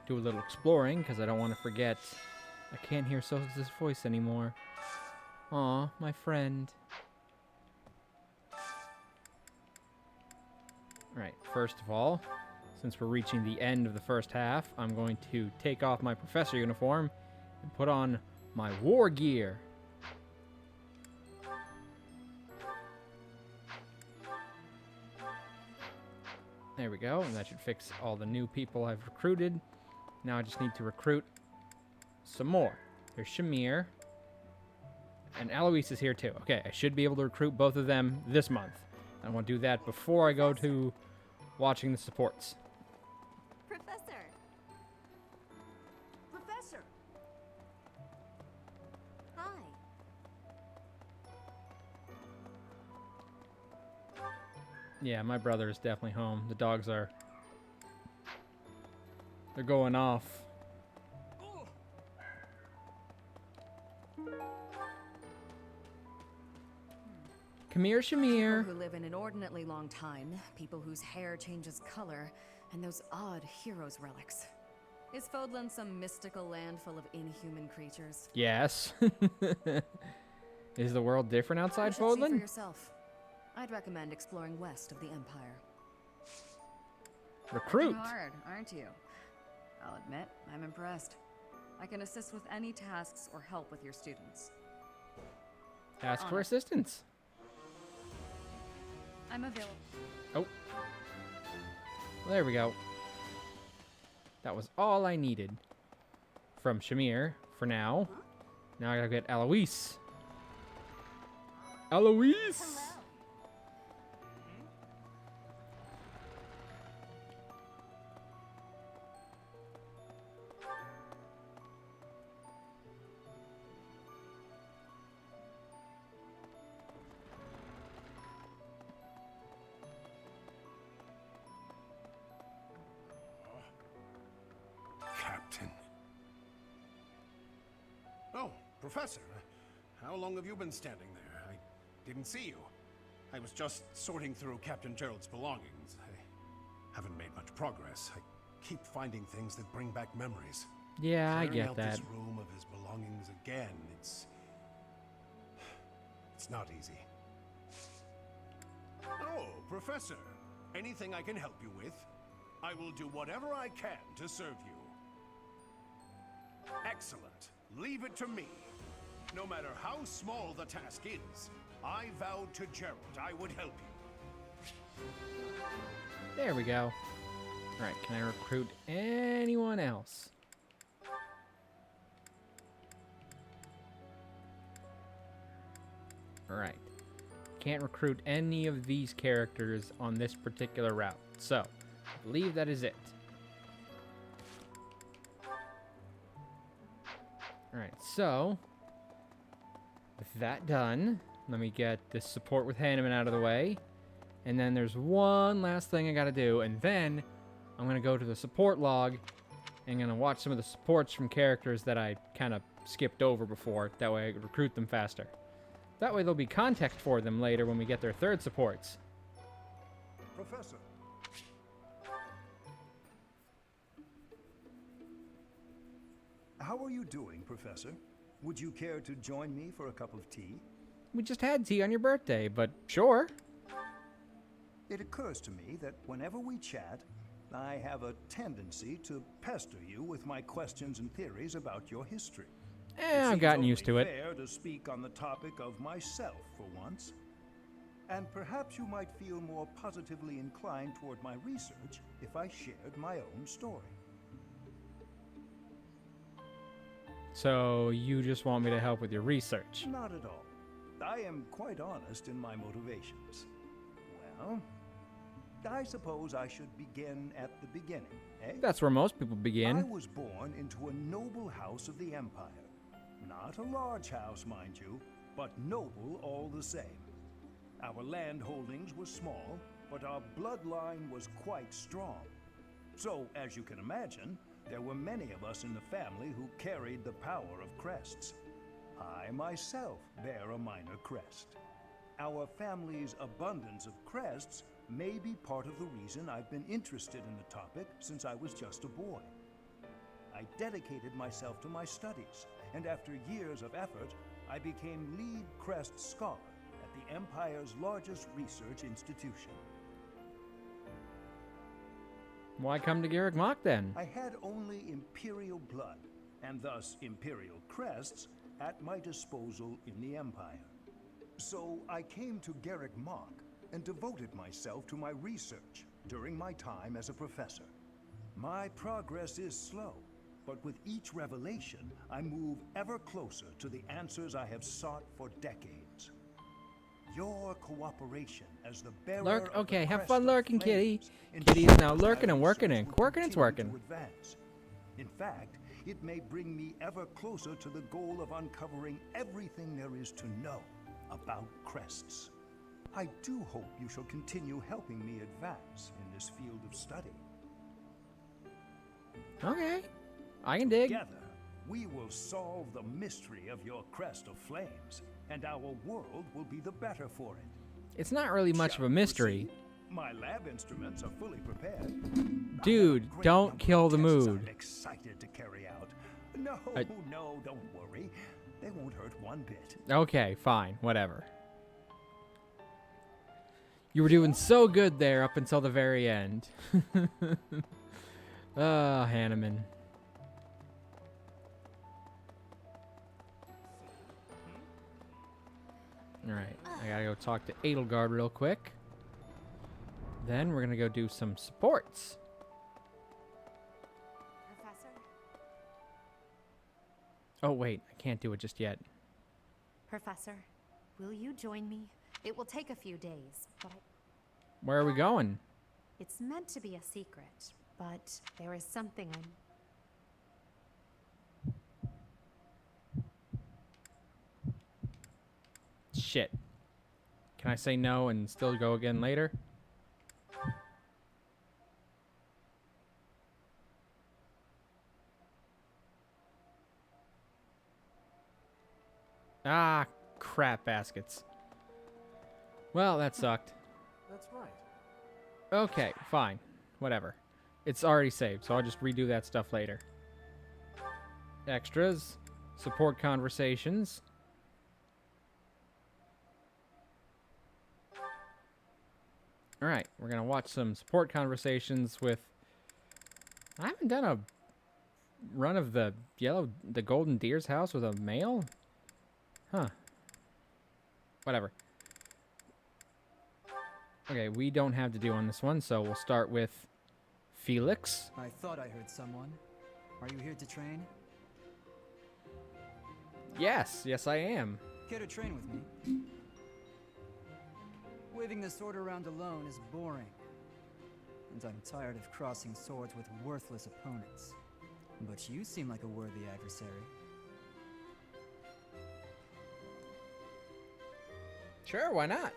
do a little exploring because I don't want to forget. I can't hear Sosa's voice anymore. Aw, my friend. Alright, first of all, since we're reaching the end of the first half, I'm going to take off my professor uniform and put on my war gear. There we go, and that should fix all the new people I've recruited. Now I just need to recruit some more. There's Shamir. And Eloise is here too. Okay, I should be able to recruit both of them this month. I want to do that before I go to watching the supports. Professor! Professor! Hi. Yeah, my brother is definitely home. The dogs are... they're going off. Come here, Shamir. People who live an inordinately long time, people whose hair changes color, and those odd heroes' relics. Is Fodlan some mystical land full of inhuman creatures? Yes. Is the world different outside You should see for Fodlan? yourself. I'd recommend exploring west of the Empire. Recruit. Working hard, aren't you? I'll admit, I'm impressed. I can assist with any tasks or help with your students. Ask for assistance. I'm available. Oh. Well, there we go. That was all I needed from Shamir for now. Now I gotta get Eloise. Eloise! Captain. Oh, Professor. How long have you been standing there? I didn't see you. I was just sorting through Captain Gerald's belongings. I haven't made much progress. I keep finding things that bring back memories. Yeah, I Clearing get out that. this room of his belongings again, it's not easy. Oh, Professor. Anything I can help you with? I will do whatever I can to serve you. Excellent. Leave it to me. no matter how small the task is, I vowed to Gerald I would help you. There we go. Alright, can I recruit anyone else? Alright. Can't recruit any of these characters on this particular route. So, I believe that is it. Alright, so with that done, let me get this support with Hanneman out of the way. And then there's one last thing I gotta do, and then I'm gonna go to the support log and gonna watch some of the supports from characters that I kind of skipped over before. That way I could recruit them faster. That way there'll be context for them later when we get their third supports. Professor. How are you doing, Professor? Would you care to join me for a cup of tea? We just had tea on your birthday, but sure. It occurs to me that whenever we chat, I have a tendency to pester you with my questions and theories about your history. I've gotten used to it. It's fair to speak on the topic of myself for once. And perhaps you might feel more positively inclined toward my research if I shared my own story. So you just want me to help with your research? Not at all. I am quite honest in my motivations. Well, I suppose I should begin at the beginning, eh? That's where most people begin. I was born into a noble house of the Empire. Not a large house, mind you, but noble all the same. Our land holdings were small, but our bloodline was quite strong. So, as you can imagine, there were many of us in the family who carried the power of crests. I myself bear a minor crest. Our family's abundance of crests may be part of the reason I've been interested in the topic since I was just a boy. I dedicated myself to my studies, and after years of effort, I became lead crest scholar at the Empire's largest research institution. Why come to Garrick Mach then? I had only Imperial blood, and thus Imperial crests, at my disposal in the Empire. So I came to Garrick Mach and devoted myself to my research during my time as a professor. My progress is slow, but with each revelation, I move ever closer to the answers I have sought for decades. Your cooperation as the bearer Lurk, of okay, the have crest fun of lurking, Kitty. flames Kitty is ensures now my lurking and working research and will working, it's continue working. to advance. In fact, it may bring me ever closer to the goal of uncovering everything there is to know about crests. I do hope you shall continue helping me advance in this field of study. Okay, I can dig. Together, we will solve the mystery of your crest of flames, and our world will be the better for it. It's not really much of a mystery. My lab instruments are fully prepared. Dude, don't kill the mood. I'm excited to carry out. No, no, don't worry. They won't hurt one bit. Okay, fine, whatever. You were doing so good there up until the very end. Ah, Hanneman. Alright, I gotta go talk to Edelgard real quick. Then we're gonna go do some supports. Professor? Oh wait, I can't do it just yet. Professor, will you join me? It will take a few days, but Where are we going? it's meant to be a secret, but there is something Shit. Can I say no and still go again later? Ah, crap baskets. Well, that sucked. That's right. Okay, fine. Whatever. It's already saved, so I'll just redo that stuff later. Extras. Support conversations. Alright, we're going to watch some support conversations with... I haven't done a run of the golden deer's house with a male? Huh. Whatever. Okay, we don't have to do on this one, so we'll start with Felix. I thought I heard someone. Are you here to train? Yes, I am. Care to train with me? Waving the sword around alone is boring. And I'm tired of crossing swords with worthless opponents. But you seem like a worthy adversary. Sure, why not?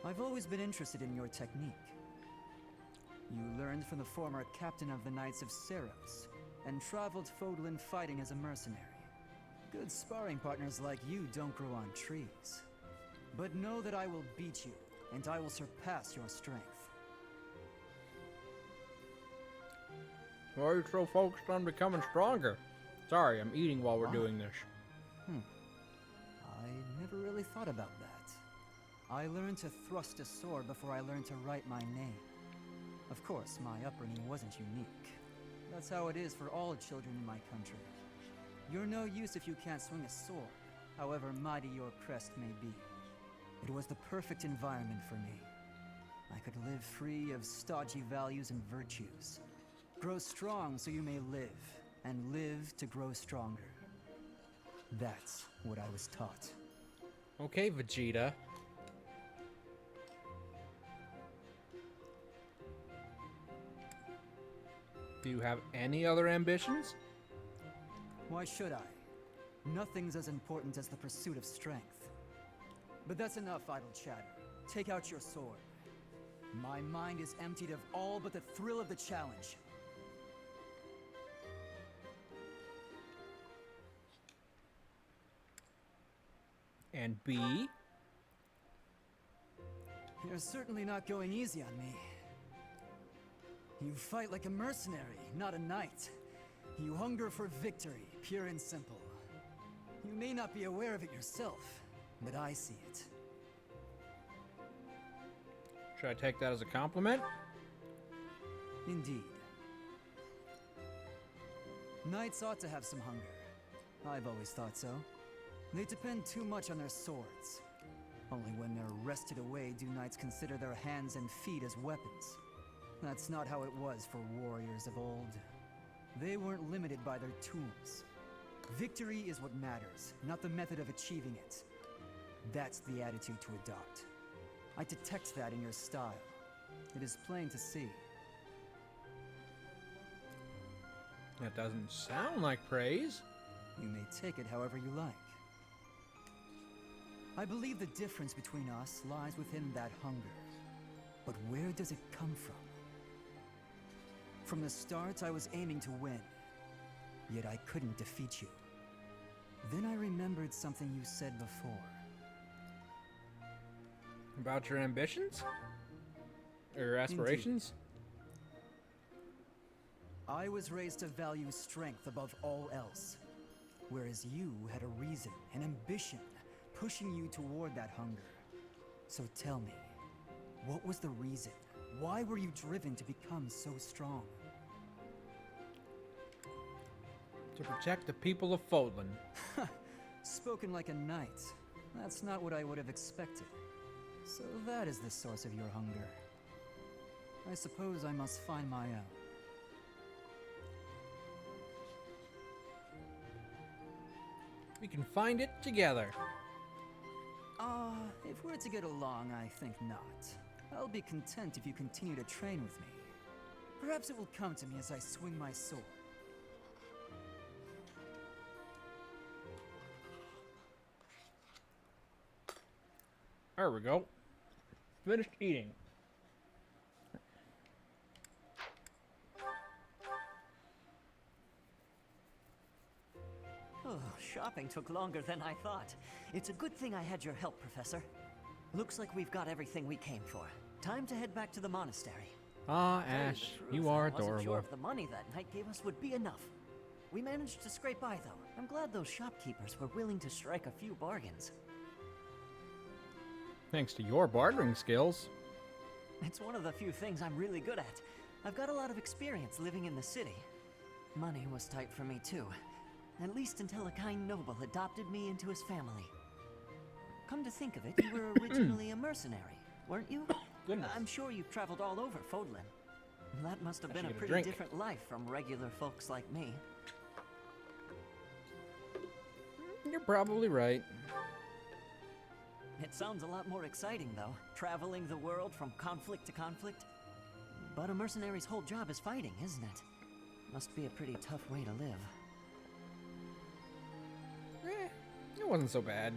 I've always been interested in your technique. You learned from the former captain of the Knights of Seros, and traveled Fodlan fighting as a mercenary. Good sparring partners like you don't grow on trees. But know that I will beat you, and I will surpass your strength. Why are you so focused on becoming stronger? Sorry, I'm eating while we're doing this. I never really thought about that. I learned to thrust a sword before I learned to write my name. Of course, my upbringing wasn't unique. That's how it is for all children in my country. You're no use if you can't swing a sword, however mighty your crest may be. It was the perfect environment for me. I could live free of stodgy values and virtues. Grow strong so you may live, and live to grow stronger. That's what I was taught. Okay, Vegeta. Do you have any other ambitions? Why should I? Nothing's as important as the pursuit of strength. But that's enough idle chatter. Take out your sword. My mind is emptied of all but the thrill of the challenge. And B? You're certainly not going easy on me. You fight like a mercenary, not a knight. You hunger for victory, pure and simple. You may not be aware of it yourself, but I see it. Should I take that as a compliment? Indeed. Knights ought to have some hunger. I've always thought so. They depend too much on their swords. Only when they're wrested away do knights consider their hands and feet as weapons. That's not how it was for warriors of old. They weren't limited by their tools. Victory is what matters, not the method of achieving it. That's the attitude to adopt. I detect that in your style. It is plain to see. That doesn't sound like praise. You may take it however you like. I believe the difference between us lies within that hunger. But where does it come from? From the start, I was aiming to win. Yet I couldn't defeat you. Then I remembered something you said before. About your ambitions? Or your aspirations? Indeed. I was raised to value strength above all else. Whereas you had a reason, an ambition, pushing you toward that hunger. So tell me, what was the reason? Why were you driven to become so strong? To protect the people of Fodlan. Spoken like a knight. That's not what I would have expected. So that is the source of your hunger. I suppose I must find my own. We can find it together. If we're to get along, I think not. I'll be content if you continue to train with me. Perhaps it will come to me as I swing my sword. There we go. Finished eating. Oh, shopping took longer than I thought. It's a good thing I had your help, Professor. Looks like we've got everything we came for. Time to head back to the monastery. Ah, Ash, you are I wasn't sure adorable. if the money that night gave us would be enough. We managed to scrape by, though. I'm glad those shopkeepers were willing to strike a few bargains. Thanks to your bartering skills. It's one of the few things I'm really good at. I've got a lot of experience living in the city. Money was tight for me, too. At least until a kind noble adopted me into his family. Come to think of it, you were originally a mercenary, weren't you? Goodness. I'm sure you've traveled all over Fodlan. That must have been a get a pretty drink. different life from regular folks like me. You're probably right. It sounds a lot more exciting, though, traveling the world from conflict to conflict. But a mercenary's whole job is fighting, isn't it? Must be a pretty tough way to live. It wasn't so bad.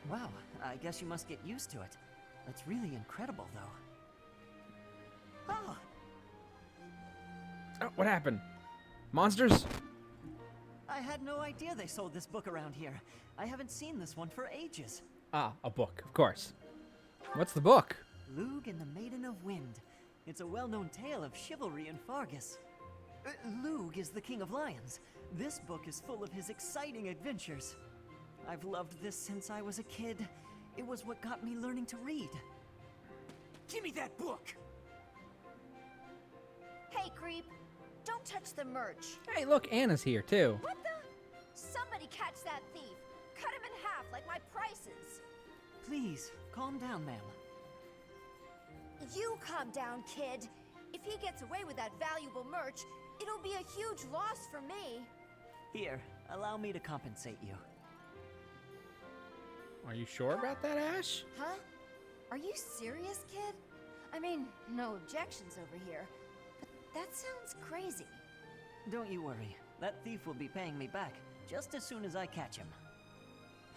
Wow, I guess you must get used to it. That's really incredible, though. Oh! Oh, what happened? Monsters? I had no idea they sold this book around here. I haven't seen this one for ages. Ah, a book, of course. What's the book? Lug and the Maiden of Wind. It's a well-known tale of chivalry in Fargus. Lug is the King of Lions. This book is full of his exciting adventures. I've loved this since I was a kid. It was what got me learning to read. Give me that book! Hey, creep! Don't touch the merch! Hey, look, Anna's here, too. What the? Somebody catch that thief! Cut him in half like my prices! Please, calm down, ma'am. You calm down, kid. If he gets away with that valuable merch, it'll be a huge loss for me. Here, allow me to compensate you. Are you sure about that, Ash? Huh? Are you serious, kid? I mean, no objections over here, but that sounds crazy. Don't you worry. That thief will be paying me back just as soon as I catch him.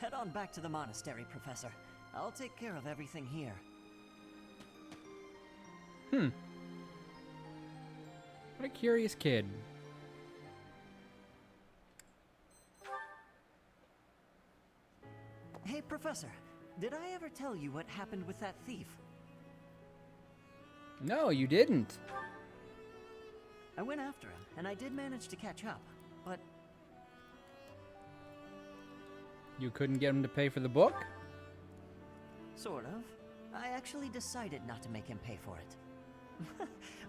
Head on back to the monastery, Professor. I'll take care of everything here. What a curious kid. Hey, Professor. Did I ever tell you what happened with that thief? No, you didn't. I went after him, and I did manage to catch up, but... You couldn't get him to pay for the book? Sort of. I actually decided not to make him pay for it.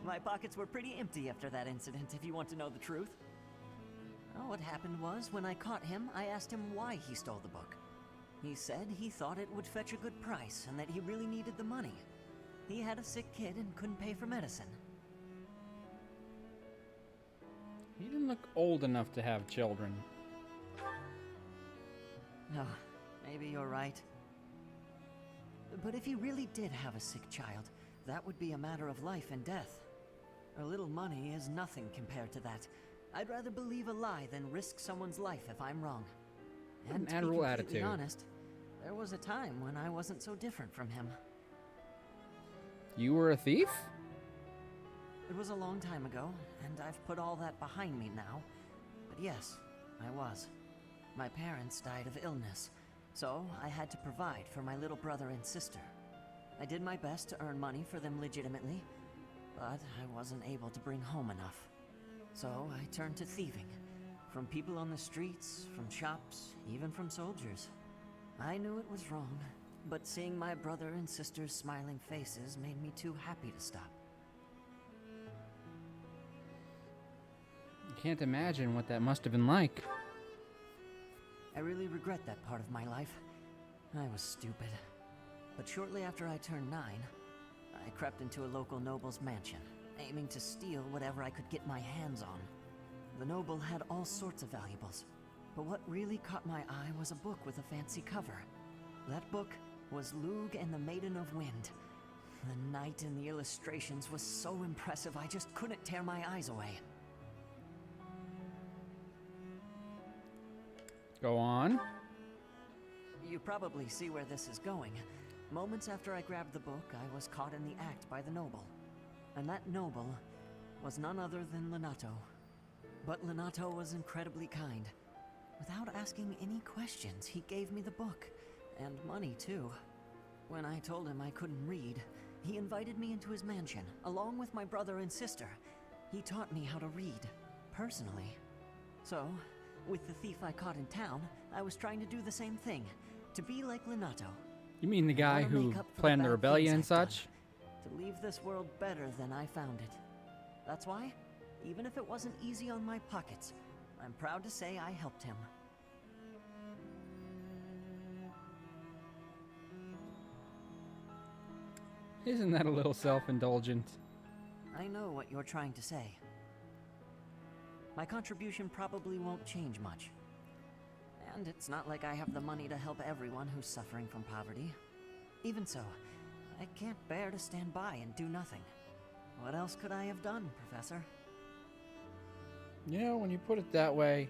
My pockets were pretty empty after that incident, if you want to know the truth. Oh, what happened was, when I caught him, I asked him why he stole the book. He said he thought it would fetch a good price, and that he really needed the money. He had a sick kid and couldn't pay for medicine. He didn't look old enough to have children. No, maybe you're right. But if he really did have a sick child, that would be a matter of life and death. A little money is nothing compared to that. I'd rather believe a lie than risk someone's life if I'm wrong. What And an to be admirable completely attitude. honest, there was a time when I wasn't so different from him. You were a thief? It was a long time ago, and I've put all that behind me now. But yes, I was. My parents died of illness, so I had to provide for my little brother and sister. I did my best to earn money for them legitimately, but I wasn't able to bring home enough. So I turned to thieving. From people on the streets, from shops, even from soldiers. I knew it was wrong, but seeing my brother and sister's smiling faces made me too happy to stop. You can't imagine what that must have been like. I really regret that part of my life. I was stupid. But shortly after I turned 9, I crept into a local noble's mansion, aiming to steal whatever I could get my hands on. The noble had all sorts of valuables, but what really caught my eye was a book with a fancy cover. That book was Lug and the Maiden of Wind. The knight in the illustrations was so impressive I just couldn't tear my eyes away. Go on. You probably see where this is going. Moments after I grabbed the book, I was caught in the act by the noble. And that noble was none other than Lenato. But Lenato was incredibly kind. Without asking any questions, he gave me the book. And money, too. When I told him I couldn't read, he invited me into his mansion, along with my brother and sister. He taught me how to read, personally. So, with the thief I caught in town, I was trying to do the same thing. To be like Lenato. You mean the guy who planned the rebellion and such? To leave this world better than I found it. That's why, even if it wasn't easy on my pockets, I'm proud to say I helped him. Isn't that a little self-indulgent? I know what you're trying to say. My contribution probably won't change much. And it's not like I have the money to help everyone who's suffering from poverty. Even so, I can't bear to stand by and do nothing. What else could I have done, Professor? You know, when you put it that way,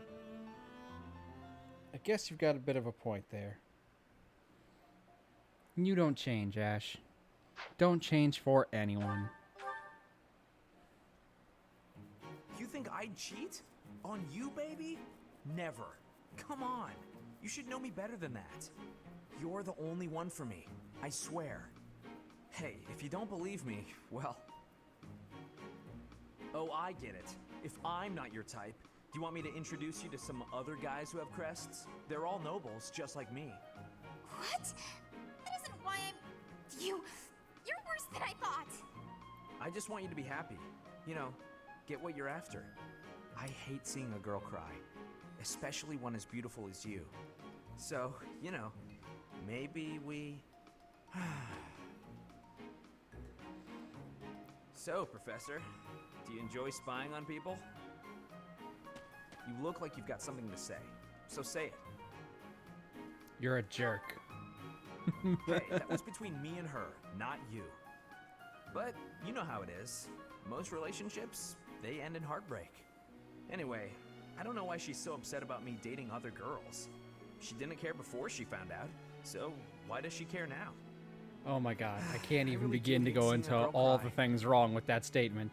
I guess you've got a bit of a point there. You don't change, Ash. Don't change for anyone. You think I'd cheat? On you, baby? Never. Come on. You should know me better than that. You're the only one for me. I swear. Hey, if you don't believe me, well... Oh, I get it. If I'm not your type, do you want me to introduce you to some other guys who have crests? They're all nobles, just like me. What? That isn't why I'm... You're worse than I thought. I just want you to be happy. You know, get what you're after. I hate seeing a girl cry, especially one as beautiful as you. So, you know, maybe we... So, Professor, do you enjoy spying on people? You look like you've got something to say, so say it. You're a jerk. Hey, that was between me and her, not you. But you know how it is. Most relationships, they end in heartbreak. Anyway, I don't know why she's so upset about me dating other girls. She didn't care before she found out, so why does she care now? Oh my god, I can't even really begin to do hate go seeing a into girl all cry. the things wrong with that statement.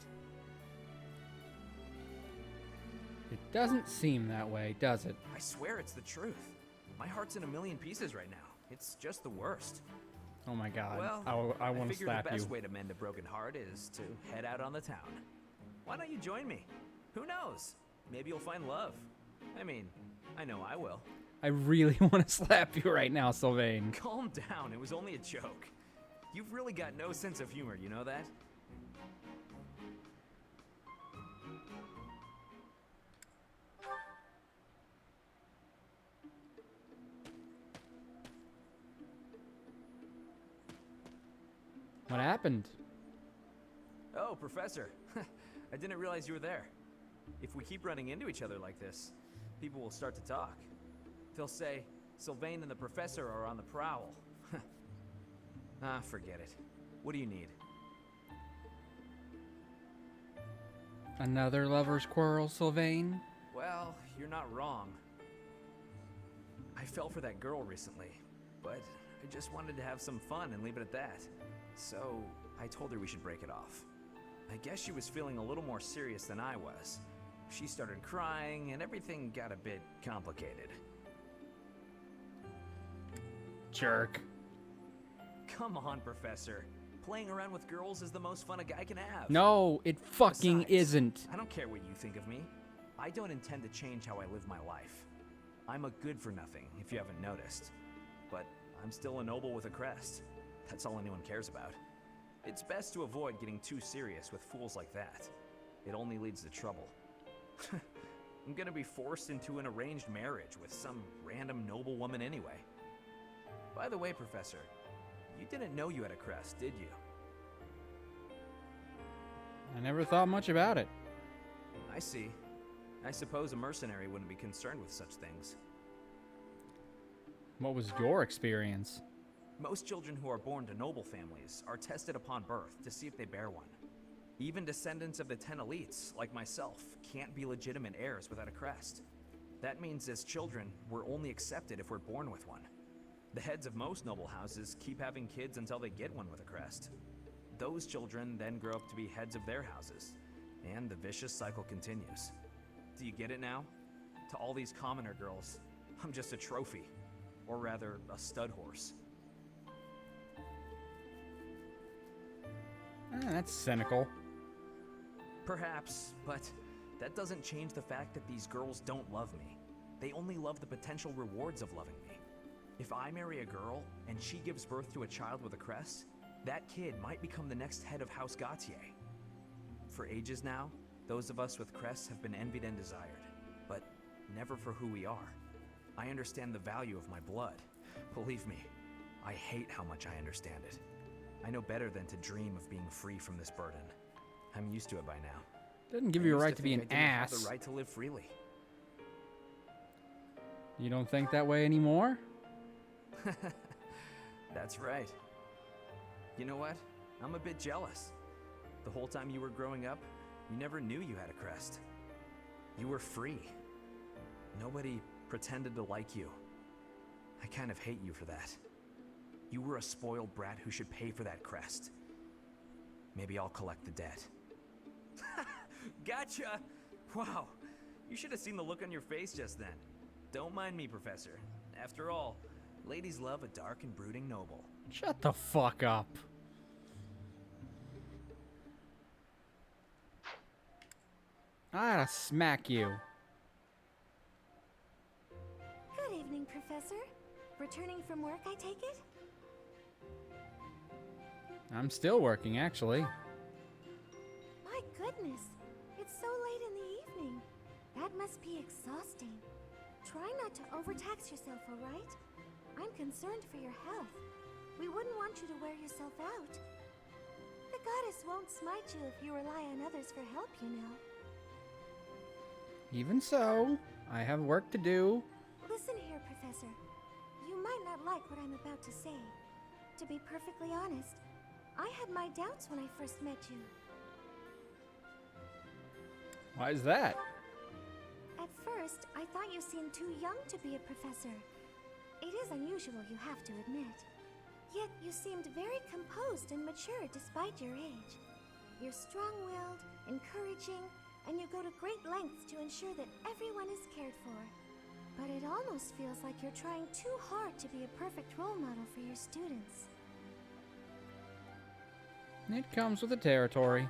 It doesn't seem that way, does it? I swear it's the truth. My heart's in a million pieces right now. It's just the worst. Oh my god, Well, I want to figure slap the you. best way to mend a broken heart is to head out on the town. Why don't you join me? Who knows? Maybe you'll find love. I mean, I know I will. I really want to slap you right now, Sylvain. Calm down, it was only a joke. You've really got no sense of humor, you know that? What happened? Oh, Professor. I didn't realize you were there. If we keep running into each other like this, people will start to talk. They'll say, Sylvain and the Professor are on the prowl. Ah, forget it. What do you need? Another lover's quarrel, Sylvain? Well, you're not wrong. I fell for that girl recently, but I just wanted to have some fun and leave it at that. So, I told her we should break it off. I guess she was feeling a little more serious than I was. She started crying, and everything got a bit complicated. Jerk. Come on, Professor. Playing around with girls is the most fun a guy can have. No, it fucking Besides, isn't. I don't care what you think of me. I don't intend to change how I live my life. I'm a good-for-nothing, if you haven't noticed. But I'm still a noble with a crest. That's all anyone cares about. It's best to avoid getting too serious with fools like that. It only leads to trouble. I'm gonna be forced into an arranged marriage with some random noble woman anyway. By the way, Professor, you didn't know you had a crest, did you? I never thought much about it. I see. I suppose a mercenary wouldn't be concerned with such things. What was your experience? Most children who are born to noble families are tested upon birth to see if they bear one. Even descendants of the 10 elites, like myself, can't be legitimate heirs without a crest. That means as children, we're only accepted if we're born with one. The heads of most noble houses keep having kids until they get one with a crest. Those children then grow up to be heads of their houses, and the vicious cycle continues. Do you get it now? To all these commoner girls, I'm just a trophy. Or rather, a stud horse. That's cynical. Perhaps, but that doesn't change the fact that these girls don't love me. They only love the potential rewards of loving me. If I marry a girl and she gives birth to a child with a crest, that kid might become the next head of House Gautier. For ages now, those of us with crests have been envied and desired. But never for who we are. I understand the value of my blood. Believe me, I hate how much I understand it. I know better than to dream of being free from this burden. I'm used to it by now. Doesn't give you a right to be an ass. I have the right to live freely. You don't think that way anymore? That's right. You know what? I'm a bit jealous. The whole time you were growing up, you never knew you had a crest. You were free. Nobody pretended to like you. I kind of hate you for that. You were a spoiled brat who should pay for that crest. Maybe I'll collect the debt. Gotcha! Wow, you should have seen the look on your face just then. Don't mind me, Professor. After all, ladies love a dark and brooding noble. Shut the fuck up. I gotta smack you. Good evening, Professor. Returning from work, I take it? I'm still working, actually. My goodness. It's so late in the evening. That must be exhausting. Try not to overtax yourself, all right? I'm concerned for your health. We wouldn't want you to wear yourself out. The goddess won't smite you if you rely on others for help, you know. Even so, I have work to do. Listen here, Professor. You might not like what I'm about to say. To be perfectly honest, I had my doubts when I first met you. Why is that? At first, I thought you seemed too young to be a professor. It is unusual, you have to admit. Yet you seemed very composed and mature despite your age. You're strong-willed, encouraging, and you go to great lengths to ensure that everyone is cared for. But it almost feels like you're trying too hard to be a perfect role model for your students. It comes with the territory.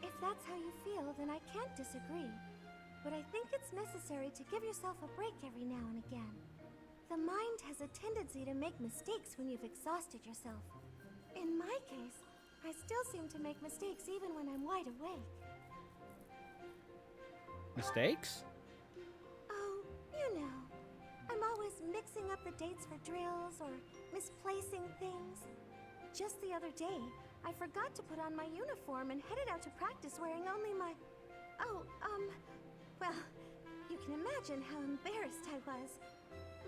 If that's how you feel, then I can't disagree. But I think it's necessary to give yourself a break every now and again. The mind has a tendency to make mistakes when you've exhausted yourself. In my case, I still seem to make mistakes even when I'm wide awake. Mistakes? Oh, you know. I'm always mixing up the dates for drills or misplacing things. Just the other day, I forgot to put on my uniform and headed out to practice wearing only my... well, you can imagine how embarrassed I was.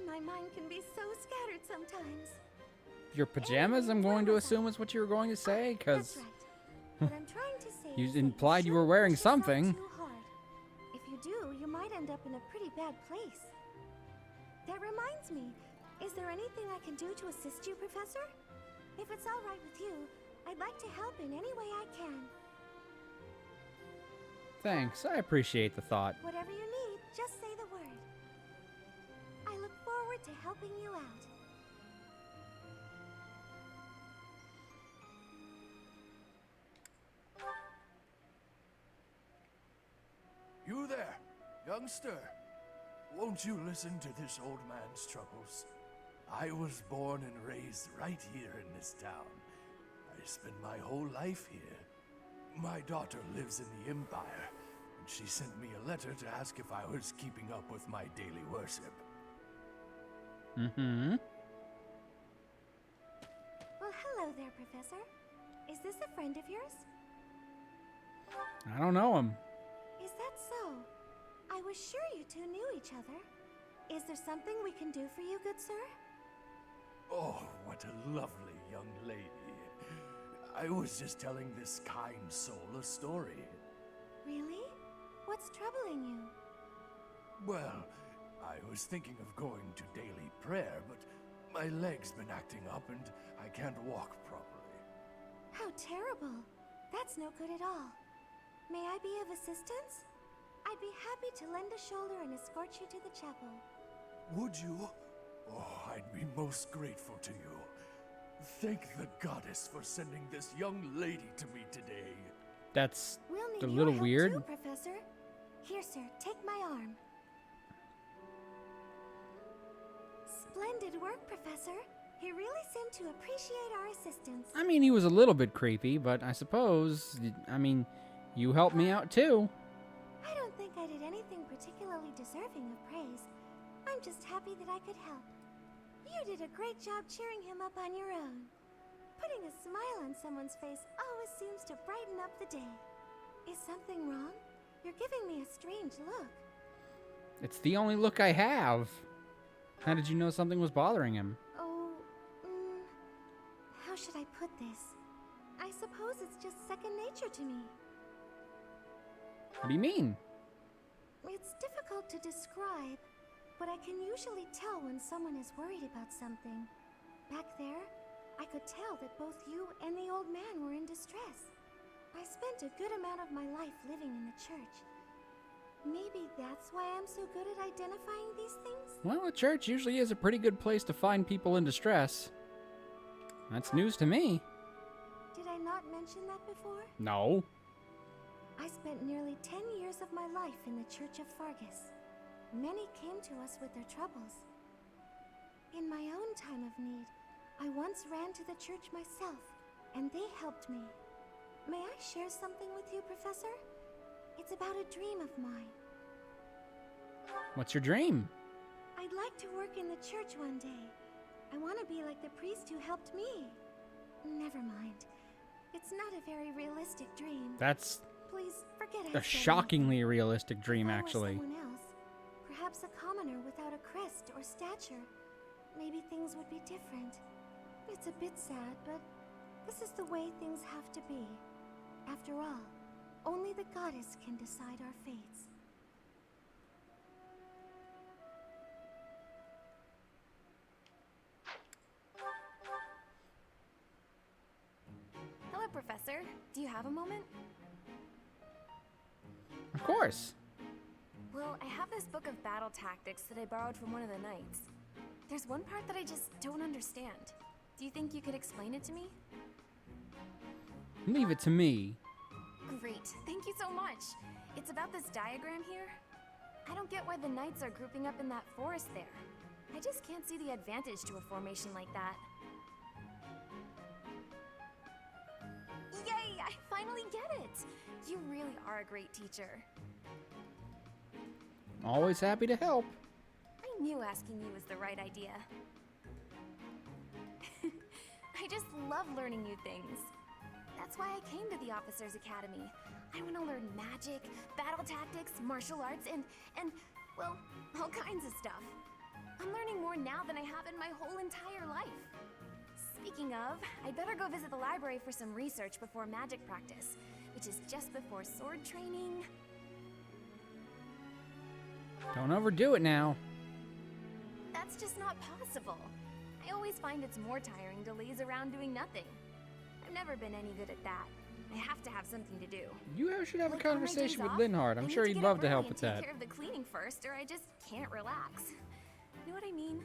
My mind can be so scattered sometimes. Your pajamas, I'm going to assume is what you were going to say, because... That's right. What I'm trying to say You is that implied you were wearing something. too hard. If you do, you might end up in a pretty bad place. That reminds me, is there anything I can do to assist you, Professor? If it's all right with you, I'd like to help in any way I can. Thanks, I appreciate the thought. Whatever you need, just say the word. I look forward to helping you out. You there, youngster. Won't you listen to this old man's troubles? I was born and raised right here in this town. I spent my whole life here. My daughter lives in the Empire, and she sent me a letter to ask if I was keeping up with my daily worship. Mm-hmm. Well, hello there, Professor. Is this a friend of yours? I don't know him. Is that so? I was sure you two knew each other. Is there something we can do for you, good sir? Oh, what a lovely young lady. I was just telling this kind soul a story. Really? What's troubling you? Well, I was thinking of going to daily prayer, but my leg's been acting up and I can't walk properly. How terrible. That's no good at all. May I be of assistance? I'd be happy to lend a shoulder and escort you to the chapel. Would you? Oh, I'd be most grateful to you. Thank the goddess for sending this young lady to me today. That's We'll need a your little help weird. too, Professor. Here, sir, take my arm. Splendid work, Professor. You really seem to appreciate our assistance. I mean, he was a little bit creepy, but I suppose, you helped me out too. I don't think I I did anything particularly deserving of praise. I'm just happy that I could help. You did a great job cheering him up on your own. Putting a smile on someone's face always seems to brighten up the day. Is something wrong? You're giving me a strange look. It's the only look I have. How did you know something was bothering him? Oh, how should I put this? I suppose it's just second nature to me. What do you mean? It's difficult to describe, but I can usually tell when someone is worried about something. Back there, I could tell that both you and the old man were in distress. I spent a good amount of my life living in the church. Maybe that's why I'm so good at identifying these things? Well, a church usually is a pretty good place to find people in distress. That's news to me. Did I not mention that before? No. I spent nearly 10 years of my life in the Church of Fargus. Many came to us with their troubles. In my own time of need, I once ran to the church myself, and they helped me. May I share something with you, Professor? It's about a dream of mine. What's your dream? I'd like to work in the church one day. I want to be like the priest who helped me. Never mind. It's not a very realistic dream. That's Please forget a I said shockingly realistic dream, anything. actually. If I were someone else, perhaps a commoner without a crest or stature, maybe things would be different. It's a bit sad, but this is the way things have to be. After all, only the goddess can decide our fates. Hello, Professor. Do you have a moment? Of course. Well, I have this book of battle tactics that I borrowed from one of the knights. There's one part that I just don't understand. Do you think you could explain it to me? Leave it to me. Great. Thank you so much. It's about this diagram here. I don't get why the knights are grouping up in that forest there. I just can't see the advantage to a formation like that. Yay! I finally get it! You really are a great teacher. Always happy to help. I knew asking you was the right idea. I just love learning new things. That's why I came to the Officers Academy. I want to learn magic, battle tactics, martial arts, and, well, all kinds of stuff. I'm learning more now than I have in my whole entire life. Speaking of, I'd better go visit the library for some research before magic practice, which is just before sword training. Don't overdo it now. That's just not possible. I always find it's more tiring to laze around doing nothing. I've never been any good at that. I have to have something to do. You should have a Like on my conversation days with off, Linhart. I I'm need sure to he'd get love up to early help and with take that. care of the cleaning first, or I just can't relax. Know what I mean?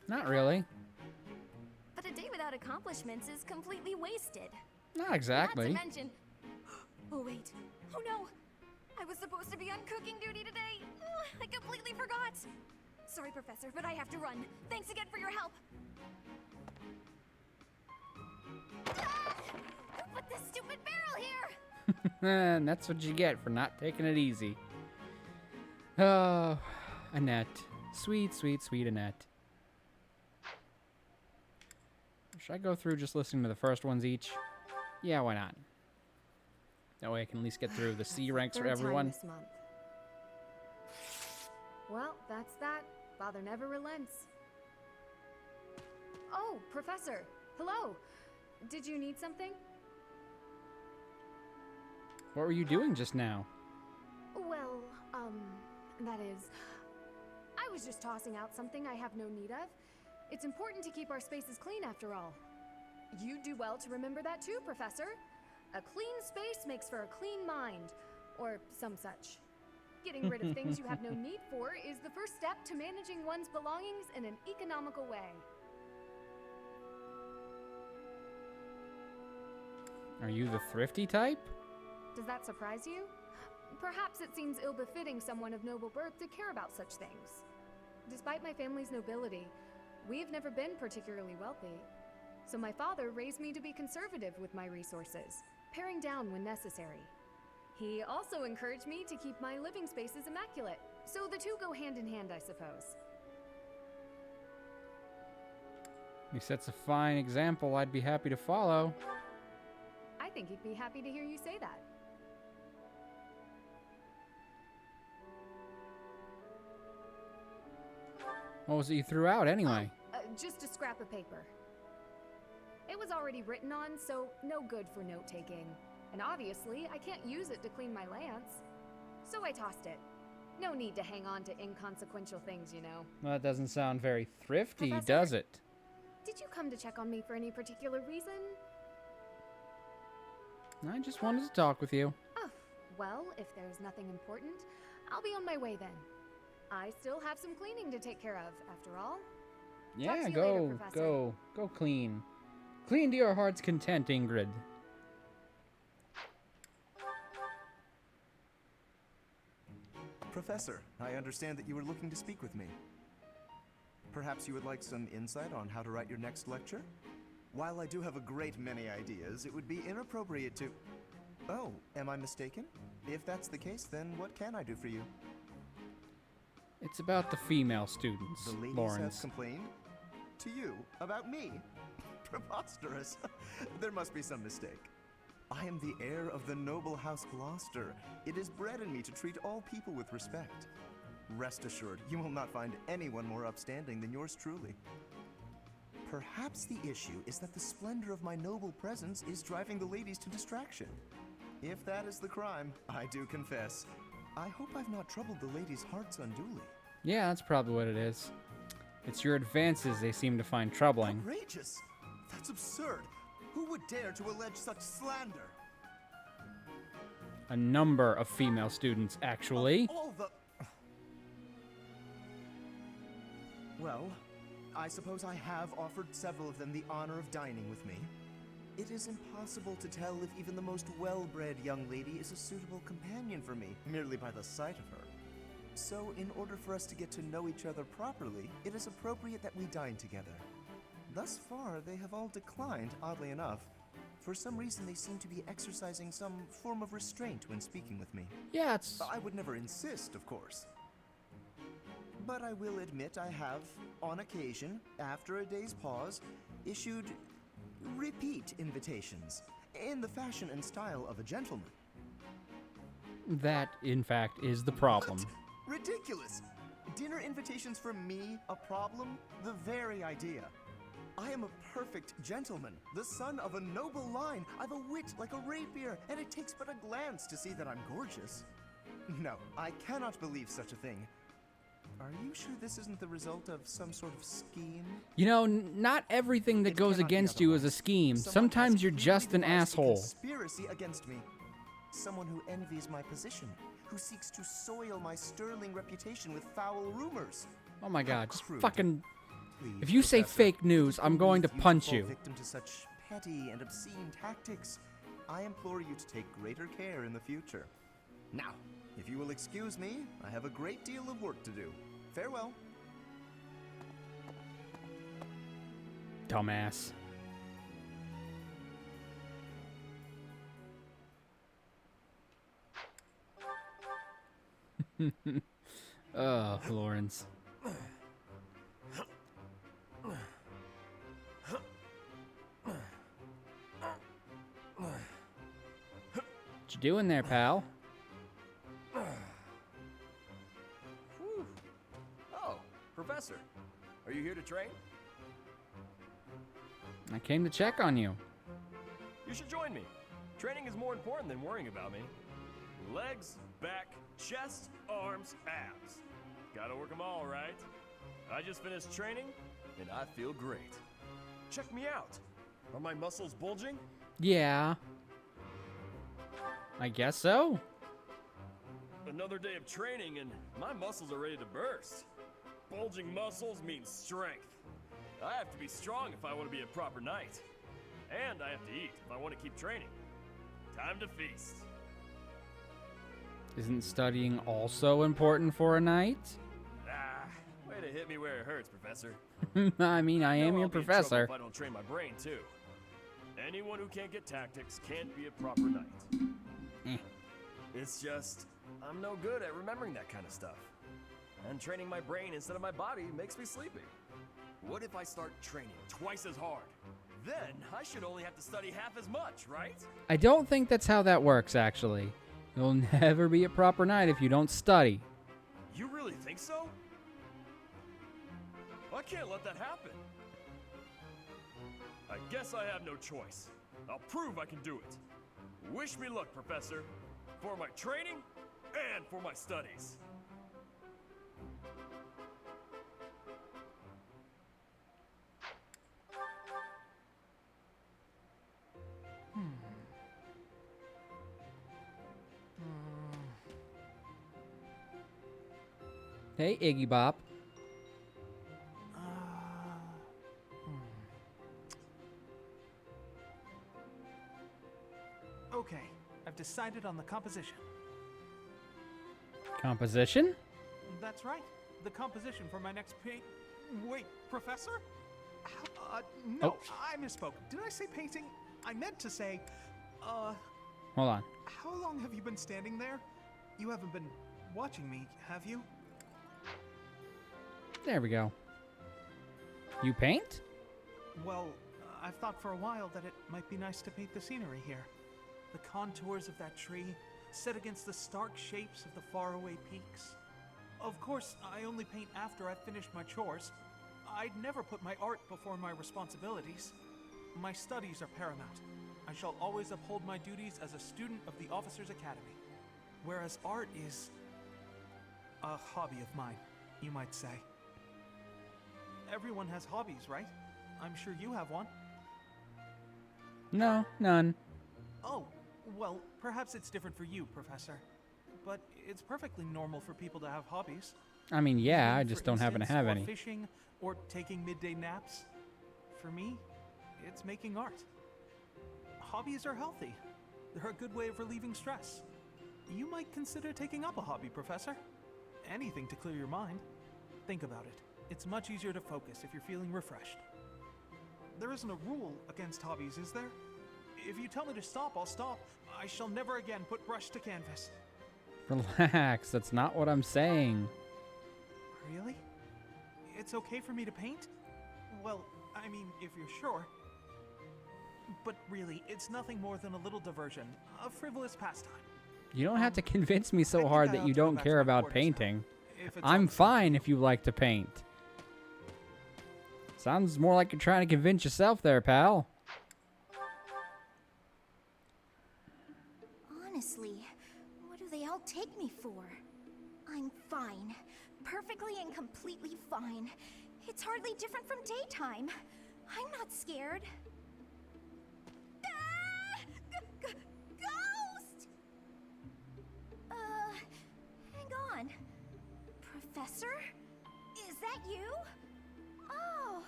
Not really. But a day without accomplishments is completely wasted. Not exactly. Not to mention... Oh, wait. Oh, no. I was supposed to be on cooking duty today. I completely forgot. Sorry, Professor, but I have to run. Thanks again for your help. Ah! Who put this stupid barrel here? And that's what you get for not taking it easy. Oh, Annette. Sweet, sweet, sweet Annette. Should I go through just listening to the first ones each? Yeah, why not? That way I can at least get through the C ranks for everyone. This month. Well, that's that. Father never relents. Oh, Professor. Hello. Did you need something? What were you doing just now? Well, that is... I was just tossing out something I have no need of. It's important to keep our spaces clean after all. You do well to remember that too, Professor. A clean space makes for a clean mind, or some such. Getting rid of things you have no need for is the first step to managing one's belongings in an economical way. Are you the thrifty type? Does that surprise you? Perhaps it seems ill-befitting someone of noble birth to care about such things. Despite my family's nobility, we've never been particularly wealthy. So my father raised me to be conservative with my resources, paring down when necessary. He also encouraged me to keep my living spaces immaculate. So the two go hand in hand, I suppose. He sets a fine example I'd be happy to follow. I think he'd be happy to hear you say that. What was it you threw out anyway? Just a scrap of paper. It was already written on, so no good for note-taking. And obviously, I can't use it to clean my lance. So I tossed it. No need to hang on to inconsequential things, you know. Well, that doesn't sound very thrifty, Professor? does it? Did you come to check on me for any particular reason? I just wanted to talk with you. Oh, well, if there's nothing important, I'll be on my way then. I still have some cleaning to take care of, after all. Yeah, Talk to you go, later, Professor. go clean. Clean to your heart's content, Ingrid. Professor, I understand that you were looking to speak with me. Perhaps you would like some insight on how to write your next lecture? While I do have a great many ideas, it would be inappropriate to... Oh, am I mistaken? If that's the case, then what can I do for you? It's about the female students, The ladies Lawrence. have complained? To you? About me? Preposterous. There must be some mistake. I am the heir of the noble House Gloucester. It is bred in me to treat all people with respect. Rest assured, you will not find anyone more upstanding than yours truly. Perhaps the issue is that the splendor of my noble presence is driving the ladies to distraction. If that is the crime, I do confess. I hope I've not troubled the ladies' hearts unduly. Yeah, that's probably what it is. It's your advances they seem to find troubling. Outrageous! That's absurd! Who would dare to allege such slander? A number of female students, actually. All the... Well, I suppose I have offered several of them the honor of dining with me. It is impossible to tell if even the most well-bred young lady is a suitable companion for me, merely by the sight of her. So, in order for us to get to know each other properly, it is appropriate that we dine together. Thus far, they have all declined, oddly enough. For some reason, they seem to be exercising some form of restraint when speaking with me. Yeah, it's... I would never insist, of course. But I will admit I have, on occasion, after a day's pause, issued repeat invitations, in the fashion and style of a gentleman. That, in fact, is the problem. What? Ridiculous! Dinner invitations for me a problem? The very idea. I am a perfect gentleman, the son of a noble line. I've a wit like a rapier, and it takes but a glance to see that I'm gorgeous. No, I cannot believe such a thing. Are you sure this isn't the result of some sort of scheme? You know, not everything that goes against you is a scheme. Sometimes you're just an asshole. Conspiracy against me. Someone who envies my position, who seeks to soil my sterling reputation with foul rumors. Oh my god, just crude. fucking... Please, If you say Professor, fake news, I'm going to if you punch fall you. victim to such petty and obscene tactics, I implore you to take greater care in the future. Now, if you will excuse me, I have a great deal of work to do. Farewell. Dumbass. Lawrence. What you doing there, pal? Whew. Oh, Professor, are you here to train? I came to check on you. You should join me. Training is more important than worrying about me. Legs, back, chest, arms, abs. Gotta work them all, right? I just finished training, and I feel great. Check me out. Are my muscles bulging? Yeah. I guess so. Another day of training, and my muscles are ready to burst. Bulging muscles means strength. I have to be strong if I want to be a proper knight. And I have to eat if I want to keep training. Time to feast. Isn't studying also important for a knight? Ah, way to hit me where it hurts, Professor. I mean, I am know your I'll be in trouble professor. if I don't train my brain, too. Anyone who can't get tactics can't be a proper knight. It's just, I'm no good at remembering that kind of stuff. And training my brain instead of my body makes me sleepy. What if I start training twice as hard? Then I should only have to study half as much, right? I don't think that's how that works, actually. You'll never be a proper knight if you don't study. You really think so? I can't let that happen. I guess I have no choice. I'll prove I can do it. Wish me luck, Professor. For my training and for my studies. Hey, Iggy Bop. Okay, I've decided on the composition. Composition? That's right. The composition for my next Wait, Professor? No, I misspoke. Did I say painting? I meant to say, Hold on. How long have you been standing there? You haven't been watching me, have you? There we go. You paint? Well, I've thought for a while that it might be nice to paint the scenery here. The contours of that tree, set against the stark shapes of the faraway peaks. Of course, I only paint after I've finished my chores. I'd never put my art before my responsibilities. My studies are paramount. I shall always uphold my duties as a student of the Officers' Academy. Whereas art is a hobby of mine, you might say. Everyone has hobbies, right? I'm sure you have one. No, none. Oh, well, perhaps it's different for you, Professor. But it's perfectly normal for people to have hobbies. I mean, yeah, I Reading, just for don't happen to instance, have or any. Fishing, or taking midday naps. For me, it's making art. Hobbies are healthy. They're a good way of relieving stress. You might consider taking up a hobby, Professor. Anything to clear your mind. Think about it. It's much easier to focus if you're feeling refreshed. There isn't a rule against hobbies, is there? If you tell me to stop, I'll stop. I shall never again put brush to canvas. Relax, that's not what I'm saying. Really? It's okay for me to paint? Well, I mean, if you're sure. But really, it's nothing more than a little diversion, a frivolous pastime. You don't have to convince me so hard that you don't care about painting. If it's I'm fine if you like to paint. Sounds more like you're trying to convince yourself there, pal. Honestly, what do they all take me for? I'm fine. Perfectly and completely fine. It's hardly different from daytime. I'm not scared. Ghost! Hang on. Professor? Is that you? Oh,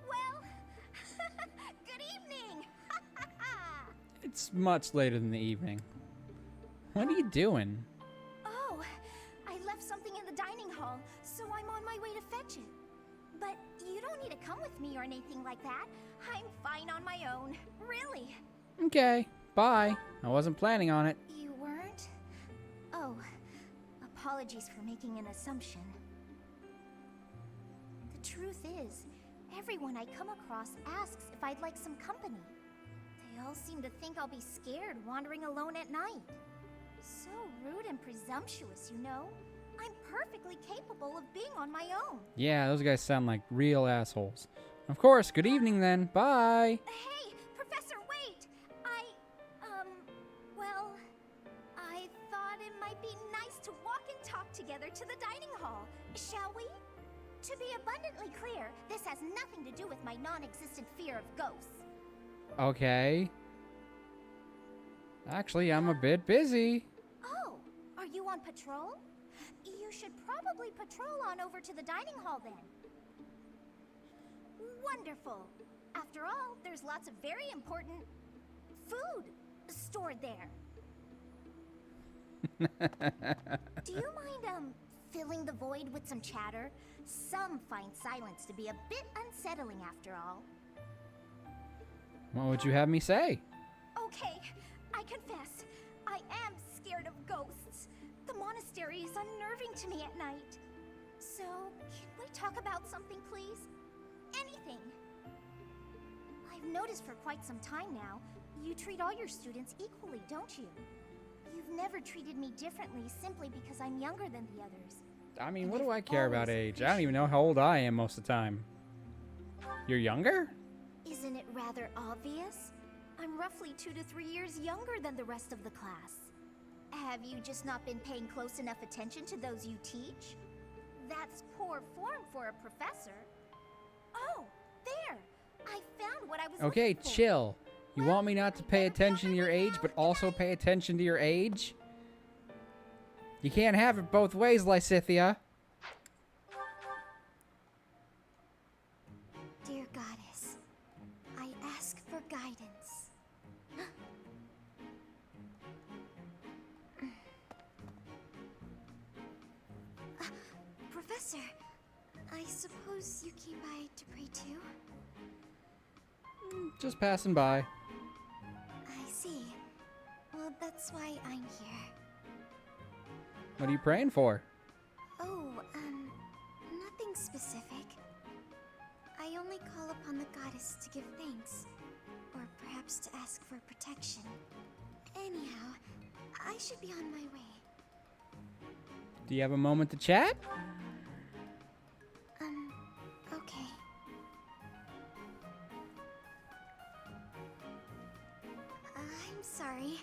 well, good evening! It's much later than the evening. What are you doing? Oh, I left something in the dining hall, so I'm on my way to fetch it. But you don't need to come with me or anything like that. I'm fine on my own, really. Okay, bye. I wasn't planning on it. You weren't? Oh, apologies for making an assumption. The truth is, everyone I come across asks if I'd like some company. They all seem to think I'll be scared wandering alone at night. So rude and presumptuous, you know? I'm perfectly capable of being on my own. Yeah, those guys sound like real assholes. Of course, good evening then. Bye. Hey, Professor, wait! Well, I thought it might be nice to walk and talk together to the dining hall. Shall we? To be abundantly clear, this has nothing to do with my non-existent fear of ghosts. Okay. Actually, I'm a bit busy. Oh, are you on patrol? You should probably patrol on over to the dining hall then. Wonderful. After all, there's lots of very important food stored there. Do you mind, filling the void with some chatter? Some find silence to be a bit unsettling after all. What would you have me say? Okay, I confess, I am scared of ghosts. The monastery is unnerving to me at night. So, can we talk about something, please? Anything. I've noticed for quite some time now, you treat all your students equally, don't you? You've never treated me differently simply because I'm younger than the others. I mean, what do I care about age? I don't even know how old I am most of the time. You're younger? Isn't it rather obvious? I'm roughly 2 to 3 years younger than the rest of the class. Have you just not been paying close enough attention to those you teach? That's poor form for a professor. Oh, there! I found what I was Okay, looking for. chill. You want me not to pay attention to your age, but also pay attention to your age? You can't have it both ways, Lysithia. Dear Goddess, I ask for guidance. Professor, I suppose you came by to pray too? Just passing by. I see. Well, that's why I'm here. What are you praying for? Oh, nothing specific. I only call upon the goddess to give thanks, or perhaps to ask for protection. Anyhow, I should be on my way. Do you have a moment to chat? Okay. I'm sorry.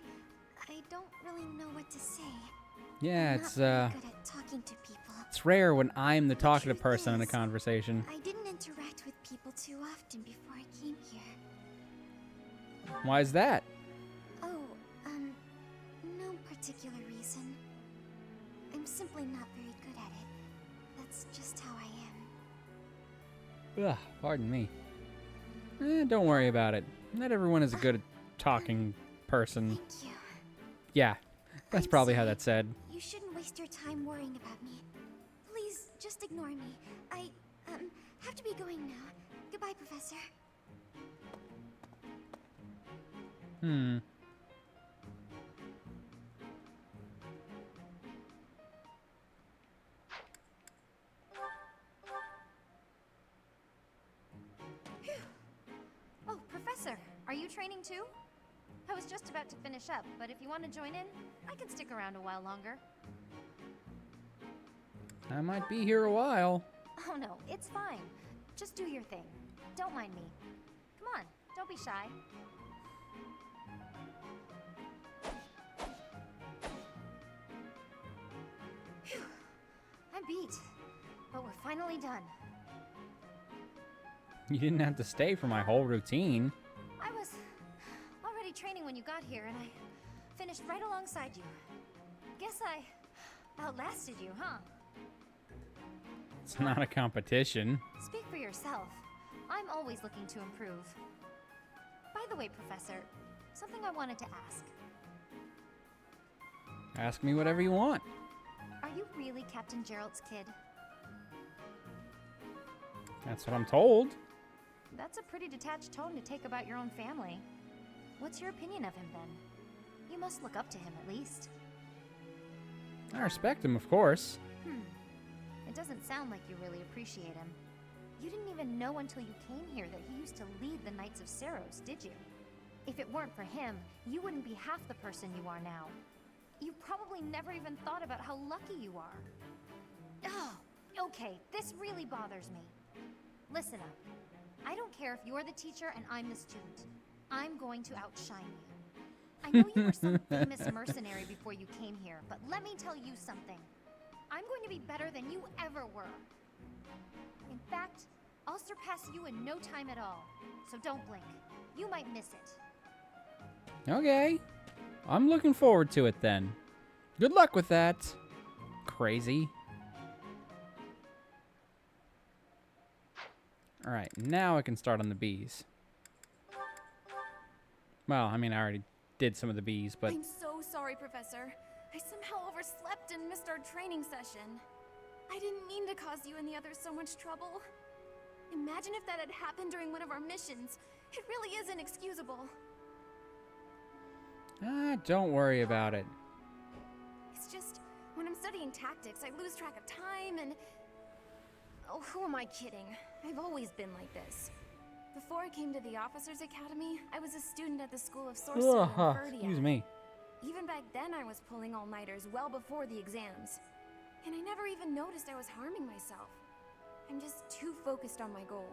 I don't really know what to say. Yeah, I'm it's not very good at talking to people. it's rare when I'm the talkative person in a conversation. I didn't interact with people too often before I came here. Why is that? Oh, no particular reason. I'm simply not very good at it. That's just how I am. Ugh, pardon me. Don't worry about it. Not everyone is a good at talking person. Thank you. Yeah, that's probably how that's said. You shouldn't waste your time worrying about me. Please, just ignore me. I, have to be going now. Goodbye, Professor. Oh, Professor, are you training too? I was just about to finish up, but if you want to join in, I can stick around a while longer. I might be here a while. Oh no, it's fine. Just do your thing. Don't mind me. Come on, don't be shy. Phew. I'm beat, but we're finally done. You didn't have to stay for my whole routine. I was already training when you got here, and I finished right alongside you. Guess I outlasted you, huh? It's not a competition. Speak for yourself. I'm always looking to improve. By the way, Professor, something I wanted to ask. Ask me whatever you want. Are you really Captain Gerald's kid? That's what I'm told. That's a pretty detached tone to take about your own family. What's your opinion of him, then? You must look up to him, at least. I respect him, of course. It doesn't sound like you really appreciate him. You didn't even know until you came here that he used to lead the Knights of Seros, did you? If it weren't for him, you wouldn't be half the person you are now. You probably never even thought about how lucky you are. Oh, okay, this really bothers me. Listen up. I don't care if you're the teacher and I'm the student. I'm going to outshine you. I know you were some famous mercenary before you came here, but let me tell you something. I'm going to be better than you ever were. In fact, I'll surpass you in no time at all. So don't blink. You might miss it. Okay. I'm looking forward to it then. Good luck with that. Crazy. Alright, now I can start on the bees. Well, I mean, I already did some of the bees, but... I'm so sorry, Professor. I somehow overslept and missed our training session. I didn't mean to cause you and the others so much trouble. Imagine if that had happened during one of our missions. It really is inexcusable. Don't worry about it. It's just, when I'm studying tactics, I lose track of time and... Oh, who am I kidding? I've always been like this. Before I came to the Officers Academy, I was a student at the School of Sorcery in Ferdia. Excuse me. Even back then, I was pulling all-nighters well before the exams. And I never even noticed I was harming myself. I'm just too focused on my goal.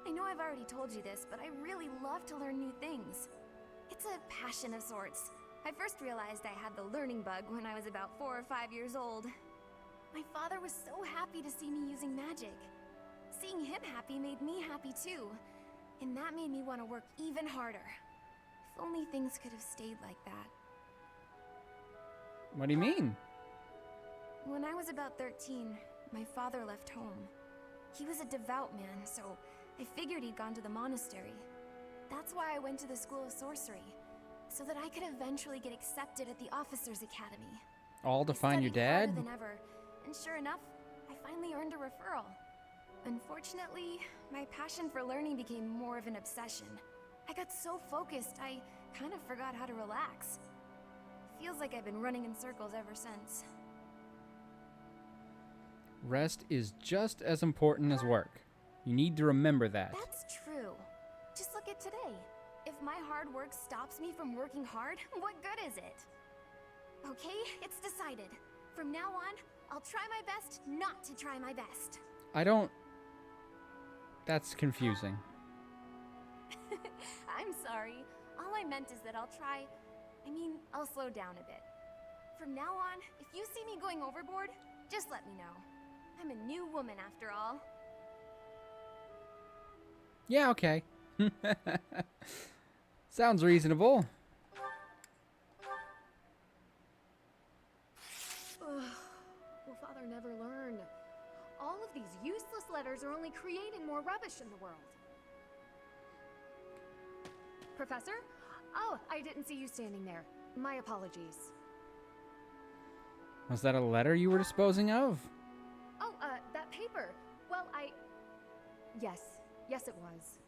I know I've already told you this, but I really love to learn new things. It's a passion of sorts. I first realized I had the learning bug when I was about 4 or 5 years old. My father was so happy to see me using magic. Seeing him happy made me happy too. And that made me want to work even harder. If only things could have stayed like that. What do you mean? When I was about 13, my father left home. He was a devout man, so I figured he'd gone to the monastery. That's why I went to the School of Sorcery, so that I could eventually get accepted at the Officers Academy. All to find your dad? Harder than ever, and sure enough, I finally earned a referral. Unfortunately, my passion for learning became more of an obsession. I got so focused, I kind of forgot how to relax. Feels like I've been running in circles ever since. Rest is just as important as work. You need to remember that. That's true. Just look at today. If my hard work stops me from working hard, what good is it? Okay, it's decided. From now on, I'll try my best not to try my best. I don't... That's confusing. I'm sorry. All I meant is that I'll slow down a bit. From now on, if you see me going overboard, just let me know. I'm a new woman after all. Yeah, okay. Sounds reasonable. Will Father never learn? All of these useless letters are only creating more rubbish in the world. Professor? Oh, I didn't see you standing there. My apologies. Was that a letter you were disposing of? Oh, that paper. Well, Yes, it was.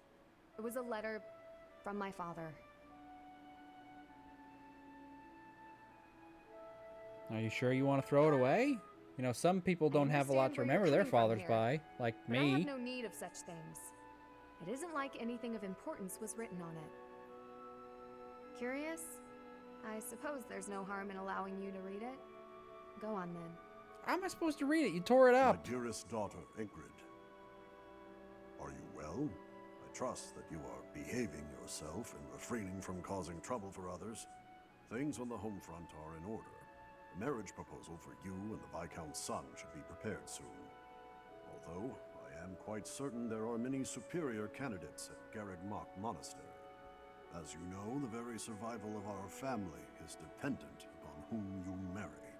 It was a letter from my father. Are you sure you want to throw it away? You know, some people don't have a lot to remember their fathers by, like But I me. have no need of such things. It isn't like anything of importance was written on it. Curious? I suppose there's no harm in allowing you to read it. Go on then. How am I supposed to read it? You tore it up. My dearest daughter, Ingrid. Are you well? I trust that you are behaving yourself and refraining from causing trouble for others. Things on the home front are in order. A marriage proposal for you and the Viscount's son should be prepared soon. Although, I am quite certain there are many superior candidates at Garreg-Mach Monastery. As you know, the very survival of our family is dependent upon whom you marry.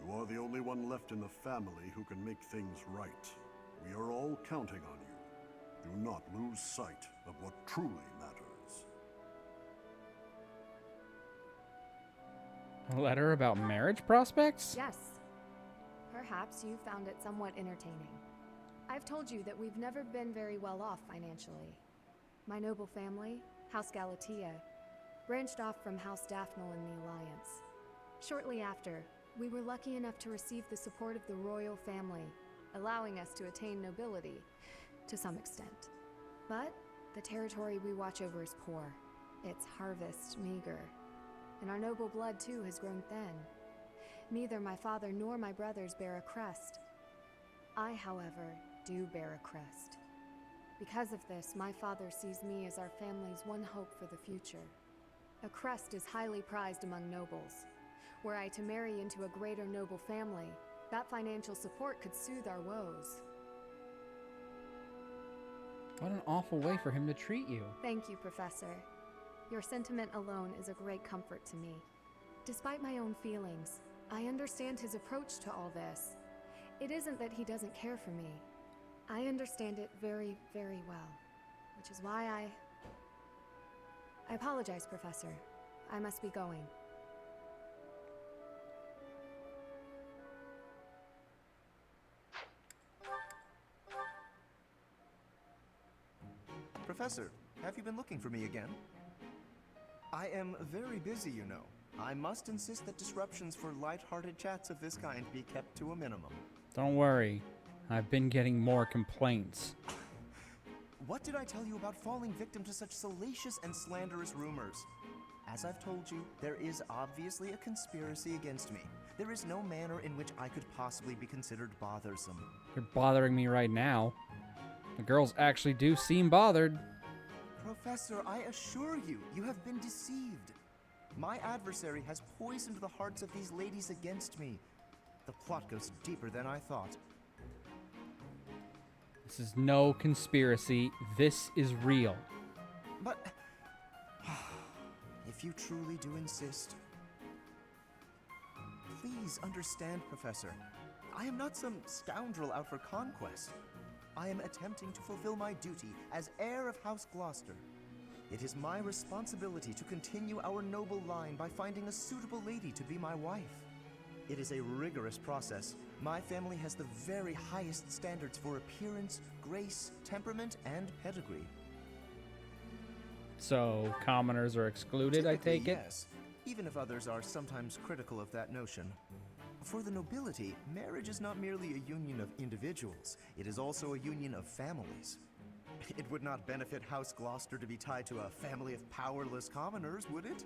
You are the only one left in the family who can make things right. We are all counting on you. Do not lose sight of what truly matters. A letter about marriage prospects? Yes. Perhaps you found it somewhat entertaining. I've told you that we've never been very well off financially. My noble family, House Galatea, branched off from House Daphne in the Alliance. Shortly after, we were lucky enough to receive the support of the royal family, allowing us to attain nobility, to some extent. But the territory we watch over is poor, its harvest meager, and our noble blood too has grown thin. Neither my father nor my brothers bear a crest. I, however, do bear a crest. Because of this, my father sees me as our family's one hope for the future. A crest is highly prized among nobles. Were I to marry into a greater noble family, that financial support could soothe our woes. What an awful way for him to treat you. Thank you, Professor. Your sentiment alone is a great comfort to me. Despite my own feelings, I understand his approach to all this. It isn't that he doesn't care for me. I understand it very, very well, which is why I apologize, Professor. I must be going. Professor, have you been looking for me again? I am very busy, you know. I must insist that disruptions for light-hearted chats of this kind be kept to a minimum. Don't worry. I've been getting more complaints. What did I tell you about falling victim to such salacious and slanderous rumors? As I've told you, there is obviously a conspiracy against me. There is no manner in which I could possibly be considered bothersome. You're bothering me right now. The girls actually do seem bothered. Professor, I assure you, you have been deceived. My adversary has poisoned the hearts of these ladies against me. The plot goes deeper than I thought. This is no conspiracy. This is real. But if you truly do insist, please understand, Professor. I am not some scoundrel out for conquest. I am attempting to fulfill my duty as heir of House Gloucester. It is my responsibility to continue our noble line by finding a suitable lady to be my wife. It is a rigorous process. My family has the very highest standards for appearance, grace, temperament, and pedigree. So, commoners are excluded, I take it? Yes, even if others are sometimes critical of that notion. For the nobility, marriage is not merely a union of individuals, it is also a union of families. It would not benefit House Gloucester to be tied to a family of powerless commoners, would it?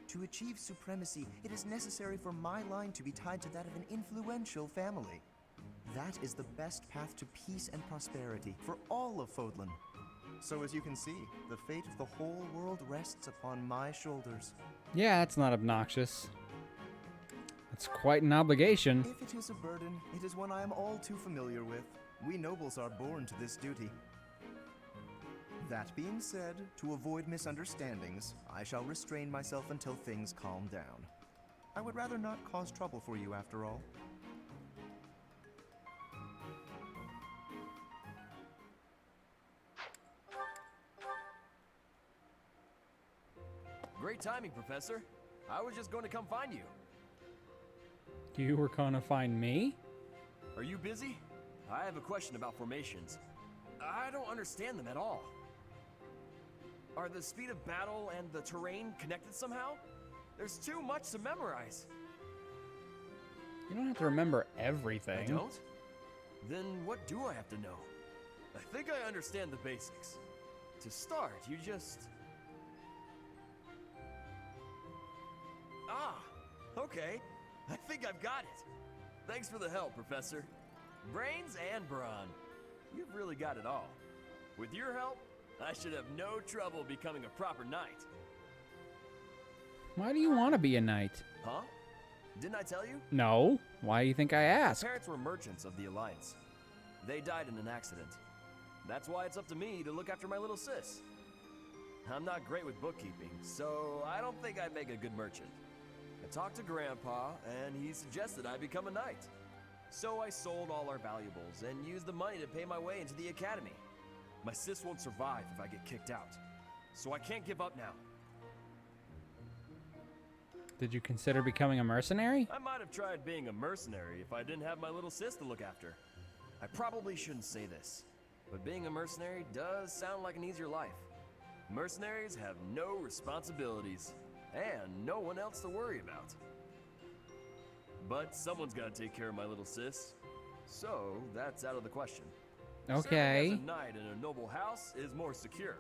To achieve supremacy, it is necessary for my line to be tied to that of an influential family. That is the best path to peace and prosperity for all of Fodlan. So as you can see, the fate of the whole world rests upon my shoulders. Yeah, that's not obnoxious. It's quite an obligation. If it is a burden, it is one I am all too familiar with. We nobles are born to this duty. That being said, to avoid misunderstandings, I shall restrain myself until things calm down. I would rather not cause trouble for you after all. Great timing, Professor. I was just going to come find you. You were gonna find me? Are you busy? I have a question about formations. I don't understand them at all. Are the speed of battle and the terrain connected somehow? There's too much to memorize. You don't have to remember everything. I don't? Then what do I have to know? I think I understand the basics. To start, you just... Ah, okay. I think I've got it. Thanks for the help, Professor. Brains and brawn. You've really got it all. With your help, I should have no trouble becoming a proper knight. Why do you want to be a knight? Huh? Didn't I tell you? No. Why do you think I asked? My parents were merchants of the Alliance. They died in an accident. That's why it's up to me to look after my little sis. I'm not great with bookkeeping, so I don't think I'd make a good merchant. I talked to Grandpa, and he suggested I become a knight. So I sold all our valuables and used the money to pay my way into the academy. My sis won't survive if I get kicked out, so I can't give up now. Did you consider becoming a mercenary? I might have tried being a mercenary if I didn't have my little sis to look after. I probably shouldn't say this, but being a mercenary does sound like an easier life. Mercenaries have no responsibilities, and no one else to worry about. But someone's got to take care of my little sis, so that's out of the question. Okay. Serving as a knight in a noble house is more secure,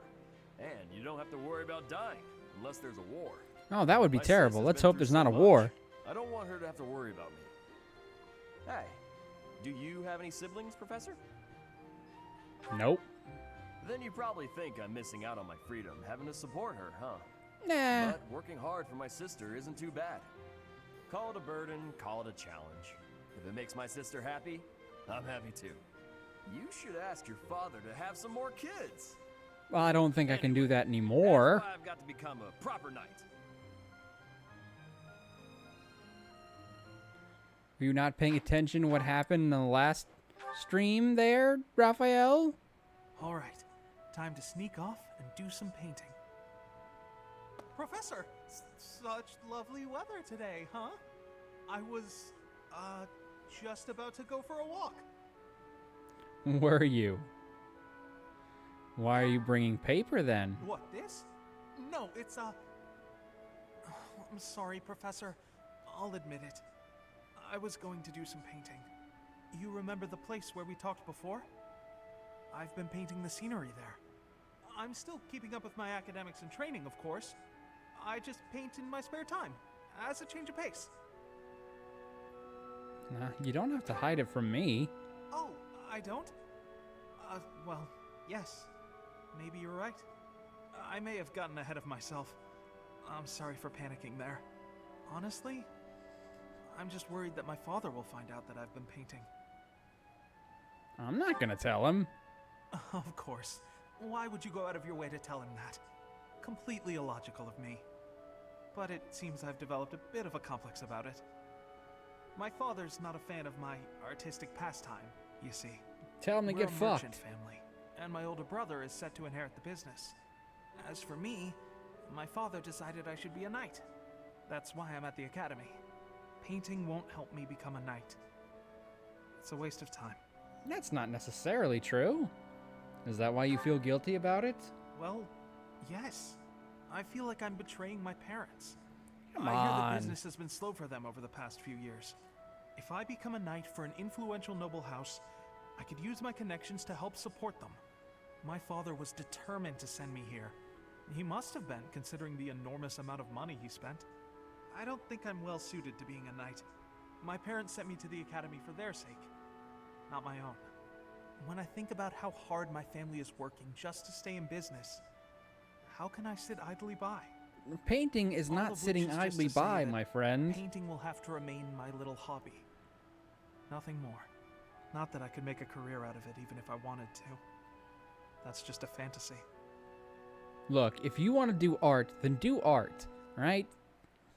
and you don't have to worry about dying unless there's a war. Oh, that would be My terrible. sis has Let's been hope through there's so not a much. war. I don't want her to have to worry about me. Hey, do you have any siblings, Professor? Nope. Then you probably think I'm missing out on my freedom, having to support her, huh? Nah. But working hard for my sister isn't too bad. Call it a burden, call it a challenge. If it makes my sister happy, I'm happy too. You should ask your father to have some more kids. Well, I don't think I can do that anymore. That's why I've got to become a proper knight. Were you not paying attention to what happened in the last stream there, Raphael? All right, time to sneak off and do some painting. Professor, such lovely weather today, huh? I was, just about to go for a walk. Were you? Why are you bringing paper then? What, this? No, it's, I'm sorry, Professor. I'll admit it. I was going to do some painting. You remember the place where we talked before? I've been painting the scenery there. I'm still keeping up with my academics and training, of course. I just paint in my spare time, as a change of pace. Nah, you don't have to hide it from me. Oh, I don't? Well, yes. Maybe you're right. I may have gotten ahead of myself. I'm sorry for panicking there. Honestly, I'm just worried that my father will find out that I've been painting. I'm not gonna tell him. Of course. Why would you go out of your way to tell him that? Completely illogical of me. But it seems I've developed a bit of a complex about it. My father's not a fan of my artistic pastime, you see. Tell him to get We're a merchant fucked. family, and my older brother is set to inherit the business. As for me, my father decided I should be a knight. That's why I'm at the academy. Painting won't help me become a knight. It's a waste of time. That's not necessarily true. Is that why you feel guilty about it? Well, yes. I feel like I'm betraying my parents. Come I hear the on. business has been slow for them over the past few years. If I become a knight for an influential noble house, I could use my connections to help support them. My father was determined to send me here. He must have been, considering the enormous amount of money he spent. I don't think I'm well suited to being a knight. My parents sent me to the academy for their sake, not my own. When I think about how hard my family is working just to stay in business, how can I sit idly by? Painting is All not of sitting which is just idly to say by, that my friend. Painting will have to remain my little hobby. Nothing more. Not that I could make a career out of it even if I wanted to. That's just a fantasy. Look, if you want to do art, then do art, right?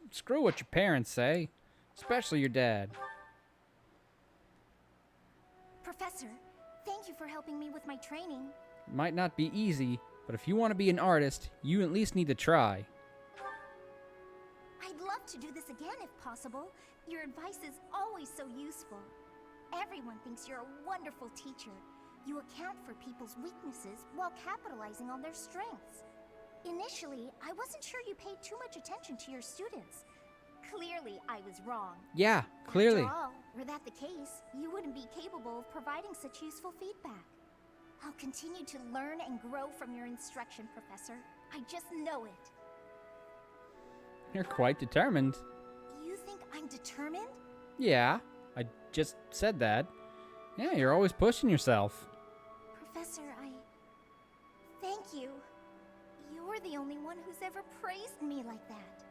Screw what your parents say, especially your dad. Professor, thank you for helping me with my training. It might not be easy, but if you want to be an artist, you at least need to try. I'd love to do this again if possible. Your advice is always so useful. Everyone thinks you're a wonderful teacher. You account for people's weaknesses while capitalizing on their strengths. Initially, I wasn't sure you paid too much attention to your students. Clearly, I was wrong. Yeah, clearly. After all, were that the case, you wouldn't be capable of providing such useful feedback. I'll continue to learn and grow from your instruction, Professor. I just know it. You're quite determined. You think I'm determined? Yeah, I just said that. Yeah, you're always pushing yourself. Professor, thank you. You're the only one who's ever praised me like that.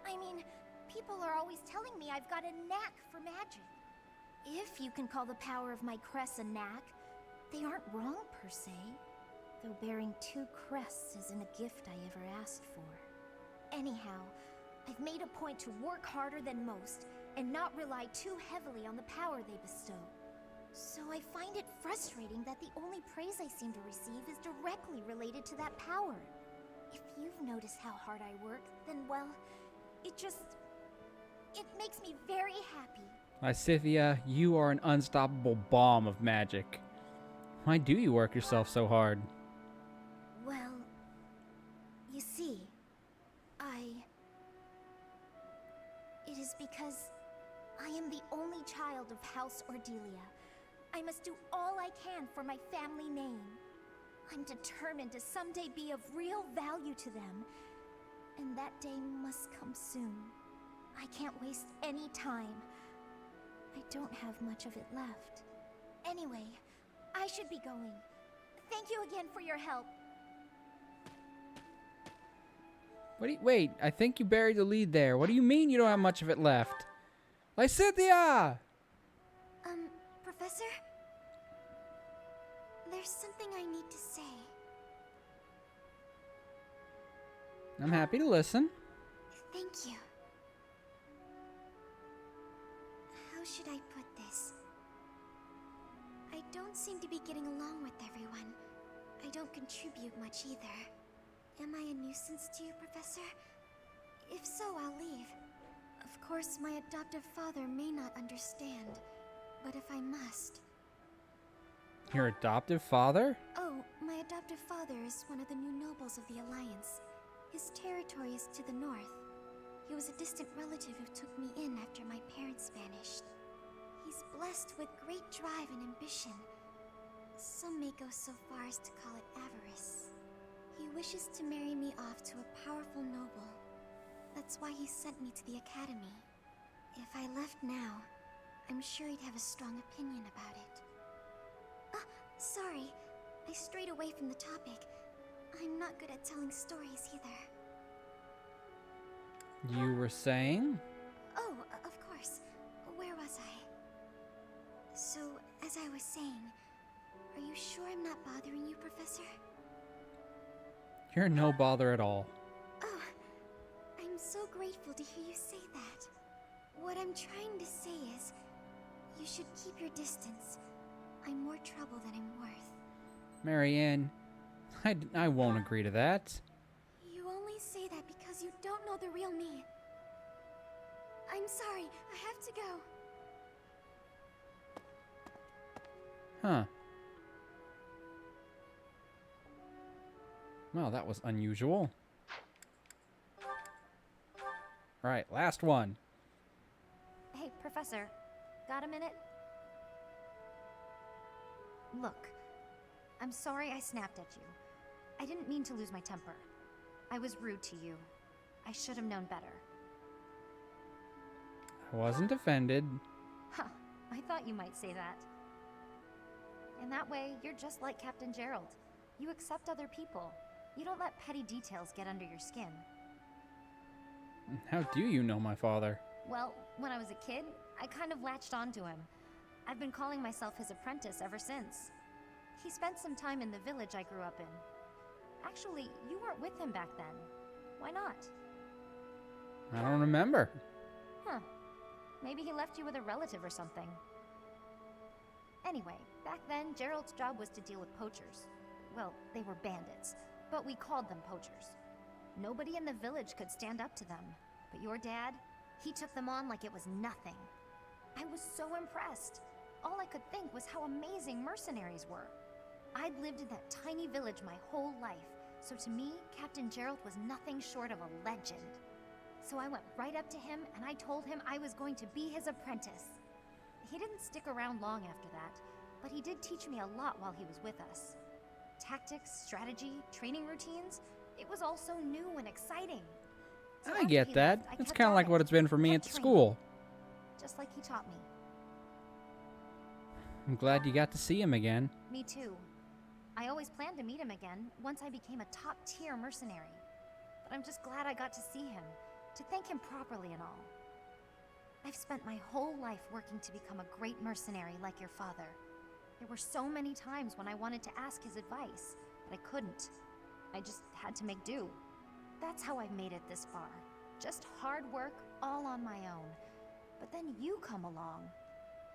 I mean, people are always telling me I've got a knack for magic. If you can call the power of my crest a knack, they aren't wrong per se. Though bearing 2 crests isn't a gift I ever asked for. Anyhow, I've made a point to work harder than most and not rely too heavily on the power they bestow. So I find it frustrating that the only praise I seem to receive is directly related to that power. If you've noticed how hard I work, then well, it makes me very happy. Lysithia, you are an unstoppable bomb of magic. Why do you work yourself so hard? Well, you see, it is because I am the only child of House Ordelia. I must do all I can for my family name. I'm determined to someday be of real value to them, and that day must come soon. I can't waste any time. I don't have much of it left. Anyway, I should be going. Thank you again for your help. Wait, I think you buried the lead there. What do you mean you don't have much of it left? Lysithia! Professor? There's something I need to say. I'm happy to listen. Thank you. How should I put this? I don't seem to be getting along with everyone. I don't contribute much either. Am I a nuisance to you, Professor? If so, I'll leave. Of course, my adoptive father may not understand, but if I must... Your adoptive father? Oh, my adoptive father is one of the new nobles of the Alliance. His territory is to the north. He was a distant relative who took me in after my parents vanished. He's blessed with great drive and ambition. Some may go so far as to call it avarice. He wishes to marry me off to a powerful noble. That's why he sent me to the academy. If I left now, I'm sure he'd have a strong opinion about it. Ah, sorry. I strayed away from the topic. I'm not good at telling stories either. You were saying? Oh, of course. Where was I? So, as I was saying, are you sure I'm not bothering you, Professor? You're no bother at all. Oh, I'm so grateful to hear you say that. What I'm trying to say is, you should keep your distance. I'm more trouble than I'm worth. Marianne, I won't agree to that. You only say that because you don't know the real me. I'm sorry, I have to go. Huh. Well, that was unusual. Right, last one. Hey, Professor, got a minute? Look, I'm sorry I snapped at you. I didn't mean to lose my temper. I was rude to you. I should have known better. I wasn't offended. Huh, I thought you might say that. In that way, you're just like Captain Gerald. You accept other people. You don't let petty details get under your skin. How do you know my father? Well, when I was a kid, I kind of latched onto him. I've been calling myself his apprentice ever since. He spent some time in the village I grew up in. Actually, you weren't with him back then. Why not? I don't remember. Huh. Maybe he left you with a relative or something. Anyway, back then, Gerald's job was to deal with poachers. Well, they were bandits, but we called them poachers. Nobody in the village could stand up to them. But your dad, he took them on like it was nothing. I was so impressed. All I could think was how amazing mercenaries were. I'd lived in that tiny village my whole life, so to me, Captain Gerald was nothing short of a legend. So I went right up to him and I told him I was going to be his apprentice. He didn't stick around long after that, but he did teach me a lot while he was with us. Tactics, strategy, training routines, it was all so new and exciting. So I get that. It's kind of like what it's been for me at the school. Just like he taught me. I'm glad you got to see him again. Me too. I always planned to meet him again once I became a top-tier mercenary. But I'm just glad I got to see him, to thank him properly and all. I've spent my whole life working to become a great mercenary like your father. There were so many times when I wanted to ask his advice, but I couldn't. I just had to make do. That's how I've made it this far. Just hard work, all on my own. But then you come along.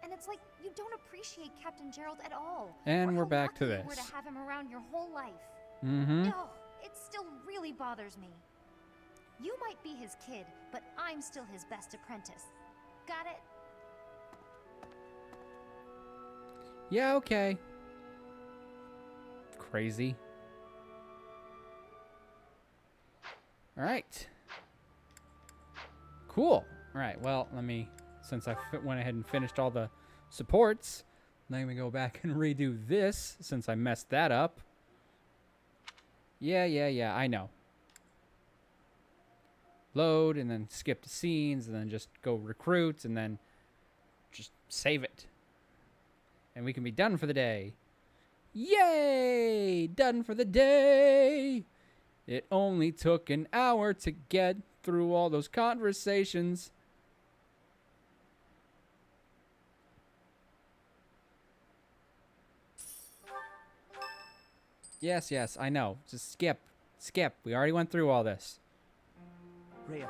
And it's like you don't appreciate Captain Gerald at all. And we're back to this. You were to have him around your whole life. Mm-hmm. No, it still really bothers me. You might be his kid, but I'm still his best apprentice. Got it? Yeah, okay. Crazy. All right. Cool. All right, well, since I went ahead and finished all the supports, let me go back and redo this since I messed that up. Yeah, I know. Load, and then skip to scenes, and then just go recruits, and then just save it. And we can be done for the day. Yay! Done for the day! It only took an hour to get through all those conversations. Yes, I know. Just skip. Skip. We already went through all this. Rhea.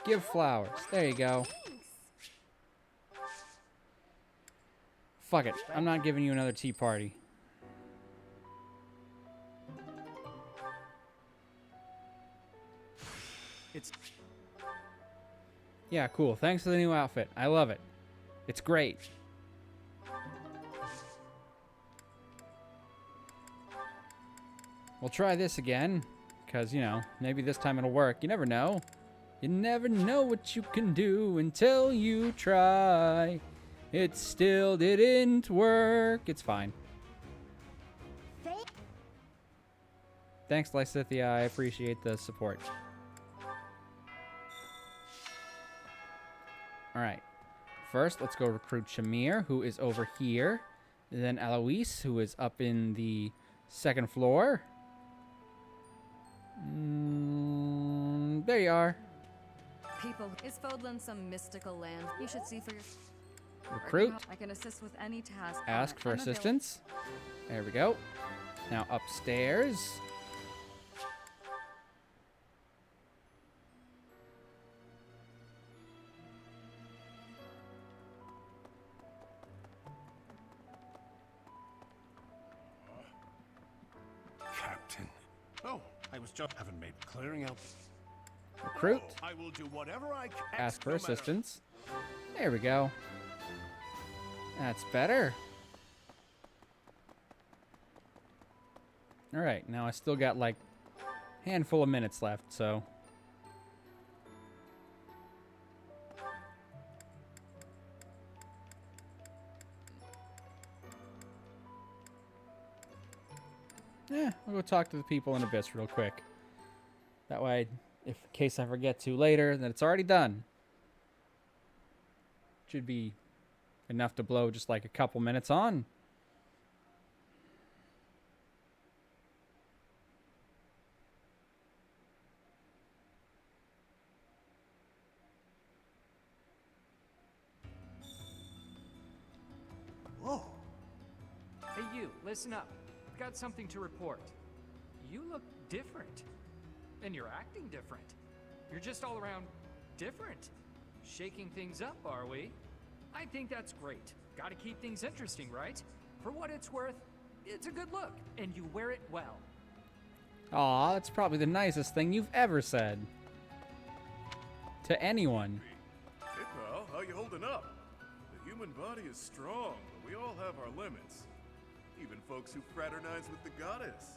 Give flowers. There you go. Fuck it. I'm not giving you another tea party. Yeah, cool. Thanks for the new outfit. I love it. It's great. We'll try this again, because, you know, maybe this time it'll work. You never know. You never know what you can do until you try. It still didn't work. It's fine. Thanks, Lysithia. I appreciate the support. Alright. First, let's go recruit Shamir, who is over here. Then Eloise, who is up in the second floor. There you are. People, is Fodlan some mystical land? You should see for your... Recruit. I can assist with any task. Ask for assistance. There we go. Now upstairs. Captain. Oh, I was just haven't made clearing out. Recruit. Oh, I will do whatever I can. Ask for assistance. There we go. That's better. Alright, now I still got like a handful of minutes left, so. Yeah, I'll go talk to the people in Abyss real quick. That way, in case I forget to later, then it's already done. Should be enough to blow just like a couple minutes on. Whoa. Hey, you, listen up. I've got something to report. You look different. And you're acting different. You're just all around different. Shaking things up, are we? I think that's great. Gotta keep things interesting, right? For what it's worth, it's a good look, and you wear it well. Aw, that's probably the nicest thing you've ever said. To anyone. Hey, pal, how you holding up? The human body is strong, but we all have our limits. Even folks who fraternize with the goddess.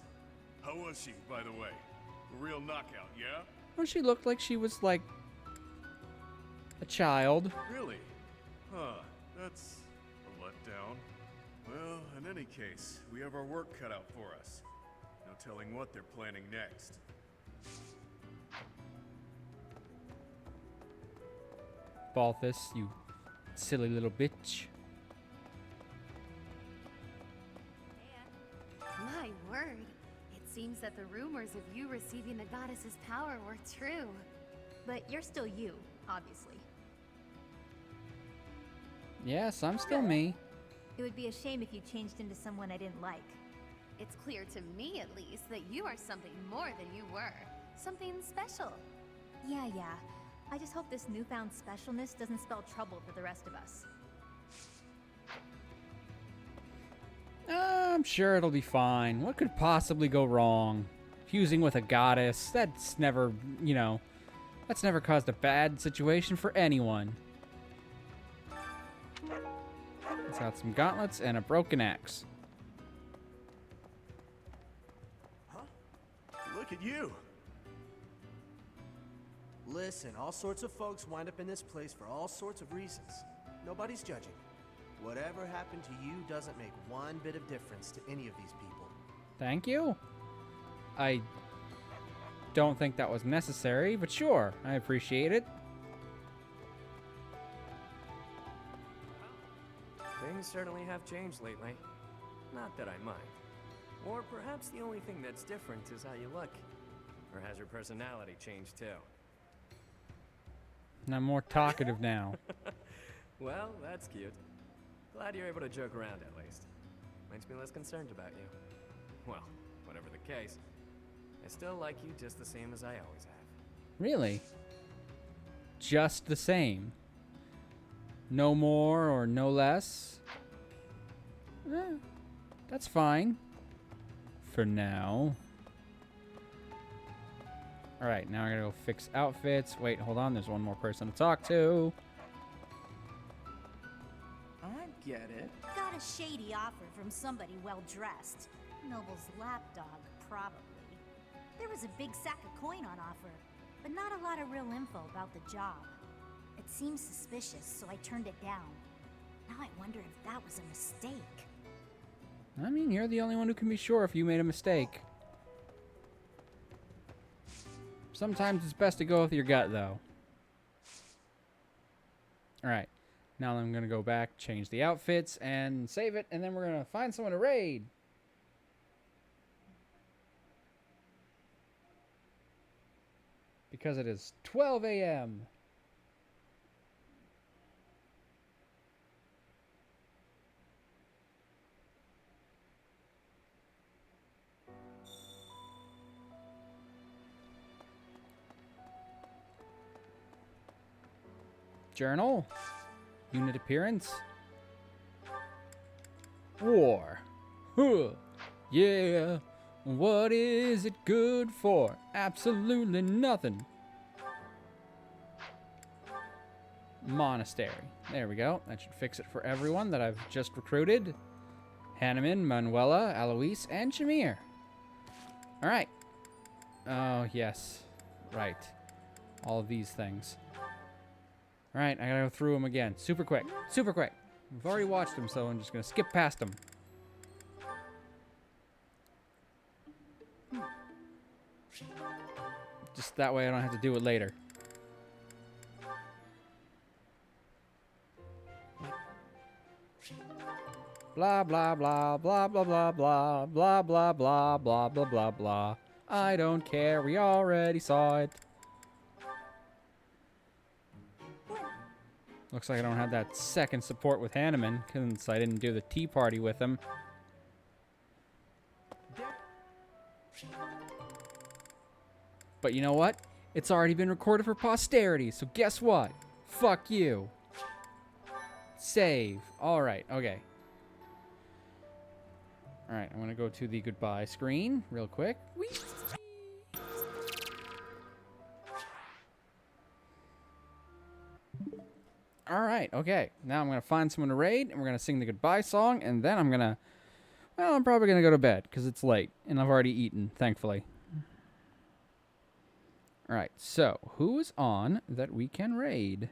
How was she, by the way? A real knockout, yeah? Well, she looked like she was like a child. Really? Huh, that's a letdown. Well, in any case, we have our work cut out for us. No telling what they're planning next. Balthus, you silly little bitch. My word. It seems that the rumors of you receiving the goddess's power were true. But you're still you, obviously. Yes, I'm still me. It would be a shame if you changed into someone I didn't like. It's clear to me, at least, that you are something more than you were. Something special. Yeah. I just hope this newfound specialness doesn't spell trouble for the rest of us. I'm sure it'll be fine. What could possibly go wrong? Fusing with a goddess, that's never, you know, that's never caused a bad situation for anyone. It's got some gauntlets and a broken axe. Huh? Look at you! Listen, all sorts of folks wind up in this place for all sorts of reasons. Nobody's judging. Whatever happened to you doesn't make one bit of difference to any of these people. Thank you. I don't think that was necessary, but sure, I appreciate it. Things certainly have changed lately. Not that I mind. Or perhaps the only thing that's different is how you look. Or has your personality changed too? And I'm more talkative now. Well, that's cute. Glad you're able to joke around at least. Makes me less concerned about you. Well, whatever the case, I still like you just the same as I always have. Really? Just the same? No more or no less? That's fine. For now. Alright, now I gotta go fix outfits. Wait, hold on, there's one more person to talk to. I get it. Got a shady offer from somebody well-dressed. Noble's lapdog, probably. There was a big sack of coin on offer, but not a lot of real info about the job. It seemed suspicious, so I turned it down. Now I wonder if that was a mistake. I mean, you're the only one who can be sure if you made a mistake. Sometimes it's best to go with your gut, though. Alright, now I'm going to go back, change the outfits, and save it, and then we're going to find someone to raid. Because it is 12 a.m. Journal. Unit appearance. War. Huh. Yeah. What is it good for? Absolutely nothing. Monastery. There we go. That should fix it for everyone that I've just recruited. Hanneman, Manuela, Alois, and Shamir. Alright. Oh, yes. Right. All of these things. Alright, I gotta go through them again. Super quick. Super quick. We've already watched them, so I'm just gonna skip past them. Just that way I don't have to do it later. Blah, blah, blah, blah, blah, blah, blah, blah, blah, blah, blah, blah, blah, blah. I don't care, we already saw it. Looks like I don't have that second support with Hanneman, since I didn't do the tea party with him. But you know what? It's already been recorded for posterity, so guess what? Fuck you. Save. Alright, okay. Alright, I'm gonna go to the goodbye screen real quick. Whee! Alright, okay. Now I'm gonna find someone to raid, and we're gonna sing the goodbye song, and then I'm gonna... Well, I'm probably gonna go to bed, because it's late, and I've already eaten, thankfully. Alright, so, who is on that we can raid?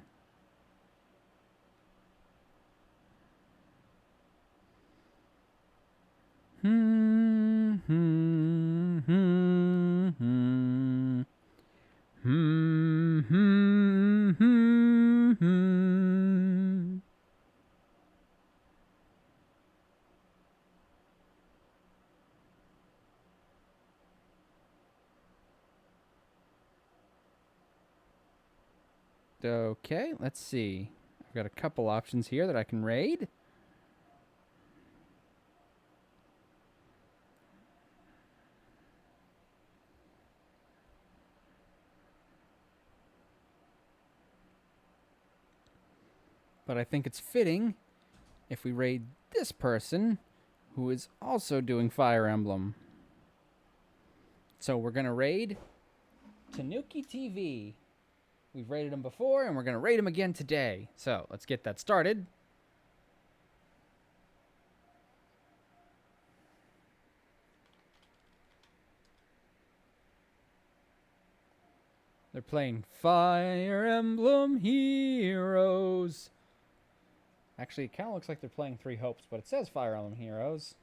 Okay, let's see. I've got a couple options here that I can raid. But I think it's fitting if we raid this person who is also doing Fire Emblem. So we're going to raid Tanuki TV. We've raided him before, and we're going to raid him again today. So let's get that started. They're playing Fire Emblem Heroes. Actually, it kind of looks like they're playing Three Hopes, but it says Fire Emblem Heroes.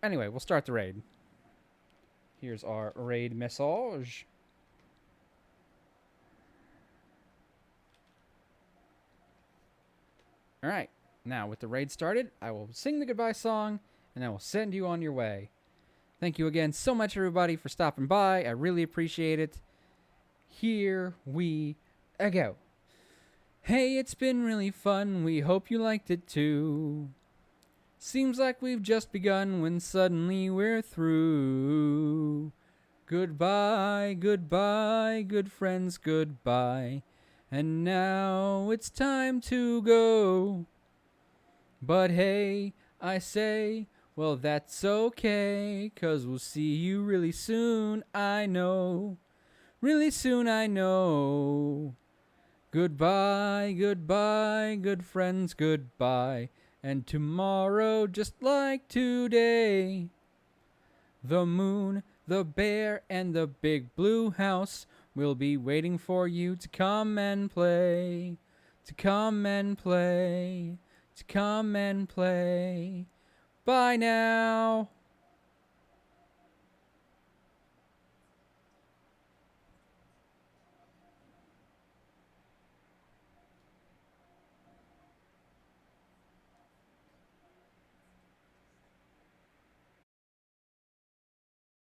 Anyway, we'll start the raid. Here's our raid message. Alright, now with the raid started, I will sing the goodbye song, and I will send you on your way. Thank you again so much, everybody, for stopping by. I really appreciate it. Here we go. Hey, it's been really fun. We hope you liked it too. Seems like we've just begun when suddenly we're through. Goodbye, goodbye, good friends, goodbye. And now it's time to go. But hey, I say, well, that's okay, 'cause we'll see you really soon, I know. Really soon, I know. Goodbye, goodbye, good friends, goodbye. And tomorrow, just like today, the moon, the bear, and the big blue house will be waiting for you to come and play. To come and play. To come and play. Bye now.